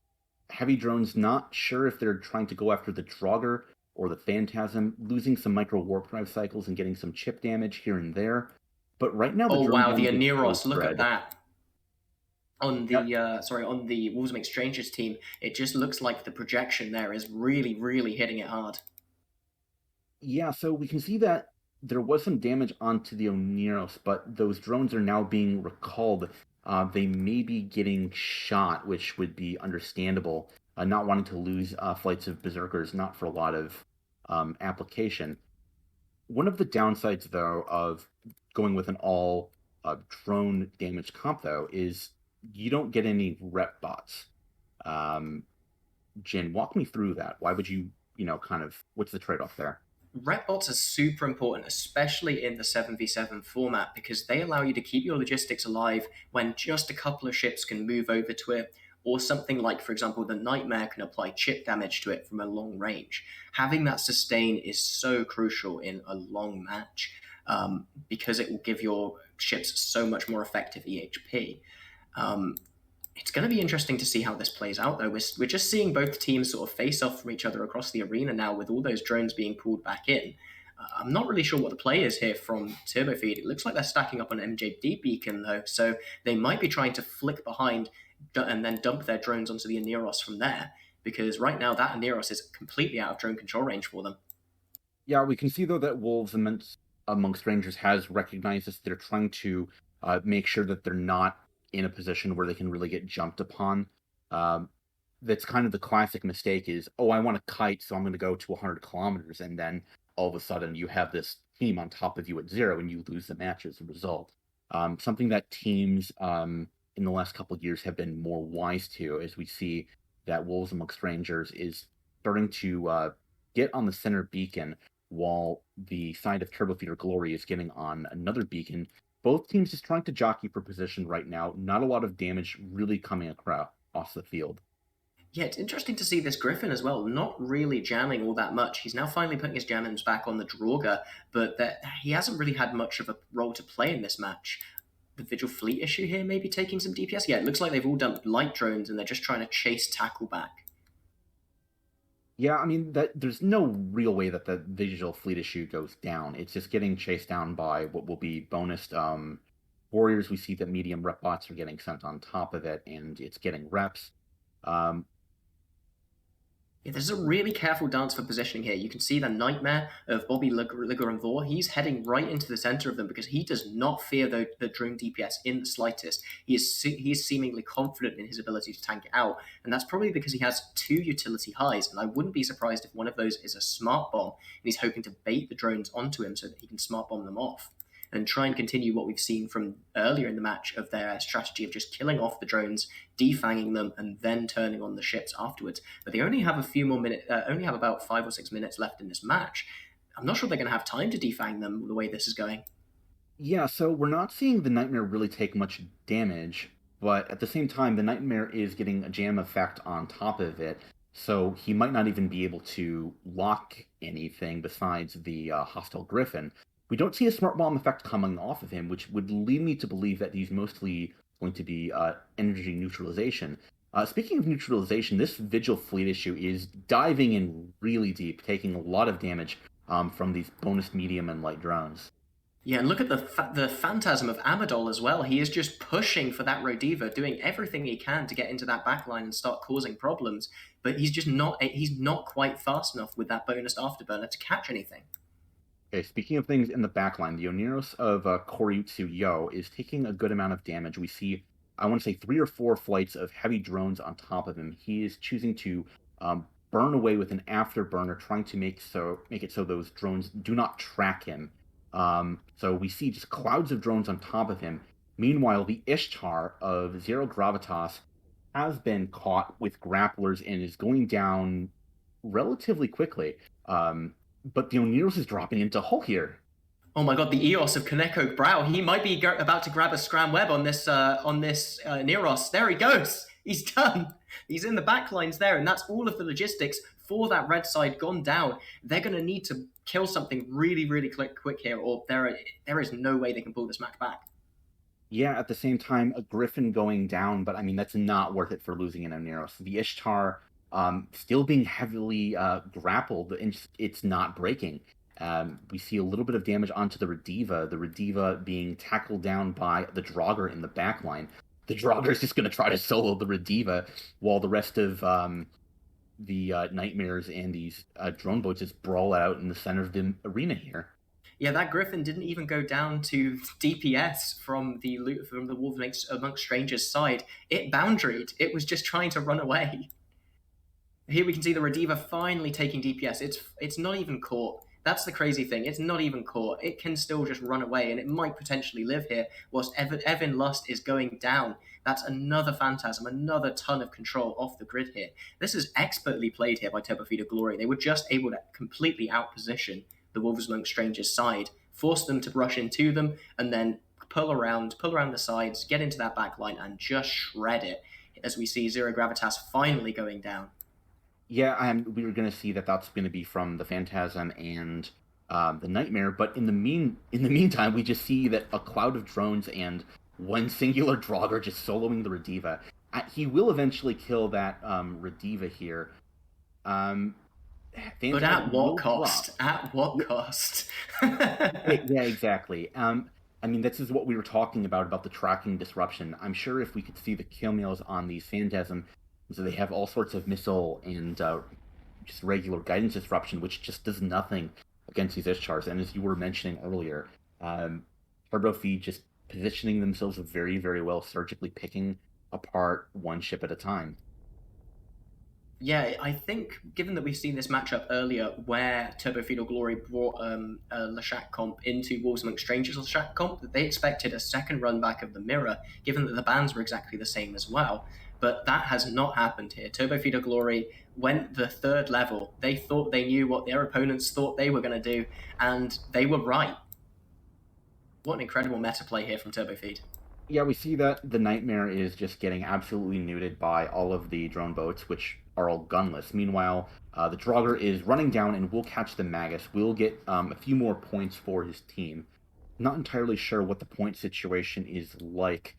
heavy drones not sure if they're trying to go after the Draugr or the Phantasm, losing some micro warp drive cycles and getting some chip damage here and there. But right now, the Oh drone wow, the damage is so Aneros, look at spread. that. On the on the Wolves Among Strangers team, it just looks like the projection there is really, really hitting it hard. Yeah, so we can see that there was some damage onto the Oneros, but those drones are now being recalled. They may be getting shot, which would be understandable. Not wanting to lose flights of Berserkers, not for a lot of application. One of the downsides, though, of going with an all drone damage comp, though, is you don't get any rep bots. Jin, walk me through that. Why would you, kind of, what's the trade-off there? Rep bots are super important, especially in the 7v7 format, because they allow you to keep your logistics alive when just a couple of ships can move over to it, or something like, for example, the Nightmare can apply chip damage to it from a long range. Having that sustain is so crucial in a long match, because it will give your ships so much more effective EHP. It's going to be interesting to see how this plays out, though. We're just seeing both teams sort of face off from each other across the arena now with all those drones being pulled back in. I'm not really sure what the play is here from Turbo Feed. It looks like they're stacking up on MJD Beacon, though, so they might be trying to flick behind and then dump their drones onto the Aneros from there, because right now that Aneros is completely out of drone control range for them. Yeah, we can see, though, that Wolves Among Strangers has recognized this. They're trying to make sure that they're not in a position where they can really get jumped upon. That's kind of the classic mistake is, I want to kite, so I'm going to go to 100 kilometers, and then all of a sudden you have this team on top of you at 0, and you lose the match as a result. Something that teams in the last couple of years have been more wise to, as we see that Wolves Among Strangers is starting to get on the center beacon, while the side of Turbo Feed or Glory is getting on another beacon. Both teams just trying to jockey for position right now. Not a lot of damage really coming across the field. Yeah, it's interesting to see this Griffin as well, not really jamming all that much. He's now finally putting his jammings back on the Draugr, but he hasn't really had much of a role to play in this match. The Vigil Fleet issue here maybe taking some DPS? Yeah, it looks like they've all dumped light drones and they're just trying to chase tackle back. Yeah, I mean, there's no real way that the Vigil Fleet issue goes down. It's just getting chased down by what will be bonused warriors. We see that medium rep bots are getting sent on top of it, and it's getting reps. Yeah, this is a really careful dance for positioning here. You can see the nightmare of Bobby Ligoranthor. He's heading right into the center of them because he does not fear the drone DPS in the slightest. He is seemingly confident in his ability to tank it out, and that's probably because he has 2 utility highs, and I wouldn't be surprised if one of those is a smart bomb, and he's hoping to bait the drones onto him so that he can smart bomb them off and try and continue what we've seen from earlier in the match of their strategy of just killing off the drones, defanging them, and then turning on the ships afterwards. But they only have a few more minutes, only have about 5 or 6 minutes left in this match. I'm not sure they're going to have time to defang them the way this is going. Yeah, so we're not seeing the Nightmare really take much damage, but at the same time, the Nightmare is getting a jam effect on top of it, so he might not even be able to lock anything besides the hostile Griffin. We don't see a smart bomb effect coming off of him, which would lead me to believe that he's mostly going to be energy neutralization. Speaking of neutralization, this Vigil fleet issue is diving in really deep, taking a lot of damage from these bonus medium and light drones. Yeah, and look at the phantasm of Amadol as well. He is just pushing for that Rodiva, doing everything he can to get into that backline and start causing problems. But he's not quite fast enough with that bonus afterburner to catch anything. Okay, speaking of things in the backline, the Oneros of Koryutsu Yo is taking a good amount of damage. We see, I want to say, 3 or 4 flights of heavy drones on top of him. He is choosing to burn away with an afterburner, trying to make it so those drones do not track him. So we see just clouds of drones on top of him. Meanwhile, the Ishtar of Zero Gravitas has been caught with grapplers and is going down relatively quickly. But the Oneros is dropping into hull here. Oh my god, the Eos of Kaneko Brow. He might be about to grab a Scram Web on this Neros. There he goes. He's done. He's in the backlines there, and that's all of the logistics for that red side gone down. They're going to need to kill something really, really quick here, or there is no way they can pull this match back. Yeah, at the same time, a Griffin going down, but I mean, that's not worth it for losing an Oneros. The Ishtar still being heavily grappled, and it's not breaking. We see a little bit of damage onto the Rediva being tackled down by the Draugr in the backline. The Draugr is just going to try to solo the Rediva, while the rest of the Nightmares and these drone boats just brawl out in the center of the arena here. Yeah, that Griffin didn't even go down to DPS from the Wolves Amongst Strangers side. It boundaried. It was just trying to run away. Here we can see the Rediva finally taking DPS. It's not even caught. That's the crazy thing. It's not even caught. It can still just run away, and it might potentially live here whilst Evan Lust is going down. That's another Phantasm, another ton of control off the grid here. This is expertly played here by Turbofeeder Glory. They were just able to completely outposition the Wolves Amongst Strangers side, force them to rush into them, and then pull around the sides, get into that back line, and just shred it as we see Zero Gravitas finally going down. Yeah, we were going to see that that's going to be from the Phantasm and the Nightmare, but in the meantime, we just see that a cloud of drones and one singular Draugr just soloing the Rediva. He will eventually kill that Rediva here. But at what cost? At what cost? Yeah, exactly. I mean, this is what we were talking about the tracking disruption. I'm sure if we could see the kill mails on these Phantasm, so they have all sorts of missile and just regular guidance disruption, which just does nothing against these Ishtars. And as you were mentioning earlier, Turbofeed just positioning themselves very, very well, surgically picking apart one ship at a time. Yeah, I think given that we've seen this matchup earlier where Turbofeed Glory brought Leshak comp into Wolves Amongst Strangers Leshak comp, that they expected a second run back of the mirror, given that the bans were exactly the same as well. But that has not happened here. Turbofeed Glory went the third level. They thought they knew what their opponents thought they were going to do, and they were right. What an incredible meta play here from Turbofeed. Yeah, we see that the Nightmare is just getting absolutely neuted by all of the drone boats, which are all gunless. Meanwhile, the Draugr is running down and will catch the Magus. Will get a few more points for his team. Not entirely sure what the point situation is like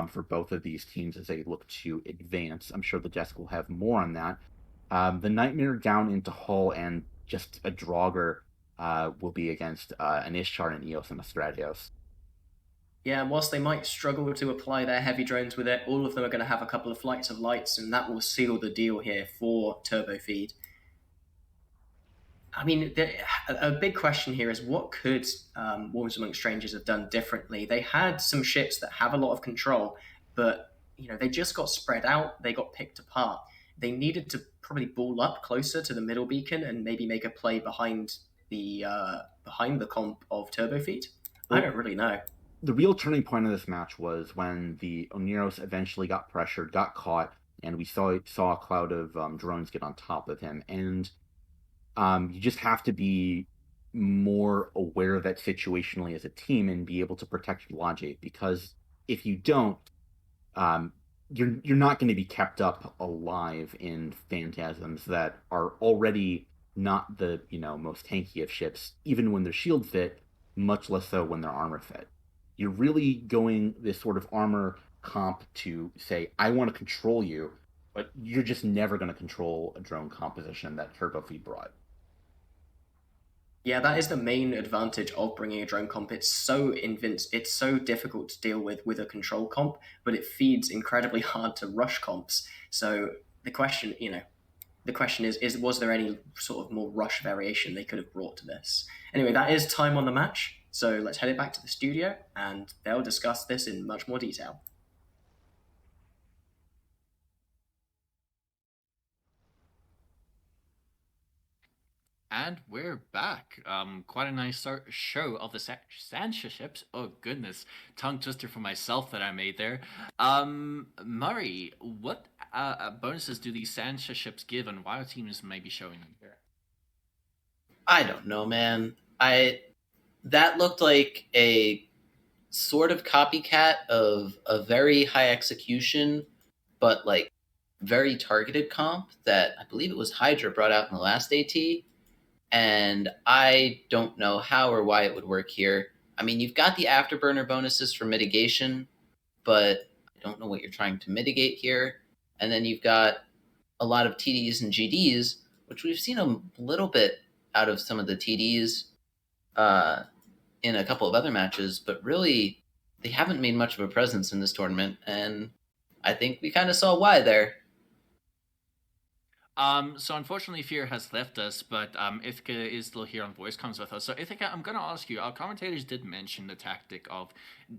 for both of these teams as they look to advance. I'm sure the desk will have more on that. The Nightmare down into hull, and just a Draugr will be against an Ishtar and Eos and a Stratios. Yeah, and whilst they might struggle to apply their heavy drones with it, all of them are going to have a couple of flights of lights, and that will seal the deal here for Turbofeed. I mean, a big question here is what could Wolves Among Strangers have done differently? They had some ships that have a lot of control, but they just got spread out. They got picked apart. They needed to probably ball up closer to the middle beacon and maybe make a play behind the comp of Turbofeet. I don't really know. The real turning point of this match was when the Oneros eventually got pressured, got caught, and we saw a cloud of drones get on top of him. And you just have to be more aware of that situationally as a team and be able to protect your logic, because if you don't, you're not going to be kept up alive in phantasms that are already not the most tanky of ships, even when they're shield fit, much less so when they're armor fit. You're really going this sort of armor comp to say, I want to control you, but you're just never going to control a drone composition that Turbofeet brought. Yeah, that is the main advantage of bringing a drone comp. It's so difficult to deal with a control comp, but it feeds incredibly hard to rush comps. So the question is was there any sort of more rush variation they could have brought to this? Anyway, that is time on the match. So let's head it back to the studio and they'll discuss this in much more detail. And we're back. Quite a nice show of the Sansa ships. Oh goodness, tongue twister for myself that I made there. Murray, what bonuses do these Sansa ships give, and why are teams maybe showing them here? I don't know, man. That looked like a sort of copycat of a very high execution, but like very targeted comp that I believe it was Hydra brought out in the last AT. And I don't know how or why it would work here. I mean, you've got the afterburner bonuses for mitigation, but I don't know what you're trying to mitigate here. And then you've got a lot of TDs and GDs, which we've seen a little bit out of some of the TDs in a couple of other matches, but really they haven't made much of a presence in this tournament, and I think we kind of saw why there. So unfortunately, Fear has left us, but Ithaca is still here on voice comms with us. So Ithaca, I'm going to ask you, our commentators did mention the tactic of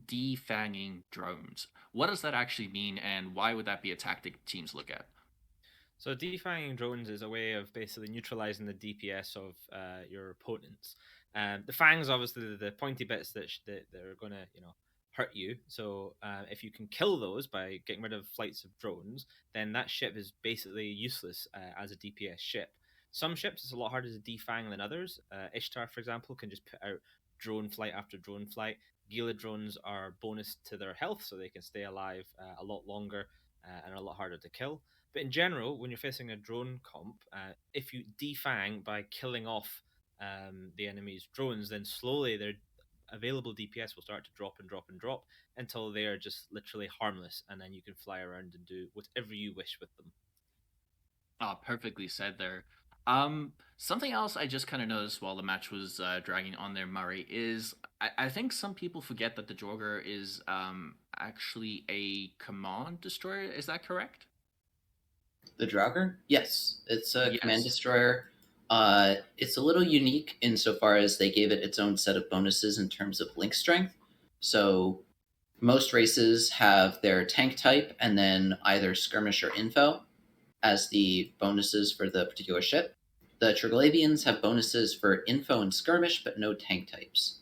defanging drones. What does that actually mean, and why would that be a tactic teams look at? So defanging drones is a way of basically neutralizing the DPS of your opponents. The fangs, obviously, the pointy bits that are going to, hurt you. So if you can kill those by getting rid of flights of drones, then that ship is basically useless as a DPS ship. Some ships it's a lot harder to defang than others. Ishtar, for example, can just put out drone flight after drone flight. Gila drones are bonus to their health, so they can stay alive a lot longer and are a lot harder to kill. But in general, when you're facing a drone comp, if you defang by killing off the enemy's drones, then slowly their available DPS will start to drop and drop and drop until they are just literally harmless, and then you can fly around and do whatever you wish with them. Oh, perfectly said there. Something else I just kind of noticed while the match was dragging on there, Murray, is I think some people forget that the Draugr is actually a command destroyer. Is that correct? The Draugr? Yes, it's a command destroyer. It's a little unique insofar as they gave it its own set of bonuses in terms of link strength. So most races have their tank type and then either skirmish or info as the bonuses for the particular ship. The Triglavians have bonuses for info and skirmish, but no tank types.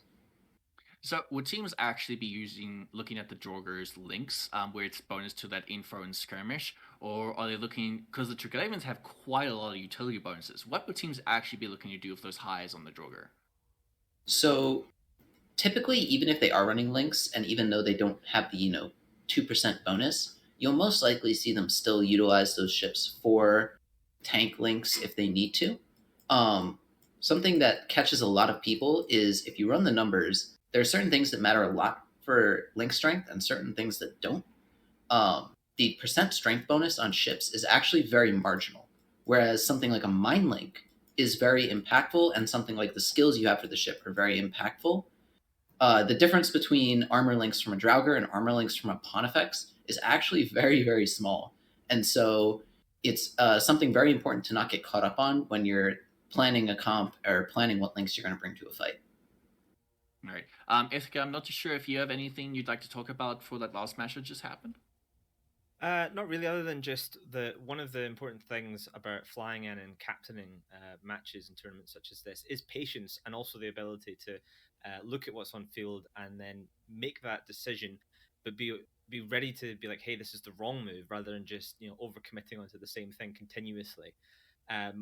So would teams actually be looking at the Draugr's links, where it's bonus to that info and skirmish, or are they looking, because the Triglavians have quite a lot of utility bonuses, what would teams actually be looking to do with those highs on the Draugr? So typically, even if they are running links, and even though they don't have the 2% bonus, you'll most likely see them still utilize those ships for tank links if they need to. Something that catches a lot of people is if you run the numbers, there are certain things that matter a lot for link strength and certain things that don't. The percent strength bonus on ships is actually very marginal, whereas something like a mine link is very impactful, and something like the skills you have for the ship are very impactful. The difference between armor links from a Draugr and armor links from a Pontifex is actually very, very small. And so it's something very important to not get caught up on when you're planning a comp or planning what links you're going to bring to a fight. All right. Ithaca, I'm not too sure if you have anything you'd like to talk about for that last match that just happened. Not really, other than just one of the important things about flying in and captaining matches and tournaments such as this is patience, and also the ability to look at what's on field and then make that decision, but be ready to be like, hey, this is the wrong move, rather than just overcommitting onto the same thing continuously.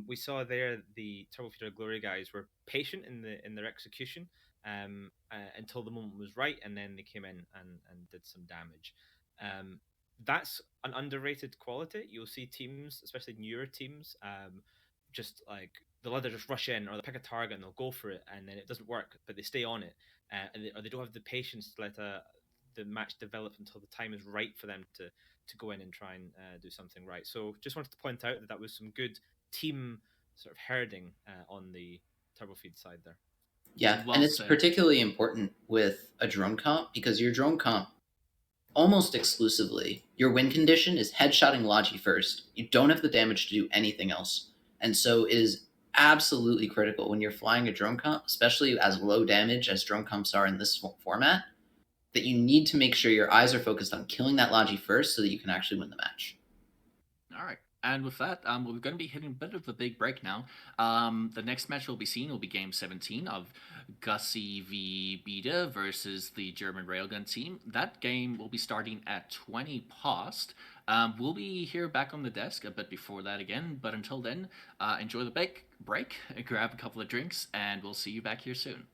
We saw there the Turbo Feeder Glory guys were patient in their execution until the moment was right, and then they came in and did some damage. That's an underrated quality. You'll see teams, especially newer teams, just like they'll either just rush in or they'll pick a target and they'll go for it, and then it doesn't work, but they stay on it, or they don't have the patience to let the match develop until the time is right for them to go in and try and do something right. So just wanted to point out that was some good team sort of herding on the Turbofeed side there. Yeah, Well and it's said. particularly important with a drone comp because your drone comp, almost exclusively, your win condition is headshotting Logi first. You don't have the damage to do anything else. And so it is absolutely critical when you're flying a drone comp, especially as low damage as drone comps are in this format, that you need to make sure your eyes are focused on killing that Logi first so that you can actually win the match. All right. And with that, we're going to be hitting a bit of a big break now. The next match we'll be seeing will be Game 17 of Gussie v. Beta versus the German Railgun team. That game will be starting at 20 past. We'll be here back on the desk a bit before that again, but until then, enjoy the break, grab a couple of drinks, and we'll see you back here soon.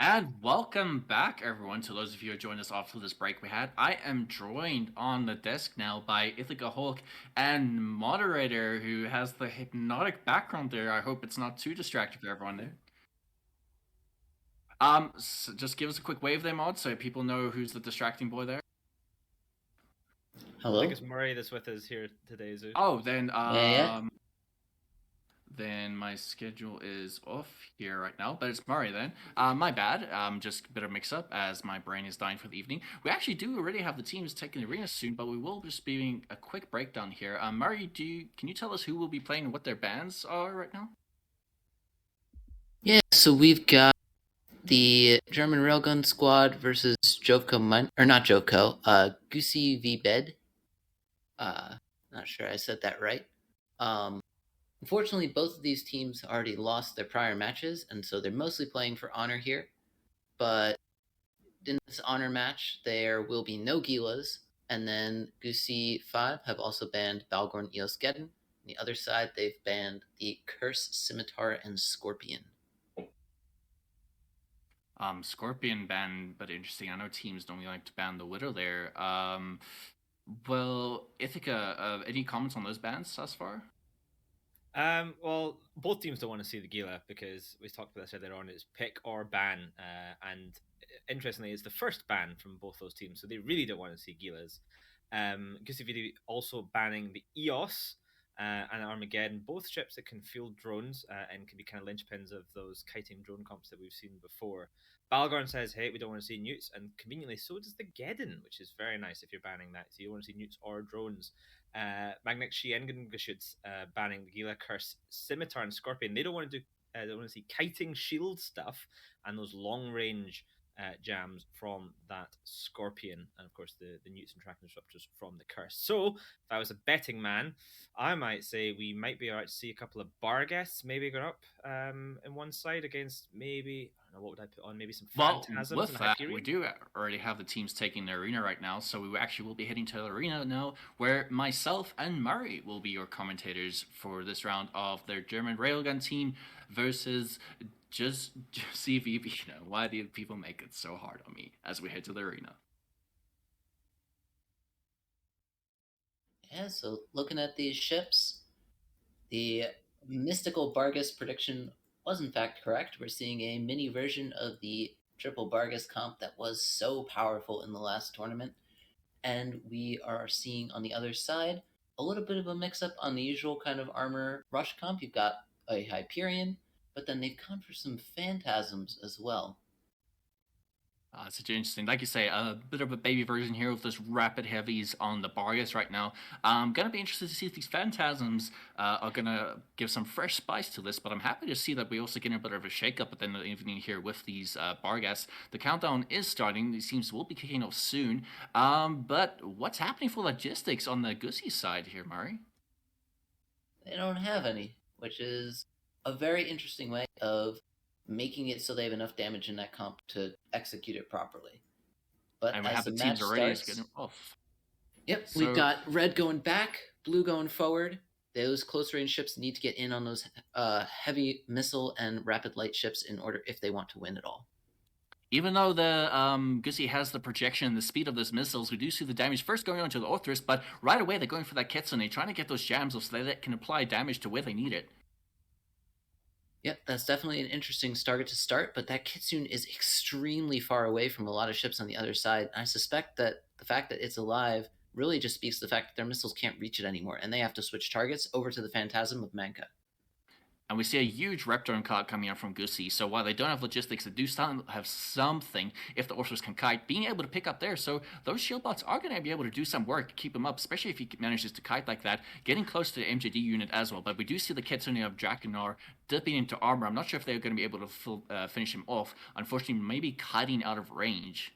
And welcome back, everyone, to those of you who joined us after this break we had. I am joined on the desk now by Ithaca Hulk and moderator who has the hypnotic background there. I hope it's not too distracting for everyone there. So just give us a quick wave there, mod, so people know who's the distracting boy there. I think it's Murray that's with us here today, Zoo. Oh, then Yeah. then my schedule is off here right now, but it's Murray then. My bad. Just a bit of mix-up as my brain is dying for the evening. We actually do already have the teams taking the arena soon, but we will just be doing a quick breakdown here. Murray, can you tell us who will be playing and what their bands are right now? Yeah, so we've got the German Railgun Squad versus Goosey v Bed. Not sure I said that right. Unfortunately, both of these teams already lost their prior matches, and so they're mostly playing for honor here. But in this honor match, there will be no Gilas, and then Goosey 5 have also banned Balgorn Eos Geddon. On the other side, they've banned the Curse, Scimitar, and Scorpion. Scorpion ban, but interesting. I know teams don't really like to ban the Widow there. Well, Ithaca, any comments on those bans thus far? Well, both teams don't want to see the Gila because we talked about this earlier on. It's pick or ban, and interestingly, it's the first ban from both those teams, so they really don't want to see Gilas. Goosey V also banning the Eos and Armageddon, both ships that can field drones and can be kind of linchpins of those kiting drone comps that we've seen before. Balgorn says, hey, we don't want to see newts, and conveniently so does the Geddon, which is very nice if you're banning that. So you don't want to see newts or drones. Magnek Shiengengeschütz banning the Gila Curse, Scimitar, and Scorpion. They don't want to do. They want to see kiting shield stuff and those long range jams from that Scorpion, and of course the newts and tracking disruptors from the Curse. So if I was a betting man, I might say we might be alright to see a couple of Barghests maybe go up in one side against maybe, I don't know, what would I put on, maybe some Phantasms. Well, with that, we do already have the teams taking the arena right now, so we actually will be heading to the arena now, where myself and Murray will be your commentators for this round of their German Railgun team versus just CVB. You know, why do people make it so hard on me as we head to the arena? Yeah, so looking at these ships, the mystical Bargus prediction was in fact correct. We're seeing a mini version of the triple Bargus comp that was so powerful in the last tournament. And we are seeing on the other side a little bit of a mix-up on the usual kind of armor rush comp. You've got a Hyperion, but then they've gone for some Phantasms as well. It's interesting. Like you say, a bit of a baby version here with those rapid heavies on the Bargus right now. I'm going to be interested to see if these Phantasms are going to give some fresh spice to this, but I'm happy to see that we also get a bit of a shake-up at the end of the evening here with these Bargas. The countdown is starting. These teams will be kicking off soon. But what's happening for logistics on the Goosey side here, Murray? They don't have any, which is a very interesting way of making it so they have enough damage in that comp to execute it properly. But and we as have the the match teams already starts, getting off. Yep, So- we've got red going back, blue going forward. Those close range ships need to get in on those heavy missile and rapid light ships in order if they want to win at all. Even though the Goosey has the projection and the speed of those missiles, we do see the damage first going on to the Orthrus, but right away they're going for that Kitsune, trying to get those jams off so that it can apply damage to where they need it. Yep, that's definitely an interesting target to start, but that Kitsune is extremely far away from a lot of ships on the other side. I suspect that the fact that it's alive really just speaks to the fact that their missiles can't reach it anymore, and they have to switch targets over to the Phantasm of Manka. And we see a huge Reptone card coming out from Goosey, so while they don't have logistics, they do have something if the Orthrus can kite, being able to pick up there, so those shield bots are going to be able to do some work to keep him up, especially if he manages to kite like that, getting close to the MJD unit as well. But we do see the Kitsune of Drakenar dipping into armor. I'm not sure if they're going to be able to finish him off. Unfortunately, maybe kiting out of range.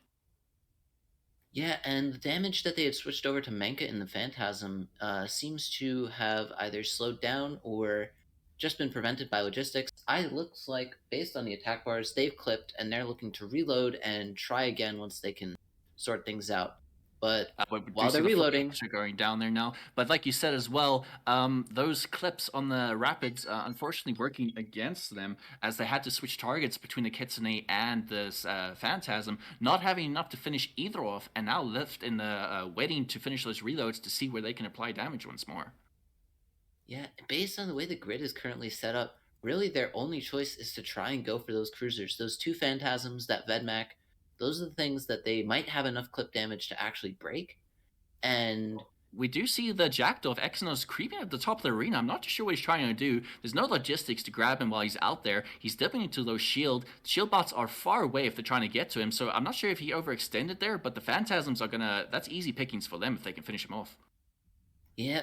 Yeah, and the damage that they had switched over to Manka in the Phantasm seems to have either slowed down or just been prevented by logistics. It looks like, based on the attack bars, they've clipped and they're looking to reload and try again once they can sort things out. But We do while see they're the footage reloading, are going down there now. But like you said as well, those clips on the Rapids unfortunately working against them as they had to switch targets between the Kitsune and this Phantasm, not having enough to finish either off, and now left in the waiting to finish those reloads to see where they can apply damage once more. yeah, based on the way the grid is currently set up, really their only choice is to try and go for those cruisers. Those two Phantasms, that Vedmak, those are the things that they might have enough clip damage to actually break. And we do see the Jackdaw of Exynos creeping at the top of the arena. I'm not too sure what he's trying to do. There's no logistics to grab him while he's out there. He's dipping into those shield. Shield bots are far away if they're trying to get to him, so I'm not sure if he overextended there, but the Phantasms are gonna... That's easy pickings for them if they can finish him off. yeah,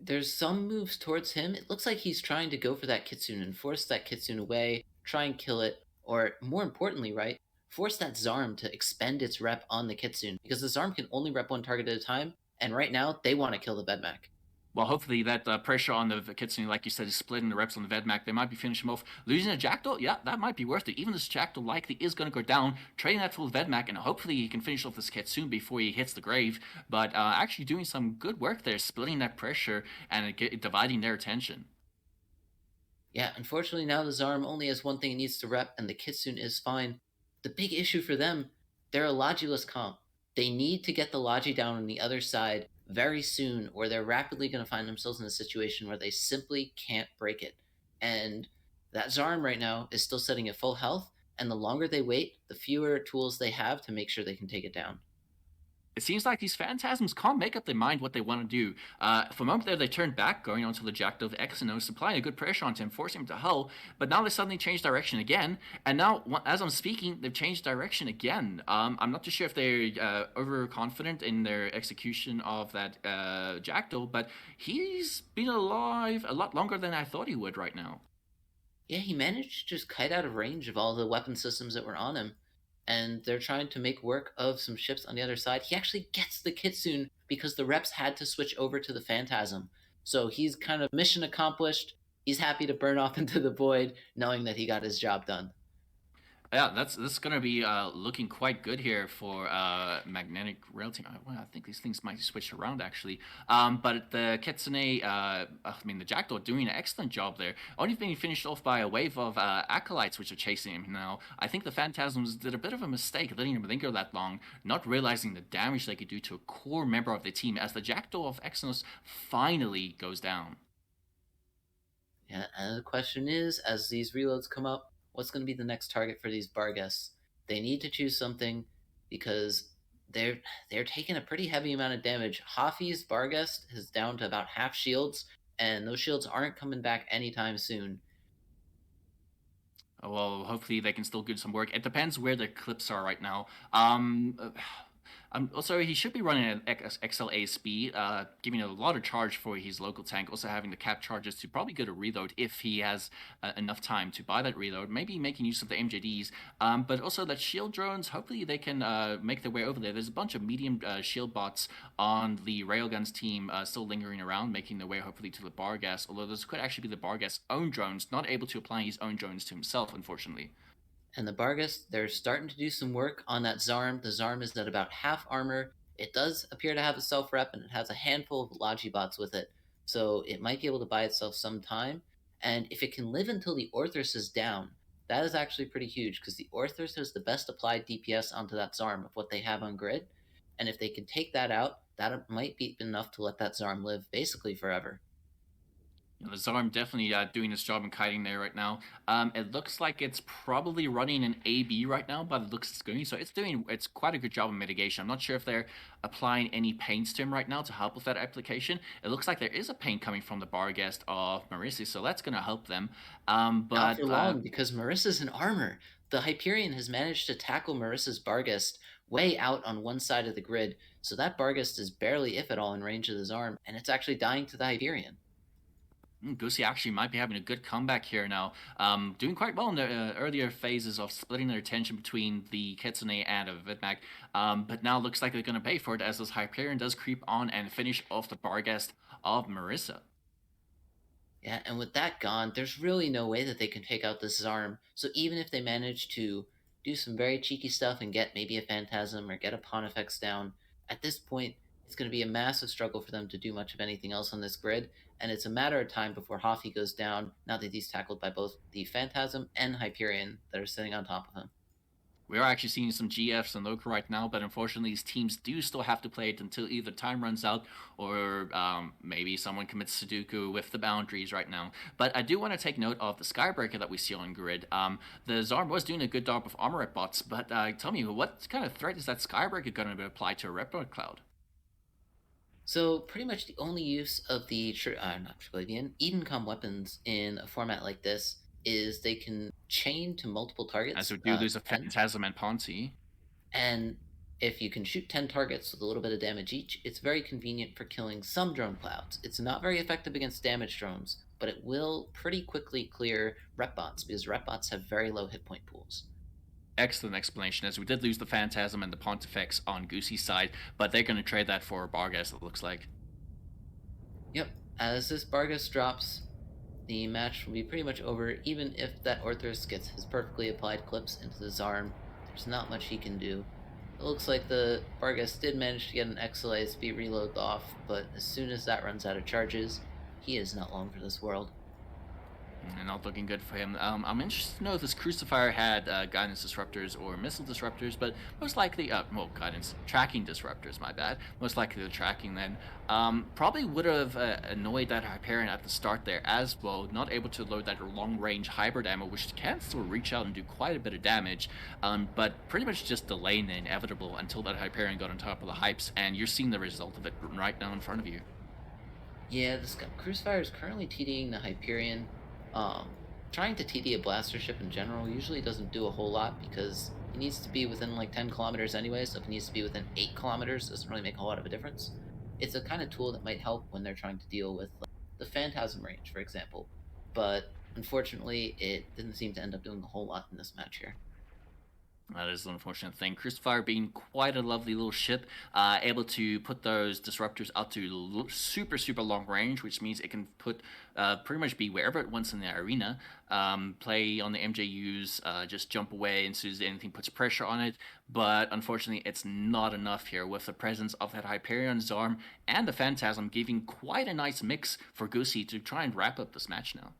there's some moves towards him. It looks like he's trying to go for that Kitsune and force that Kitsune away, try and kill it, or more importantly, right, force that Zarm to expend its rep on the Kitsune, because the Zarm can only rep one target at a time, and right now they want to kill the Vedmak. Well, hopefully that pressure on the Kitsune, like you said, is splitting the reps on the Vedmak. They might be finishing him off. Losing a Jackdaw, yeah, that might be worth it. Even this Jackdaw likely is going to go down, trading that full Vedmak, and hopefully he can finish off this Kitsune before he hits the grave. But actually doing some good work there, splitting that pressure and dividing their attention. Yeah, unfortunately now the Zarm only has one thing it needs to rep, and the Kitsune is fine. The big issue for them, they're a Logiless comp. They need to get the Logi down on the other side very soon, or they're rapidly going to find themselves in a situation where they simply can't break it. And that Zarm right now is still sitting at full health, and the longer they wait, the fewer tools they have to make sure they can take it down. It seems like these Phantasms can't make up their mind what they want to do. For a moment there, they turned back, going onto the Jackdaw of Exynos, applying a good pressure onto him, forcing him to hull, but now they suddenly changed direction again, and now, as I'm speaking, they've changed direction again. I'm not too sure if they're overconfident in their execution of that Jackdaw, but he's been alive a lot longer than I thought he would right now. Yeah, he managed to just kite out of range of all the weapon systems that were on him, and they're trying to make work of some ships on the other side. He actually gets the Kitsune because the reps had to switch over to the Phantasm. So he's kind of mission accomplished. He's happy to burn off into the void, knowing that he got his job done. Yeah, that's going to be looking quite good here for Magnetic Rail Team. Well, I think these things might switch around, actually. But the Kitsune, the Jackdaw doing an excellent job there. Only being finished off by a wave of Acolytes which are chasing him now. I think the Phantasms did a bit of a mistake letting him linger that long, not realizing the damage they could do to a core member of the team as the Jackdaw of Exynos finally goes down. Yeah, and the question is, as these reloads come up, what's going to be the next target for these Barghest? They need to choose something because they're taking a pretty heavy amount of damage. Hafi's Barghest is down to about half shields, and those shields aren't coming back anytime soon. Well, hopefully they can still do some work. It depends where the clips are right now. Also, he should be running at XLA speed, giving a lot of charge for his local tank, also having the cap charges to probably get a reload if he has enough time to buy that reload, maybe making use of the MJDs, but also that shield drones, hopefully they can make their way over there. There's a bunch of medium shield bots on the Railguns team still lingering around, making their way hopefully to the Barghest, although this could actually be the Barghest's own drones, not able to apply his own drones to himself, unfortunately. And the Barghest, they're starting to do some work on that Zarm. The Zarm is at about half armor. It does appear to have a self-rep, and it has a handful of Logibots with it. So it might be able to buy itself some time. And if it can live until the Orthros is down, that is actually pretty huge, because the Orthros has the best applied DPS onto that Zarm of what they have on grid. And if they can take that out, that might be enough to let that Zarm live basically forever. The Zarm definitely doing its job in kiting there right now. It looks like it's probably running an AB right now, but it looks it's going. So it's quite a good job of mitigation. I'm not sure if they're applying any paints to him right now to help with that application. It looks like there is a paint coming from the Barghest of Marisi, so that's going to help them. But not for long, because Marissa's in armor. The Hyperion has managed to tackle Marissa's Barghest way out on one side of the grid, so that Barghest is barely, if at all, in range of the Zarm, and it's actually dying to the Hyperion. Goosey actually might be having a good comeback here now. Doing quite well in the earlier phases of splitting their attention between the Kitsune and a Vedmak. But now looks like they're going to pay for it as this Hyperion does creep on and finish off the Barghest of Marissa. Yeah, and with that gone, there's really no way that they can take out this Zarm. So even if they manage to do some very cheeky stuff and get maybe a Phantasm or get a Pontifex down, at this point, it's going to be a massive struggle for them to do much of anything else on this grid, and it's a matter of time before Hoffy goes down, now that he's tackled by both the Phantasm and Hyperion that are sitting on top of him. We are actually seeing some GFs and Loka right now, but unfortunately these teams do still have to play it until either time runs out or maybe someone commits Sudoku with the boundaries right now. But I do want to take note of the Skybreaker that we see on grid. The Zarm was doing a good job of armor rep bots, but tell me, what kind of threat is that Skybreaker going to apply to a Report Cloud? So pretty much the only use of the Edencom weapons in a format like this is they can chain to multiple targets. As we do, there's a Phantasm and Ponzi. And if you can shoot 10 targets with a little bit of damage each, it's very convenient for killing some drone clouds. It's not very effective against damage drones, but it will pretty quickly clear rep bots, because rep bots have very low hit point pools. Excellent explanation, as we did lose the Phantasm and the Pontifex on Goosey's side, but they're going to trade that for Barghest, it looks like. Yep, as this Barghest drops, the match will be pretty much over. Even if that Orthrus gets his perfectly applied clips into the Zarm, there's not much he can do. It looks like the Barghest did manage to get an XLASB reload off, but as soon as that runs out of charges, he is not long for this world. And not looking good for him. I'm interested to know if this Crucifier had guidance disruptors or missile disruptors, but most likely, guidance tracking disruptors, my bad. Most likely the tracking then. Probably would have annoyed that Hyperion at the start there as well, not able to load that long-range hybrid ammo, which can still reach out and do quite a bit of damage, but pretty much just delaying the inevitable until that Hyperion got on top of the hypes, and you're seeing the result of it right now in front of you. Yeah, this Crucifier is currently TDing the Hyperion. Trying to TD a blaster ship in general usually doesn't do a whole lot because he needs to be within like 10 kilometers anyway, so if he needs to be within 8 kilometers, it doesn't really make a lot of a difference. It's a kind of tool that might help when they're trying to deal with the Phantasm range, for example, but unfortunately it didn't seem to end up doing a whole lot in this match here. That is an unfortunate thing. Crucifier being quite a lovely little ship, able to put those disruptors out to super, super long range, which means it can put pretty much be wherever it wants in the arena. Play on the MJUs, just jump away as soon as anything puts pressure on it. But unfortunately, it's not enough here with the presence of that Hyperion, Zarm, and the Phantasm giving quite a nice mix for Goosey to try and wrap up this match now.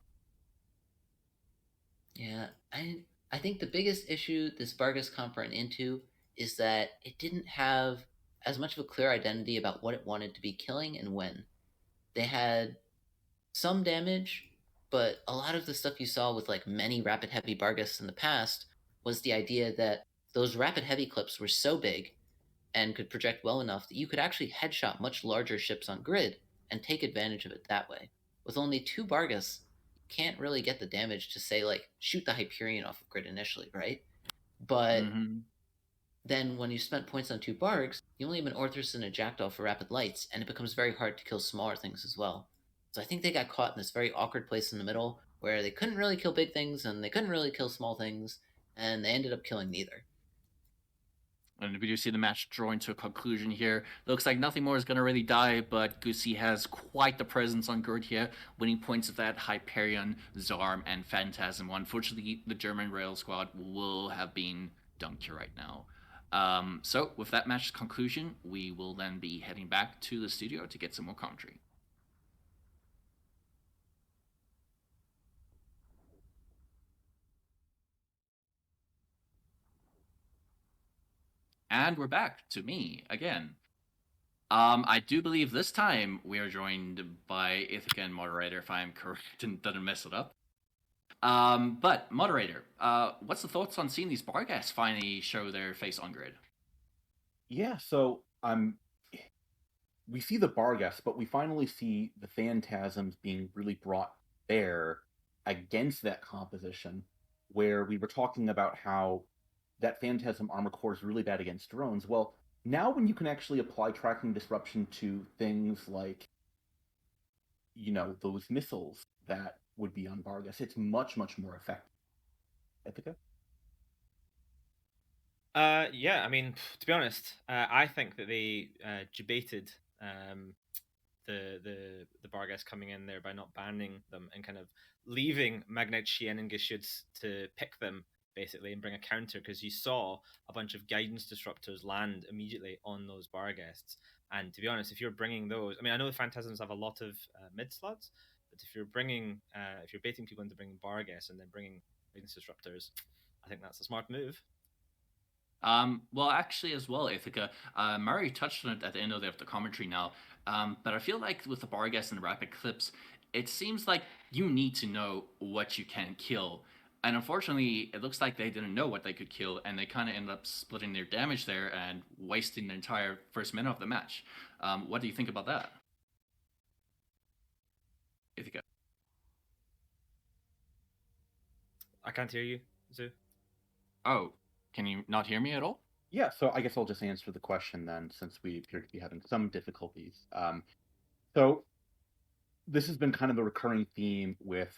Yeah, I think the biggest issue this Barghest comp ran into is that it didn't have as much of a clear identity about what it wanted to be killing and when. They had some damage, but a lot of the stuff you saw with like many rapid heavy Barghests in the past was the idea that those rapid heavy clips were so big and could project well enough that you could actually headshot much larger ships on grid and take advantage of it that way. With only 2 Barghests, can't really get the damage to say like shoot the Hyperion off of grid initially, right? But then when you spent points on 2 Bargs, you only have an Orthrus and a Jackdaw for rapid lights, and it becomes very hard to kill smaller things as well. So I think they got caught in this very awkward place in the middle where they couldn't really kill big things and they couldn't really kill small things, and they ended up killing neither. And we do see the match drawing to a conclusion here. Looks like nothing more is going to really die, but Goosey has quite the presence on grid here, winning points of that Hyperion, Zarm, and Phantasm. Unfortunately, the German Rail Squad will have been dunked here right now. So with that match's conclusion, we will then be heading back to the studio to get some more commentary. And we're back to me again. I do believe this time we are joined by Ithaca and Moderator, if I'm correct and didn't mess it up. But Moderator, what's the thoughts on seeing these Barghests finally show their face on grid? Yeah, so we see the Barghests, but we finally see the Phantasms being really brought there against that composition, where we were talking about how that Phantasm armor core is really bad against drones. Well, now when you can actually apply tracking disruption to things like, those missiles that would be on Barghest, it's much, much more effective. Ithaca? Yeah, I mean, to be honest, I think that they debated the Barghest coming in there by not banning them and kind of leaving Magnet Shien and Geschütz to pick them basically, and bring a counter, because you saw a bunch of guidance disruptors land immediately on those Barghests. And to be honest, if you're bringing those, I mean, I know the Phantasms have a lot of mid slots, but if you're baiting people into bringing Barghests and then bringing guidance disruptors, I think that's a smart move. Well, actually, as well, Ithaca, Murray touched on it at the end of the commentary now, but I feel like with the Barghest and the Rapid Clips, it seems like you need to know what you can kill. And unfortunately, it looks like they didn't know what they could kill, and they kind of ended up splitting their damage there and wasting the entire first minute of the match. What do you think about that? Ithaca. I can't hear you, Zoo. Oh, can you not hear me at all? Yeah, so I guess I'll just answer the question then, since we appear to be having some difficulties. So this has been kind of a recurring theme with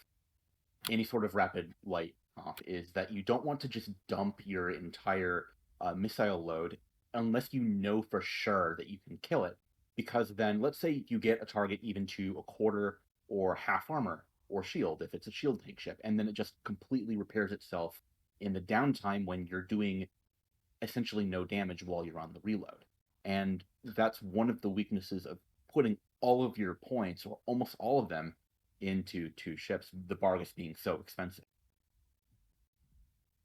any sort of rapid light comp, is that you don't want to just dump your entire missile load unless you know for sure that you can kill it. Because then, let's say you get a target even to a quarter or half armor or shield, if it's a shield tank ship, and then it just completely repairs itself in the downtime when you're doing essentially no damage while you're on the reload. And that's one of the weaknesses of putting all of your points, or almost all of them, into two ships, the Barghest being so expensive.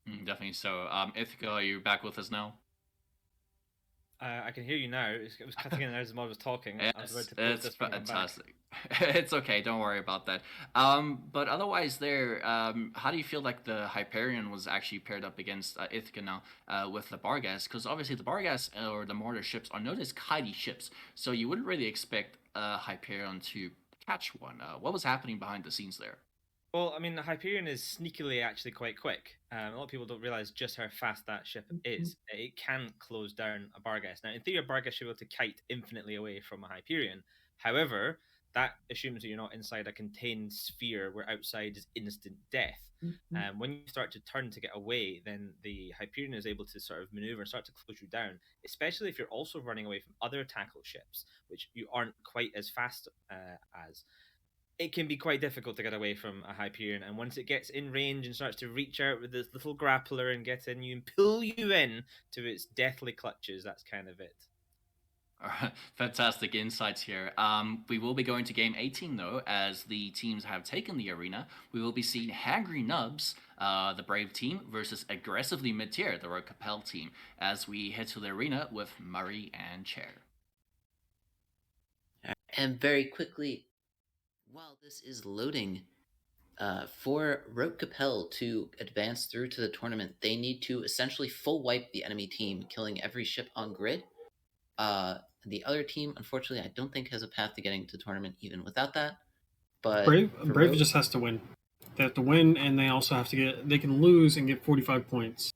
Definitely so. Ithaca, are you back with us now? I can hear you now. It was cutting in and out as Mod was talking. Yes, I was about to close this one and come back. fantastic. It's okay, don't worry about that. But otherwise, how do you feel like the Hyperion was actually paired up against Ithaca now with the Barghest? Because obviously the Barghest or the mortar ships are known as kitey ships, so you wouldn't really expect Hyperion to catch one. What was happening behind the scenes there? Well, I mean, the Hyperion is sneakily actually quite quick. A lot of people don't realize just how fast that ship is. It can close down a Barghest. Now, in theory, a Barghest should be able to kite infinitely away from a Hyperion. However, that assumes that you're not inside a contained sphere where outside is instant death. When you start to turn to get away, then the Hyperion is able to sort of maneuver and start to close you down, especially if you're also running away from other tackle ships, which you aren't quite as fast as. It can be quite difficult to get away from a Hyperion, and once it gets in range and starts to reach out with this little grappler and get in you and pull you in to its deathly clutches, that's kind of it. Fantastic insights here. We will be going to game 18 though, as the teams have taken the arena. We will be seeing Hangry Nubs, the Brave team, versus aggressively mid-tier, the Rogue Capel team, as we head to the arena with Murray and Chair. And very quickly, while this is loading, for Rogue Capel to advance through to the tournament, they need to essentially full wipe the enemy team, killing every ship on grid. The other team, unfortunately, I don't think has a path to getting to the tournament even without that. But Brave just has to win. They have to win, and they also have to they can lose and get 45 points.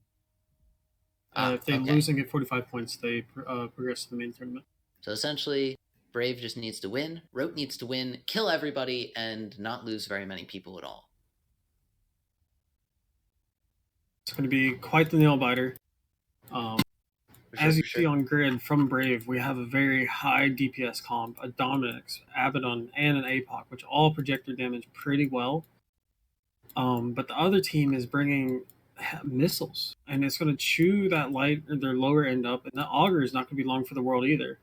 If they lose and get 45 points, they progress to the main tournament. So essentially, Brave just needs to win, Rogue needs to win, kill everybody, and not lose very many people at all. It's going to be quite the nail biter. As you see on grid from Brave, we have a very high DPS comp, a Dominix, Abaddon, and an APOC, which all project their damage pretty well. But the other team is bringing missiles, and it's going to chew that their lower end up, and that Augur is not going to be long for the world either.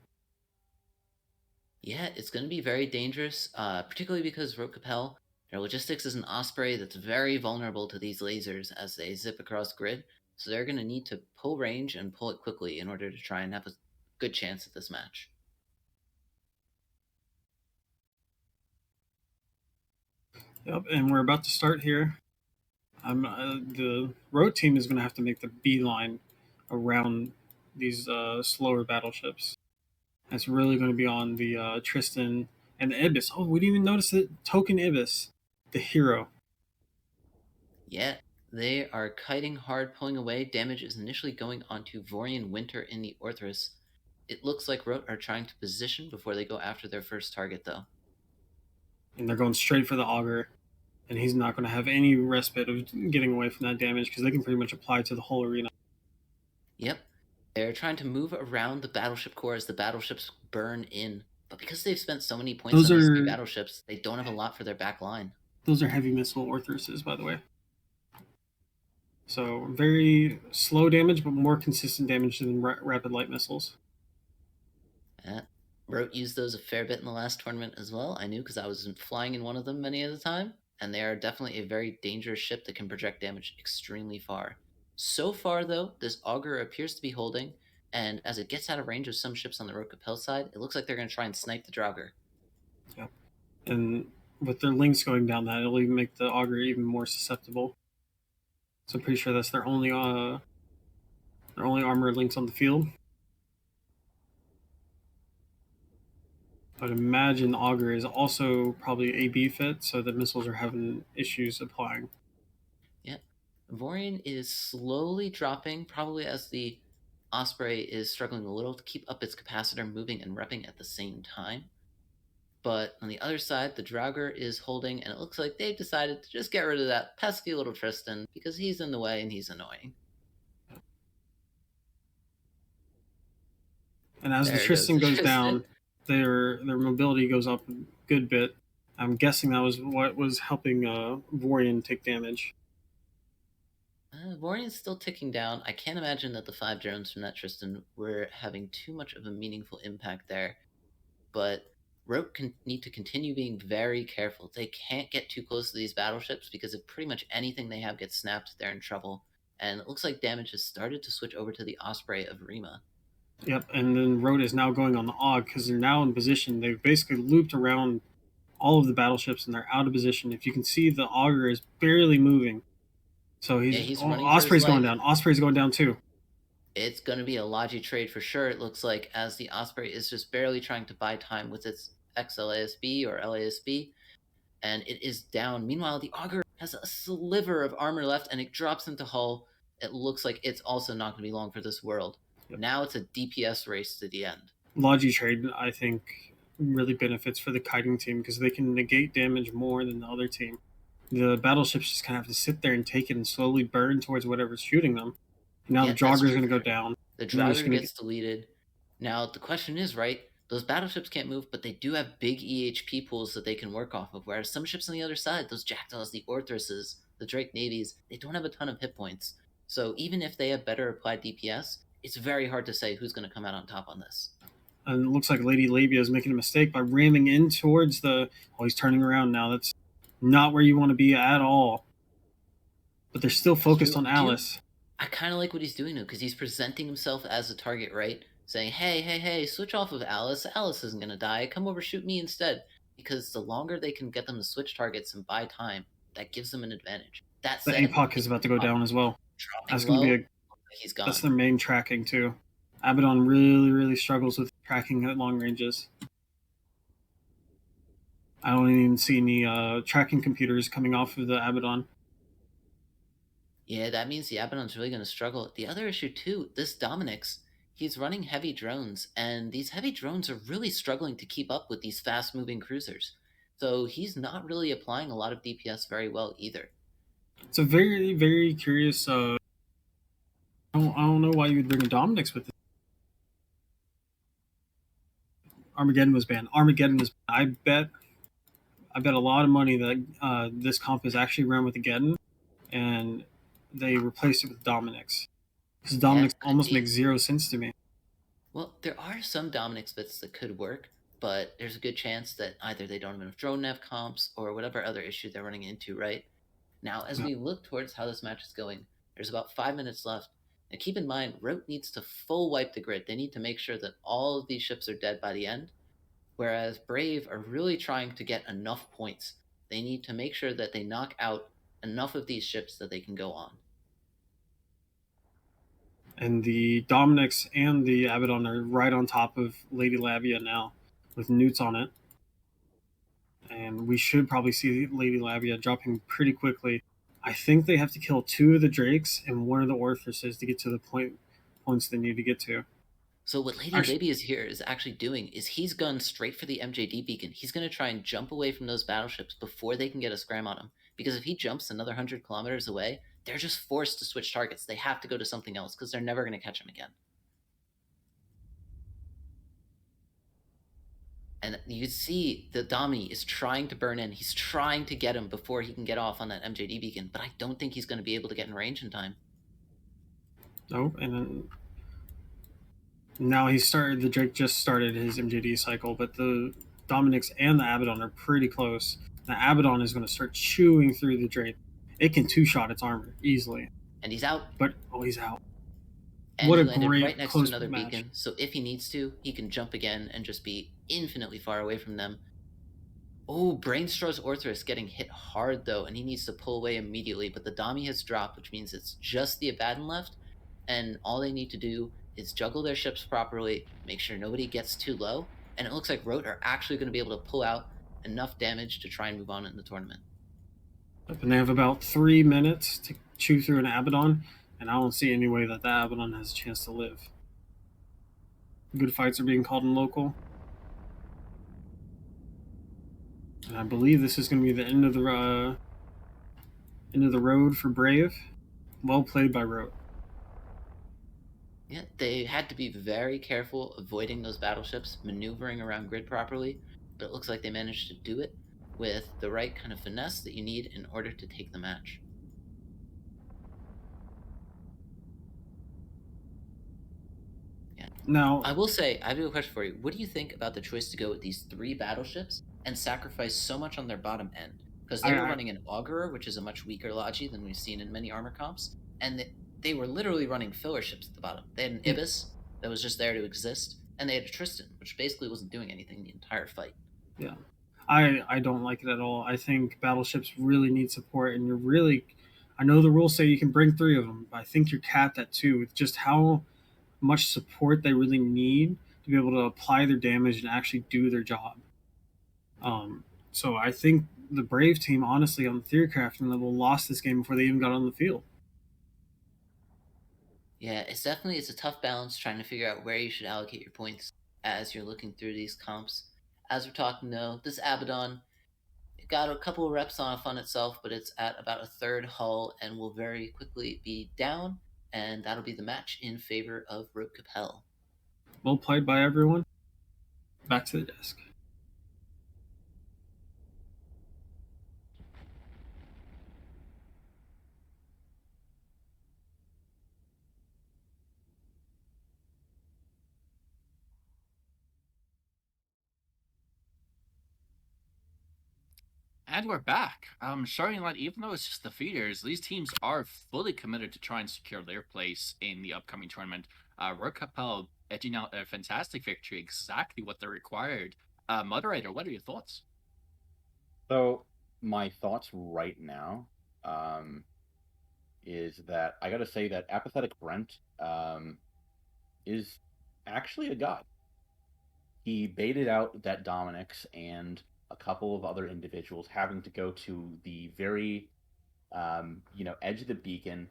Yeah, it's going to be very dangerous, particularly because Rogue Capel, their logistics is an Osprey that's very vulnerable to these lasers as they zip across grid. So they're going to need to pull range and pull it quickly in order to try and have a good chance at this match. Yep, and we're about to start here. The road team is going to have to make the beeline around these slower battleships. It's really going to be on the Tristan and the Ibis. Oh, we didn't even notice it. Token Ibis, the hero. Yeah. They are kiting hard, pulling away. Damage is initially going onto Vorian Winter in the Orthrus. It looks like Rote are trying to position before they go after their first target, though. And they're going straight for the Augur. And he's not going to have any respite of getting away from that damage because they can pretty much apply to the whole arena. Yep. They're trying to move around the battleship core as the battleships burn in. But because they've spent so many points on these three battleships, they don't have a lot for their back line. Those are heavy missile Orthruses, by the way. So very slow damage, but more consistent damage than rapid light missiles. Rote used those a fair bit in the last tournament as well. I knew because I was flying in one of them many at a time, and they are definitely a very dangerous ship that can project damage extremely far. So far, though, this Augur appears to be holding, and as it gets out of range of some ships on the Rote Capel side, it looks like they're going to try and snipe the Draugr. Yep. And with their links going down that, it'll even make the Augur even more susceptible. So I'm pretty sure that's their only armor links on the field. I'd imagine Augur is also probably AB fit, so the missiles are having issues applying. Yeah. Vorian is slowly dropping, probably as the Osprey is struggling a little to keep up its capacitor moving and repping at the same time. But on the other side, the Draugr is holding, and it looks like they've decided to just get rid of that pesky little Tristan because he's in the way and he's annoying. And as the Tristan goes down, their mobility goes up a good bit. I'm guessing that was what was helping Vorian take damage. Vorian's still ticking down. I can't imagine that the 5 drones from that Tristan were having too much of a meaningful impact there. But Rote need to continue being very careful. They can't get too close to these battleships because if pretty much anything they have gets snapped, they're in trouble. And it looks like damage has started to switch over to the Osprey of Rima. Yep, and then Rote is now going on the AUG because they're now in position. They've basically looped around all of the battleships and they're out of position. If you can see, the Augur is barely moving. So he's Osprey's going down. Osprey's going down too. It's going to be a Logi trade for sure, it looks like, as the Osprey is just barely trying to buy time with its XLASB or LASB, and it is down. Meanwhile, the Augur has a sliver of armor left, and it drops into hull. It looks like it's also not going to be long for this world. Yep. Now it's a DPS race to the end. Logi trade, I think, really benefits for the kiting team because they can negate damage more than the other team. The battleships just kind of have to sit there and take it and slowly burn towards whatever's shooting them. Now the Draugr is going to go down. The Draugr gets deleted. Now the question is, right, those battleships can't move, but they do have big EHP pools that they can work off of, whereas some ships on the other side, those Jackdaws, the Orthruses, the Drake Navies, they don't have a ton of hit points. So even if they have better applied DPS, it's very hard to say who's going to come out on top on this. And it looks like Lady Labia is making a mistake by ramming in towards the... Oh, he's turning around now. That's not where you want to be at all. But they're still focused on Alice. I kind of like what he's doing, though, because he's presenting himself as a target, right? Saying, hey, switch off of Alice. Alice isn't going to die. Come over, shoot me instead. Because the longer they can get them to switch targets and buy time, that gives them an advantage. That said, the APOC is about to go down as well. That's going to be he's gone. That's their main tracking, too. Abaddon really struggles with tracking at long ranges. I don't even see any tracking computers coming off of the Abaddon. Yeah, that means the Abaddon's really going to struggle. The other issue, too, this Dominix, he's running heavy drones, and these heavy drones are really struggling to keep up with these fast-moving cruisers. So he's not really applying a lot of DPS very well either. It's a very curious... I don't know why you would bring a Dominix with it. Armageddon was banned. I bet a lot of money that this comp is actually run with Ageddon, and they replaced it with Dominix. Because Dominix almost makes zero sense to me. Well, there are some Dominix bits that could work, but there's a good chance that either they don't have enough drone nav comps or whatever other issue they're running into, right? Now, as we look towards how this match is going, there's about 5 minutes left. And keep in mind, Rote needs to full wipe the grid. They need to make sure that all of these ships are dead by the end, whereas Brave are really trying to get enough points. They need to make sure that they knock out enough of these ships that they can go on. And the Dominix and the Abaddon are right on top of Lady Labia now, with newts on it. And we should probably see Lady Labia dropping pretty quickly. I think they have to kill 2 of the Drakes and 1 of the Orthruses to get to the points they need to get to. So what Lady Labia is here is actually doing is he's gone straight for the MJD beacon. He's going to try and jump away from those battleships before they can get a scram on him. Because if he jumps another 100 kilometers away, they're just forced to switch targets. They have to go to something else because they're never going to catch him again. And you see the Dami is trying to burn in. He's trying to get him before he can get off on that MJD beacon, but I don't think he's going to be able to get in range in time. Nope, and then now the Drake just started his MJD cycle, but the Dominix and the Abaddon are pretty close. The Abaddon is going to start chewing through the Drake. It can two-shot its armor easily. And he's out. But, he's out. And what he a landed great right next to close another match. beacon, so if he needs to, he can jump again and just be infinitely far away from them. Oh, Brainstraw's Orthrus getting hit hard, though, and he needs to pull away immediately, but the Dami has dropped, which means it's just the Abaddon left, and all they need to do is juggle their ships properly, make sure nobody gets too low, and it looks like Rote are actually going to be able to pull out enough damage to try and move on in the tournament. And they have about 3 minutes to chew through an Abaddon, and I don't see any way that the Abaddon has a chance to live. Good fights are being called in local. And I believe this is going to be the end of the road for Brave. Well played by Rote. Yeah, they had to be very careful avoiding those battleships, maneuvering around grid properly, but it looks like they managed to do it with the right kind of finesse that you need in order to take the match. Yeah. Now, I will say, I have a question for you. What do you think about the choice to go with these 3 battleships and sacrifice so much on their bottom end? Because they were running an Augurer, which is a much weaker Logi than we've seen in many armor comps, and they were literally running filler ships at the bottom. They had an Ibis that was just there to exist, and they had a Tristan, which basically wasn't doing anything the entire fight. Yeah. I don't like it at all. I think battleships really need support, and I know the rules say you can bring 3 of them, but I think you're capped at 2 with just how much support they really need to be able to apply their damage and actually do their job. So I think the Brave team, honestly, on the theory crafting level, lost this game before they even got on the field. Yeah, it's a tough balance trying to figure out where you should allocate your points as you're looking through these comps. As we're talking, though, this Abaddon got a couple of reps on itself, but it's at about a 3rd hull and will very quickly be down, and that'll be the match in favor of Rote Capel. Well played by everyone. Back to the desk. And we're back. Showing that even though it's just the feeders, these teams are fully committed to try and secure their place in the upcoming tournament. Rote Capel edging out a fantastic victory, exactly what they required. Moderator, what are your thoughts? So my thoughts right now is that I got to say that Apathetic Brent is actually a god. He baited out that Dominix and a couple of other individuals having to go to the very, edge of the beacon.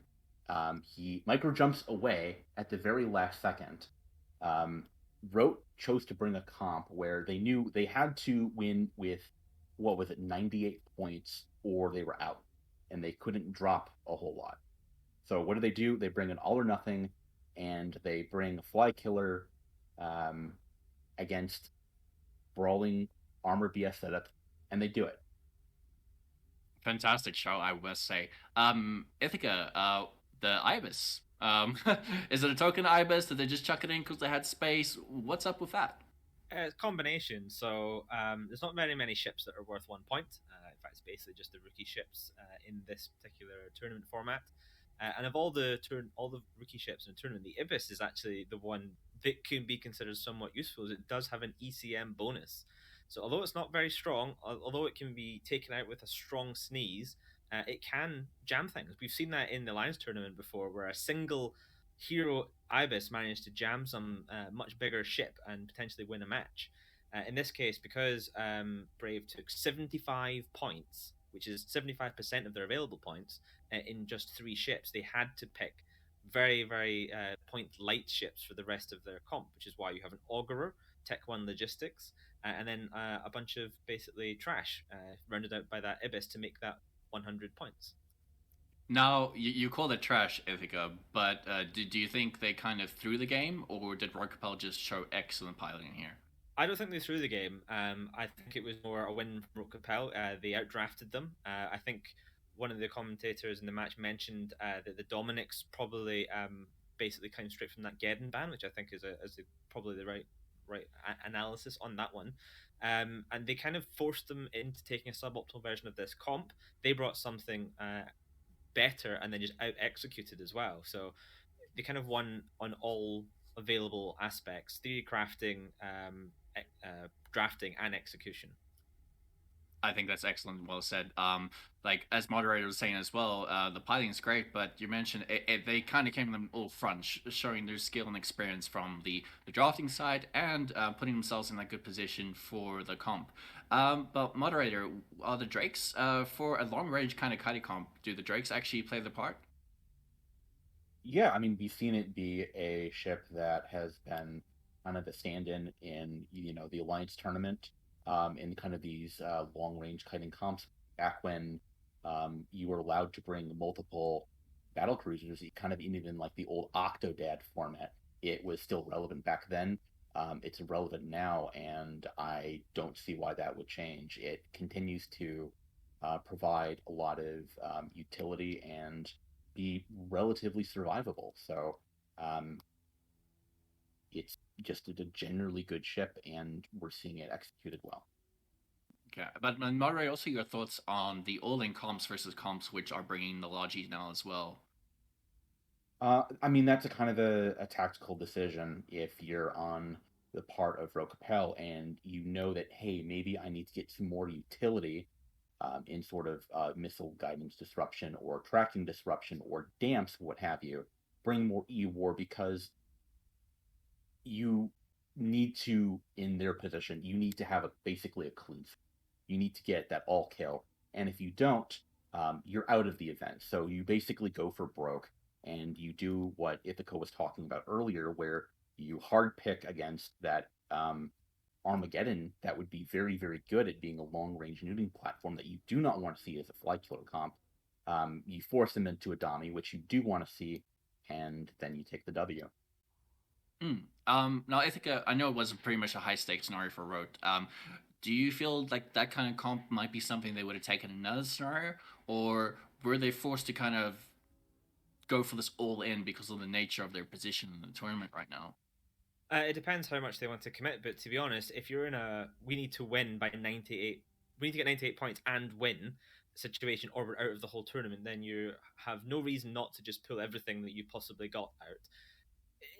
He micro jumps away at the very last second. Rote chose to bring a comp where they knew they had to win with, 98 points, or they were out, and they couldn't drop a whole lot. So what do? They bring an all or nothing, and they bring a Fly Killer against Brawling Armor BS setup, and they do it. Fantastic show, I must say. Ithaca, the Ibis. Is it a token Ibis? Did they just chuck it in because they had space? What's up with that? It's a combination. So there's not very many ships that are worth 1 point. In fact, it's basically just the rookie ships in this particular tournament format. And of all the rookie ships in the tournament, the Ibis is actually the one that can be considered somewhat useful, as it does have an ECM bonus. So although it's not very strong, although it can be taken out with a strong sneeze, it can jam things. We've seen that in the Lions tournament before, where a single hero Ibis managed to jam some much bigger ship and potentially win a match. In this case, because Brave took 75 points, which is 75% of their available points, in just 3 ships, they had to pick very, very point light ships for the rest of their comp, which is why you have an Augurer, Tech 1 Logistics, and then a bunch of basically trash rounded out by that Ibis to make that 100 points. Now, you call it trash, Ithaca, but do you think they kind of threw the game, or did Rote Capel just show excellent piloting here? I don't think they threw the game. I think it was more a win from Rote Capel. They outdrafted them. I think one of the commentators in the match mentioned that the Dominics probably basically came straight from that Geddon ban, which I think is probably the right analysis on that one. And they kind of forced them into taking a suboptimal version of this comp. They brought something better and then just out executed as well. So they kind of won on all available aspects: theory crafting, drafting, and execution. I think that's excellent. Well said. Like as moderator was saying as well, the piloting is great, but you mentioned they kind of came in the all front, showing their skill and experience from the drafting side and putting themselves in a good position for the comp. But moderator, are the Drakes for a long range kind of kiting comp? Do the Drakes actually play the part? Yeah, I mean, we've seen it be a ship that has been kind of the stand-in in, the Alliance tournament, in kind of these long-range kiting comps back when you were allowed to bring multiple battle cruisers, kind of even like the old Octodad format. It was still relevant back then. It's irrelevant now, and I don't see why that would change. It continues to provide a lot of utility and be relatively survivable. So it's just a generally good ship, and we're seeing it executed well. Okay, but moderator, also your thoughts on the all-in comps versus comps which are bringing the Logi now as well. I mean, that's a kind of a tactical decision if you're on the part of Rote Capel and you know that, hey, maybe I need to get some more utility in sort of missile guidance disruption or tracking disruption or damps, what have you. Bring more E-War because you need to, in their position, you need to have basically a clean sweep. You need to get that all kill. And if you don't, you're out of the event. So you basically go for broke and you do what Ithaca was talking about earlier, where you hard pick against that Armageddon that would be very, very good at being a long-range neuting platform that you do not want to see as a flight killer comp. You force them into a Dami, which you do want to see, and then you take the W. Now Ithaca, I know it was pretty much a high-stakes scenario for Rote. Do you feel like that kind of comp might be something they would have taken in another scenario, or were they forced to kind of go for this all-in because of the nature of their position in the tournament right now? It depends how much they want to commit, but to be honest, if you're in we need to win by 98, we need to get 98 points and win situation, or we're out of the whole tournament, then you have no reason not to just pull everything that you possibly got out.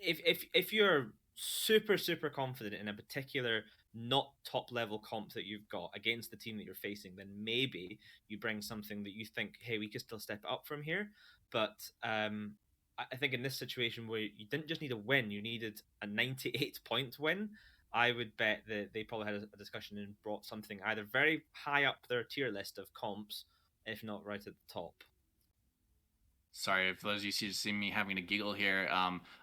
If you're super confident in a particular not top level comp that you've got against the team that you're facing, then maybe you bring something that you think, hey, we could still step up from here. But I think in this situation where you didn't just need a win, you needed a 98 point win, I would bet that they probably had a discussion and brought something either very high up their tier list of comps, if not right at the top. Sorry, for those of you who see me having a giggle here,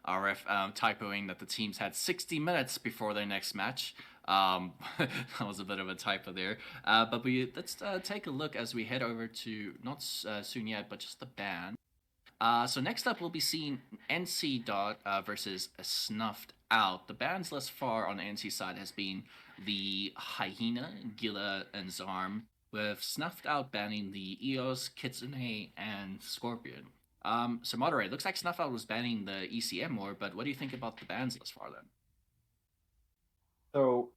RF typoing that the teams had 60 minutes before their next match. That was a bit of a typo there. But let's take a look as we head over to, not soon yet, but just the ban. So next up, we'll be seeing NC Dot versus Snuffed Out. The bans thus far on the NC side has been the Hyena, Gila, and Zarm, with Snuffed Out banning the EOS, Kitsune, and Scorpion. So moderator, looks like Snuffed Out was banning the ECM more, but what do you think about the bans thus far then? So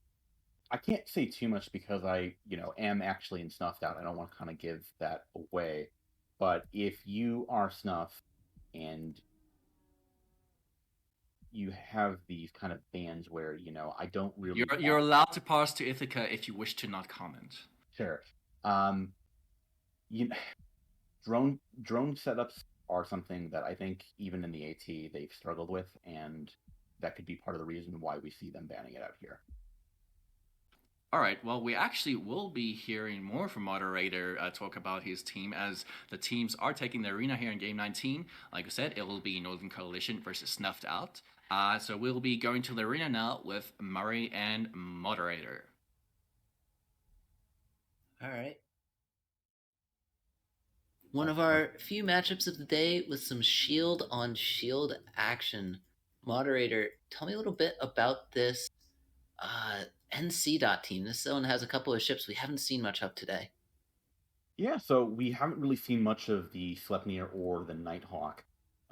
I can't say too much because I, am actually in Snuffed Out. I don't want to kind of give that away. But if you are Snuff and you have these kind of bans where, I don't really... You're allowed to pass to Ithaca if you wish to not comment. Sure. Drone setups are something that I think even in the AT they've struggled with, and that could be part of the reason why we see them banning it out here. All right, well, we actually will be hearing more from moderator talk about his team, as the teams are taking the arena here in Game 19. Like I said, it will be Northern Coalition versus Snuffed Out. So we'll be going to the arena now with Murray and moderator. All right. One of our few matchups of the day with some shield on shield action. Moderator, tell me a little bit about this NC dot team. This zone has a couple of ships we haven't seen much of today. Yeah, so we haven't really seen much of the Sleipnir or the Nighthawk.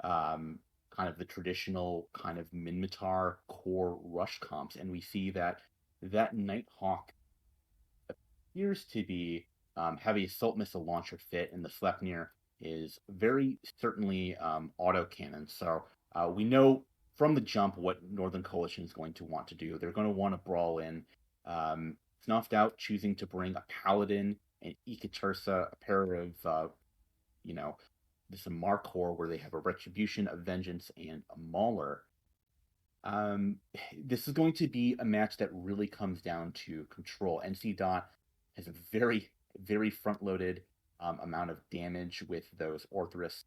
Kind of the traditional kind of Minmatar core rush comps, and we see that Nighthawk appears to be heavy assault missile launcher fit, and the Sleipnir is very certainly autocannon. So we know from the jump what Northern Coalition is going to want to do. They're going to want to brawl in. Snuffed Out choosing to bring a Paladin and Ikatursa, a pair of, this Amarr core where they have a Retribution, a Vengeance, and a Mauler. This is going to be a match that really comes down to control. NC Dot has a very, very front-loaded amount of damage with those Orthrus,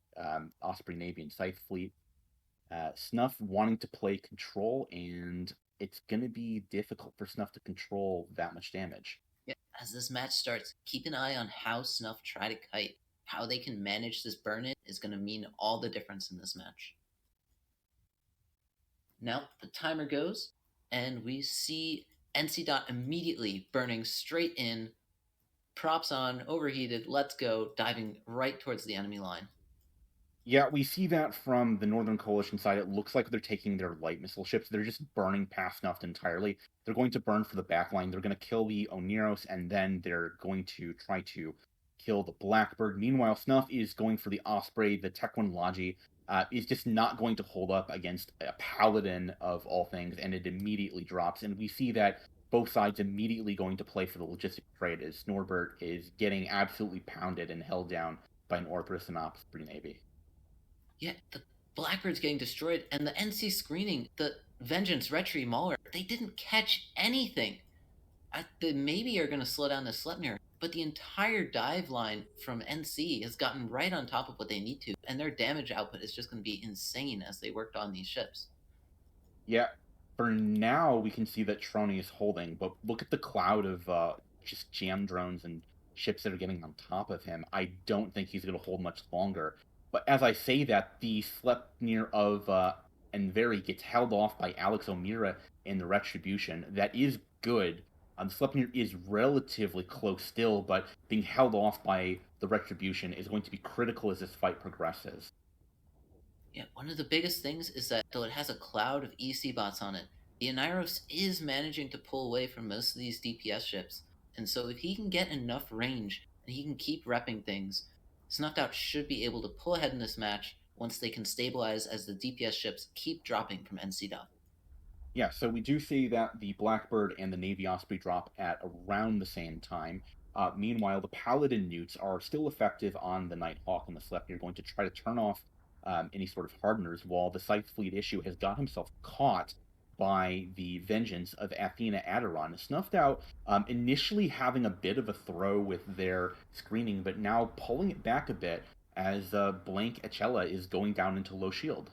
Osprey Navy, and Scythe Fleet. Snuff wanting to play control, and it's going to be difficult for Snuff to control that much damage. Yeah, as this match starts, keep an eye on how Snuff try to kite. How they can manage this burn-in is going to mean all the difference in this match. Now, the timer goes, and we see NC Dot immediately burning straight in, props on, overheated, let's go, diving right towards the enemy line. Yeah, we see that from the Northern Coalition side. It looks like they're taking their light missile ships. They're just burning past Snuffed entirely. They're going to burn for the backline. They're going to kill the Oneros, and then they're going to try to kill the Blackbird. Meanwhile, Snuff is going for the Osprey. The Tech-1 Logi is just not going to hold up against a Paladin of all things, and it immediately drops. And we see that both sides immediately going to play for the logistic trade as Snorbert is getting absolutely pounded and held down by an Orthrus and Osprey Navy. Yeah, the Blackbird's getting destroyed, and the NC screening, the Vengeance, Retri, Mauler, they didn't catch anything. They maybe are going to slow down the Sleipnir, but the entire dive line from NC has gotten right on top of what they need to, and their damage output is just going to be insane as they worked on these ships. Yeah, for now we can see that Trony is holding, but look at the cloud of just jam drones and ships that are getting on top of him. I don't think he's going to hold much longer. But as I say that, the Sleipnir of Enveri gets held off by Alex O'Meara in the Retribution. That is good. The Sleipnir is relatively close still, but being held off by the Retribution is going to be critical as this fight progresses. Yeah, one of the biggest things is that though it has a cloud of EC bots on it, the Oneros is managing to pull away from most of these DPS ships. And so if he can get enough range and he can keep repping things, Snuffed Out should be able to pull ahead in this match once they can stabilize as the DPS ships keep dropping from NC Dot. Yeah, so we do see that the Blackbird and the Navy Osprey drop at around the same time. Meanwhile, the Paladin newts are still effective on the Nighthawk and the Sleipnir, going to try to turn off any sort of hardeners, while the Scythe Fleet issue has got himself caught by the Vengeance of Athena Aderon. Snuffed Out initially having a bit of a throw with their screening, but now pulling it back a bit as Blank Echella is going down into low shield.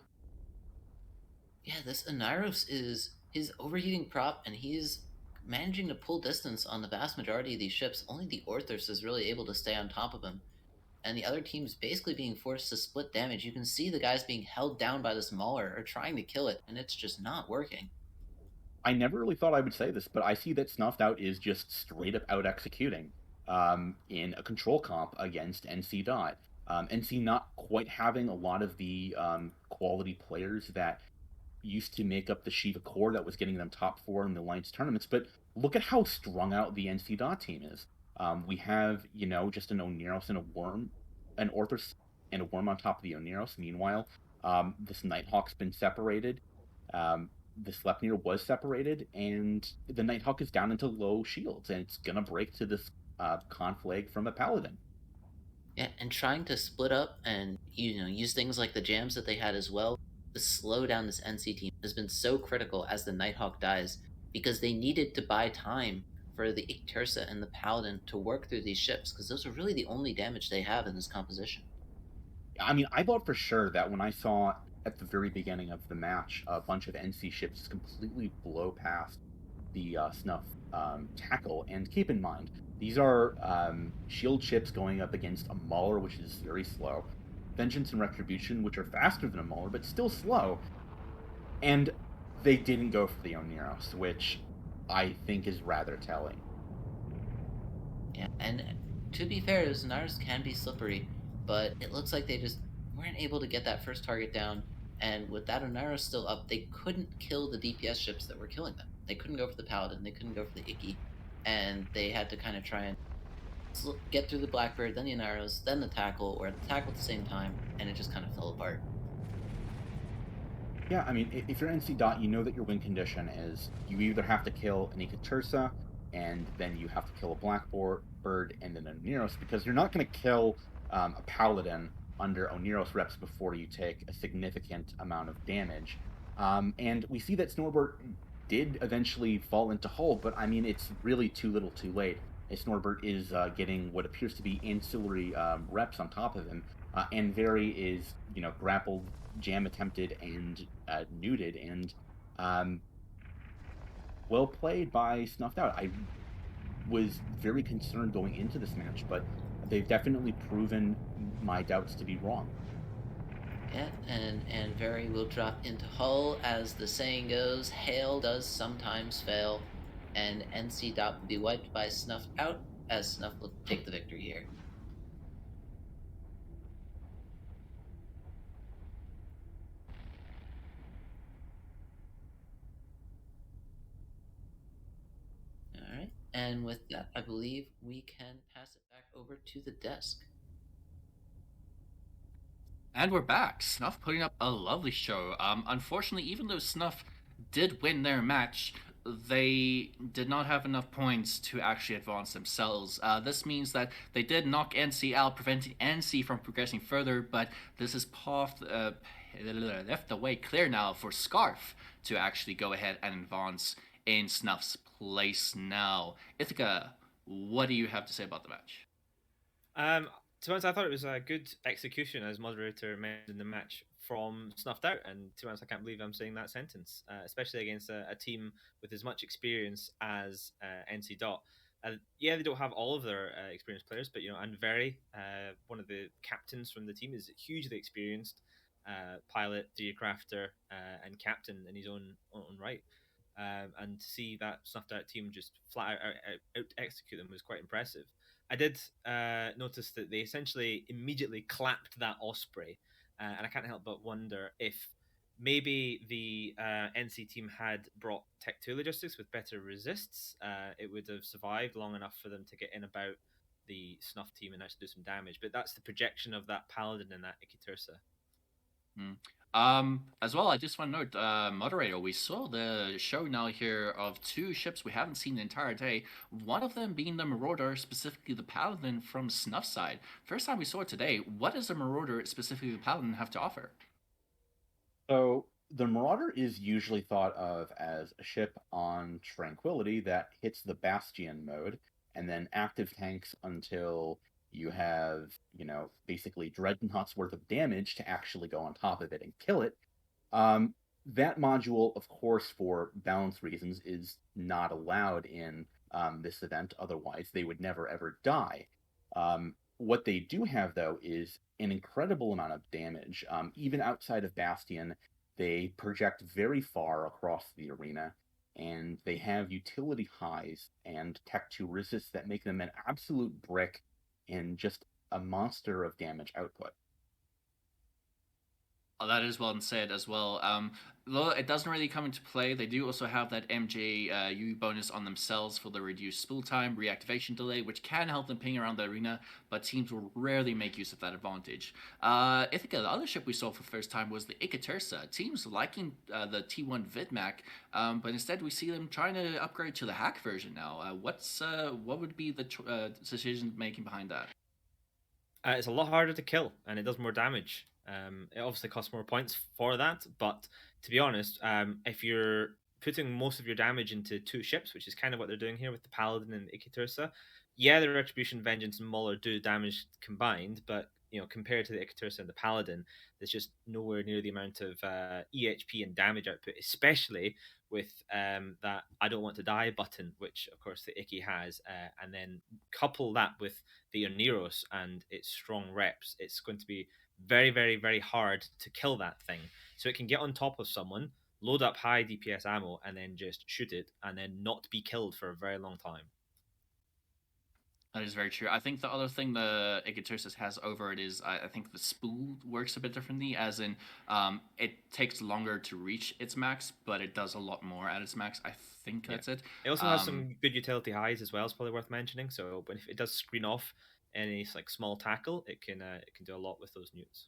Yeah, this Oneros is his overheating prop, and he's managing to pull distance on the vast majority of these ships. Only the Orthrus is really able to stay on top of him. And the other team's basically being forced to split damage. You can see the guys being held down by this Mauler or trying to kill it, and it's just not working. I never really thought I would say this, but I see that Snuffed Out is just straight up out executing in a control comp against NC Dot. NC not quite having a lot of the quality players that used to make up the Shiva core that was getting them top 4 in the Alliance tournaments, but look at how strung out the NC Dot team is. We have, just an Oneros and a Worm, an Orthrus and a Worm on top of the Oneros. Meanwhile, this Nighthawk's been separated. The Sleipnir was separated, and the Nighthawk is down into low shields, and it's going to break to this conflag from a Paladin. Yeah, and trying to split up and, use things like the jams that they had as well to slow down this NC team has been so critical as the Nighthawk dies, because they needed to buy time for the Ikatursa and the Paladin to work through these ships, because those are really the only damage they have in this composition. I mean, I thought for sure that when I saw at the very beginning of the match a bunch of NC ships completely blow past the Snuff tackle, and keep in mind, these are shield ships going up against a Mauler, which is very slow, Vengeance and Retribution, which are faster than a Mauler, but still slow, and they didn't go for the Oneros, which I think is rather telling. Yeah, and to be fair, those Naras can be slippery, but it looks like they just weren't able to get that first target down. And with that Onara still up, they couldn't kill the DPS ships that were killing them. They couldn't go for the Paladin, they couldn't go for the Icky, and they had to kind of try and get through the Blackbird, then the Onaros, then the Tackle, or the Tackle at the same time, and it just kind of fell apart. Yeah, I mean, if you're NC Dot, you know that your win condition is you either have to kill an Ikatursa, and then you have to kill a Blackbird and then a Oneros, because you're not going to kill a Paladin under Oneros reps before you take a significant amount of damage. And we see that Snorbert did eventually fall into Hull, but I mean, it's really too little too late. Snorbert is getting what appears to be ancillary reps on top of him, and Very is, grappled, jam attempted, and neuted, and well played by Snuffed Out. I was very concerned going into this match, but they've definitely proven my doubts to be wrong. Yeah, and Very will drop into Hull. As the saying goes, hail does sometimes fail, and NC Dot will be wiped by Snuffed Out, as Snuff will take the victory here. Alright, and with that, I believe we can pass it back over to the desk. And we're back. Snuff putting up a lovely show. Unfortunately, even though Snuff did win their match, they did not have enough points to actually advance themselves. This means that they did knock NC out, preventing NC from progressing further, but this is left the way clear now for Scarf to actually go ahead and advance in Snuff's place now. Ithaca, what do you have to say about the match? To be honest, I thought it was a good execution, as moderator mentioned, the match from Snuffed Out, and to be honest, I can't believe I'm saying that sentence, especially against a team with as much experience as NC Dot. Yeah, they don't have all of their experienced players, but and Very, one of the captains from the team, is hugely experienced pilot, theorycrafter, and captain in his own right. And to see that Snuffed Out team just flat out execute them was quite impressive. I did notice that they essentially immediately clapped that Osprey, and I can't help but wonder if maybe the NC team had brought Tech 2 logistics with better resists, it would have survived long enough for them to get in about the Snuff team and actually do some damage. But that's the projection of that Paladin and that Ikatursa. As well, I just want to note, moderator, we saw the show now here of two ships we haven't seen the entire day. One of them being the Marauder, specifically the Paladin from Snuff side. First time we saw it today. What does the Marauder, specifically the Paladin, have to offer? So the Marauder is usually thought of as a ship on Tranquility that hits the Bastion mode and then active tanks until you have, basically Dreadnought's worth of damage to actually go on top of it and kill it. That module, of course, for balance reasons, is not allowed in this event. Otherwise, they would never, ever die. What they do have, though, is an incredible amount of damage. Even outside of Bastion, they project very far across the arena, and they have utility highs and Tech 2 resists that make them an absolute brick and just a monster of damage output. Oh, that is well said as well. Though it doesn't really come into play, they do also have that MJU bonus on themselves for the reduced spill time, reactivation delay, which can help them ping around the arena, but teams will rarely make use of that advantage. Ithaca, the other ship we saw for the first time was the Ikatursa. Teams liking the T1 Vidmac, but instead we see them trying to upgrade to the hack version now. What would be the decision making behind that? It's a lot harder to kill, and it does more damage. It obviously costs more points for that, but to be honest, if you're putting most of your damage into two ships, which is kind of what they're doing here with the Paladin and the Ikatursa, yeah, the Retribution, Vengeance, and Mauler do damage combined, but compared to the Ikatursa and the Paladin, there's just nowhere near the amount of EHP and damage output, especially with that I don't want to die button, which of course the Icky has, and then couple that with the Oneros and its strong reps, it's going to be very, very, very hard to kill that thing. So it can get on top of someone, load up high DPS ammo, and then just shoot it, and then not be killed for a very long time. That is very true. I think the other thing the Igitosis has over it is I think the spool works a bit differently, as in it takes longer to reach its max, but it does a lot more at its max. I think that's it. It also has some good utility highs as well. It's probably worth mentioning. So, but if it does screen off any like small tackle, it can do a lot with those newts.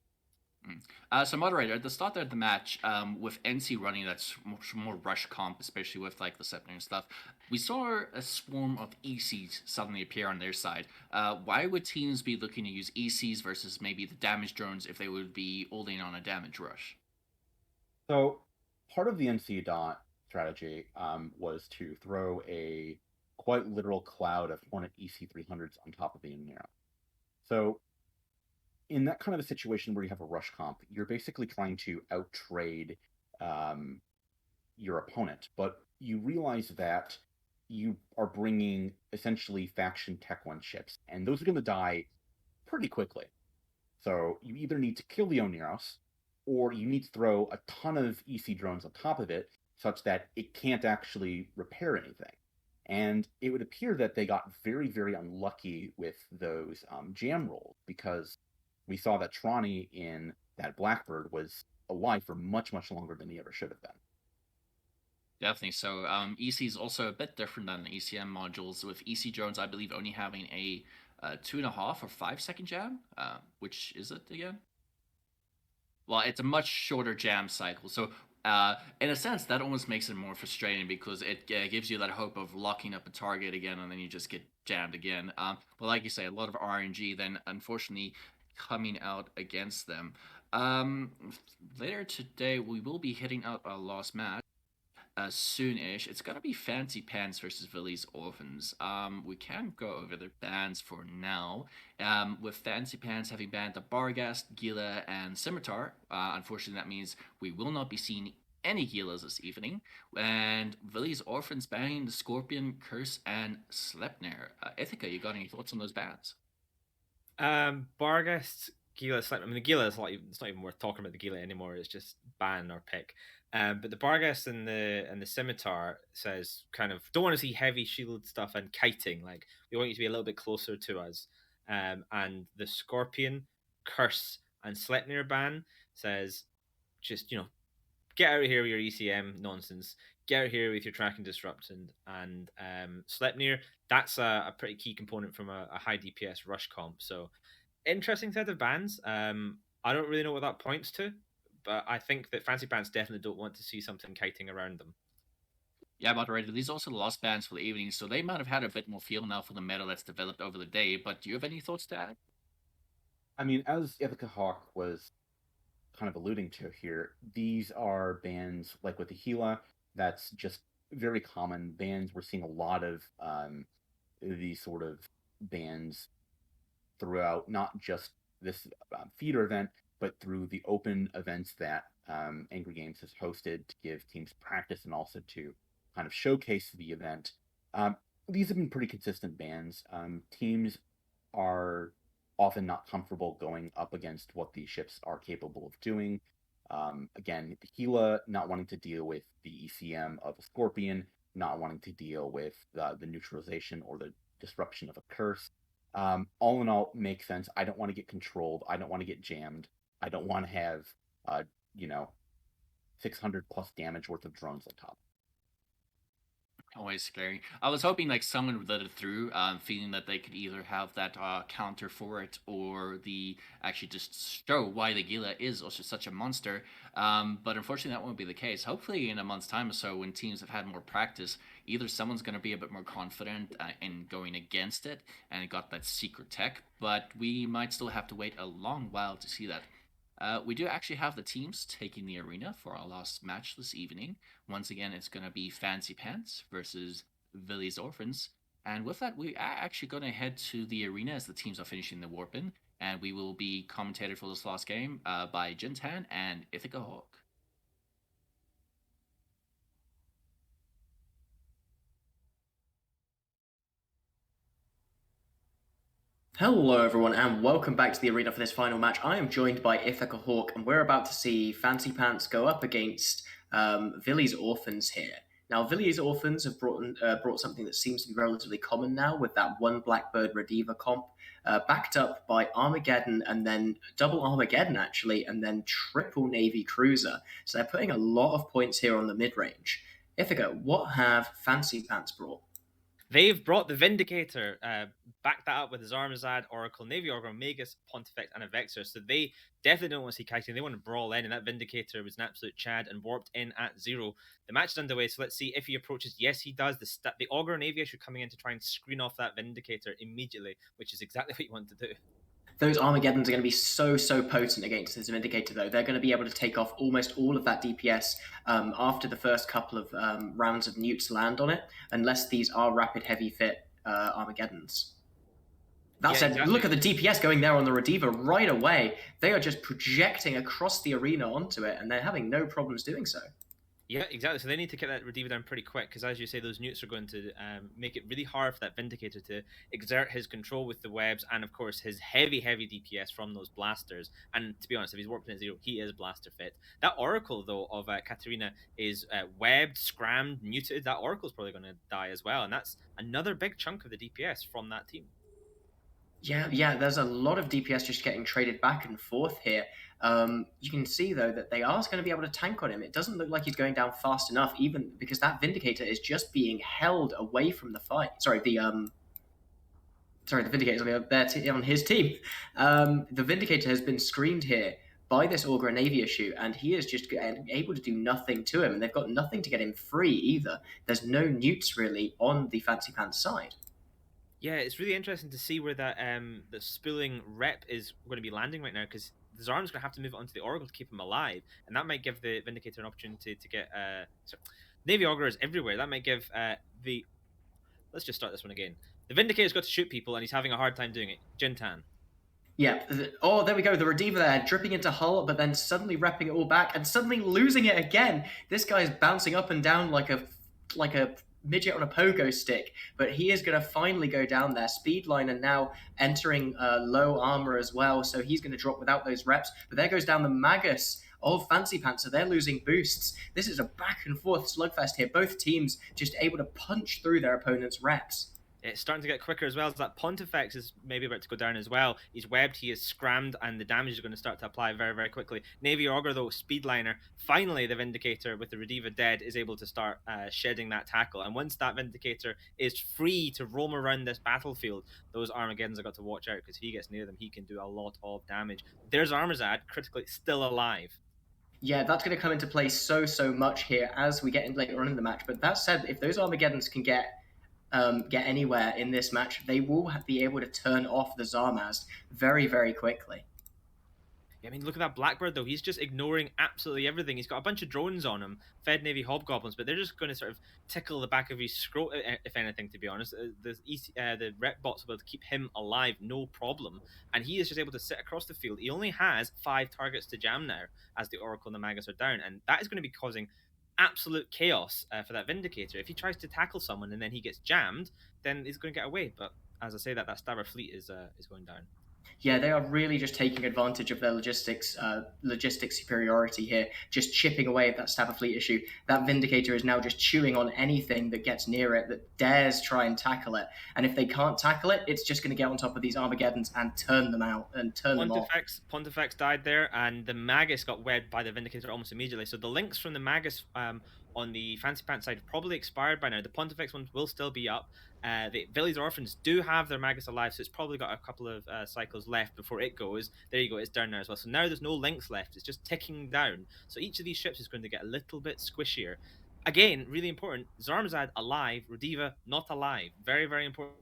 So moderator, at the start of the match, with NC running that's much more rush comp, especially with like the Sepner and stuff, we saw a swarm of ECs suddenly appear on their side. Why would teams be looking to use ECs versus maybe the damage drones if they would be all in on a damage rush? So part of the NC dot strategy was to throw a quite literal cloud of Hornet EC300s on top of the Nero. So in that kind of a situation where you have a rush comp, you're basically trying to outtrade your opponent, but you realize that you are bringing essentially faction Tech 1 ships, and those are going to die pretty quickly. So you either need to kill the Oneros, or you need to throw a ton of EC drones on top of it, such that it can't actually repair anything. And it would appear that they got very, very unlucky with those jam rolls, because we saw that Trani in that Blackbird was alive for much, much longer than he ever should have been. Definitely. So EC is also a bit different than the ECM modules, with EC drones, I believe, only having a 2.5 or 5 second jam. Which is it again? Well, it's a much shorter jam cycle. So in a sense, that almost makes it more frustrating, because it gives you that hope of locking up a target again, and then you just get jammed again. But like you say, a lot of RNG then, unfortunately, coming out against them. Later today, we will be hitting out our last match soon-ish. It's gonna be Fancy Pants versus Villie's Orphans. We can go over their bans for now. With Fancy Pants having banned the Barghast, Gila, and Scimitar, unfortunately that means we will not be seeing any Gilas this evening. And Villie's Orphans banning the Scorpion, Curse, and Sleipnir. Ithaca, you got any thoughts on those bans? Barghast, Gila, Sleipnir. I mean, the Gila is it's not even worth talking about the Gila anymore. It's just ban or pick. But the Barghast and the Scimitar says kind of don't want to see heavy shield stuff and kiting. Like, we want you to be a little bit closer to us. And the Scorpion, Curse, and Sleipnir ban says just, get out of here with your ECM nonsense. Get out of here with your tracking disruption. And Sleipnir, that's a pretty key component from a high DPS rush comp. So interesting set of bans. I don't really know what that points to, but I think that Fancy Pants definitely don't want to see something kiting around them. Yeah, moderator, these are also the last bans for the evening, so they might have had a bit more feel now for the meta that's developed over the day, but do you have any thoughts to add? I mean, as Ithaca Hawk was kind of alluding to here, these are bans like with the Gila, that's just very common bans. We're seeing a lot of these sort of bans throughout, not just this feeder event, but through the open events that Angry Games has hosted to give teams practice and also to kind of showcase the event. These have been pretty consistent bans. Teams are often not comfortable going up against what these ships are capable of doing. Again, the Gila not wanting to deal with the ECM of a Scorpion, not wanting to deal with the neutralization or the disruption of a Curse. All in all, makes sense. I don't want to get controlled. I don't want to get jammed. I don't want to have, 600 plus damage worth of drones on top. Always scary. I was hoping like someone would let it through, feeling that they could either have that counter for it, or the actually just show why the Gila is also such a monster. But unfortunately, that won't be the case. Hopefully, in a month's time or so, when teams have had more practice, either someone's going to be a bit more confident in going against it and got that secret tech, but we might still have to wait a long while to see that. We do actually have the teams taking the arena for our last match this evening. Once again, it's going to be Fancy Pants versus Villie's Orphans. And with that, we are actually going to head to the arena as the teams are finishing the warp-in. And we will be commentated for this last game by Jintan and Ithaca Hawk. Hello everyone and welcome back to the arena for this final match. I am joined by Ithaca Hawk and we're about to see Fancy Pants go up against Villy's Orphans here. Now, Villy's Orphans have brought something that seems to be relatively common now with that one Blackbird Rediva comp, backed up by Armageddon and then double Armageddon, actually, and then triple Navy Cruiser. So they're putting a lot of points here on the mid-range. Ithaca, what have Fancy Pants brought? They've brought the Vindicator, backed that up with the Zarmazad, Oracle, Navy Ogre, Magus, Pontifex, and a Vexor. So they definitely don't want to see kiting. They want to brawl in, and that Vindicator was an absolute chad and warped in at 0. The match is underway, so let's see if he approaches. Yes, he does. The Ogre and Aviash are coming in to try and screen off that Vindicator immediately, which is exactly what you want to do. Those Armageddons are going to be so potent against this Vindicator, though. They're going to be able to take off almost all of that DPS after the first couple of rounds of nukes land on it, unless these are rapid heavy fit Armageddons. That said, exactly. Look at the DPS going there on the Rediva right away. They are just projecting across the arena onto it, and they're having no problems doing so. Yeah, exactly. So they need to get that Rediva down pretty quick, because as you say, those newts are going to make it really hard for that Vindicator to exert his control with the webs and, of course, his heavy DPS from those blasters. And to be honest, if he's warping at 0, he is blaster fit. That Oracle, though, of Katarina is webbed, scrammed, neuted. That Oracle's probably going to die as well, and that's another big chunk of the DPS from that team. Yeah, there's a lot of DPS just getting traded back and forth here. You can see, though, that they are going to be able to tank on him. It doesn't look like he's going down fast enough, even because that Vindicator is just being held away from the fight. The Vindicator's on his team. The Vindicator has been screened here by this Augur and Aviash, and he is just able to do nothing to him, and they've got nothing to get him free either. There's no newts, really, on the Fancy Pants side. Yeah, it's really interesting to see where that the spooling rep is going to be landing right now, because the Zarm's going to have to move onto the Oracle to keep him alive, and that might give the Vindicator an opportunity to get... Navy Ogre is everywhere. That might give the... Let's just start this one again. The Vindicator's got to shoot people, and he's having a hard time doing it. Jintan. Yeah. Oh, there we go. The Rediva there, dripping into hull, but then suddenly repping it all back, and suddenly losing it again. This guy's bouncing up and down like a midget on a pogo stick, but he is going to finally go down there. Speedliner now entering low armor as well, so he's going to drop without those reps. But there goes down the Magus of Fancy Pants, so they're losing boosts. This is a back and forth slugfest here. Both teams just able to punch through their opponent's reps. It's starting to get quicker as well. As that Pontifex is maybe about to go down as well. He's webbed, he is scrammed, and the damage is going to start to apply very quickly. Navy Ogre, though, Speedliner, finally the Vindicator with the Rediva dead is able to start shedding that tackle. And once that Vindicator is free to roam around this battlefield, those Armageddons have got to watch out, because if he gets near them, he can do a lot of damage. There's Armazad, critically still alive. Yeah, that's going to come into play so much here as we get in later on in the match. But that said, if those Armageddons can get anywhere in this match, they will be able to turn off the Zarmaz very quickly. Yeah, I mean, look at that Blackbird, though. He's just ignoring absolutely everything. He's got a bunch of drones on him, Fed Navy Hobgoblins, but they're just going to sort of tickle the back of his scrote, if anything, to be honest. The rep bots will be able to keep him alive, no problem. And he is just able to sit across the field. He only has 5 targets to jam now, as the Oracle and the Magus are down, and that is going to be causing absolute chaos for that Vindicator. If he tries to tackle someone and then he gets jammed, then he's going to get away. But as I say, that Stabber fleet is going down. Yeah, they are really just taking advantage of their logistics superiority here, just chipping away at that Stabber fleet issue. That Vindicator is now just chewing on anything that gets near it, that dares try and tackle it. And if they can't tackle it, it's just going to get on top of these Armageddons and turn them out and turn them off. Pontifex died there, and the Magus got webbed by the Vindicator almost immediately. So the links from the Magus on the Fancy Pants side have probably expired by now. The Pontifex ones will still be up. The Villy's Orphans do have their Magus alive, so it's probably got a couple of cycles left before it goes. There you go, it's down now as well. So now there's no links left, it's just ticking down. So each of these ships is going to get a little bit squishier. Again, really important, Zarmazad alive, Rediva not alive. Very important.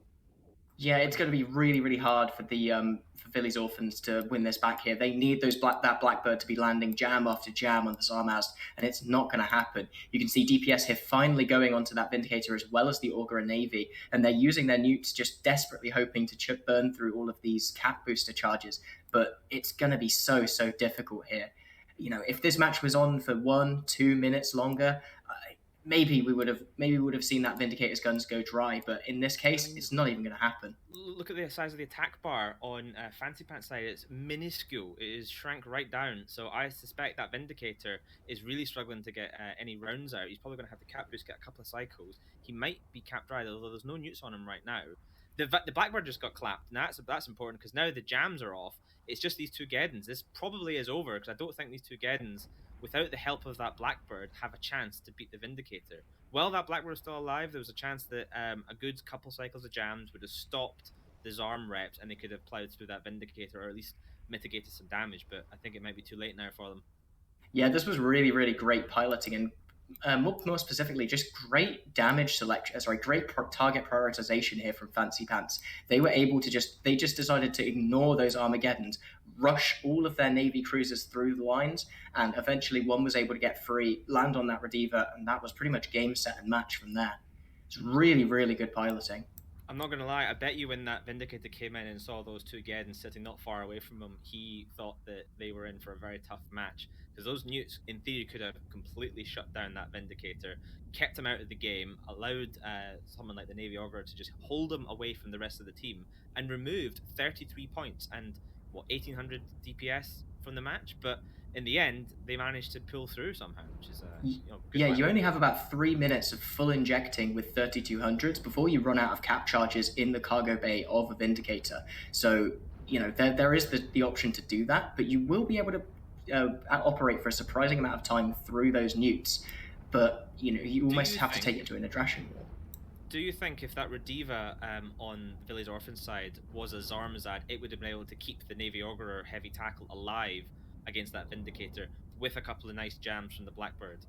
Yeah, it's going to be really hard for the for Villy's Orphans to win this back here. They need that Blackbird to be landing jam after jam on the Zarmaz, and it's not going to happen. You can see DPS here finally going onto that Vindicator as well as the Augur and Navy, and they're using their newts just desperately hoping to burn through all of these cap booster charges, but it's going to be so difficult here. You know, if this match was on for 1-2 minutes longer, maybe we would have seen that Vindicator's guns go dry, but in this case, it's not even going to happen. Look at the size of the attack bar on Fancy Pants side. It's minuscule. It is shrank right down. So I suspect that Vindicator is really struggling to get any rounds out. He's probably going to have to cap boost, get a couple of cycles. He might be capped dry, although there's no newts on him right now. The Blackbird just got clapped, and that's important because now the jams are off. It's just these two Geddons. This probably is over because I don't think these two Geddons, without the help of that Blackbird, have a chance to beat the Vindicator. While that Blackbird was still alive, there was a chance that a good couple cycles of jams would have stopped the Zarm reps and they could have plowed through that Vindicator or at least mitigated some damage, but I think it might be too late now for them. Yeah, this was really, really great piloting, and more specifically, just great damage selection. Great target prioritization here from Fancy Pants. They were able to they just decided to ignore those Armageddons, rush all of their Navy cruisers through the lines, and eventually one was able to get free, land on that Rediva, and that was pretty much game, set, and match from there. It's really, really good piloting. I'm not going to lie, I bet you when that Vindicator came in and saw those two Geddons sitting not far away from him, he thought that they were in for a very tough match. Because those newts, in theory, could have completely shut down that Vindicator, kept him out of the game, allowed someone like the Navy Augur to just hold him away from the rest of the team, and removed 33 points and, 1,800 DPS from the match. But in the end, they managed to pull through somehow, which is good. You only have about 3 minutes of full injecting with 3200s before you run out of cap charges in the cargo bay of a Vindicator. So, there is the option to do that, but you will be able to operate for a surprising amount of time through those newts. But, you almost have to take it to an attrition wall. Do you think if that Rediva on Village Orphan's side was a Zarmazad, it would have been able to keep the Navy Augur heavy tackle alive against that Vindicator with a couple of nice jams from the Blackbird?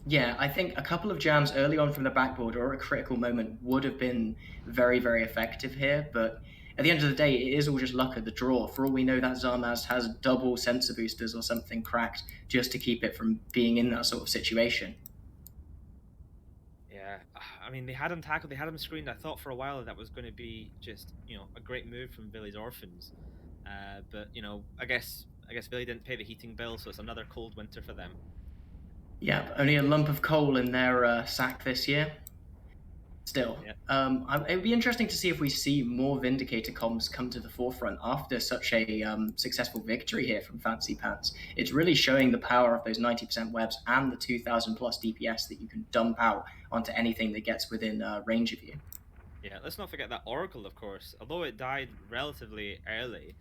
Yeah, I think a couple of jams early on from the backboard or a critical moment would have been very, very effective here, but at the end of the day, it is all just luck of the draw. For all we know, that Zarmaz has double sensor boosters or something cracked just to keep it from being in that sort of situation. Yeah, I mean, they had him tackled, they had him screened. I thought for a while that was going to be just, a great move from Village Orphans. But, I guess Billy didn't pay the heating bill, so it's another cold winter for them. Yeah, only a lump of coal in their sack this year. Still, yeah. It would be interesting to see if we see more Vindicator comms come to the forefront after such a successful victory here from Fancy Pants. It's really showing the power of those 90% webs and the 2,000 plus DPS that you can dump out onto anything that gets within range of you. Yeah, let's not forget that Oracle, of course. Although it died relatively early,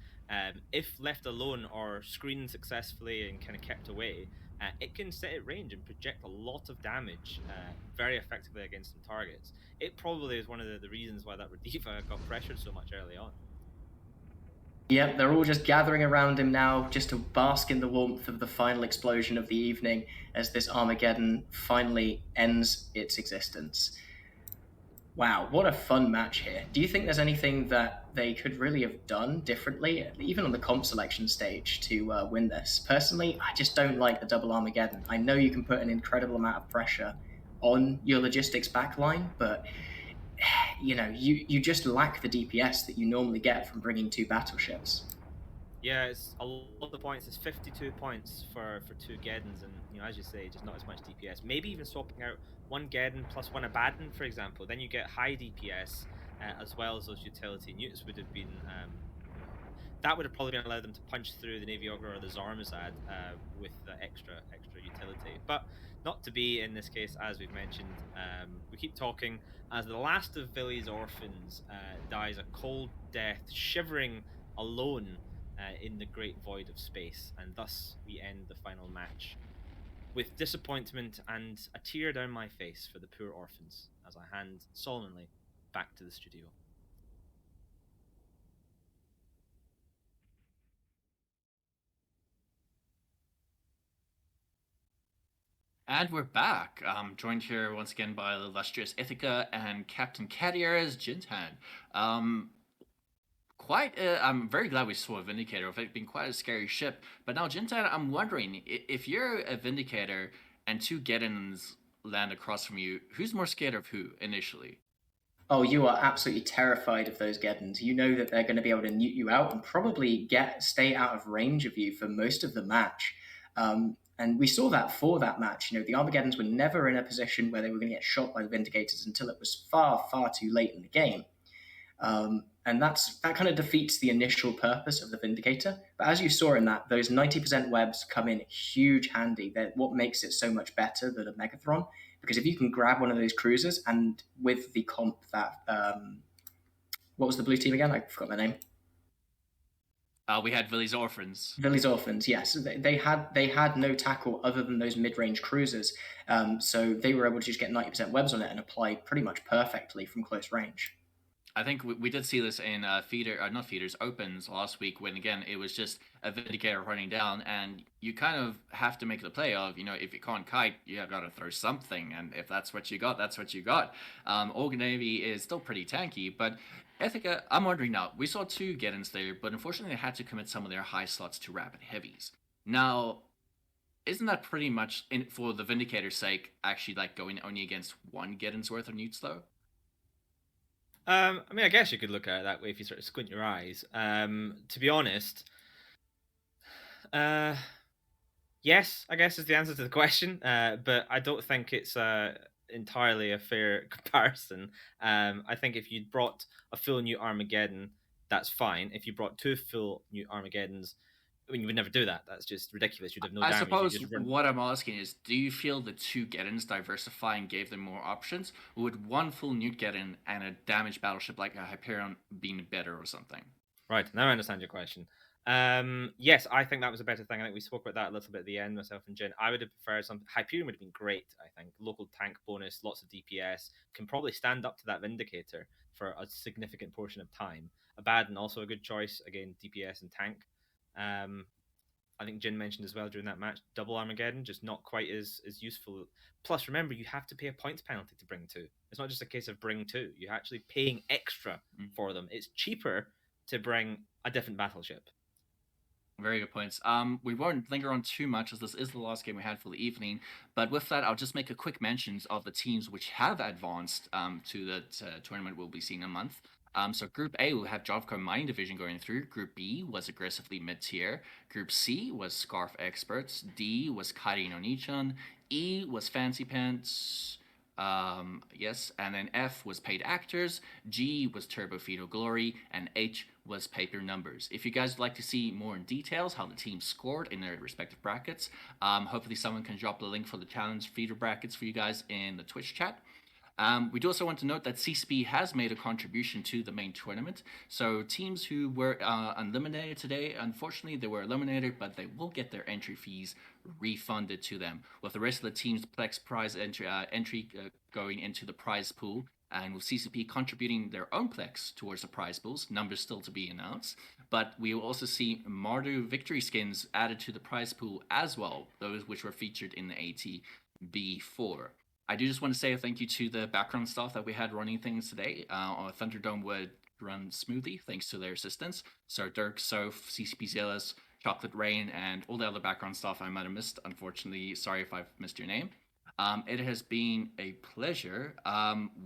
if left alone or screened successfully and kind of kept away, it can sit at range and project a lot of damage very effectively against some targets. It probably is one of the reasons why that Rediva got pressured so much early on. Yep, they're all just gathering around him now just to bask in the warmth of the final explosion of the evening as this Armageddon finally ends its existence. Wow, what a fun match here. Do you think there's anything that they could really have done differently, even on the comp selection stage, to win this? Personally, I just don't like the double Armageddon. I know you can put an incredible amount of pressure on your logistics backline, but you just lack the DPS that you normally get from bringing two battleships. Yeah, it's a lot of the points. It's 52 points for two Geddons, and as you say, just not as much DPS. Maybe even swapping out one Geddon plus one Abaddon, for example. Then you get high DPS as well as those utility newts would have been. That would have probably been allowed them to punch through the Navy Augur or the Zarmazad with the extra utility. But not to be in this case, as we've mentioned. We keep talking as the last of Village Orphans dies a cold death, shivering alone in the great void of space, and thus we end the final match with disappointment and a tear down my face for the poor orphans as I hand solemnly back to the studio. And we're back. I'm joined here once again by the illustrious Ithaca and Captain Cadier as Jintan. I'm very glad we saw a Vindicator. It's been quite a scary ship. But now, Jintan, I'm wondering, if you're a Vindicator and two Geddons land across from you, who's more scared of who initially? Oh, you are absolutely terrified of those Geddons. You know that they're going to be able to newt you out and probably stay out of range of you for most of the match. And And we saw that for that match. The Armageddons were never in a position where they were going to get shot by the Vindicators until it was far, far too late in the game. And that kind of defeats the initial purpose of the Vindicator. But as you saw in that, those 90% webs come in huge handy. They're what makes it so much better than a Megathron. Because if you can grab one of those cruisers, and with the comp that... what was the blue team again? I forgot their name. We had Villy's Orphans. Villy's Orphans, yes. They had no tackle other than those mid-range cruisers. So they were able to just get 90% webs on it and apply pretty much perfectly from close range. I think we did see this in opens last week, when again it was just a Vindicator running down, and you kind of have to make the play of, if you can't kite, you have got to throw something, and if that's what you got, that's what you got. Organ Navy is still pretty tanky, but Ithaca, I'm wondering now, we saw 2 Geddons there, but unfortunately they had to commit some of their high slots to rapid heavies. Now, isn't that pretty much, for the Vindicator's sake, actually like going only against 1 Geddon's worth of newts though? I mean, I guess you could look at it that way if you sort of squint your eyes. To be honest, yes, I guess is the answer to the question. But I don't think it's entirely a fair comparison. I think if you'd brought a full new Armageddon, that's fine. If you brought 2 full new Armageddons, I mean, you would never do that. That's just ridiculous. You'd have no damage. I suppose what I'm asking is, do you feel the 2 Geddons diversifying gave them more options? Or would 1 full Newt Geddon and a damaged battleship like a Hyperion being better or something? Right, now I understand your question. Yes, I think that was a better thing. I think we spoke about that a little bit at the end, myself and Jin. I would have preferred something. Hyperion would have been great, I think. Local tank bonus, lots of DPS, can probably stand up to that Vindicator for a significant portion of time. Abaddon, also a good choice. Again, DPS and tank. I think Jin mentioned as well during that match, double Armageddon, just not quite as useful. Plus, remember, you have to pay a points penalty to bring 2. It's not just a case of bring 2. You're actually paying extra for them. It's cheaper to bring a different battleship. Very good points. We won't linger on too much, as this is the last game we had for the evening. But with that, I'll just make a quick mentions of the teams which have advanced to the tournament we'll be seeing in a month. So Group A will have Jovco Mining Division going through. Group B was aggressively mid-tier. Group C was Scarf Experts. D was Kairi no Nichan. E was Fancy Pants. Yes, and then F was Paid Actors. G was Turbo Fido Glory. And H was Paper Numbers. If you guys would like to see more in details how the teams scored in their respective brackets, hopefully someone can drop the link for the challenge feeder brackets for you guys in the Twitch chat. We do also want to note that CCP has made a contribution to the main tournament. So teams who were eliminated today, unfortunately, they were eliminated, but they will get their entry fees refunded to them, with the rest of the team's Plex prize entry going into the prize pool, and with CCP contributing their own Plex towards the prize pools, numbers still to be announced. But we will also see Mardu victory skins added to the prize pool as well, those which were featured in the ATB4. I do just want to say a thank you to the background staff that we had running things today. Our Thunderdome would run smoothly thanks to their assistance. So Dirk, Soph, CCP Zealous, Chocolate Rain, and all the other background staff I might have missed. Unfortunately, sorry if I've missed your name. It has been a pleasure.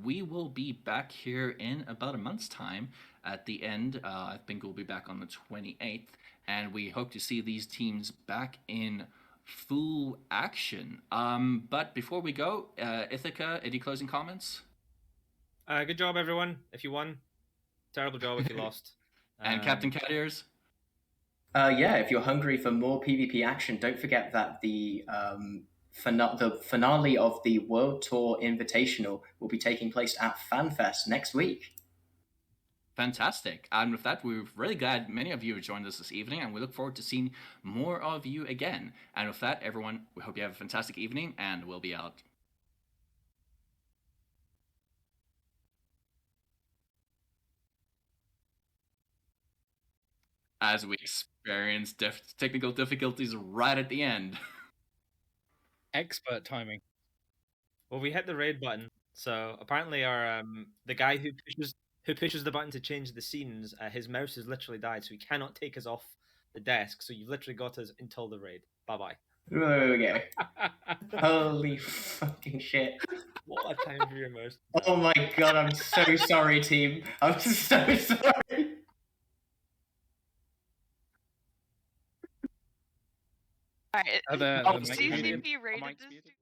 We will be back here in about a month's time at the end. I think we'll be back on the 28th, and we hope to see these teams back in full action. But before we go, Ithaca, any closing comments? Good job, everyone. If you won, terrible job if you lost. And Captain Cat Ears? Yeah, if you're hungry for more PvP action, don't forget that the finale of the World Tour Invitational will be taking place at FanFest next week. Fantastic. And with that, we're really glad many of you have joined us this evening, and we look forward to seeing more of you again. And with that, everyone, we hope you have a fantastic evening, and we'll be out. As we experience technical difficulties right at the end. Expert timing. Well, we hit the raid button, so apparently our the guy who pushes the button to change the scenes, his mouse has literally died, so he cannot take us off the desk. So you've literally got us until the raid. Bye-bye. Okay. Holy fucking shit. What a time for your mouse. Oh my god, I'm so sorry, team. I'm so sorry. Alright, Are the oh, mics muted? CCP Are rated mics this muted?